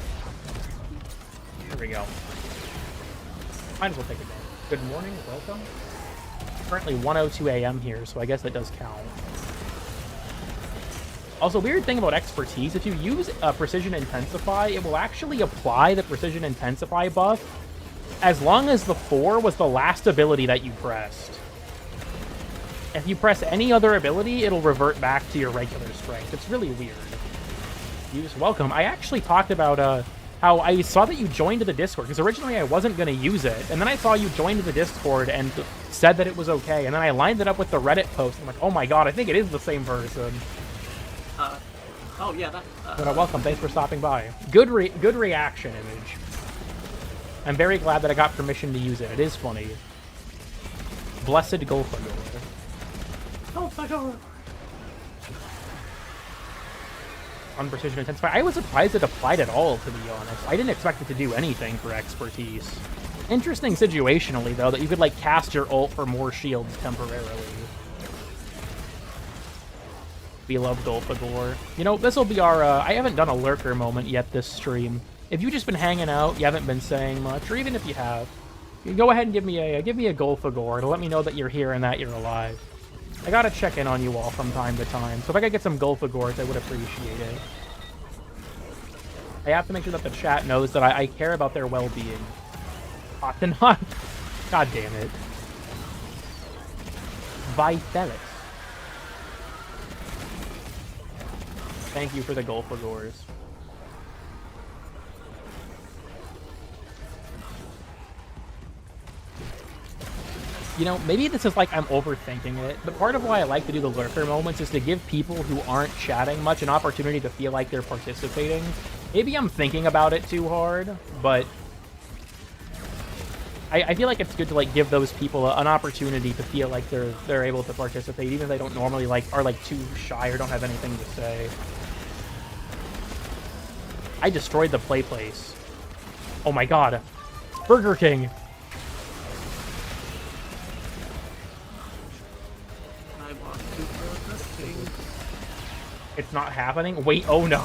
we go. Might as well take advantage. Good morning, welcome. Currently 1:02 a.m. here, so I guess that does count. Also, weird thing about Expertise, if you use Precision Intensify, it will actually apply the Precision Intensify buff as long as the 4 was the last ability that you pressed. If you press any other ability, it'll revert back to your regular strength. It's really weird. Use welcome. I actually talked about how I saw that you joined the Discord, because originally I wasn't going to use it, and then I saw you joined the Discord and said that it was okay, and then I lined it up with the Reddit post, and I'm like, oh my god, I think it is the same person. Oh yeah, that. But welcome, thanks for stopping by. Good reaction image. I'm very glad that I got permission to use it. It is funny. Blessed Golfagor. Oh, fuck over. On Precision Intensify. I was surprised it applied at all, to be honest. I didn't expect it to do anything for expertise. Interesting situationally, though, that you could, like, cast your ult for more shields temporarily. Beloved Golfagor. You know, this will be our, I haven't done a lurker moment yet this stream. If you've just been hanging out, you haven't been saying much, or even if you have, you go ahead and give me a Golfagor to let me know that you're here and that you're alive. I gotta check in on you all from time to time, so if I could get some Golfagors, I would appreciate it. I have to make sure that the chat knows that I care about their well-being. Octonaut. God damn it. Vitalis. Thank you for the Golfagors. You know, maybe this is like I'm overthinking it, but part of why I like to do the lurker moments is to give people who aren't chatting much an opportunity to feel like they're participating. Maybe I'm thinking about it too hard, but I feel like it's good to like give those people an opportunity to feel like they're able to participate, even if they don't normally are too shy or don't have anything to say. I destroyed the play place. Oh my god. Burger King. It's not happening? Wait, oh no.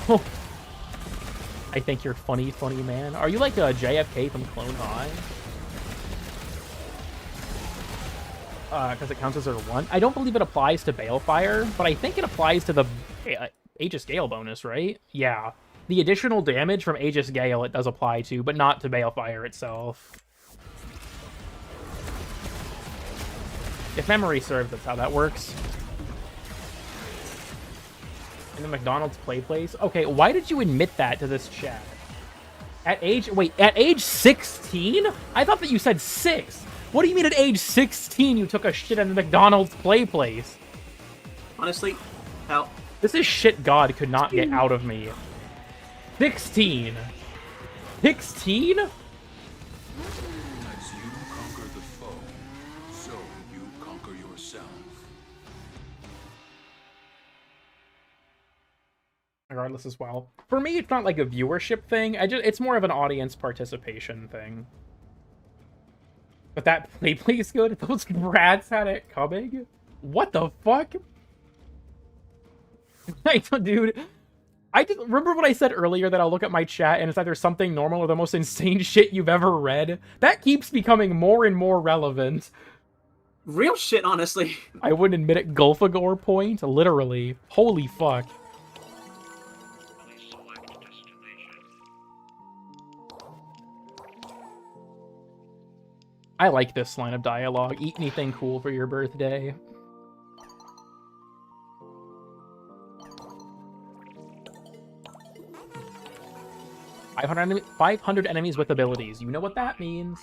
I think you're funny, funny man. Are you like a JFK from Clone High? Because it counts as a 1. I don't believe it applies to Balefire, but I think it applies to the Aegis Gale bonus, right? Yeah. The additional damage from Aegis Gale it does apply to, but not to Balefire itself. If memory serves, that's how that works. In the McDonald's play place? Okay, why did you admit that to this chat? At age 16? I thought that you said 6. What do you mean at age 16 you took a shit in the McDonald's play place? Honestly, hell. This is shit God could not get out of me. 16. 16? As you conquer the foe, so you conquer yourself. Regardless as well. For me, it's not like a viewership thing. It's more of an audience participation thing. But that play is good. Those brats had it coming. What the fuck? Dude. I just remember what I said earlier that I'll look at my chat and it's either something normal or the most insane shit you've ever read. That keeps becoming more and more relevant. Real shit, honestly. I wouldn't admit it. Golfagor point? Literally. Holy fuck. Please select destination. I like this line of dialogue. Eat anything cool for your birthday. $500 enemies with abilities. You know what that means.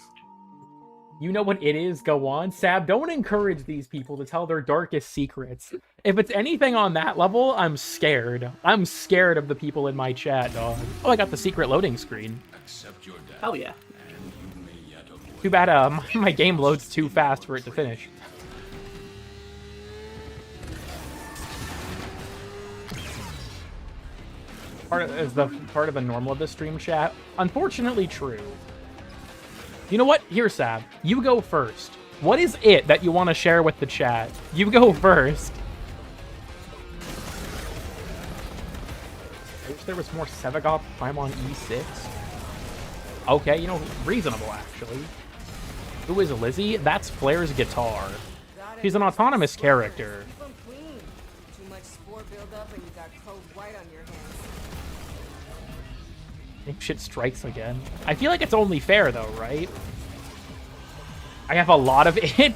You know what it is. Go on. Sab, don't encourage these people to tell their darkest secrets. If it's anything on that level, I'm scared. I'm scared of the people in my chat, dog. Oh, I got the secret loading screen. Accept your death. Hell yeah. And you may yet avoid Too bad my game loads too fast for it to finish. Is the part of the normal of the stream chat? Unfortunately true. You know what? Here, Sab. You go first. What is it that you want to share with the chat? You go first. I wish there was more Sevagop Prime on E6. Okay, you know, reasonable, actually. Who is Lizzie? That's Flair's guitar. She's an autonomous character. Keep 'em clean. Too much spore buildup and you got cold white on your hands. I think shit strikes again. I feel like it's only fair, though, right? I have a lot of it.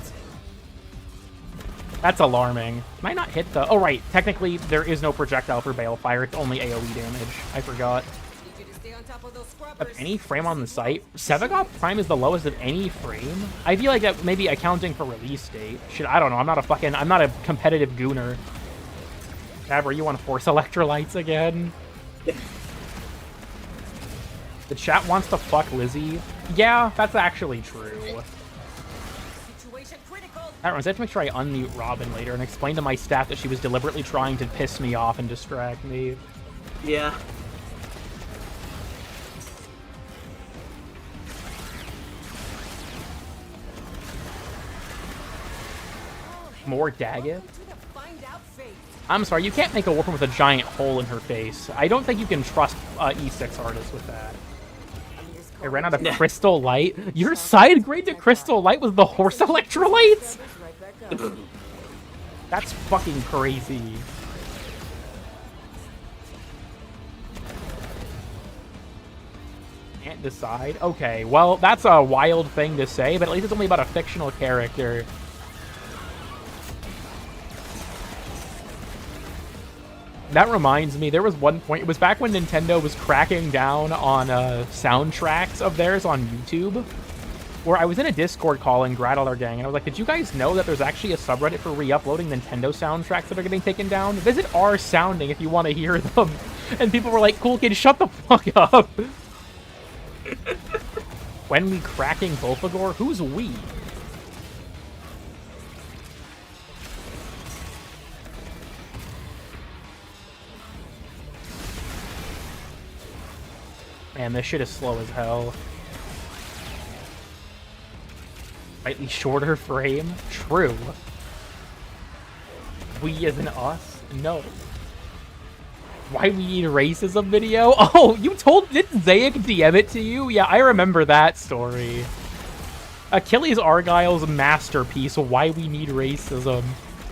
That's alarming. Can I not hit the... Oh, right. Technically, there is no projectile for Balefire. It's only AoE damage. I forgot. Need you to stay on top of those Of scrubbers. any frame on the site, Sevagop Prime is the lowest of any frame. I feel like that maybe accounting for release date. Shit, I don't know. I'm not a competitive gooner. Gabber, you want to force electrolytes again? The chat wants to fuck Lizzie. Yeah, that's actually true. Situation critical. That runs. I have to make sure I unmute Robin later and explain to my staff that she was deliberately trying to piss me off and distract me. Yeah. More Daggett? I'm sorry, you can't make a Warframe with a giant hole in her face. I don't think you can trust E6 artists with that. I ran out of Crystal Light. Your side grade to Crystal Light was the horse electrolytes? That's fucking crazy. Can't decide? Okay, well, that's a wild thing to say, but at least it's only about a fictional character. That reminds me, there was one point, it was back when Nintendo was cracking down on soundtracks of theirs on YouTube, where I was in a Discord call and Gradler Gang, and I was like, did you guys know that there's actually a subreddit for re-uploading Nintendo soundtracks that are getting taken down? Visit R Sounding if you want to hear them. And people were like, cool kid, shut the fuck up. When we cracking Volfagor? Who's we? Man, this shit is slow as hell. Slightly shorter frame? True. We as in us? No. Why we need racism video? Oh, you told... Didn't Zayak DM it to you? Yeah, I remember that story. Achilles Argyle's masterpiece, Why We Need Racism.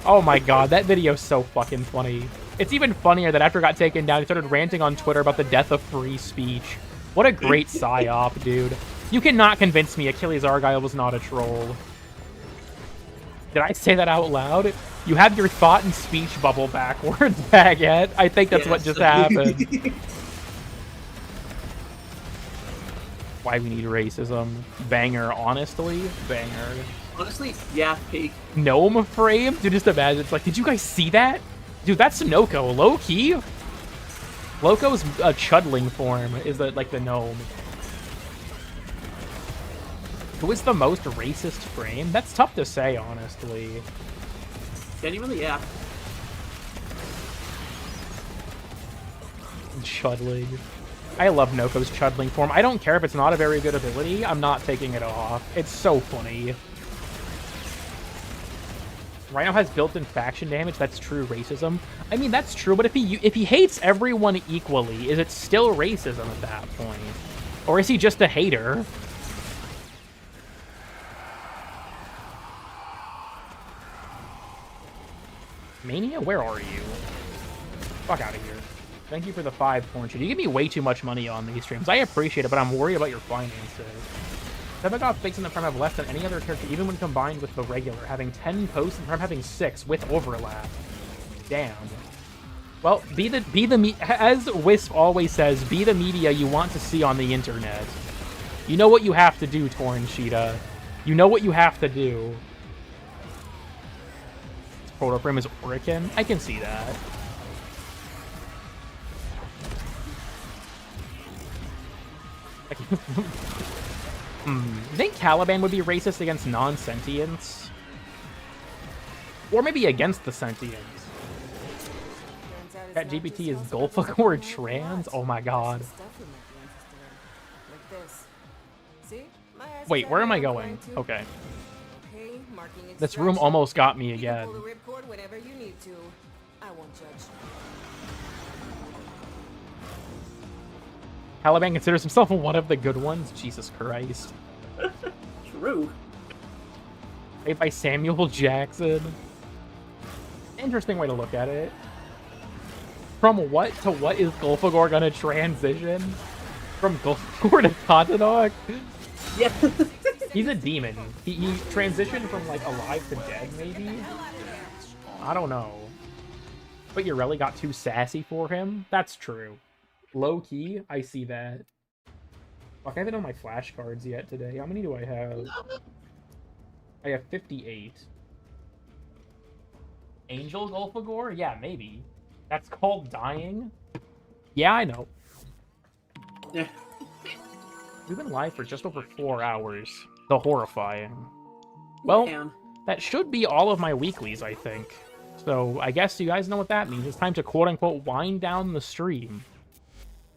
Oh my god, that video's so fucking funny. It's even funnier that after it got taken down, he started ranting on Twitter about the death of free speech. What a great psyop, dude. You cannot convince me Achilles Argyle was not a troll. Did I say that out loud? You have your thought and speech bubble backwards, Baguette. I think that's what just happened. Why we need racism. Banger, honestly. Banger. Honestly, yeah, peak. Gnome frame? Dude, just imagine. It's like, did you guys see that? Dude, that's Noko. Low-key? Loco's chudling form is like the gnome. Who is the most racist frame? That's tough to say, honestly. Genuinely, yeah. Chudling. I love Noko's chudling form. I don't care if it's not a very good ability. I'm not taking it off. It's so funny. Rhino has built-in faction damage. That's true racism. I mean, that's true, but if he hates everyone equally, is it still racism at that point? Or is he just a hater? Mania, where are you? Fuck out of here. Thank you for the 5 points. You give me way too much money on these streams. I appreciate it, but I'm worried about your finances. Sebagov fakes in the Prime have less than any other character, even when combined with the regular, having 10 posts and Prime having 6 with overlap. Damn. Well, as Wisp always says, be the media you want to see on the internet. You know what you have to do, Torn Cheetah. You know what you have to do. This Proto Frame is Orican? I can see that. You think Caliban would be racist against non-sentients? Or maybe against the sentients? That GPT is Golfagor trans? Oh my god. Wait, where am I going? Okay. This room almost got me again. Caliban considers himself one of the good ones? Jesus Christ. True. Played by Samuel Jackson. Interesting way to look at it. From what to what is Golfagor gonna transition? From Golfagor to Katadog? Yeah. He's a demon. He transitioned from, like, alive to dead, maybe? I don't know. But Urelli got too sassy for him? That's true. Low-key, I see that. Fuck, I haven't done my flashcards yet today. How many do I have? I have 58. Angel Golfagor? Yeah, maybe. That's called dying? Yeah, I know. Yeah. We've been live for just over 4 hours. The horrifying. Well, that should be all of my weeklies, I think. So I guess you guys know what that means. It's time to quote-unquote wind down the stream.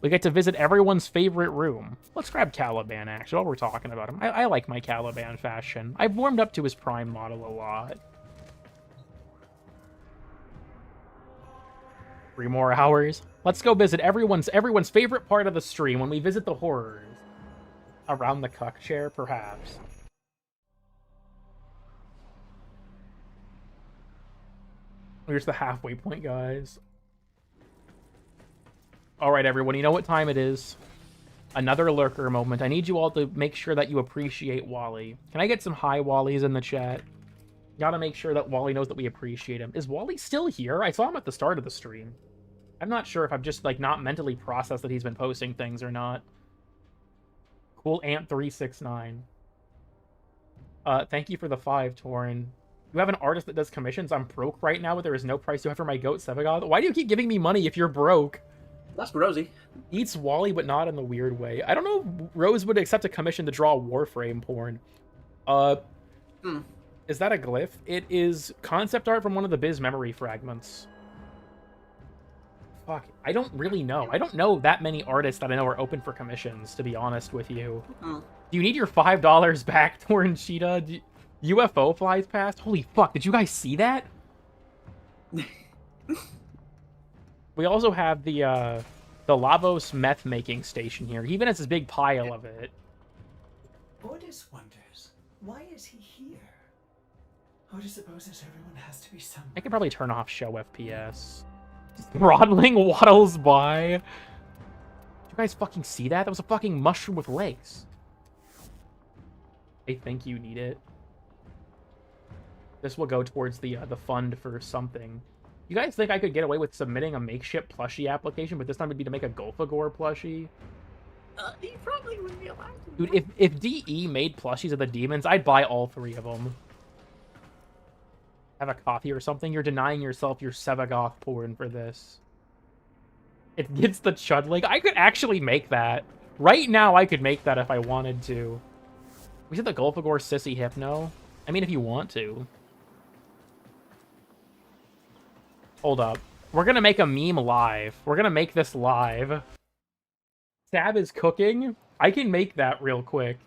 We get to visit everyone's favorite room. Let's grab Caliban, actually, while we're talking about him. I like my Caliban fashion. I've warmed up to his Prime model a lot. 3 more hours. Let's go visit everyone's favorite part of the stream when we visit the horrors. Around the cuck chair, perhaps. Here's the halfway point, guys. Alright, everyone, you know what time it is. Another lurker moment. I need you all to make sure that you appreciate Wally. Can I get some hi Wallies in the chat? Gotta make sure that Wally knows that we appreciate him. Is Wally still here? I saw him at the start of the stream. I'm not sure if I've just, like, not mentally processed that he's been posting things or not. Cool Ant369. Thank you for the 5, Torn. You have an artist that does commissions? I'm broke right now, but there is no price you have for my goat, Sevagoth. Why do you keep giving me money if you're broke? That's Rosie. Eats Wally, but not in the weird way. I don't know if Rose would accept a commission to draw Warframe porn. Is that a glyph? It is concept art from one of the Biz memory fragments. Fuck, I don't really know. I don't know that many artists that I know are open for commissions, to be honest with you. Do you need your $5 back, Torn Cheetah? UFO flies past? Holy fuck, did you guys see that? We also have the Lavos meth making station here. He even has this big pile of it. Ordis wonders, why is he here? Ordis supposes everyone has to be somewhere. I could probably turn off show FPS. Throttling waddles by. Did you guys fucking see that? That was a fucking mushroom with legs. I think you need it. This will go towards the fund for something. You guys think I could get away with submitting a makeshift plushie application, but this time would be to make a Golfagor plushie? You probably wouldn't be allowed to. Dude, if DE made plushies of the demons, I'd buy all 3 of them. Have a coffee or something? You're denying yourself your Sevagoth porn for this. It gets the chudling. I could actually make that. Right now, I could make that if I wanted to. We said the Golfagor sissy hypno? I mean, if you want to. Hold up. We're gonna make a meme live. We're gonna make this live. Sab is cooking? I can make that real quick.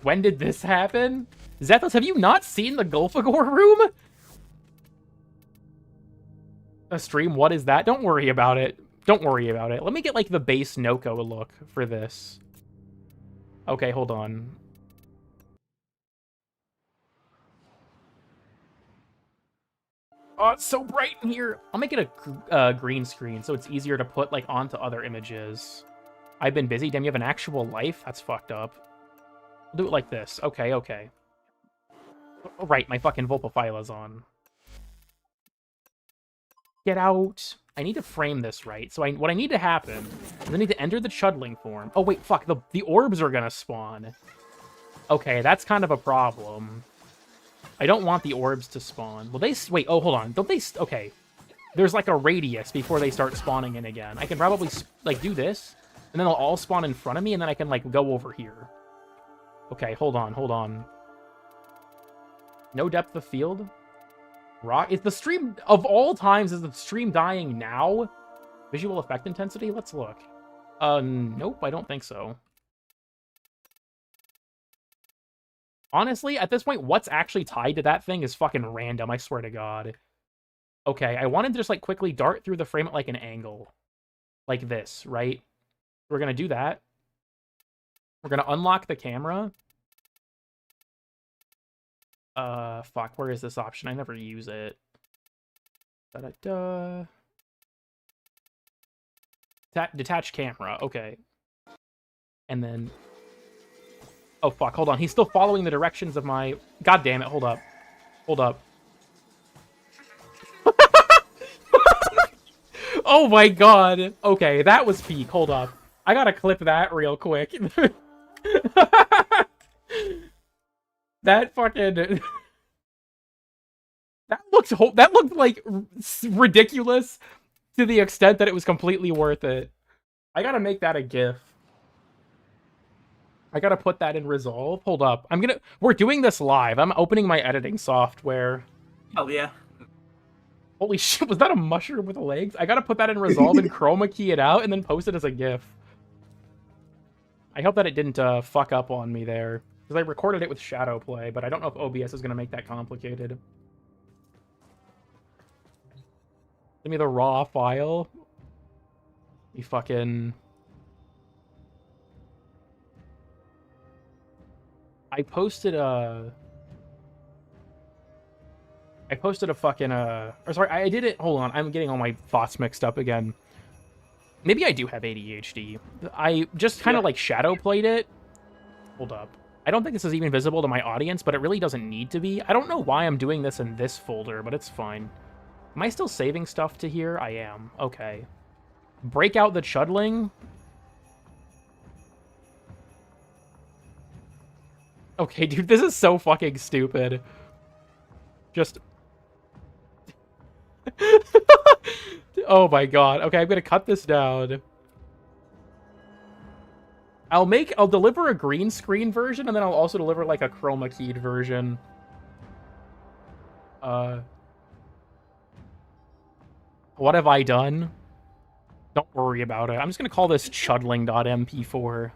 When did this happen? Zethos, have you not seen the Golfagor room? A stream, what is that? Don't worry about it. Don't worry about it. Let me get, like, the base Noko look for this. Okay, hold on. Oh, it's so bright in here. I'll make it a green screen so it's easier to put, like, onto other images. I've been busy. Damn, you have an actual life? That's fucked up. We'll do it like this. Okay, okay. Oh, right, my fucking Vulpaphila's on. Get out. I need to frame this right. So what I need to happen is I need to enter the chudling form. Oh, wait, fuck. The orbs are gonna spawn. Okay, that's kind of a problem. I don't want the orbs to spawn. Will they... Wait, oh, hold on. Don't they... Okay. There's, like, a radius before they start spawning in again. I can probably, like, do this, and then they'll all spawn in front of me, and then I can, like, go over here. Okay, hold on, hold on. No depth of field? Rock? Is the stream... Of all times, is the stream dying now? Visual effect intensity? Let's look. Nope, I don't think so. Honestly, at this point, what's actually tied to that thing is fucking random, I swear to God. Okay, I wanted to just, like, quickly dart through the frame at, like, an angle. Like this, right? We're gonna do that. We're gonna unlock the camera. Fuck, where is this option? I never use it. Da-da-da. Detach camera, okay. And then... Oh, fuck, hold on. He's still following the directions of my... God damn it, hold up. Hold up. Oh my god. Okay, that was peak. Hold up. I gotta clip that real quick. That fucking... That looked like ridiculous to the extent that it was completely worth it. I gotta make that a GIF. I gotta put that in Resolve. Hold up. We're doing this live. I'm opening my editing software. Hell yeah. Holy shit, was that a mushroom with legs? I gotta put that in Resolve and chroma key it out and then post it as a GIF. I hope that it didn't fuck up on me there. Because I recorded it with Shadow Play, but I don't know if OBS is gonna make that complicated. Give me the raw file. You fucking... I posted a fucking, or sorry, I did it, hold on, I'm getting all my thoughts mixed up again. Maybe I do have ADHD. I just kind of, like, shadow played it. Hold up. I don't think this is even visible to my audience, but it really doesn't need to be. I don't know why I'm doing this in this folder, but it's fine. Am I still saving stuff to here? I am. Okay. Break out the chudling. Okay, dude, this is so fucking stupid. Just... Oh my god. Okay, I'm gonna cut this down. I'll deliver a green screen version, and then I'll also deliver, like, a chroma keyed version. What have I done? Don't worry about it. I'm just gonna call this chudling.mp4.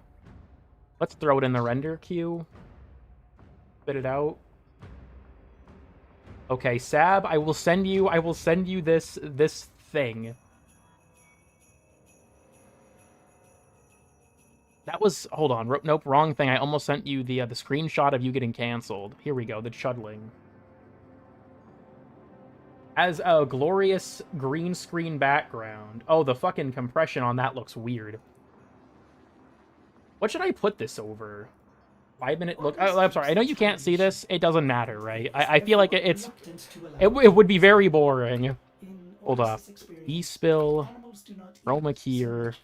Let's throw it in the render queue. Spit it out. Okay, Sab, I will send you this thing. That was, hold on, nope, wrong thing. I almost sent you the screenshot of you getting canceled. Here we go, the chudling. As a glorious green screen background. Oh, the fucking compression on that looks weird. What should I put this over? 5-minute look. Oh, I'm sorry. I know you can't see this. It doesn't matter, right? I feel like it would be very boring. Hold up. E-spill. Chroma keyer.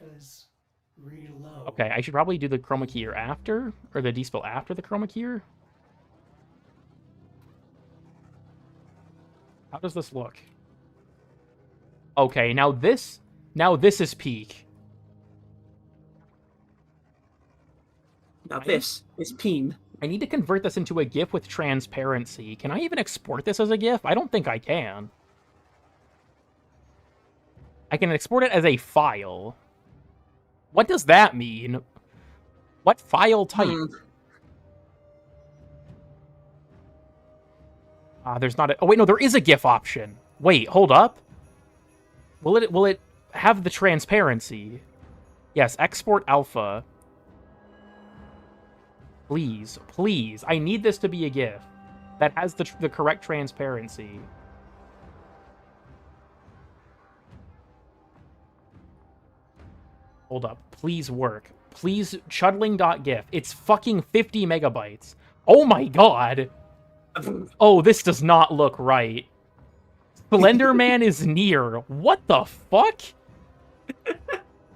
Okay, I should probably do the chroma keyer after, or the despill after the chroma keyer. How does this look? Okay, now this is peak. Now this is peen. I need to convert this into a GIF with transparency. Can I even export this as a GIF? I don't think I can. I can export it as a file. What does that mean? What file type? There's not a... Oh, wait, no, there is a GIF option. Wait, hold up. Will it have the transparency? Yes, export alpha. Please, please. I need this to be a GIF that has the correct transparency. Hold up. Please work. Please, chudling.gif. It's fucking 50 megabytes. Oh my god. Oh, this does not look right. Slenderman is near. What the fuck?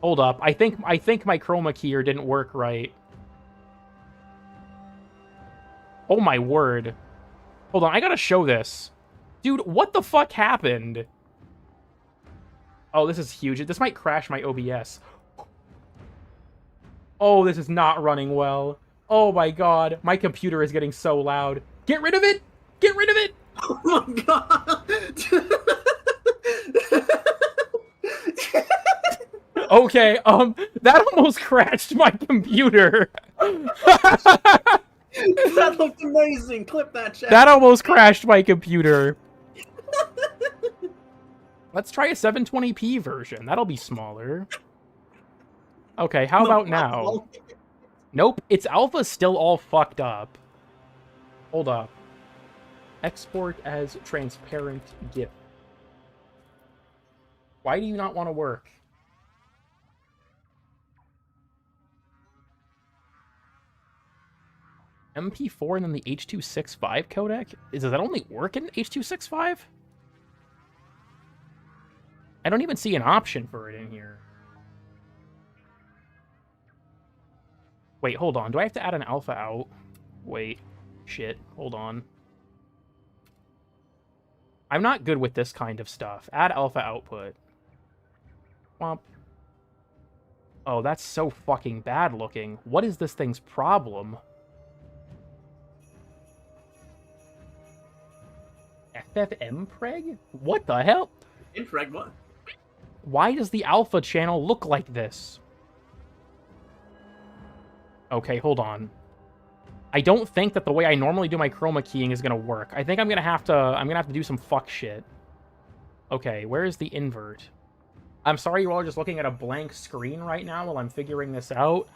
Hold up. I think my chroma keyer didn't work right. Oh my word. Hold on, I gotta show this. Dude, what the fuck happened? Oh, this is huge. This might crash my OBS. Oh, this is not running well. Oh my god. My computer is getting so loud. Get rid of it! Get rid of it! Oh my god! Okay, that almost crashed my computer. That looked amazing. Clip that, chat. That almost crashed my computer. Let's try a 720p version. That'll be smaller. Okay, how about now? Nope, its alpha's still all fucked up. Hold up. Export as transparent GIF. Why do you not want to work? MP4 and then the H.265 codec? Does that only work in H.265? I don't even see an option for it in here. Wait, hold on. Do I have to add an alpha out? Wait. Shit. Hold on. I'm not good with this kind of stuff. Add alpha output. Womp. Oh, that's so fucking bad looking. What is this thing's problem? FFM preg? What the hell? Impreg, what? Why does the alpha channel look like this? Okay, hold on. I don't think that the way I normally do my chroma keying is gonna work. I think I'm gonna have to do some fuck shit. Okay, where is the invert? I'm sorry you all are just looking at a blank screen right now while I'm figuring this out.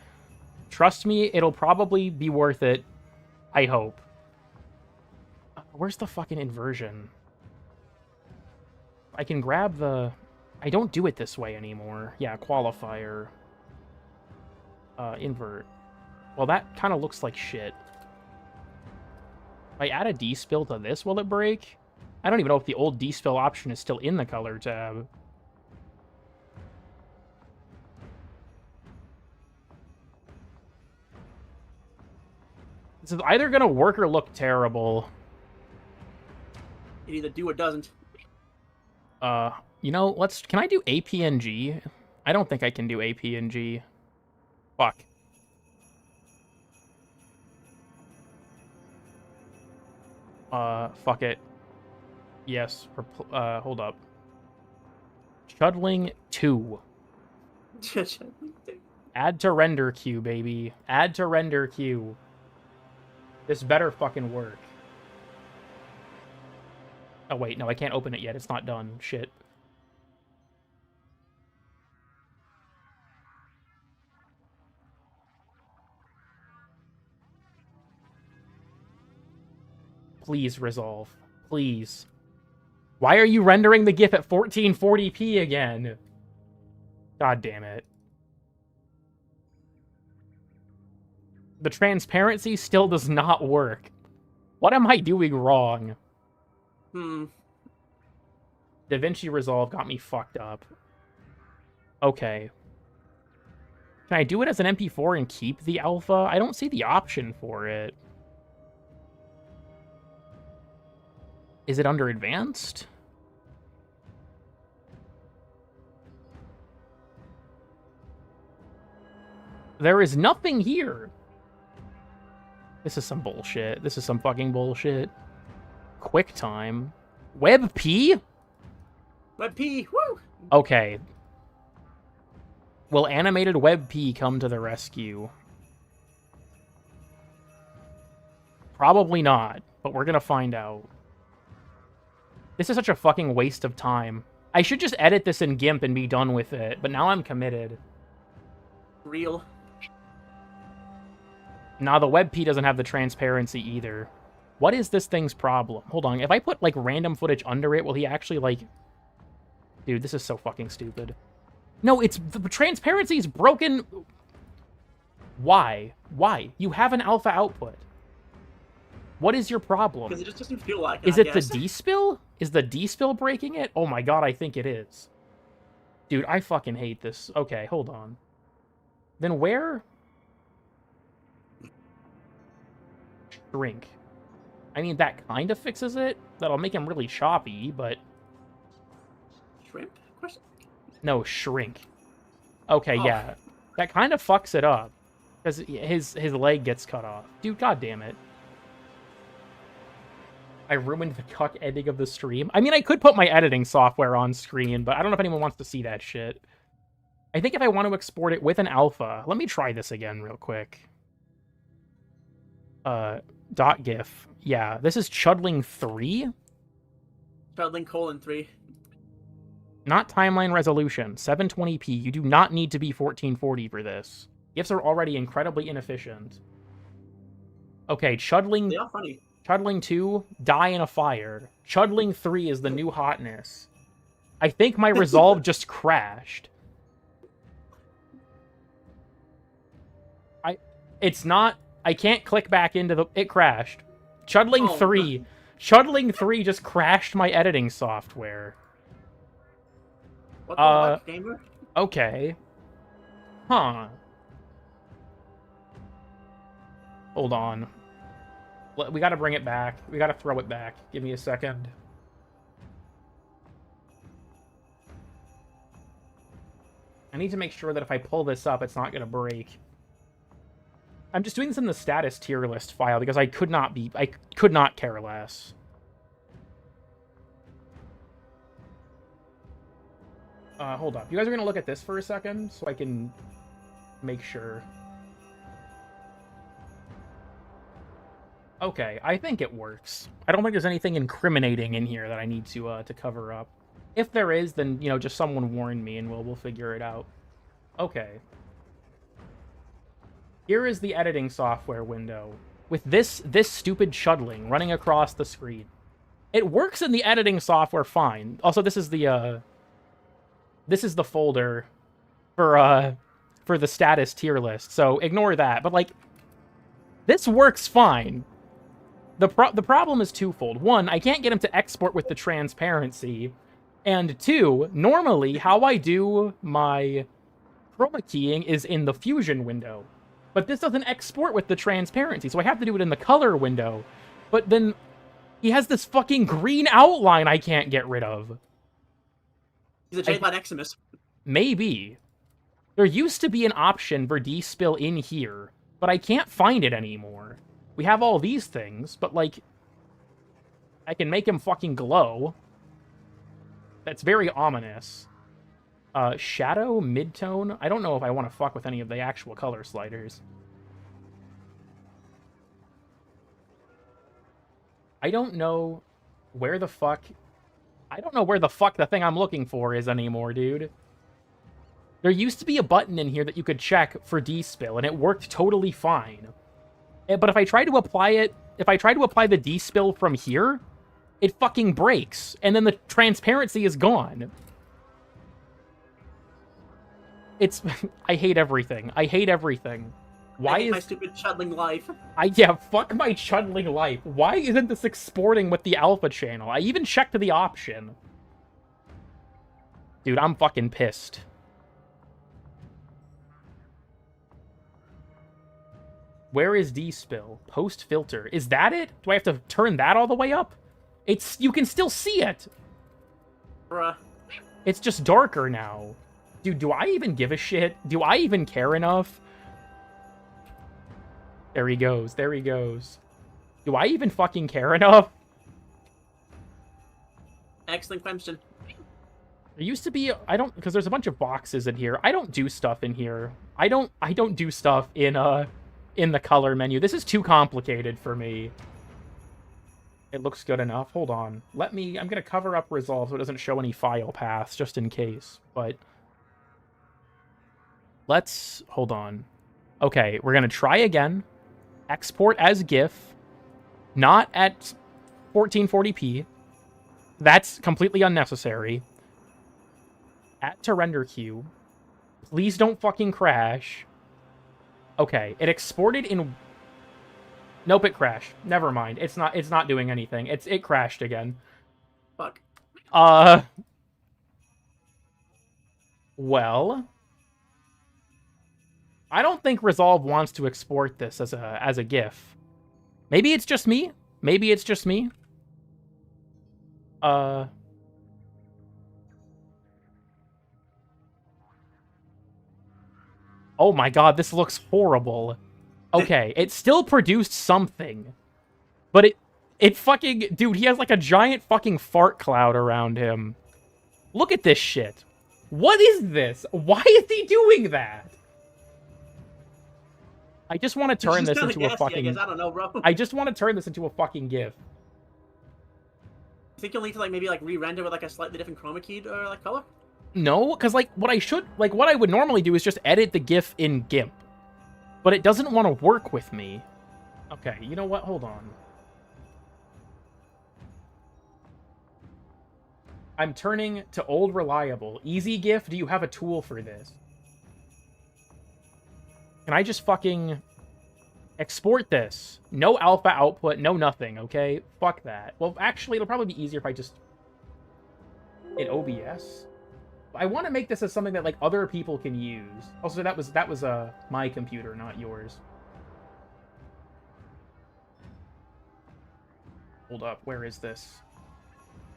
Trust me, it'll probably be worth it. I hope. Where's the fucking inversion? I can grab the... I don't do it this way anymore. Yeah, qualifier. Invert. Well, that kind of looks like shit. If I add a D-spill to this, will it break? I don't even know if the old D-spill option is still in the color tab. This is either gonna work or look terrible. It either do or doesn't. You know, can I do APNG? I don't think I can do APNG. Fuck. Fuck it. Yes, hold up. Shuttling 2. Add to render queue, baby. Add to render queue. This better fucking work. Oh, wait, no, I can't open it yet. It's not done. Shit. Please resolve. Please. Why are you rendering the GIF at 1440p again? God damn it. The transparency still does not work. What am I doing wrong? DaVinci Resolve got me fucked up. Okay. Can I do it as an MP4 and keep the alpha? I don't see the option for it. Is it under advanced? There is nothing here. This is some bullshit. This is some fucking bullshit. QuickTime. WebP? WebP, woo! Okay. Will animated WebP come to the rescue? Probably not, but we're gonna find out. This is such a fucking waste of time. I should just edit this in GIMP and be done with it, but now I'm committed. Real. Nah, the WebP doesn't have the transparency either. What is this thing's problem? Hold on, if I put, like, random footage under it, will he actually, like... Dude, this is so fucking stupid. No, it's... The transparency is broken... Why? Why? You have an alpha output. What is your problem? Because it just doesn't feel like it, Is it the D-spill? Is the D-spill breaking it? Oh my god, I think it is. Dude, I fucking hate this. Okay, hold on. Then where... Shrink. I mean, that kind of fixes it. That'll make him really choppy, but... Shrimp? Question? No, shrink. Okay, Oh. yeah. That kind of fucks it up. Because his leg gets cut off. Dude, god damn it. I ruined the cuck ending of the stream. I mean, I could put my editing software on screen, but I don't know if anyone wants to see that shit. I think if I want to export it with an alpha... Let me try this again real quick. .gif. Yeah, this is Chudling 3? Chudling: 3. Not timeline resolution. 720p. You do not need to be 1440 for this. GIFs are already incredibly inefficient. Okay, Chudling... They are funny. Chudling 2, die in a fire. Chudling 3 is the new hotness. I think my resolve just crashed. It's not... I can't click back into the... It crashed. Chudling 3. No. Chudling 3 just crashed my editing software. What the fuck, gamer? Okay. Huh. Hold on. We gotta bring it back. We gotta throw it back. Give me a second. I need to make sure that if I pull this up, it's not going to break. I'm just doing this in the status tier list file because I could not care less. Hold up. You guys are going to look at this for a second so I can make sure. Okay, I think it works. I don't think there's anything incriminating in here that I need to cover up. If there is, then, you know, just someone warn me and we'll figure it out. Okay. Here is the editing software window with this stupid chudling running across the screen. It works in the editing software fine. Also, this is the folder for the status tier list. So ignore that. But like, this works fine. The problem is twofold. One, I can't get him to export with the transparency. And two, normally how I do my chroma keying is in the fusion window. But this doesn't export with the transparency, so I have to do it in the color window. But then he has this fucking green outline I can't get rid of. He's a J-Bot Eximus. Maybe. There used to be an option for despill in here, but I can't find it anymore. We have all these things, but like, I can make him fucking glow. That's very ominous. Shadow, midtone. I don't know if I want to fuck with any of the actual color sliders. I don't know where the fuck... I don't know where the fuck the thing I'm looking for is anymore, dude. There used to be a button in here that you could check for despill, and it worked totally fine. But if I try to apply it... If I try to apply the despill from here, it fucking breaks, and then the transparency is gone. It's... I hate everything. I hate everything. Why is... my stupid chudling life. Yeah, fuck my chudling life. Why isn't this exporting with the alpha channel? I even checked the option. Dude, I'm fucking pissed. Where is despill? Post filter. Is that it? Do I have to turn that all the way up? It's... You can still see it. Bruh. It's just darker now. Dude, do I even give a shit? Do I even care enough? There he goes. There he goes. Do I even fucking care enough? Excellent question. There used to be... I don't... Because there's a bunch of boxes in here. I don't do stuff in here. I don't do stuff in the color menu. This is too complicated for me. It looks good enough. Hold on. Let me... I'm going to cover up resolve so it doesn't show any file paths, just in case. But... Let's... Hold on. Okay, we're going to try again. Export as GIF. Not at 1440p. That's completely unnecessary. Add to render queue. Please don't fucking crash. Okay, it exported in... Nope, it crashed. Never mind. It's not doing anything. It crashed again. Fuck. Well... I don't think Resolve wants to export this as a GIF. Maybe it's just me. Maybe it's just me. Oh my god, this looks horrible. Okay, it still produced something. But it fucking... Dude, he has like a giant fucking fart cloud around him. Look at this shit. What is this? Why is he doing that? I just want to turn this into a fucking... I don't know, bro. I just want to turn this into a fucking GIF. You think you'll need to maybe re-render with a slightly different chroma keyed or color? No, because what I would normally do is just edit the GIF in GIMP. But it doesn't want to work with me. Okay, you know what? Hold on. I'm turning to old reliable. Easy GIF, do you have a tool for this? Can I just fucking export this? No alpha output, no nothing, okay? Fuck that. Well, actually, it'll probably be easier if I just... in OBS? I want to make this as something that, other people can use. Also, that was my computer, not yours. Hold up, where is this?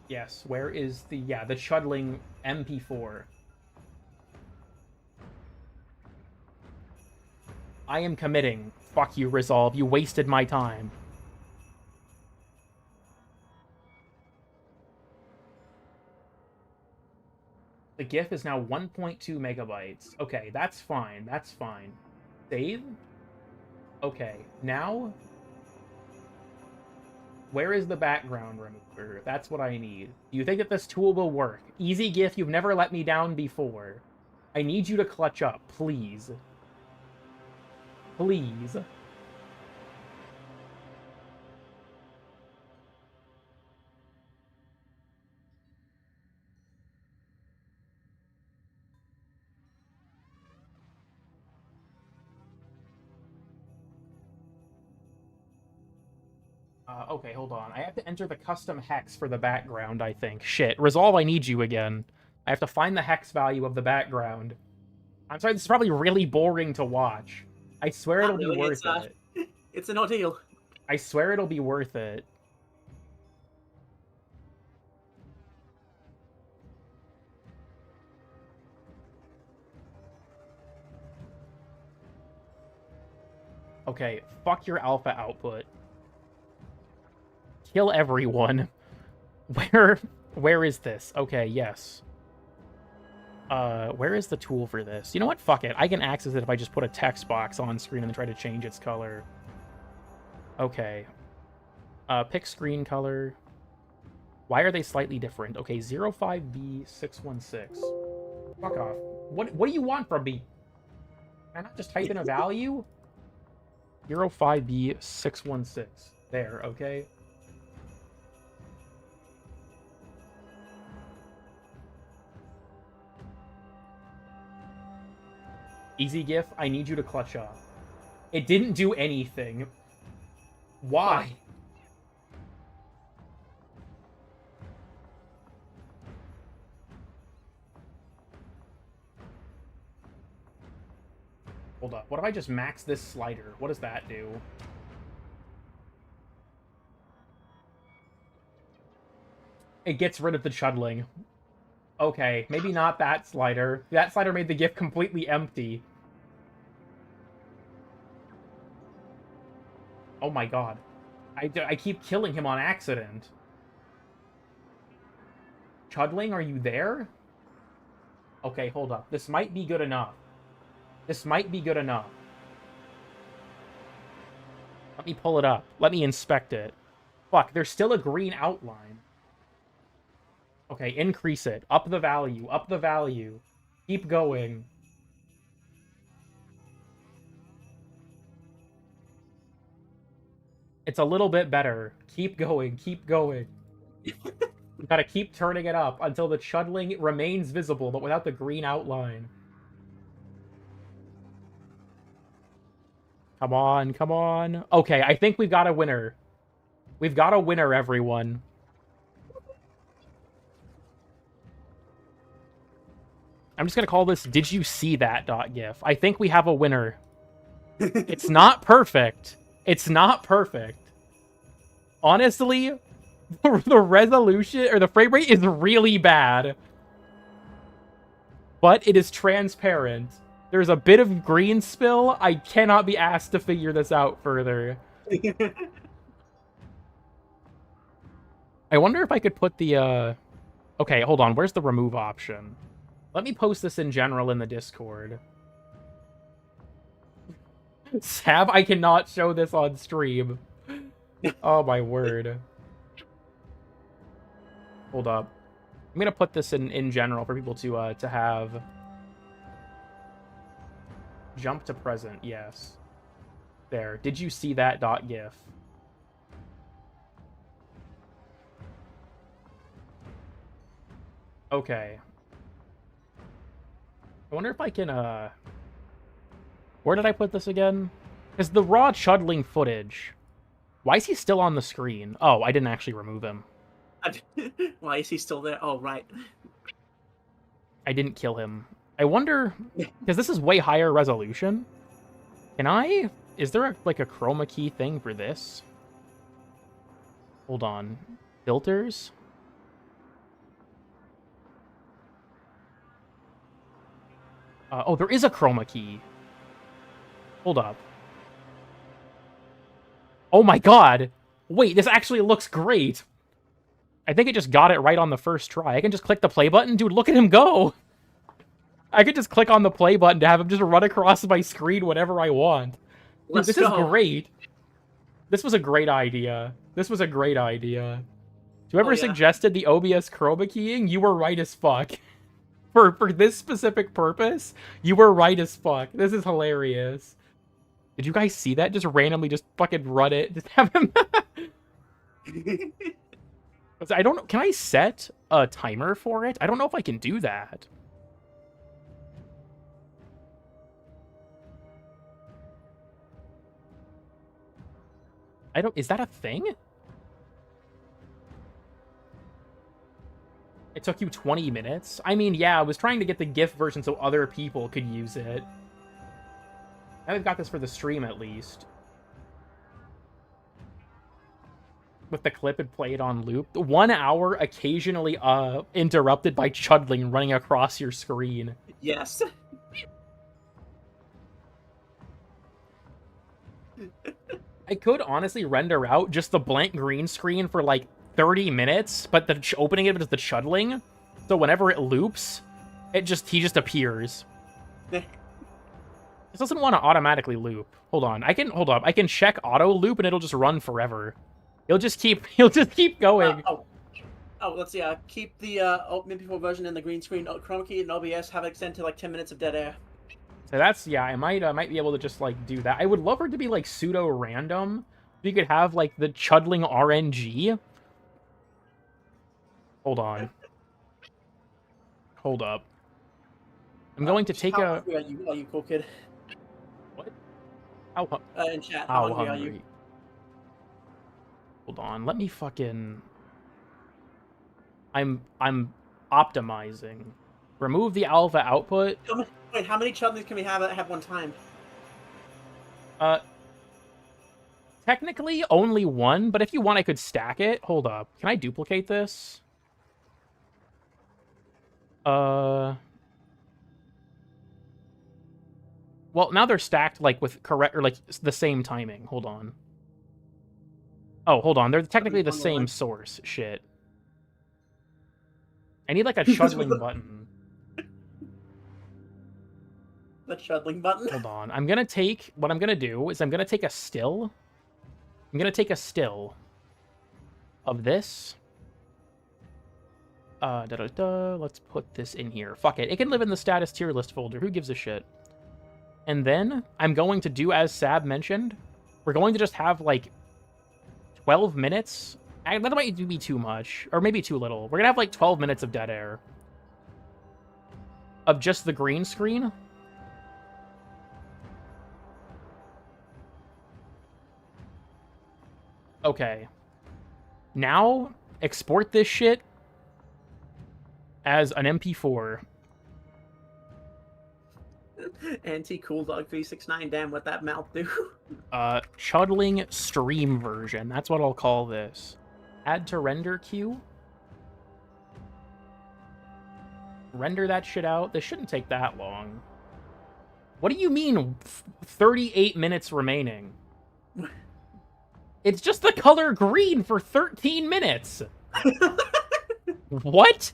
Yes, where is the chudling MP4? I am committing. Fuck you, Resolve. You wasted my time. The GIF is now 1.2 megabytes. Okay, that's fine. That's fine. Save? Okay, now... Where is the background remover? That's what I need. Do you think that this tool will work? Easy GIF, you've never let me down before. I need you to clutch up, please. Please. Okay, hold on. I have to enter the custom hex for the background, I think. Shit. Resolve, I need you again. I have to find the hex value of the background. I'm sorry, this is probably really boring to watch. I swear it'll be worth it. It's an ordeal. I swear it'll be worth it. Okay, fuck your alpha output. Kill everyone. Where is this? Okay, yes. Where is the tool for this? You know what? Fuck it. I can access it if I just put a text box on screen and then try to change its color. Okay. Pick screen color. Why are they slightly different? Okay, 05B616. Fuck off. What do you want from me? Can I not just type in a value? 05B616. There, okay. Easy GIF, I need you to clutch up. It didn't do anything. Why? Hold up. What if I just max this slider? What does that do? It gets rid of the chuddling. Okay, maybe not that slider. That slider made the GIF completely empty. Oh my god. I keep killing him on accident. Chuddling, are you there? Okay, hold up. This might be good enough. This might be good enough. Let me pull it up. Let me inspect it. Fuck, there's still a green outline. Okay, increase it. Up the value. Up the value. Keep going. It's a little bit better. Keep going. Keep going. You gotta keep turning it up until the chuddling remains visible, but without the green outline. Come on, come on. Okay, I think we've got a winner. We've got a winner, everyone. I'm just gonna call this "Did you see that?" .gif. I think we have a winner. It's not perfect. It's not perfect. Honestly, the resolution or the frame rate is really bad. But it is transparent. There's a bit of green spill. I cannot be asked to figure this out further. I wonder if I could put the, Okay, hold on. Where's the remove option? Let me post this in general in the Discord. Sab, I cannot show this on stream. Oh my word. Hold up. I'm gonna put this in general for people to have. Jump to present, yes. There. Did you see that .gif? Okay. I wonder if I can, Where did I put this again? Because the raw chuddling footage... Why is he still on the screen? Oh, I didn't actually remove him. Why is he still there? Oh, right. I didn't kill him. I wonder... Because this is way higher resolution. Can I... Is there, like, a chroma key thing for this? Hold on. Filters? Oh, there is a chroma key. Hold up. Oh my god! Wait, this actually looks great! I think it just got it right on the first try. I can just click the play button. Dude, look at him go! I could just click on the play button to have him just run across my screen whenever I want. Dude, this is great. This was a great idea. This was a great idea. Whoever suggested the OBS chroma keying, you were right as fuck. For this specific purpose, you were right as fuck. This is hilarious. Did you guys see that? Just randomly just fucking run it. Just have him... I don't know. Can I set a timer for it? I don't know if I can do that. Is that a thing? It took you 20 minutes? I mean, yeah, I was trying to get the GIF version so other people could use it. Now we've got this for the stream, at least. With the clip and play it on loop. 1 hour, occasionally interrupted by chudling running across your screen. Yes. I could honestly render out just the blank green screen for like 30 minutes, but the opening it is the chudling. So whenever it loops, he just appears. This doesn't want to automatically loop. Hold on. I can check auto loop and it'll just run forever. He'll just keep going. Let's see. Keep the MP4 version in the green screen. Chroma key and OBS have it extend to like 10 minutes of dead air. So that's, yeah, I might be able to just like do that. I would love for it to be like pseudo random. You could have like the chudling RNG. Hold on. Hold up. I'm going to take How hungry are you, cool kid? What? How in chat, how hungry are you? Hold on, let me fucking... I'm optimizing. Remove the alpha output. Wait, how many chudlings can we have at one time? Technically, only one, but if you want, I could stack it. Hold up. Can I duplicate this? Well, now they're stacked, like, with correct, or, like, the same timing. Hold on. Oh, hold on. They're technically the same source. Shit. I need, like, a chudling button. The chudling button? Hold on. What I'm gonna do is I'm gonna take a still. I'm gonna take a still of this. Let's put this in here. Fuck it. It can live in the status tier list folder. Who gives a shit? And then I'm going to do as Sab mentioned. We're going to just have, like, 12 minutes. That might be too much. Or maybe too little. We're gonna have, like, 12 minutes of dead air. Of just the green screen. Okay. Now, export this shit as an MP4. Anti-Cool Dog 369, damn, what that mouth do? Chudling stream version. That's what I'll call this. Add to render queue. Render that shit out. This shouldn't take that long. What do you mean 38 minutes remaining? It's just the color green for 13 minutes. What?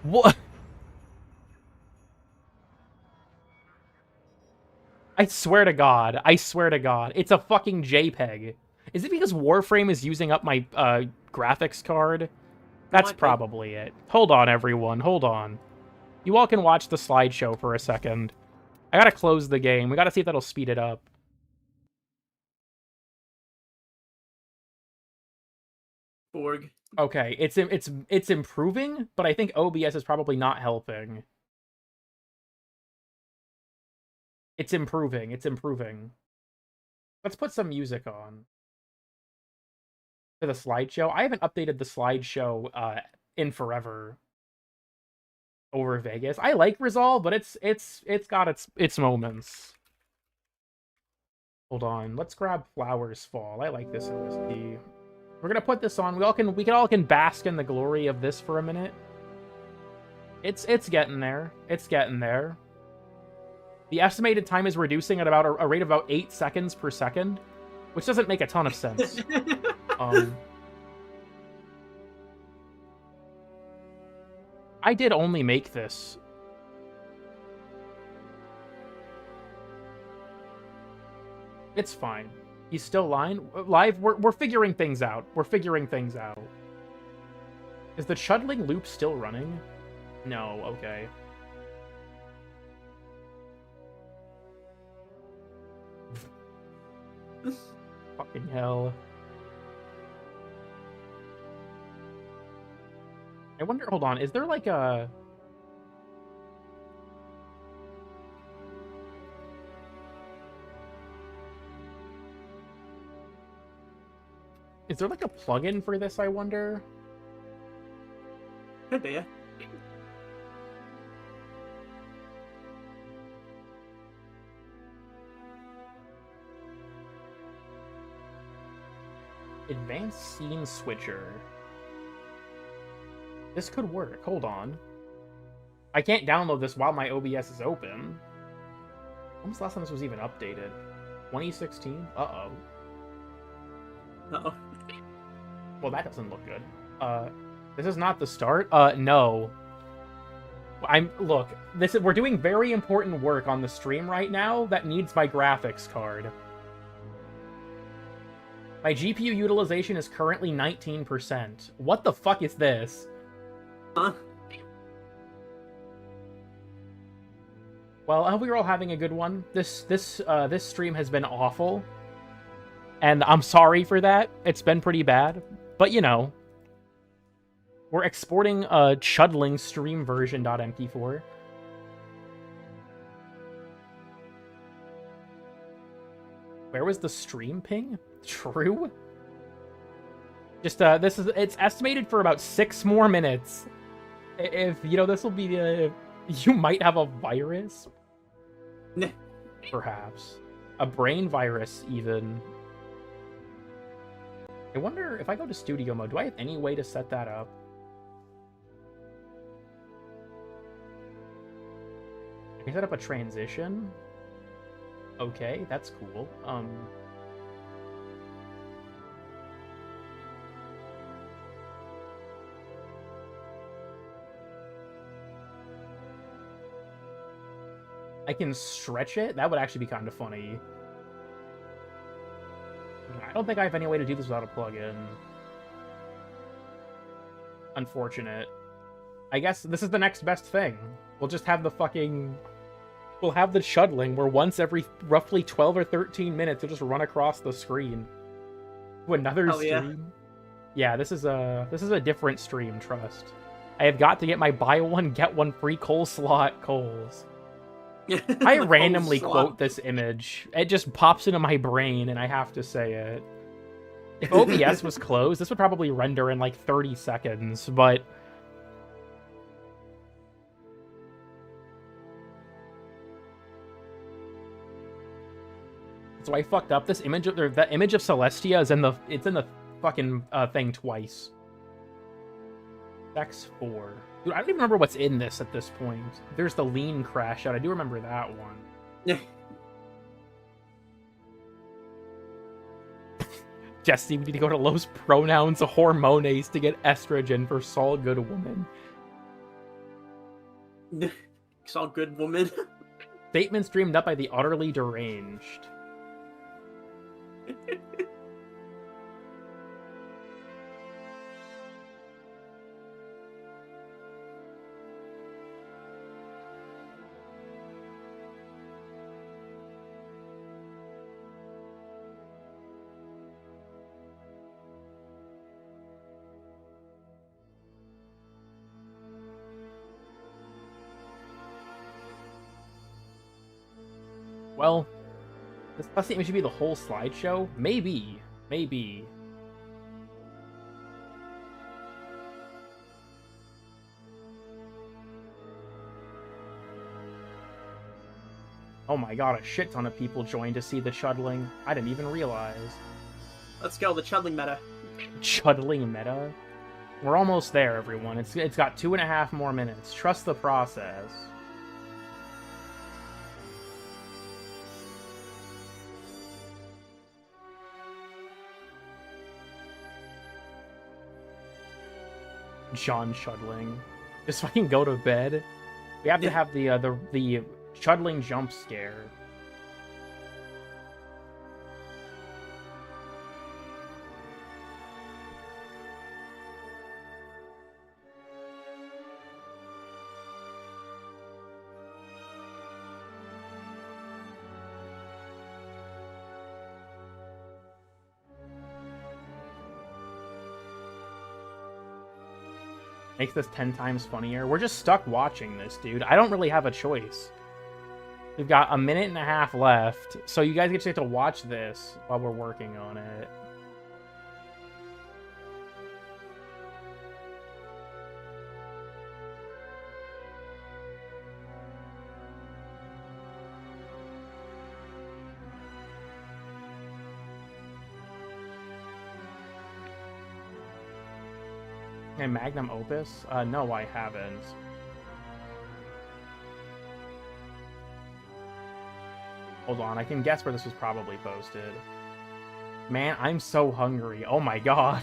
What? I swear to God. I swear to God. It's a fucking JPEG. Is it because Warframe is using up my graphics card? That's probably it. Hold on, everyone. Hold on. You all can watch the slideshow for a second. I gotta close the game. We gotta see if that'll speed it up. Borg. Okay, it's improving, but I think OBS is probably not helping. It's improving. It's improving. Let's put some music on. For the slideshow. I haven't updated the slideshow in forever. Over Vegas. I like Resolve, but it's got its moments. Hold on. Let's grab Flowers Fall. I like this OST. We're gonna put this on. We all can bask in the glory of this for a minute. It's getting there. It's getting there. The estimated time is reducing at about a rate of about 8 seconds per second, which doesn't make a ton of sense. I did only make this. It's fine. He's still live. We're figuring things out. We're figuring things out. Is the Chudling loop still running? No, okay. Fucking hell. I wonder, hold on, is there like a... Is there like a plugin for this, I wonder? Could be, yeah. Advanced Scene Switcher. This could work. Hold on. I can't download this while my OBS is open. When was the last time this was even updated? 2016? Uh-oh. Uh-oh. Well, that doesn't look good. This is not the start? No. Look, we're doing very important work on the stream right now that needs my graphics card. My GPU utilization is currently 19%. What the fuck is this? Huh? Well, I hope you're all having a good one. This stream has been awful. And I'm sorry for that. It's been pretty bad. But, you know, we're exporting a Chudling stream version.mp4. Where was the stream ping? True? Just, it's estimated for about 6 more minutes. If, you know, this will be, you might have a virus. Perhaps. A brain virus, even. I wonder, if I go to studio mode, do I have any way to set that up? I can set up a transition. Okay, that's cool. I can stretch it? That would actually be kind of funny. I don't think I have any way to do this without a plugin. Unfortunate. I guess this is the next best thing. We'll just have the fucking... We'll have the Chudling where once every roughly 12 or 13 minutes it'll just run across the screen. To another stream. Yeah, this is a different stream, trust. I have got to get my buy one, get one free coleslaw at Kohl's. I randomly quote this image. It just pops into my brain, and I have to say it. If OBS was closed, this would probably render in like 30 seconds, but... So I fucked up. This image of that image of Celestia is in the fucking thing twice. X4. Dude, I don't even remember what's in this at this point. There's the lean crash out. I do remember that one. Yeah. Jesse, we need to go to Los Pronouns Hormones to get estrogen for Saul Goodwoman. Saul Goodwoman. Statements dreamed up by the utterly deranged. Well, this plus statement should be the whole slideshow? Maybe. Maybe. Oh my god, a shit ton of people joined to see the Chudling. I didn't even realize. Let's go, the Chudling meta. Chudling meta? We're almost there, everyone. It's got 2.5 more minutes. Trust the process. John Chudling. Just fucking go to bed. We have to have the Chudling jump scare. Makes this 10 times funnier. We're just stuck watching this, dude. I don't really have a choice. We've got 1.5 minutes left, so you guys get to watch this while we're working on it. Okay, Magnum Opus? No, I haven't. Hold on, I can guess where this was probably posted. Man, I'm so hungry. Oh my god.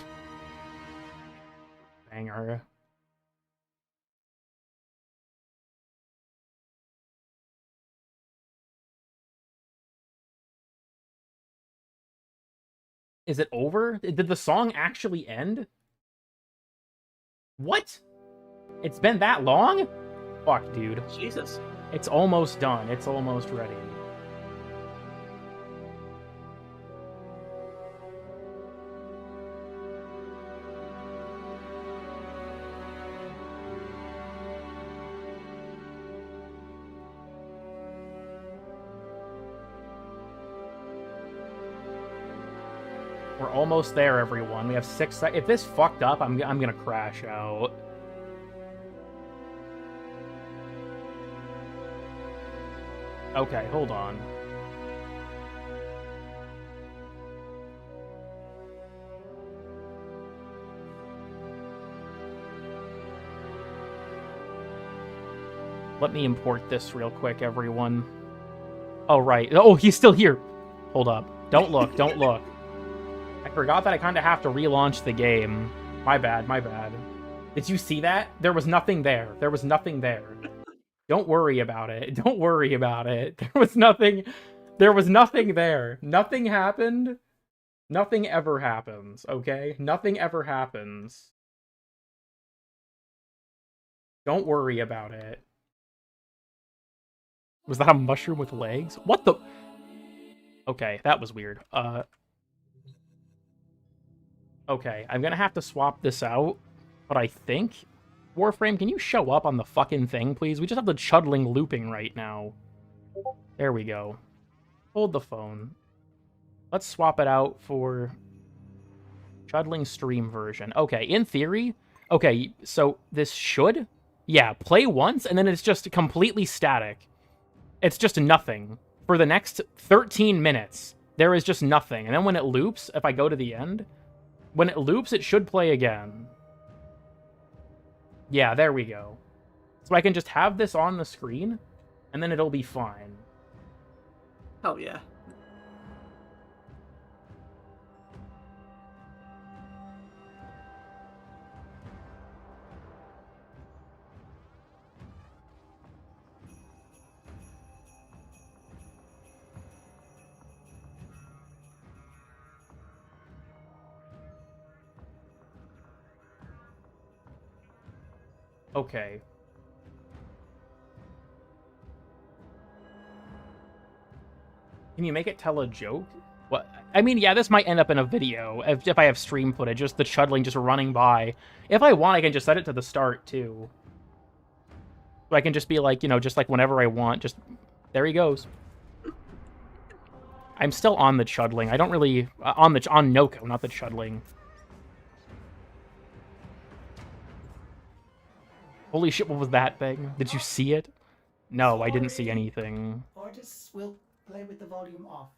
Banger. Is it over? Did the song actually end? What? It's been that long? Fuck, dude. Jesus. It's almost done. It's almost ready. We're almost there, everyone. We have 6 seconds. If this fucked up, I'm gonna crash out. Okay, hold on. Let me import this real quick, everyone. Oh, right. Oh, he's still here. Hold up. Don't look. Don't look. I forgot that I kind of have to relaunch the game. My bad, my bad. Did you see that? There was nothing there. There was nothing there. Don't worry about it. Don't worry about it. There was nothing there. Nothing happened. Nothing ever happens, okay? Nothing ever happens. Don't worry about it. Was that a mushroom with legs? What the? Okay, that was weird. Okay, I'm gonna have to swap this out, but I think... Warframe, can you show up on the fucking thing, please? We just have the Chudling looping right now. There we go. Hold the phone. Let's swap it out for... Chudling stream version. Okay, in theory... Okay, so this should... Yeah, play once, and then it's just completely static. It's just nothing. For the next 13 minutes, there is just nothing. And then when it loops, if I go to the end... When it loops, it should play again. Yeah, there we go. So I can just have this on the screen, and then it'll be fine. Hell yeah. Okay. Can you make it tell a joke? What? I mean, yeah, this might end up in a video if I have stream footage, just the Chudling just running by. If I want, I can just set it to the start, too. So I can just be like, you know, just like whenever I want, just... There he goes. I'm still on the Chudling. I don't really... on Noko, not the Chudling. Holy shit, what was that thing? Did you see it? No, I didn't see anything. Artists will play with the volume off.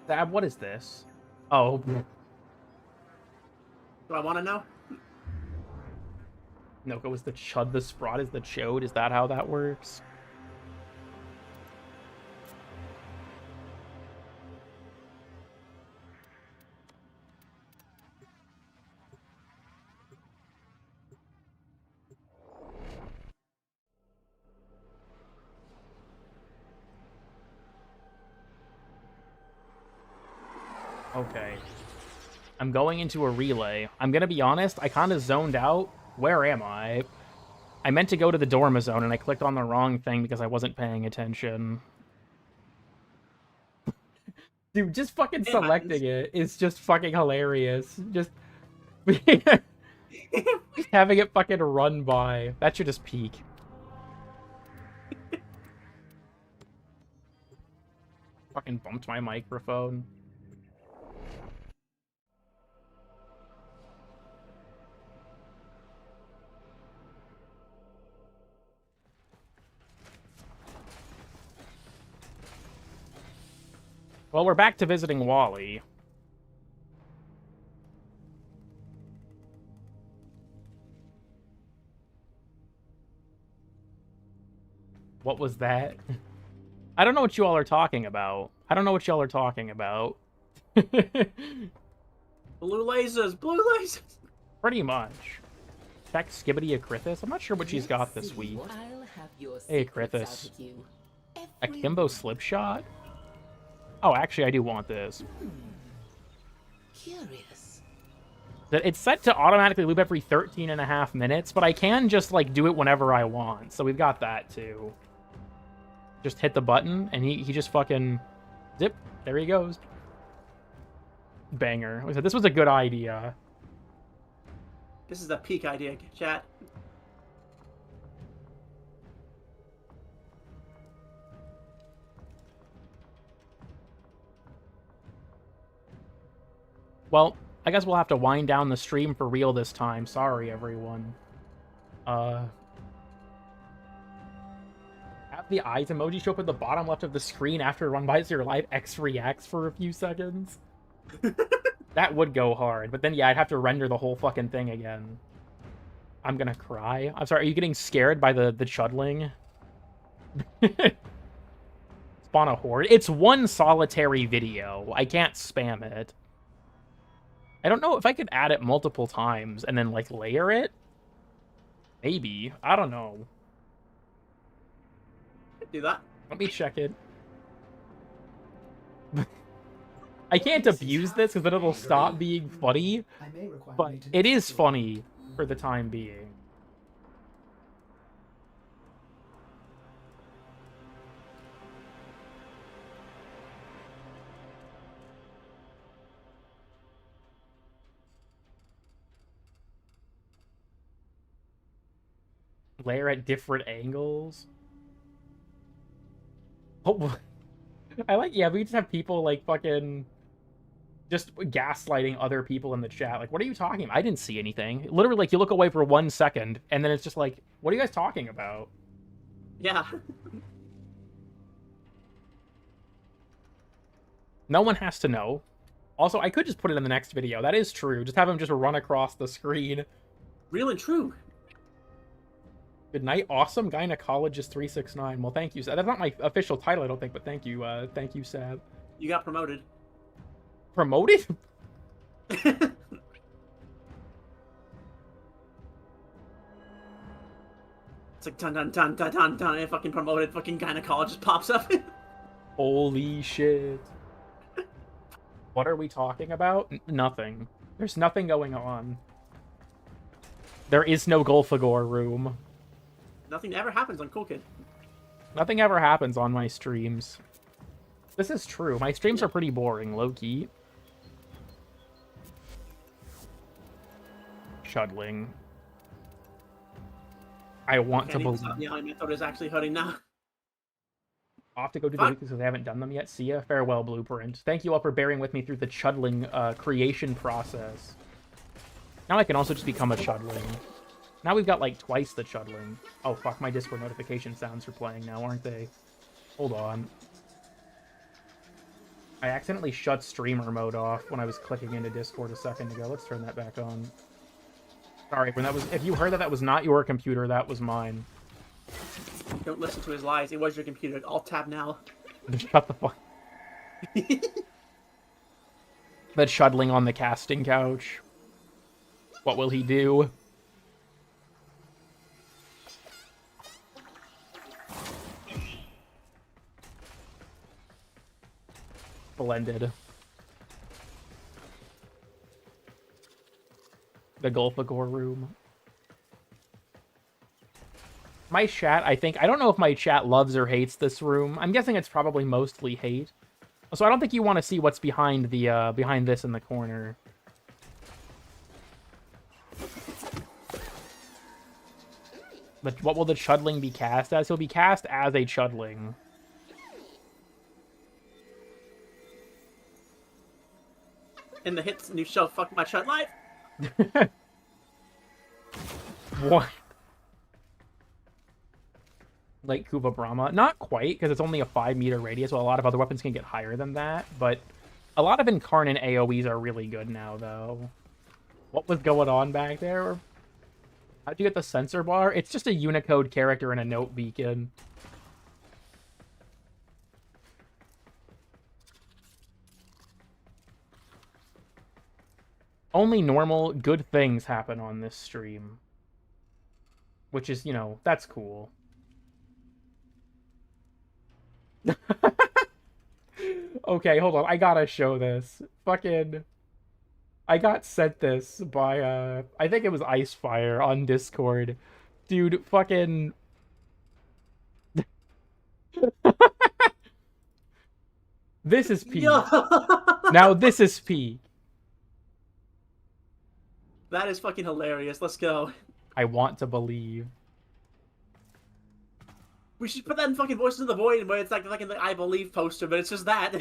Dab, what is this? Oh. Do I want to know? Noko is the chud, the sprot is the chode. Is that how that works? Okay. I'm going into a relay. I'm gonna be honest, I kind of zoned out. Where am I? I meant to go to the Dorma zone, and I clicked on the wrong thing because I wasn't paying attention. Dude, just fucking selecting it is just fucking hilarious. Just... just having it fucking run by. That should just peak. Fucking bumped my microphone. Well, we're back to visiting Wally. What was that? I don't know what you all are talking about. I don't know what y'all are talking about. Blue lasers! Blue lasers! Pretty much. Check Skibbity Akrithis. I'm not sure what she's got this week. Hey, Akrithis. Akimbo Slipshot? Oh, actually, I do want this. Curious. It's set to automatically loop every 13.5 minutes, but I can just, like, do it whenever I want. So we've got that, too. Just hit the button, and he just fucking... Zip. There he goes. Banger. Like I said, this was a good idea. This is a peak idea, chat. Well, I guess we'll have to wind down the stream for real this time. Sorry, everyone. Have the eyes emoji show up at the bottom left of the screen after Run By Your Life X reacts for a few seconds. That would go hard, but then yeah, I'd have to render the whole fucking thing again. I'm gonna cry. I'm sorry, are you getting scared by the chudling? Spawn a horde. It's one solitary video. I can't spam it. I don't know if I could add it multiple times and then, like, layer it. Maybe. I don't know. Do that. Let me check it. I can't abuse this because then it'll stop being funny, but it is funny for the time being. Layer at different angles. Oh, I like, yeah, we just have people, like, fucking just gaslighting other people in the chat. Like, what are you talking about? I didn't see anything. Literally, like, you look away for 1 second, and then it's just like, what are you guys talking about? Yeah. No one has to know. Also, I could just put it in the next video. That is true. Just have him just run across the screen. Real and true. Good night, awesome gynecologist 369. Well, thank you. That's not my official title, I don't think, but thank you, Sab. You got promoted. Promoted? It's like dun dun dun dun dun dun, and fucking promoted fucking gynecologist pops up. Holy shit. What are we talking about? Nothing. There's nothing going on. There is no Golfagor room. Nothing ever happens on Cool Kid. Nothing ever happens on my streams. This is true. My streams are pretty boring, low-key. Shuddling. I want to believe. Yeah, my throat is actually hurting now. I'll have to go do the weeklies because I haven't done them yet. See ya. Farewell, Blueprint. Thank you all for bearing with me through the chudling creation process. Now I can also just become a chudling. Now we've got, like, twice the chudling. Oh, fuck, my Discord notification sounds are playing now, aren't they? Hold on. I accidentally shut streamer mode off when I was clicking into Discord a second ago. Let's turn that back on. Sorry, when that was, if you heard that was not your computer, that was mine. Don't listen to his lies. It was your computer. Alt tab now. Shut the fuck. That shuddling on the casting couch. What will he do? Blended. The Gulfagor room. My chat, I don't know if my chat loves or hates this room. I'm guessing it's probably mostly hate. So I don't think you want to see what's behind the behind this in the corner. But what will the Chudling be cast as? He'll be cast as a Chudling. In the hits new show, Fuck My Chud Life. What? Like Kuva Brahma? Not quite, because it's only a 5-meter radius, while a lot of other weapons can get higher than that. But a lot of Incarnate AoEs are really good now, though. What was going on back there? How'd you get the sensor bar? It's just a Unicode character and a note beacon. Only normal, good things happen on this stream. Which is, you know, that's cool. Okay, hold on. I gotta show this. Fucking... I got sent this by, I think it was Icefire on Discord. Dude, fucking... This is peak. Now this is peak. That is fucking hilarious. Let's go. I want to believe. We should put that in fucking Voices of the Void, where it's like fucking the I Believe poster, but it's just that.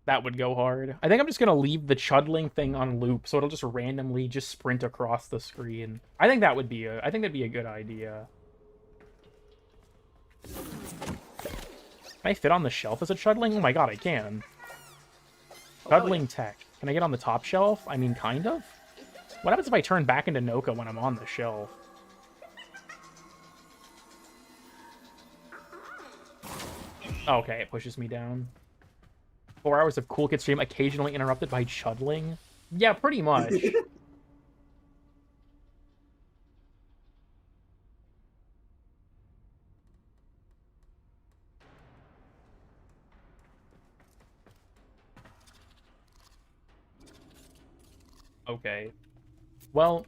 That would go hard. I think I'm just gonna leave the Chudling thing on loop, so it'll just randomly just sprint across the screen. I think that would be I think that'd be a good idea. Can I fit on the shelf as a Chudling? Oh my god, I can. Chudling tech. Can I get on the top shelf? I mean, kind of. What happens if I turn back into Noka when I'm on the shelf? Okay, it pushes me down. 4 hours of Cool Kid stream occasionally interrupted by Chudling? Yeah, pretty much. Okay. Well,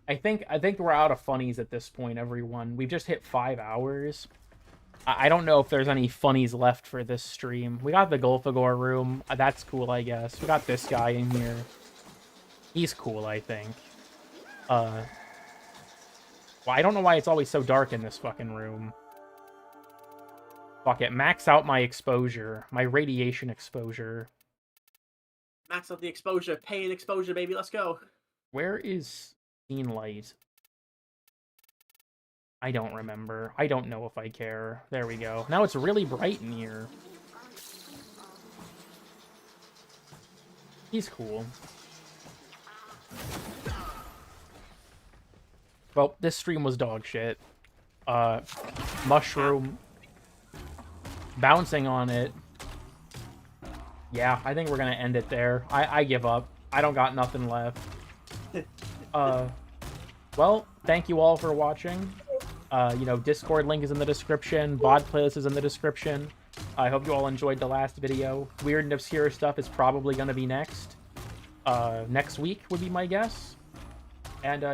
I think we're out of funnies at this point, everyone. We've just hit 5 hours. I don't know if there's any funnies left for this stream. We got the Gulfagor room. That's cool, I guess. We got this guy in here. He's cool, I think. Well, I don't know why it's always so dark in this fucking room. Fuck it. Max out my exposure. My radiation exposure. Max out the exposure. Pay an exposure, baby. Let's go. Where is scene light? I don't remember. I don't know if I care. There we go. Now it's really bright in here. He's cool. Well, this stream was dog shit. Mushroom. Bouncing on it. Yeah, I think we're gonna end it there. I give up. I don't got nothing left. Well, thank you all for watching. You know, Discord link is in the description. VOD playlist is in the description. I hope you all enjoyed the last video. Weird and obscure stuff is probably going to be next. Next week would be my guess. And,